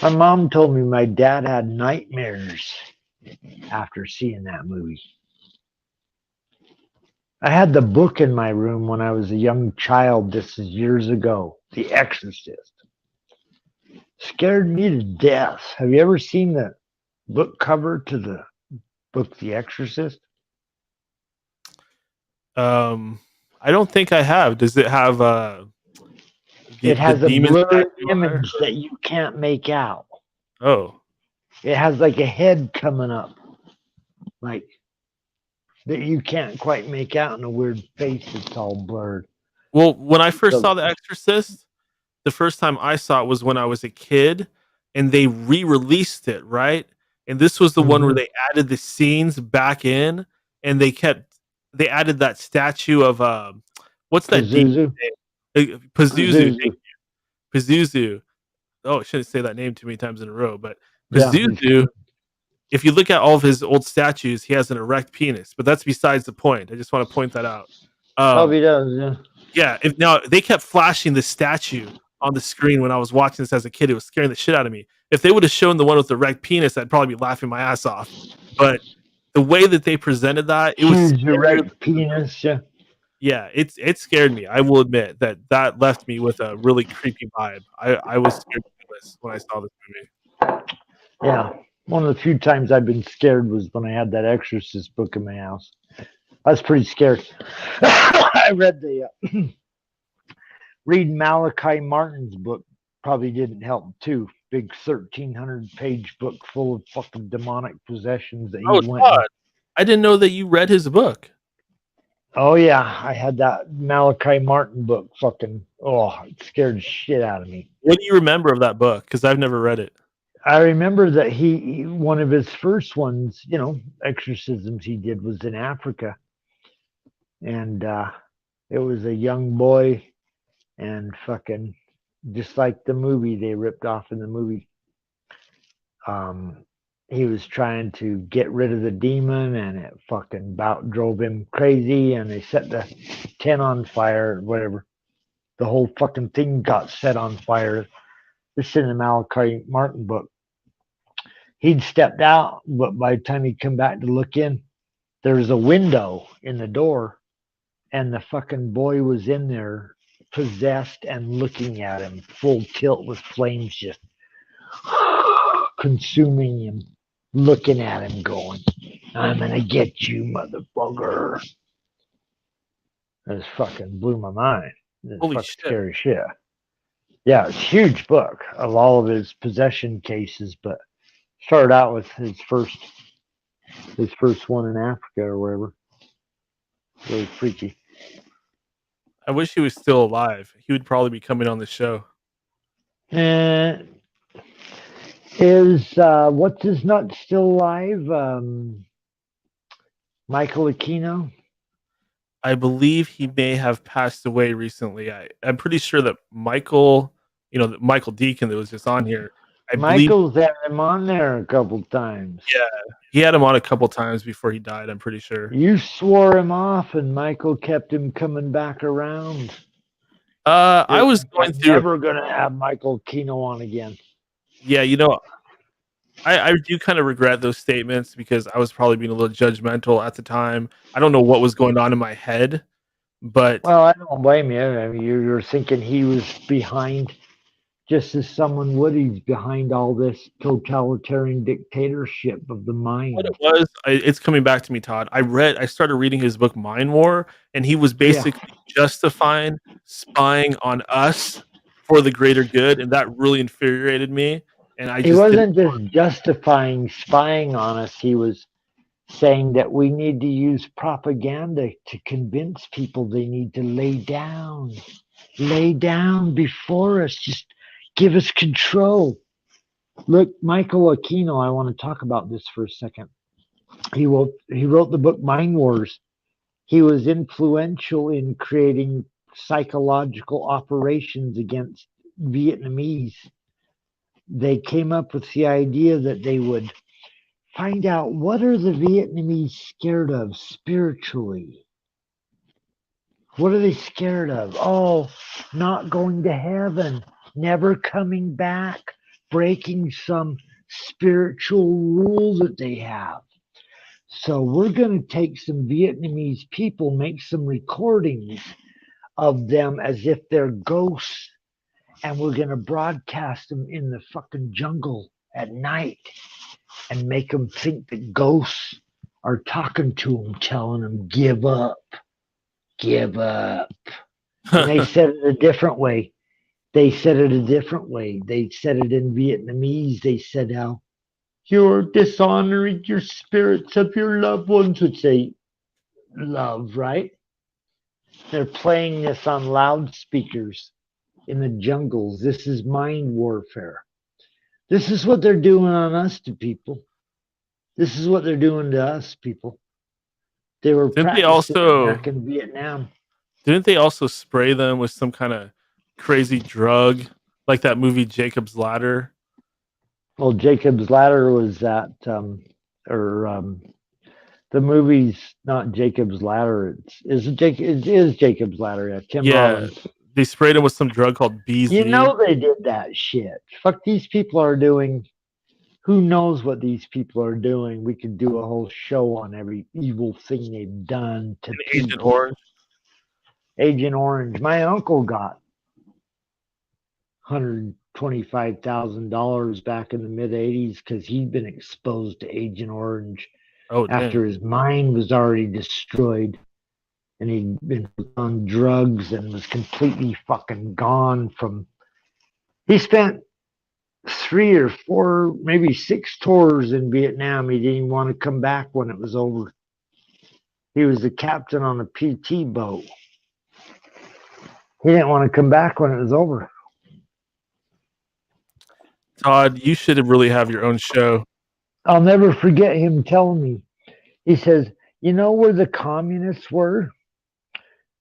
My mom told me my dad had nightmares after seeing that movie. I had the book in my room when I was a young child. This is years ago. The Exorcist. Scared me to death. Have you ever seen the book cover to the book The Exorcist? I don't think I have. Does it have it has a blurred image that you can't make out. Oh. It has like a head coming up, like that you can't quite make out, and a weird face that's all blurred. Well, when I first saw The Exorcist, the first time I saw it was when I was a kid, and they re-released it, right? And this was the one where they added the scenes back in, and they added that statue of what's that? Pazuzu. Pazuzu. Oh, I shouldn't say that name too many times in a row, but Pazuzu, if you look at all of his old statues, he has an erect penis, but that's besides the point. I just want to point that out. He does, yeah. Yeah, now they kept flashing the statue on the screen when I was watching this as a kid. It was scaring the shit out of me. If they would have shown the one with the erect penis, I'd probably be laughing my ass off. But the way that they presented that, it was erect penis, yeah. Yeah, it scared me. I will admit that left me with a really creepy vibe. I was scared when I saw this movie. Yeah, one of the few times I've been scared was when I had that Exorcist book in my house. I was pretty scared. I read reading Malachi Martin's book probably didn't help too. Big 1,300-page book full of fucking demonic possessions that he went. Todd, I didn't know that you read his book. Oh yeah, I had that Malachi Martin book. It scared the shit out of me. What do you remember of that book? Because I've never read it. I remember that he one of his first ones, exorcisms he did was in Africa, and it was a young boy, and just like the movie they ripped off in the movie. He was trying to get rid of the demon, and it fucking about drove him crazy, and they set the tent on fire, or whatever. The whole fucking thing got set on fire. This is in the Malachi Martin book. He'd stepped out, but by the time he'd come back to look in, there was a window in the door, and the fucking boy was in there, possessed and looking at him, full tilt with flames just consuming him, looking at him, going, "I'm gonna get you, motherfucker." This fucking blew my mind. This Holy fucking shit. scary shit. Yeah, it's a huge book of all of his possession cases, but started out with his first one in Africa or wherever. Really freaky. I wish he was still alive. He would probably be coming on the show. Is what's his nut still alive? Michael Aquino? I believe he may have passed away recently. I'm pretty sure that Michael, that Michael Decon that was just on here. Michael's had him on there a couple times. Yeah, he had him on a couple times before he died, I'm pretty sure. You swore him off, and Michael kept him coming back around. I was going through. Never going to have Michael Aquino on again. Yeah, I do kind of regret those statements because I was probably being a little judgmental at the time. I don't know what was going on in my head, but... Well, I don't blame you. I mean, you're thinking he was behind, just as someone would, he's behind all this totalitarian dictatorship of the mind. What it was, it's coming back to me, Todd. I started reading his book, Mind War, and he was basically justifying spying on us for the greater good, and that really infuriated me. And he wasn't just justifying spying on us. He was saying that we need to use propaganda to convince people they need to lay down before us. Just give us control. Look, Michael Aquino, I want to talk about this for a second. He wrote the book Mind Wars. He was influential in creating psychological operations against Vietnamese. They came up with the idea that they would find out what are the Vietnamese scared of spiritually. What are they scared of? Oh, not going to heaven, never coming back, breaking some spiritual rule that they have. So we're going to take some Vietnamese people, make some recordings of them as if they're ghosts, and we're going to broadcast them in the fucking jungle at night and make them think that ghosts are talking to them, telling them, give up. And they said it a different way. They said it in Vietnamese. They said how you're dishonoring your spirits of your loved ones, which they love, right? They're playing this on loudspeakers in the jungles. This is mind warfare. This is what they're doing on us to people. This is what they're doing to us, people. They were practicing back in Vietnam. Didn't they also spray them with some kind of crazy drug, like that movie Jacob's Ladder? Well, Jacob's Ladder was that, the movie's not Jacob's Ladder. It is Jacob's Ladder. Yeah, Tim Robbins. They sprayed him with some drug called BZ. You know they did that shit. Fuck, these people are doing. Who knows what these people are doing? We could do a whole show on every evil thing they've done to people. Agent Orange. Agent Orange. My uncle got $125,000 back in the mid '80s because he'd been exposed to Agent Orange after his mind was already destroyed. And he'd been on drugs and was completely fucking gone from. He spent 3 or 4, maybe 6 tours in Vietnam. He didn't want to come back when it was over. He was the captain on a PT boat. He didn't want to come back when it was over. Todd, you should really have your own show. I'll never forget him telling me. He says, you know where the communists were?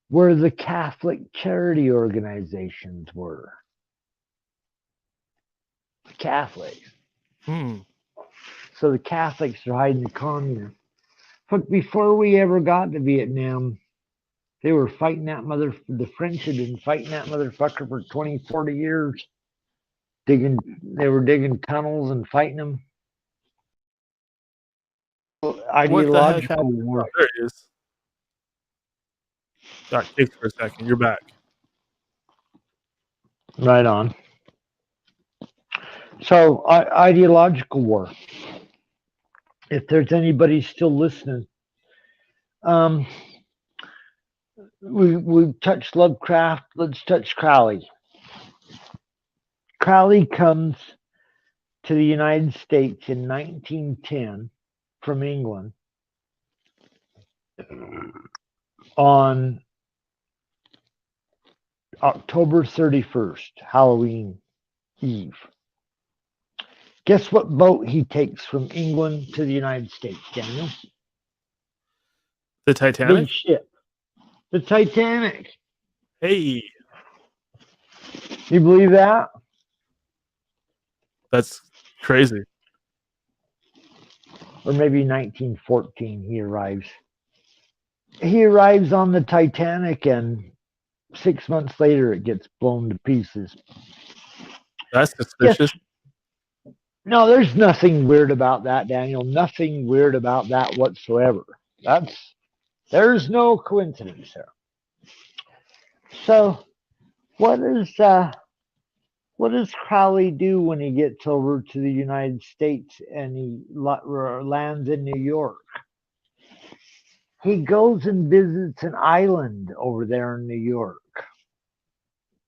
Where the Catholic charity organizations were. Catholics. Hmm. So the Catholics are hiding the communists. But before we ever got to Vietnam, they were fighting the French had been fighting that motherfucker for 20, 40 years. They were digging tunnels and fighting them. What the heck Ideological happened? war. Oh, there it is. Got kicked for a second. You're back. Right on. So, ideological war. If there's anybody still listening, we've touched Lovecraft. Let's touch Crowley. Crowley comes to the United States in 1910 from England on October 31st, Halloween Eve. Guess what boat he takes from England to the United States, Daniel? The Titanic? Big ship. The Titanic. Hey. You believe that? That's crazy. Or maybe 1914 he arrives. He arrives on the Titanic and 6 months later it gets blown to pieces. That's suspicious. No, there's nothing weird about that, Daniel. Nothing weird about that whatsoever. There's no coincidence there. So, what does Crowley do when he gets over to the United States and he lands in New York? He goes and visits an island over there in New York.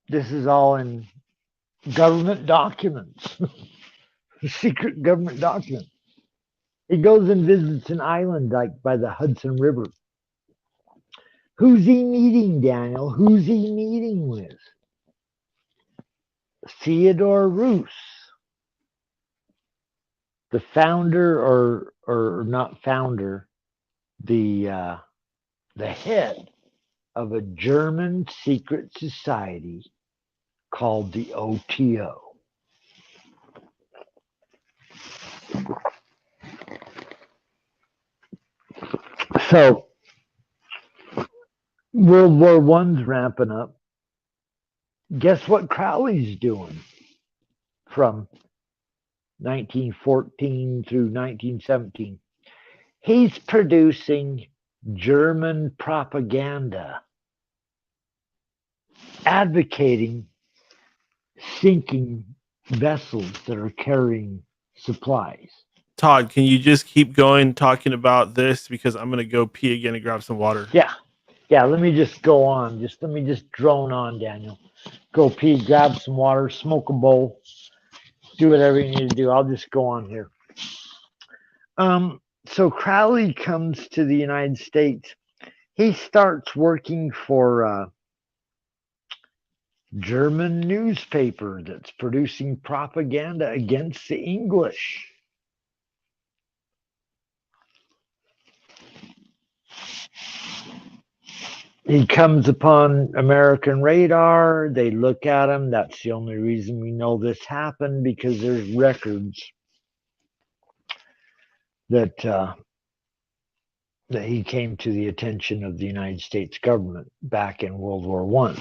This is all in government documents. Secret government document. He goes and visits an island like by the Hudson River. Who's he meeting, Daniel? Who's he meeting with? Theodore Roos, the founder or not founder, the head of a German secret society called the OTO. So, World War I's ramping up. Guess what Crowley's doing from 1914 through 1917? He's producing German propaganda, advocating sinking vessels that are carrying supplies. Todd, can you just keep going talking about this because I'm going to go pee again and grab some water. Yeah, let me just go on. Let me just drone on, Daniel. Go pee, grab some water, smoke a bowl, do whatever you need to do. I'll just go on here. So Crowley comes to the United States. He starts working for a German newspaper that's producing propaganda against the English. He comes upon American radar. They look at him. That's the only reason we know this happened, because there's records that he came to the attention of the United States government back in World War I.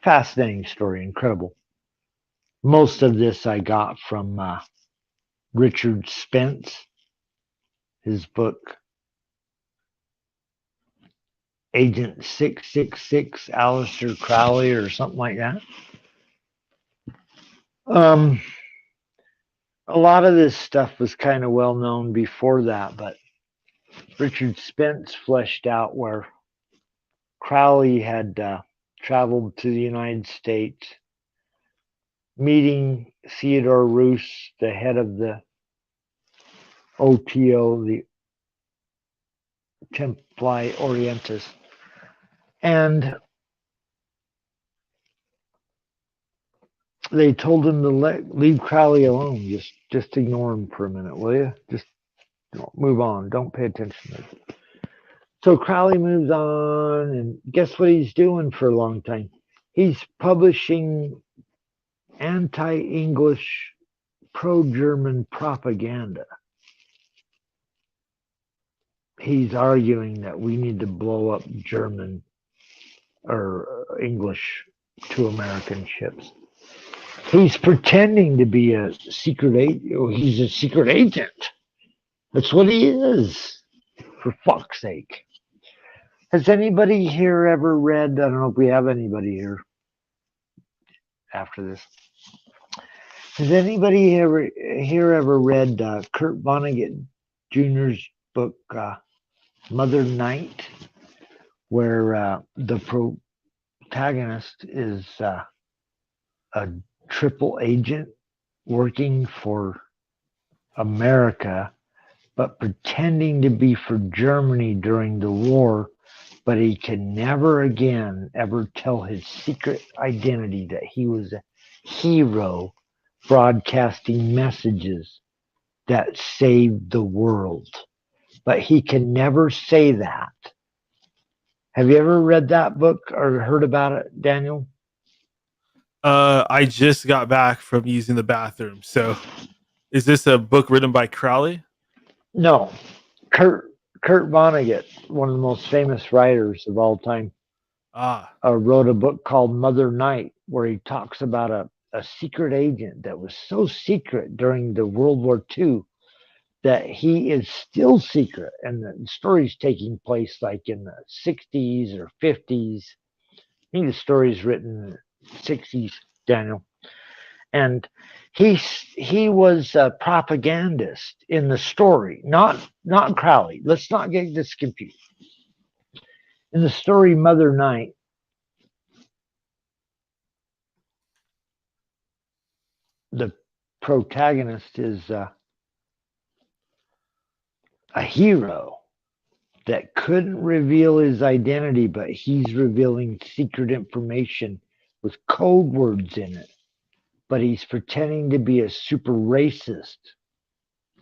Fascinating story, incredible. Most of this I got from Richard Spence, his book, Agent 666, Aleister Crowley, or something like that. A lot of this stuff was kind of well known before that, but Richard Spence fleshed out where Crowley had traveled to the United States, meeting Theodore Roos, the head of the OTO, the Templi Orientis, and they told him to leave Crowley alone. Just ignore him for a minute, will you? Just move on. Don't pay attention to it. So Crowley moves on, and guess what he's doing for a long time? He's publishing anti-English pro-German propaganda. He's arguing that we need to blow up German or English to American ships. He's pretending to be a secret agent. He's a secret agent. That's what he is, for fuck's sake. Has anybody here ever read, I don't know if we have anybody here after this. Has anybody here ever read Kurt Vonnegut Jr.'s book, Mother Night, where the protagonist is a triple agent working for America, but pretending to be for Germany during the war, but he can never again ever tell his secret identity that he was a hero broadcasting messages that saved the world. But he can never say that. Have you ever read that book or heard about it, Daniel? I just got back from using the bathroom. So is this a book written by Crowley? No. Kurt Vonnegut, one of the most famous writers of all time, wrote a book called Mother Night, where he talks about a secret agent that was so secret during the World War II that he is still secret. And the story's taking place like in the 60s or 50s. I think the story's written in the 60s, Daniel. And he was a propagandist in the story, not Crowley. Let's not get this confused. In the story Mother Night, the protagonist is a hero that couldn't reveal his identity, but he's revealing secret information with code words in it. But he's pretending to be a super racist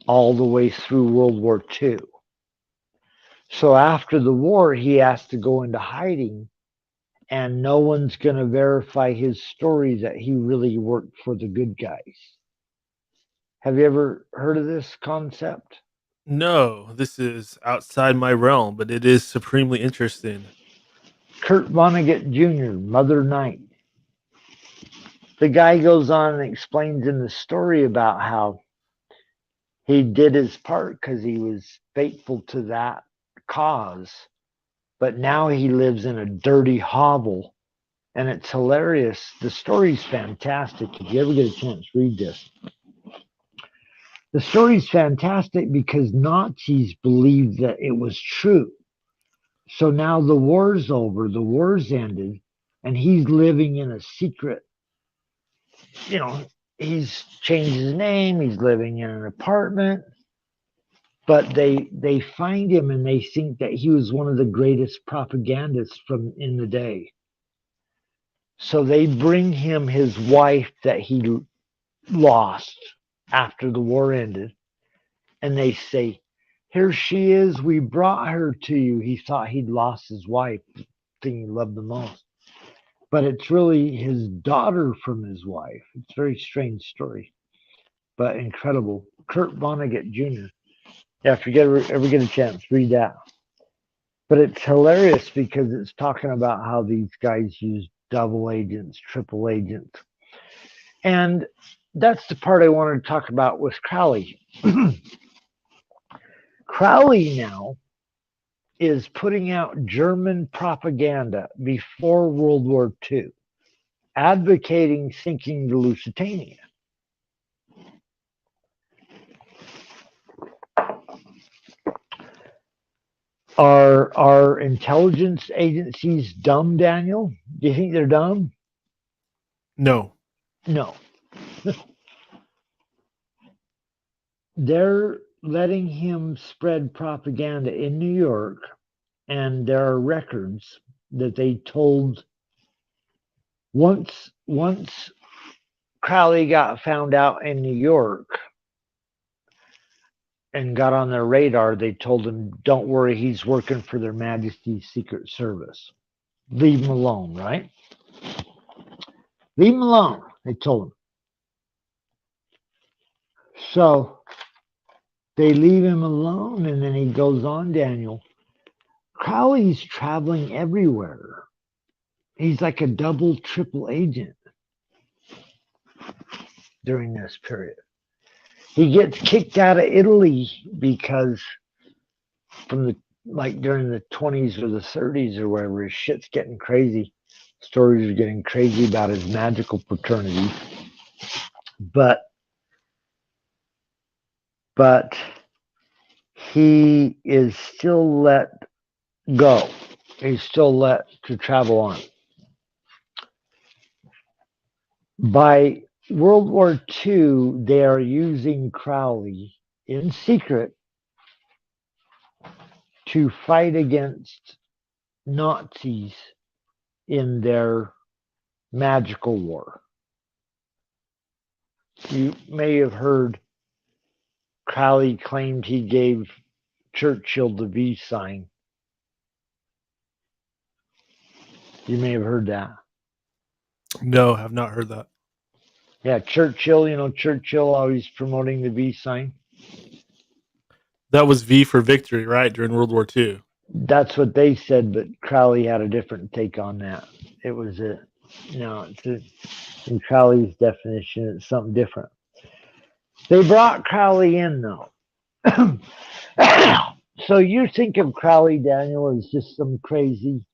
all the way through World War II. So after the war, he has to go into hiding, and no one's going to verify his story that he really worked for the good guys. Have you ever heard of this concept? No, this is outside my realm, but it is supremely interesting. Kurt Vonnegut Jr., Mother Night. The guy goes on and explains in the story about how he did his part because he was faithful to that cause, but now he lives in a dirty hovel, and it's hilarious. The story's fantastic. If you ever get a chance, read this. The story's fantastic because Nazis believed that it was true. So now the war's over, the war's ended, and he's living in a secret. You know, he's changed his name, he's living in an apartment, but they find him and they think that he was one of the greatest propagandists from in the day. So they bring him his wife that he lost after the war ended, and they say, "Here she is, we brought her to you." He thought he'd lost his wife, the thing he loved the most. But it's really his daughter from his wife. It's a very strange story, but incredible. Kurt Vonnegut Jr. Yeah, if you ever get a chance, read that. But it's hilarious because it's talking about how these guys use double agents, triple agents. And that's the part I wanted to talk about with Crowley. Crowley now is putting out German propaganda before World War II, advocating sinking the Lusitania. Are intelligence agencies dumb, Daniel? Do you think they're dumb? No. No. They're letting him spread propaganda in New York, and there are records that they told once Crowley got found out in New York and got on their radar, they told him, "Don't worry, he's working for Their Majesty's Secret Service. Leave him alone," right? Leave him alone, they told him. So they leave him alone, and then he goes on, Daniel. Crowley's traveling everywhere. He's like a double, triple agent during this period. He gets kicked out of Italy because during the 20s or the 30s or wherever, his shit's getting crazy. Stories are getting crazy about his magical fraternity. But he is still let go. He's still let to travel on. By World War II, they are using Crowley in secret to fight against Nazis in their magical war. You may have heard Crowley claimed he gave Churchill the V sign. You may have heard that. No, have not heard that. Yeah, Churchill, Churchill always promoting the V sign. That was V for victory, right, during World War II. That's what they said, but Crowley had a different take on that. It was in Crowley's definition, it's something different. They brought Crowley in, though. So you think of Crowley, Daniel, as just some crazy,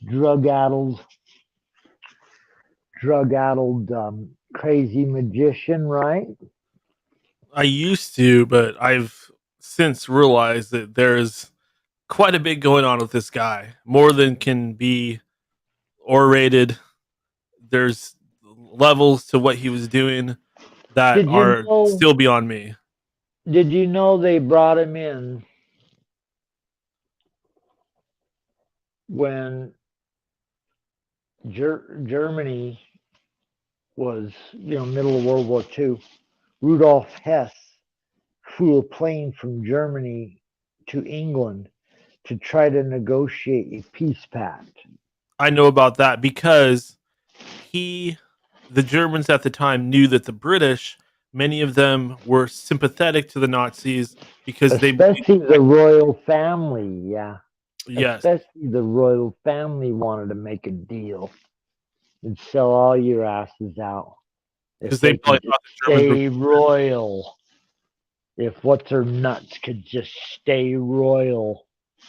drug-addled, crazy magician, right? I used to, but I've since realized that there's quite a bit going on with this guy, more than can be orated. There's levels to what he was doing that are still beyond me. Did you know they brought him in when Germany was, middle of World War II? Rudolf Hess flew a plane from Germany to England to try to negotiate a peace pact. I know about that because the Germans at the time knew that the British, many of them were sympathetic to the Nazis because especially the royal family, yeah. Yes. Especially the royal family wanted to make a deal and sell all your asses out. Because they probably thought the Germans stay royal. If what's her nuts could just stay royal,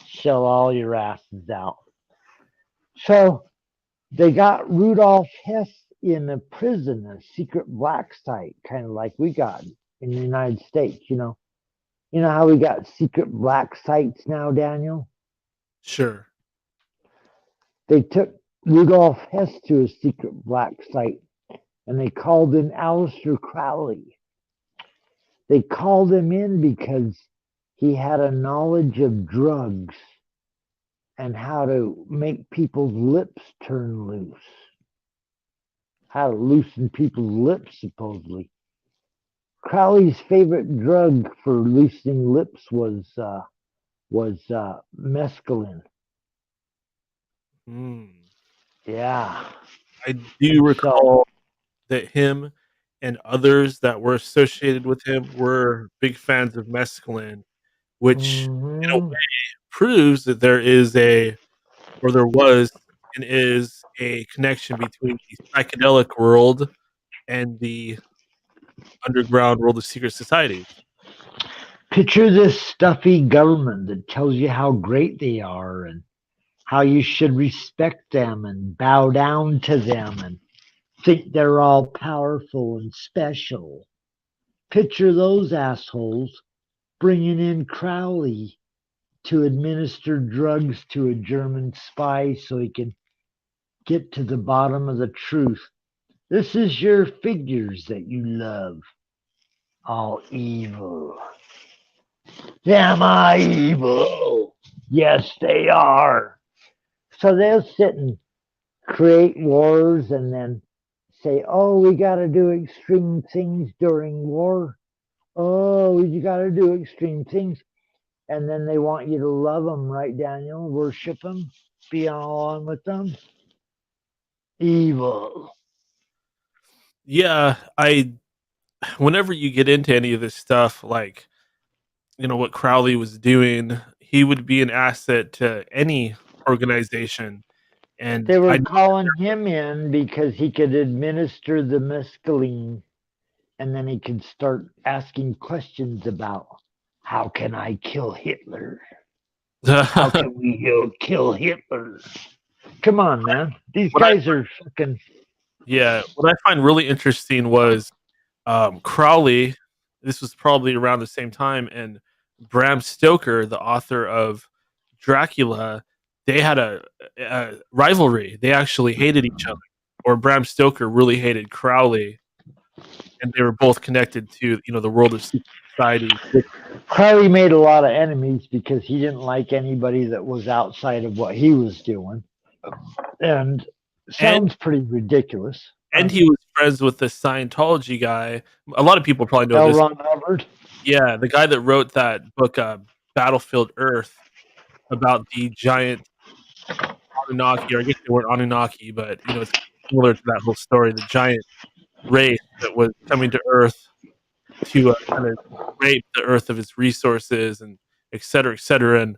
sell all your asses out. So they got Rudolf Hess in a prison, a secret black site, kind of like we got in the United States, You know how we got secret black sites now, Daniel? Sure. They took Rudolf Hess to a secret black site, and they called in Aleister Crowley. They called him in because he had a knowledge of drugs and how to make people's lips turn loose. How to loosen people's lips, supposedly. Crowley's favorite drug for loosening lips was mescaline. Yeah. I do recall that him and others that were associated with him were big fans of mescaline, which in a way proves that there was and is a connection between the psychedelic world and the underground world of secret societies. Picture this stuffy government that tells you how great they are and how you should respect them and bow down to them and think they're all powerful and special. Picture those assholes bringing in Crowley to administer drugs to a German spy so he can get to the bottom of the truth. This is your figures that you love. All evil. Am I evil? Yes, they are. So they'll sit and create wars and then say, oh, we got to do extreme things during war. Oh, you got to do extreme things. And then they want you to love them, right, Daniel? Worship them, be on with them. Evil. Yeah, whenever you get into any of this stuff, like, what Crowley was doing, he would be an asset to any organization. And they were calling him in because he could administer the mescaline, and then he could start asking questions about, how can I kill Hitler? How can we kill Hitler? Come on, man. These guys are fucking... Yeah, what I find really interesting was Crowley. This was probably around the same time, and Bram Stoker, the author of Dracula, they had a rivalry. They actually hated each other, or Bram Stoker really hated Crowley, and they were both connected to the world of secret society. Crowley made a lot of enemies because he didn't like anybody that was outside of what he was doing, and sounds pretty ridiculous. And he was friends with the Scientology guy. A lot of people probably know this. L. Ron Hubbard. Yeah, the guy that wrote that book, Battlefield Earth, about the giant Anunnaki, or I guess they weren't Anunnaki, but it's similar to that whole story. The giant race that was coming to Earth to kind of rape the Earth of its resources, and et cetera, et cetera. And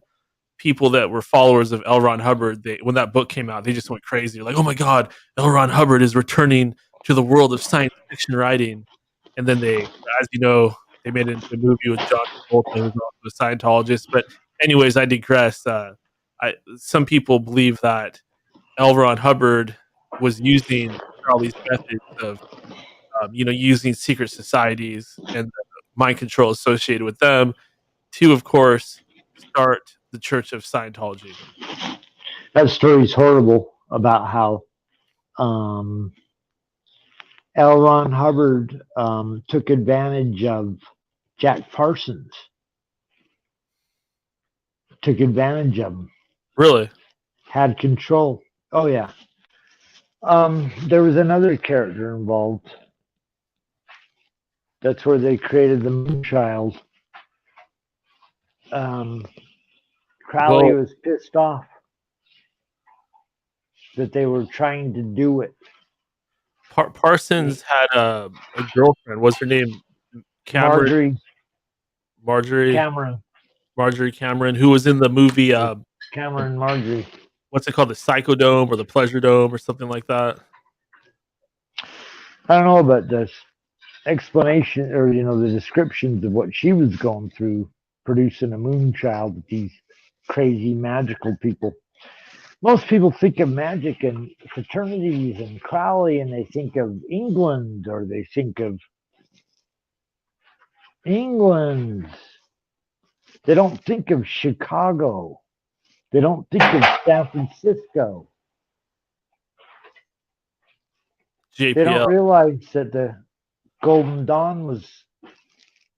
people that were followers of L. Ron Hubbard, when that book came out, they just went crazy. Like, oh my God, L. Ron Hubbard is returning to the world of science fiction writing. And then they, as you know, they made it into a movie with John Travolta, who's also a Scientologist. But anyways, I digress. Some people believe that L. Ron Hubbard was using Crowley's methods of, using secret societies and the mind control associated with them to, of course, start the Church of Scientology. That story's horrible about how L. Ron Hubbard took advantage of Jack Parsons. Took advantage of him. Really? Had control. Oh, yeah. There was another character involved. That's where they created the Moonchild. Crowley was pissed off that they were trying to do it. Parsons had a girlfriend. What's her name? Marjorie Cameron, who was in the movie Cameron Marjorie. What's it called? The Psychodome or the Pleasure Dome or something like that? I don't know about this explanation, or the descriptions of what she was going through producing a Moonchild with these crazy magical people. Most people think of magic and fraternities and Crowley, and they think of England, or they think of England. They don't think of Chicago. They don't think of San Francisco. JPL. They don't realize that the Golden Dawn was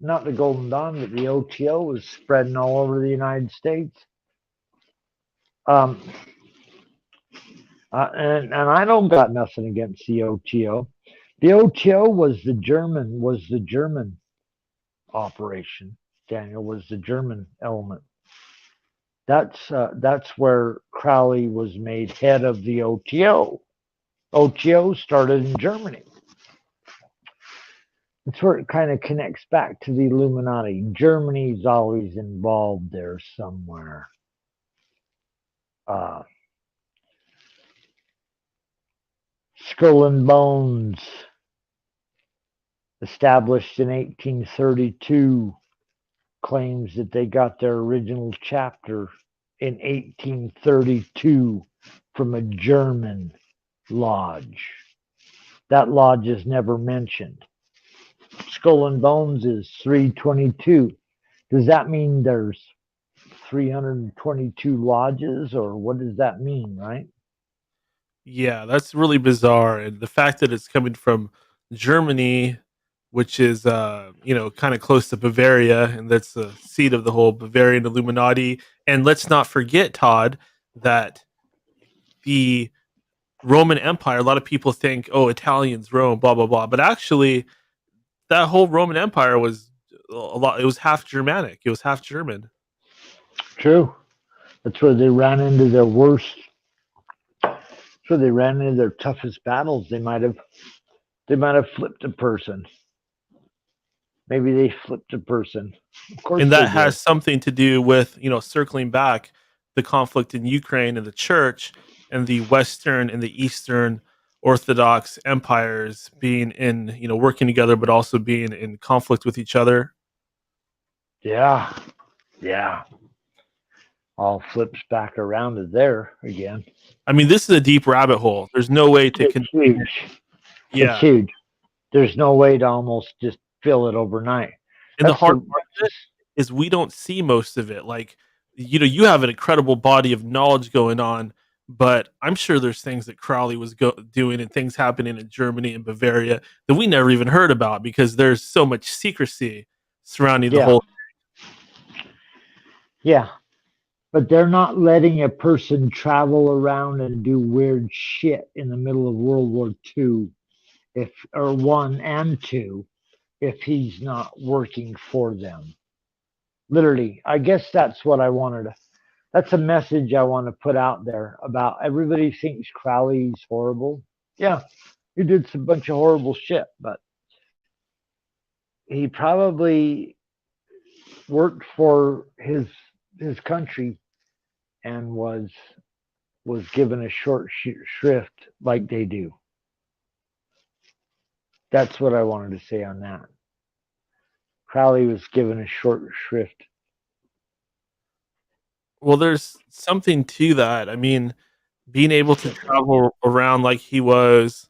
not the Golden Dawn, but the OTO was spreading all over the United States. And I don't got nothing against the OTO. The OTO was the German operation. Daniel, was the German element. That's where Crowley was made head of the OTO. OTO started in Germany. That's where it kind of connects back to the Illuminati. Germany's always involved there somewhere. Skull and Bones, established in 1832, claims that they got their original chapter in 1832 from a German lodge. That lodge is never mentioned. Skull and Bones is 322. Does that mean there's 322 lodges, or what does that mean, right? Yeah, that's really bizarre. And the fact that it's coming from Germany, which is kind of close to Bavaria, and that's the seat of the whole Bavarian Illuminati. And let's not forget, Todd, that the Roman Empire, a lot of people think, oh, Italians, Rome, blah blah blah, but actually that whole Roman Empire was it was half Germanic, it was half German. True. That's where they ran into their worst, that's where they ran into their toughest battles. They might have flipped a person. Maybe they flipped a person. Of course, And they that did. has something to do with, circling back, the conflict in Ukraine and the church and the Western and the Eastern Orthodox empires being in, working together, but also being in conflict with each other. Yeah. All flips back around to there again. I mean, this is a deep rabbit hole. There's no way to It's contain it. huge. Yeah. It's huge. There's no way to almost just fill it overnight. And the hard part of it is we don't see most of it. Like, you have an incredible body of knowledge going on, but I'm sure there's things that Crowley was doing and things happening in Germany and Bavaria that we never even heard about because there's so much secrecy surrounding the whole. Yeah. But they're not letting a person travel around and do weird shit in the middle of World War II, or one and two, if he's not working for them. Literally, I guess that's what I wanted to. That's a message I want to put out there about everybody thinks Crowley's horrible. Yeah, he did some bunch of horrible shit, but he probably worked for his country and was given a short shrift like they do. That's what I wanted to say on that. Crowley was given a short shrift. Well, there's something to that. I mean, being able to travel around like he was,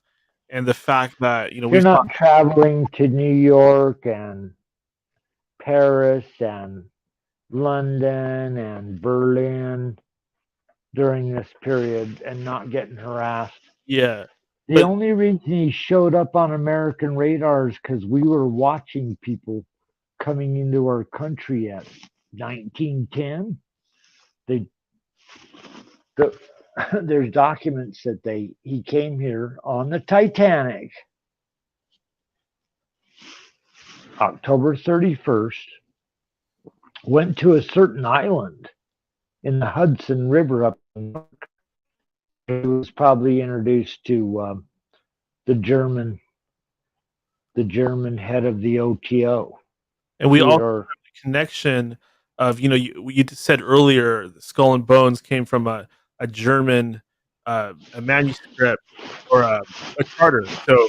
and the fact that you're not traveling to New York and Paris and London and Berlin during this period and not getting harassed. Yeah. The only reason he showed up on American radar is because we were watching people coming into our country at 1910. There's documents that he came here on the Titanic, October 31st, went to a certain island in the Hudson River up in New York. He was probably introduced to the German head of the OTO. And we also have the connection of, you said earlier, the Skull and Bones came from a German a manuscript or a charter. So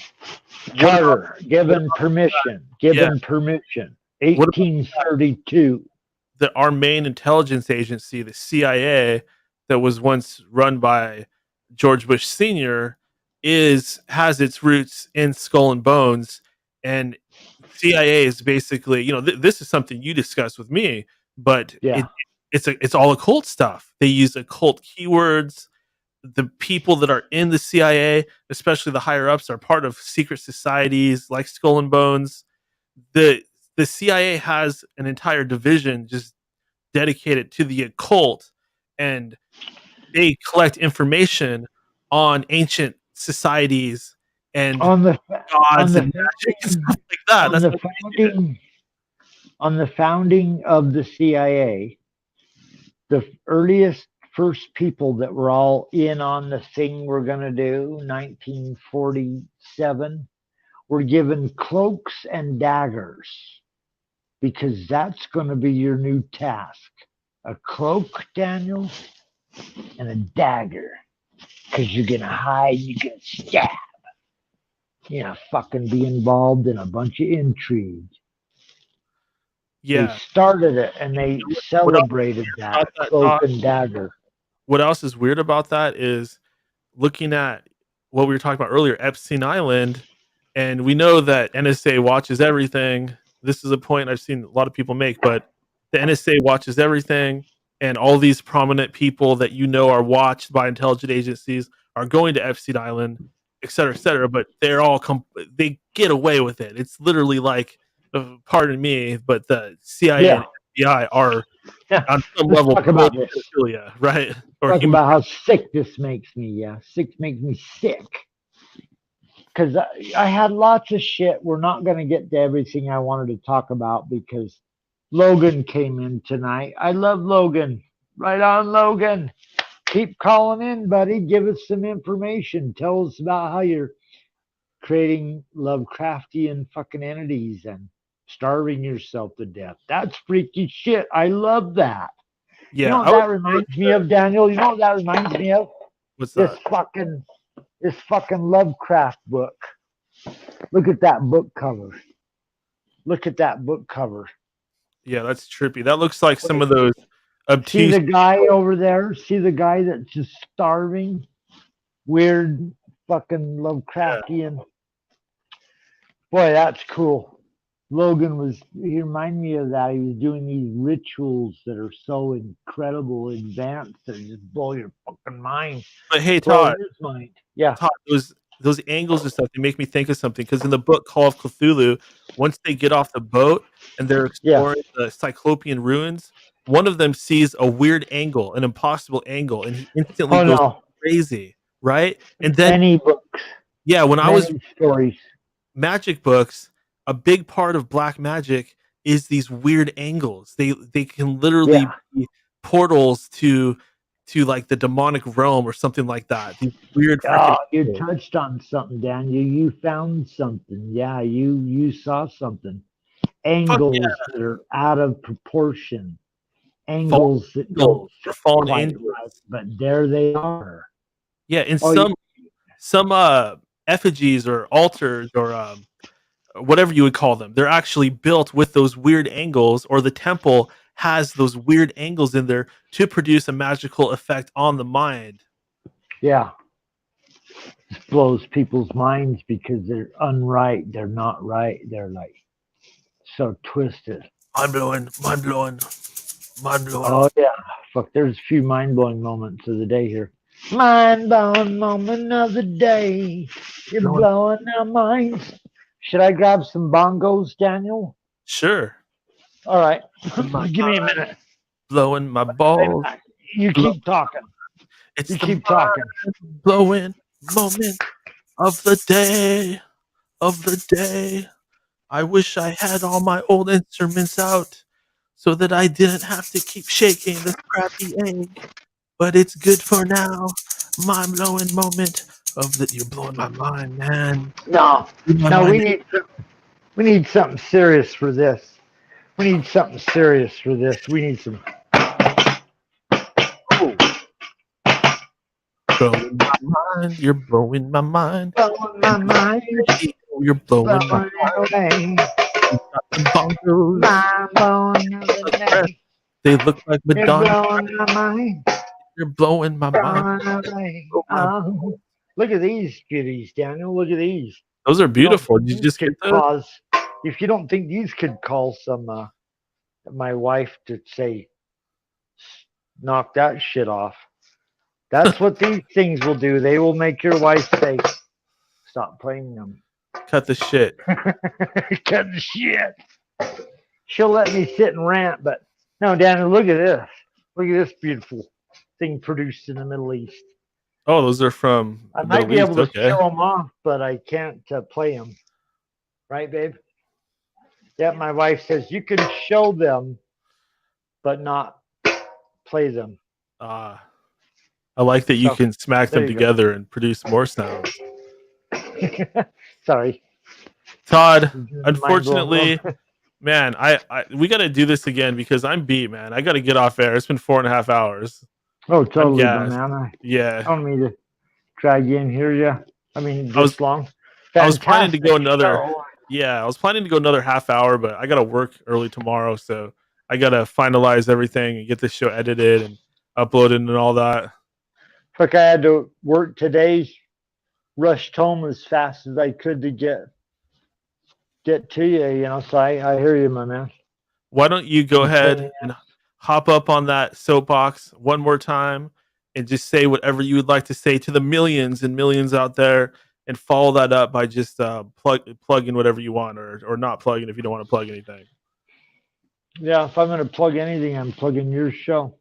charter, given permission, 1832. That our main intelligence agency, the CIA, that was once run by George Bush Sr., has its roots in Skull and Bones, and CIA is basically, this is something you discussed with me, but it's all occult stuff. They use occult keywords. The people that are in the CIA, especially the higher ups, are part of secret societies like Skull and Bones. The CIA has an entire division just dedicated to the occult, and they collect information on ancient societies and on the gods and magic and stuff like that. On the founding of the CIA, the earliest first people that were all in on the thing we're going to do, 1947, were given cloaks and daggers, because that's going to be your new task. A cloak, Daniel, and a dagger, because you're going to hide, you can stab. Fucking be involved in a bunch of intrigue. Yeah. They started it and they celebrated that cloak and dagger. What else is weird about that is looking at what we were talking about earlier, Epstein Island, and we know that NSA watches everything. This is a point I've seen a lot of people make, but the NSA watches everything, and all these prominent people that are watched by intelligence agencies are going to Epstein Island, et cetera, but they're all they get away with it. It's literally like, pardon me, but the CIA and FBI are on some level pedophilia, right? Talk about how sick this makes me. Yeah, makes me sick. Because I had lots of shit. We're not going to get to everything I wanted to talk about because Logan came in tonight. I love Logan. Right on, Logan. Keep calling in, buddy. Give us some information. Tell us about how you're creating Lovecraftian fucking entities and starving yourself to death. That's freaky shit. I love that. Yeah. You know what that reminds me of, Daniel? You know what that reminds me of? What's This that? fucking Lovecraft book. Look at that book cover. Look at that book cover. Yeah, that's trippy. That looks like some of those See obtuse. the guy over there? See the guy that's just starving? Weird fucking Lovecraftian. Boy, that's cool. Logan he reminded me of that. He was doing these rituals that are so incredible, advanced, that just blow your fucking mind. But hey, Blow Todd. his mind. Yeah. Todd, those angles and stuff, they make me think of something. Because in the book Call of Cthulhu, once they get off the boat and they're exploring the Cyclopean ruins, one of them sees a weird angle, an impossible angle, and he instantly goes crazy, right? And then many books. Yeah, when I was stories. Magic books, a big part of black magic is these weird angles. They can literally be portals to like the demonic realm or something like that. These weird you touched on something, Daniel. You found something. Yeah, you saw something. Angles that are out of proportion. Angles that don't fit quite right, but there they are. Yeah, in some effigies or altars or whatever you would call them, they're actually built with those weird angles, or the temple has those weird angles in there to produce a magical effect on the mind. Yeah. It blows people's minds because they're unright. They're not right. They're like so twisted. Mind blowing. Oh, yeah. Fuck, there's a few mind-blowing moments of the day here. Mind-blowing moment of the day. You're blowing our minds. Should I grab some bongos, Daniel? Sure. All right. Give me a minute. Blowing my balls. You keep talking. You keep talking. Blowing moment of the day. I wish I had all my old instruments out so that I didn't have to keep shaking this crappy egg. But it's good for now. Mind blowing moment of the. You're blowing my mind, man. No, we need something serious for this. We need some. Blowing my mind. You're blowing my mind. Blowing my mind. You're blowing my mind. Bongos. They look like Madonna. You're blowing my mind. Look at these beauties, Daniel. Look at these. Those are beautiful. Did you just get those? If you don't think these could cause some, my wife to say, knock that shit off. That's what these things will do. They will make your wife say, stop playing them. Cut the shit. Cut the shit. She'll let me sit and rant, but no, Daniel, look at this. Look at this beautiful thing produced in the Middle East. Oh, those are from I might be able to show them off, but I can't play them. Right, babe? Yeah, my wife says you can show them, but not play them. I like that you can smack them together and produce more sounds. Sorry. Todd, unfortunately, man, we got to do this again because I'm beat, man. I got to get off air. It's been 4.5 hours. Oh, totally, man. I don't mean to drag you in here, long. Fantastic. I was planning to go another. Yeah, I was planning to go another half hour, but I got to work early tomorrow, so I got to finalize everything and get this show edited and uploaded and all that. Fuck, I had to work today, rushed home as fast as I could to get to you, so I hear you, my man. Why don't you go ahead and hop up on that soapbox one more time and just say whatever you would like to say to the millions and millions out there, and follow that up by just plugging whatever you want, or not plugging if you don't want to plug anything. Yeah, if I'm going to plug anything, I'm plugging your show.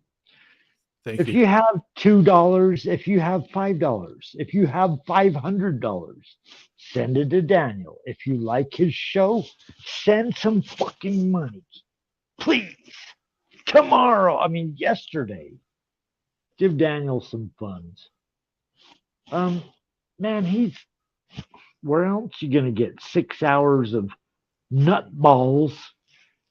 Thank you. If you you have $2, if you have $5, if you have $500, send it to Daniel. If you like his show, send some fucking money. Please. Yesterday. Give Daniel some funds. Man, where else you going to get 6 hours of nutballs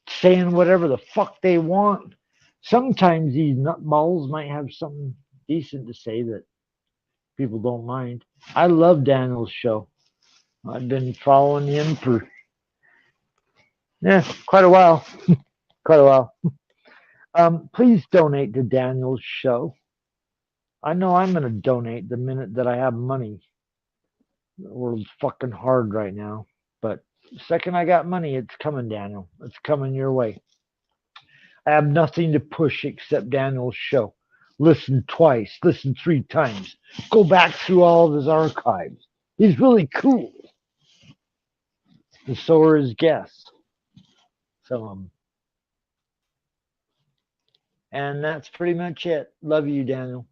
saying whatever the fuck they want. Sometimes these nutballs might have something decent to say that people don't mind. I love Daniel's show. I've been following him for quite a while. Quite a while. Please donate to Daniel's show. I know I'm going to donate the minute that I have money. The world's fucking hard right now. But the second I got money, it's coming, Daniel. It's coming your way. I have nothing to push except Daniel's show. Listen twice, listen 3 times. Go back through all of his archives. He's really cool. And so are his guests. So, and that's pretty much it. Love you, Daniel.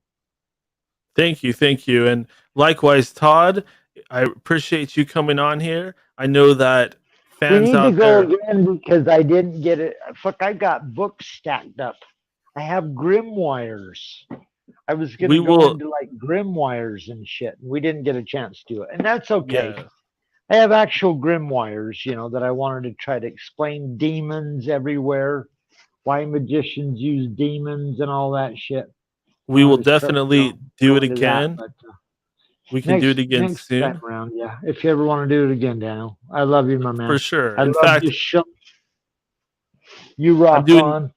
Thank you. And likewise, Todd, I appreciate you coming on here. I know that fans out there... We need to go again because I didn't get it. Fuck, I got books stacked up. I have grimoires. I was going to go into like grimoires and shit. And we didn't get a chance to do it. And that's okay. Yeah. I have actual grimoires, that I wanted to try to explain demons everywhere, why magicians use demons and all that shit. We will definitely do it again. We can do it again soon. Next time around, yeah. If you ever want to do it again, Daniel. I love you, my man. For sure. In fact, you rock on.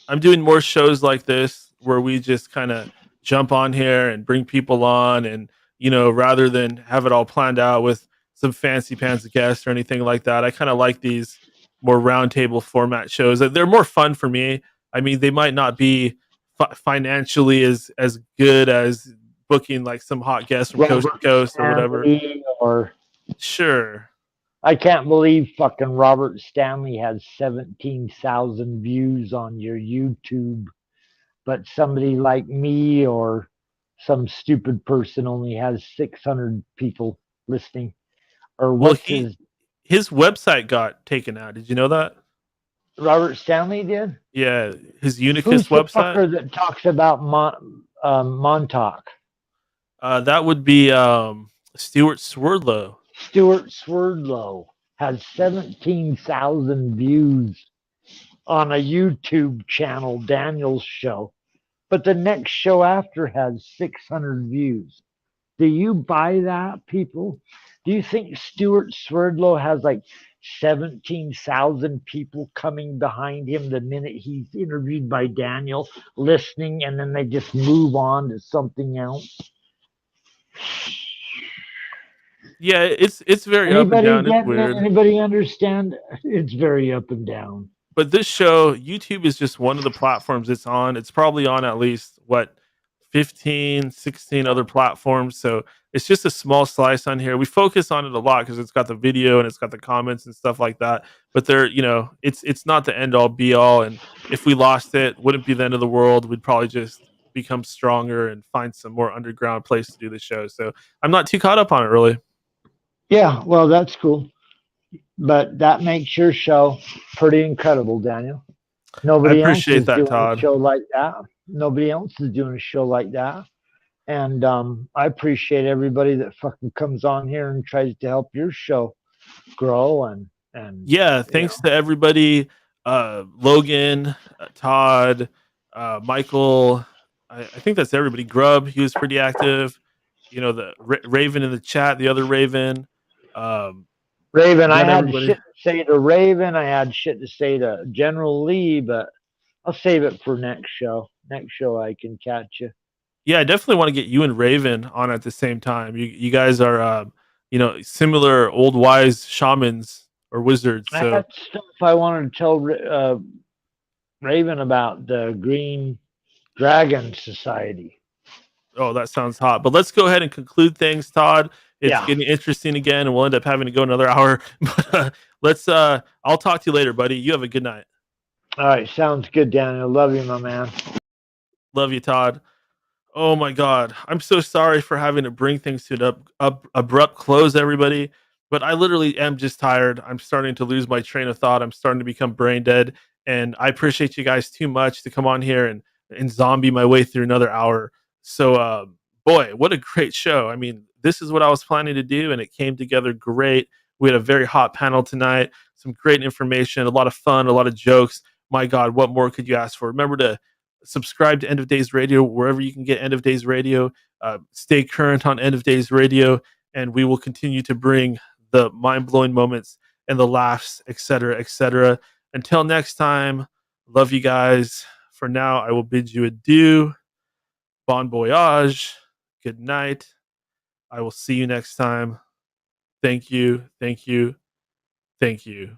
I'm doing more shows like this where we just kind of jump on here and bring people on, and rather than have it all planned out with some fancy pants guests or anything like that. I kind of like these more roundtable format shows. They're more fun for me. I mean, they might not be financially as good as booking like some hot guests from coast to coast or whatever. Sure. I can't believe fucking Robert Stanley has 17,000 views on your YouTube, but somebody like me or some stupid person only has 600 people listening. Or his website got taken out. Did you know that? Robert Stanley did? Yeah, his Unicus website. Who's the fucker that talks about Montauk? That would be Stuart Swerdlow. Stuart Swerdlow has 17,000 views on a YouTube channel, Daniel's show. But the next show after has 600 views. Do you buy that, people? Do you think Stuart Swerdlow has like 17,000 people coming behind him the minute he's interviewed by Daniel, listening, and then they just move on to something else? Yeah, it's very up and down. It's weird. Anybody understand? It's very up and down. But this show, YouTube is just one of the platforms it's on. It's probably on at least, 15, 16 other platforms. So it's just a small slice on here. We focus on it a lot because it's got the video and it's got the comments and stuff like that. But it's not the end all be all. And if we lost it, wouldn't be the end of the world. We'd probably just become stronger and find some more underground place to do the show. So I'm not too caught up on it really. Yeah, well, that's cool. But that makes your show pretty incredible, Daniel. Nobody else is doing a show like that. Nobody else is doing a show like that. And I appreciate everybody that fucking comes on here and tries to help your show grow. And yeah, thanks to everybody. Logan, Todd, Michael. I think that's everybody. Grub, he was pretty active. The Raven in the chat, the other Raven. Raven, I had shit to say to Raven. I had shit to say to General Lee, but I'll save it for next show. Next show I can catch you. Yeah, I definitely want to get you and Raven on at the same time. You guys are, similar old wise shamans or wizards. So. I had stuff I wanted to tell Raven about the Green Dragon Society. Oh, that sounds hot. But let's go ahead and conclude things, Todd. It's getting interesting again, and we'll end up having to go another hour. But I'll talk to you later, buddy. You have a good night. All right, sounds good, Daniel. Love you, my man. Love you, Todd. Oh my God, I'm so sorry for having to bring things to an abrupt close, everybody. But I literally am just tired. I'm starting to lose my train of thought. I'm starting to become brain dead, and I appreciate you guys too much to come on here and zombie my way through another hour. So, boy, what a great show! I mean, this is what I was planning to do, and it came together great. We had a very hot panel tonight. Some great information, a lot of fun, a lot of jokes. My God, what more could you ask for? Remember to subscribe to End of Days Radio wherever you can get End of Days Radio. Stay current on End of Days Radio, and we will continue to bring the mind-blowing moments and the laughs, etc., etc. Until next time, love you guys. For now, I will bid you adieu. Bon voyage. Good night. I will see you next time. Thank you. Thank you. Thank you.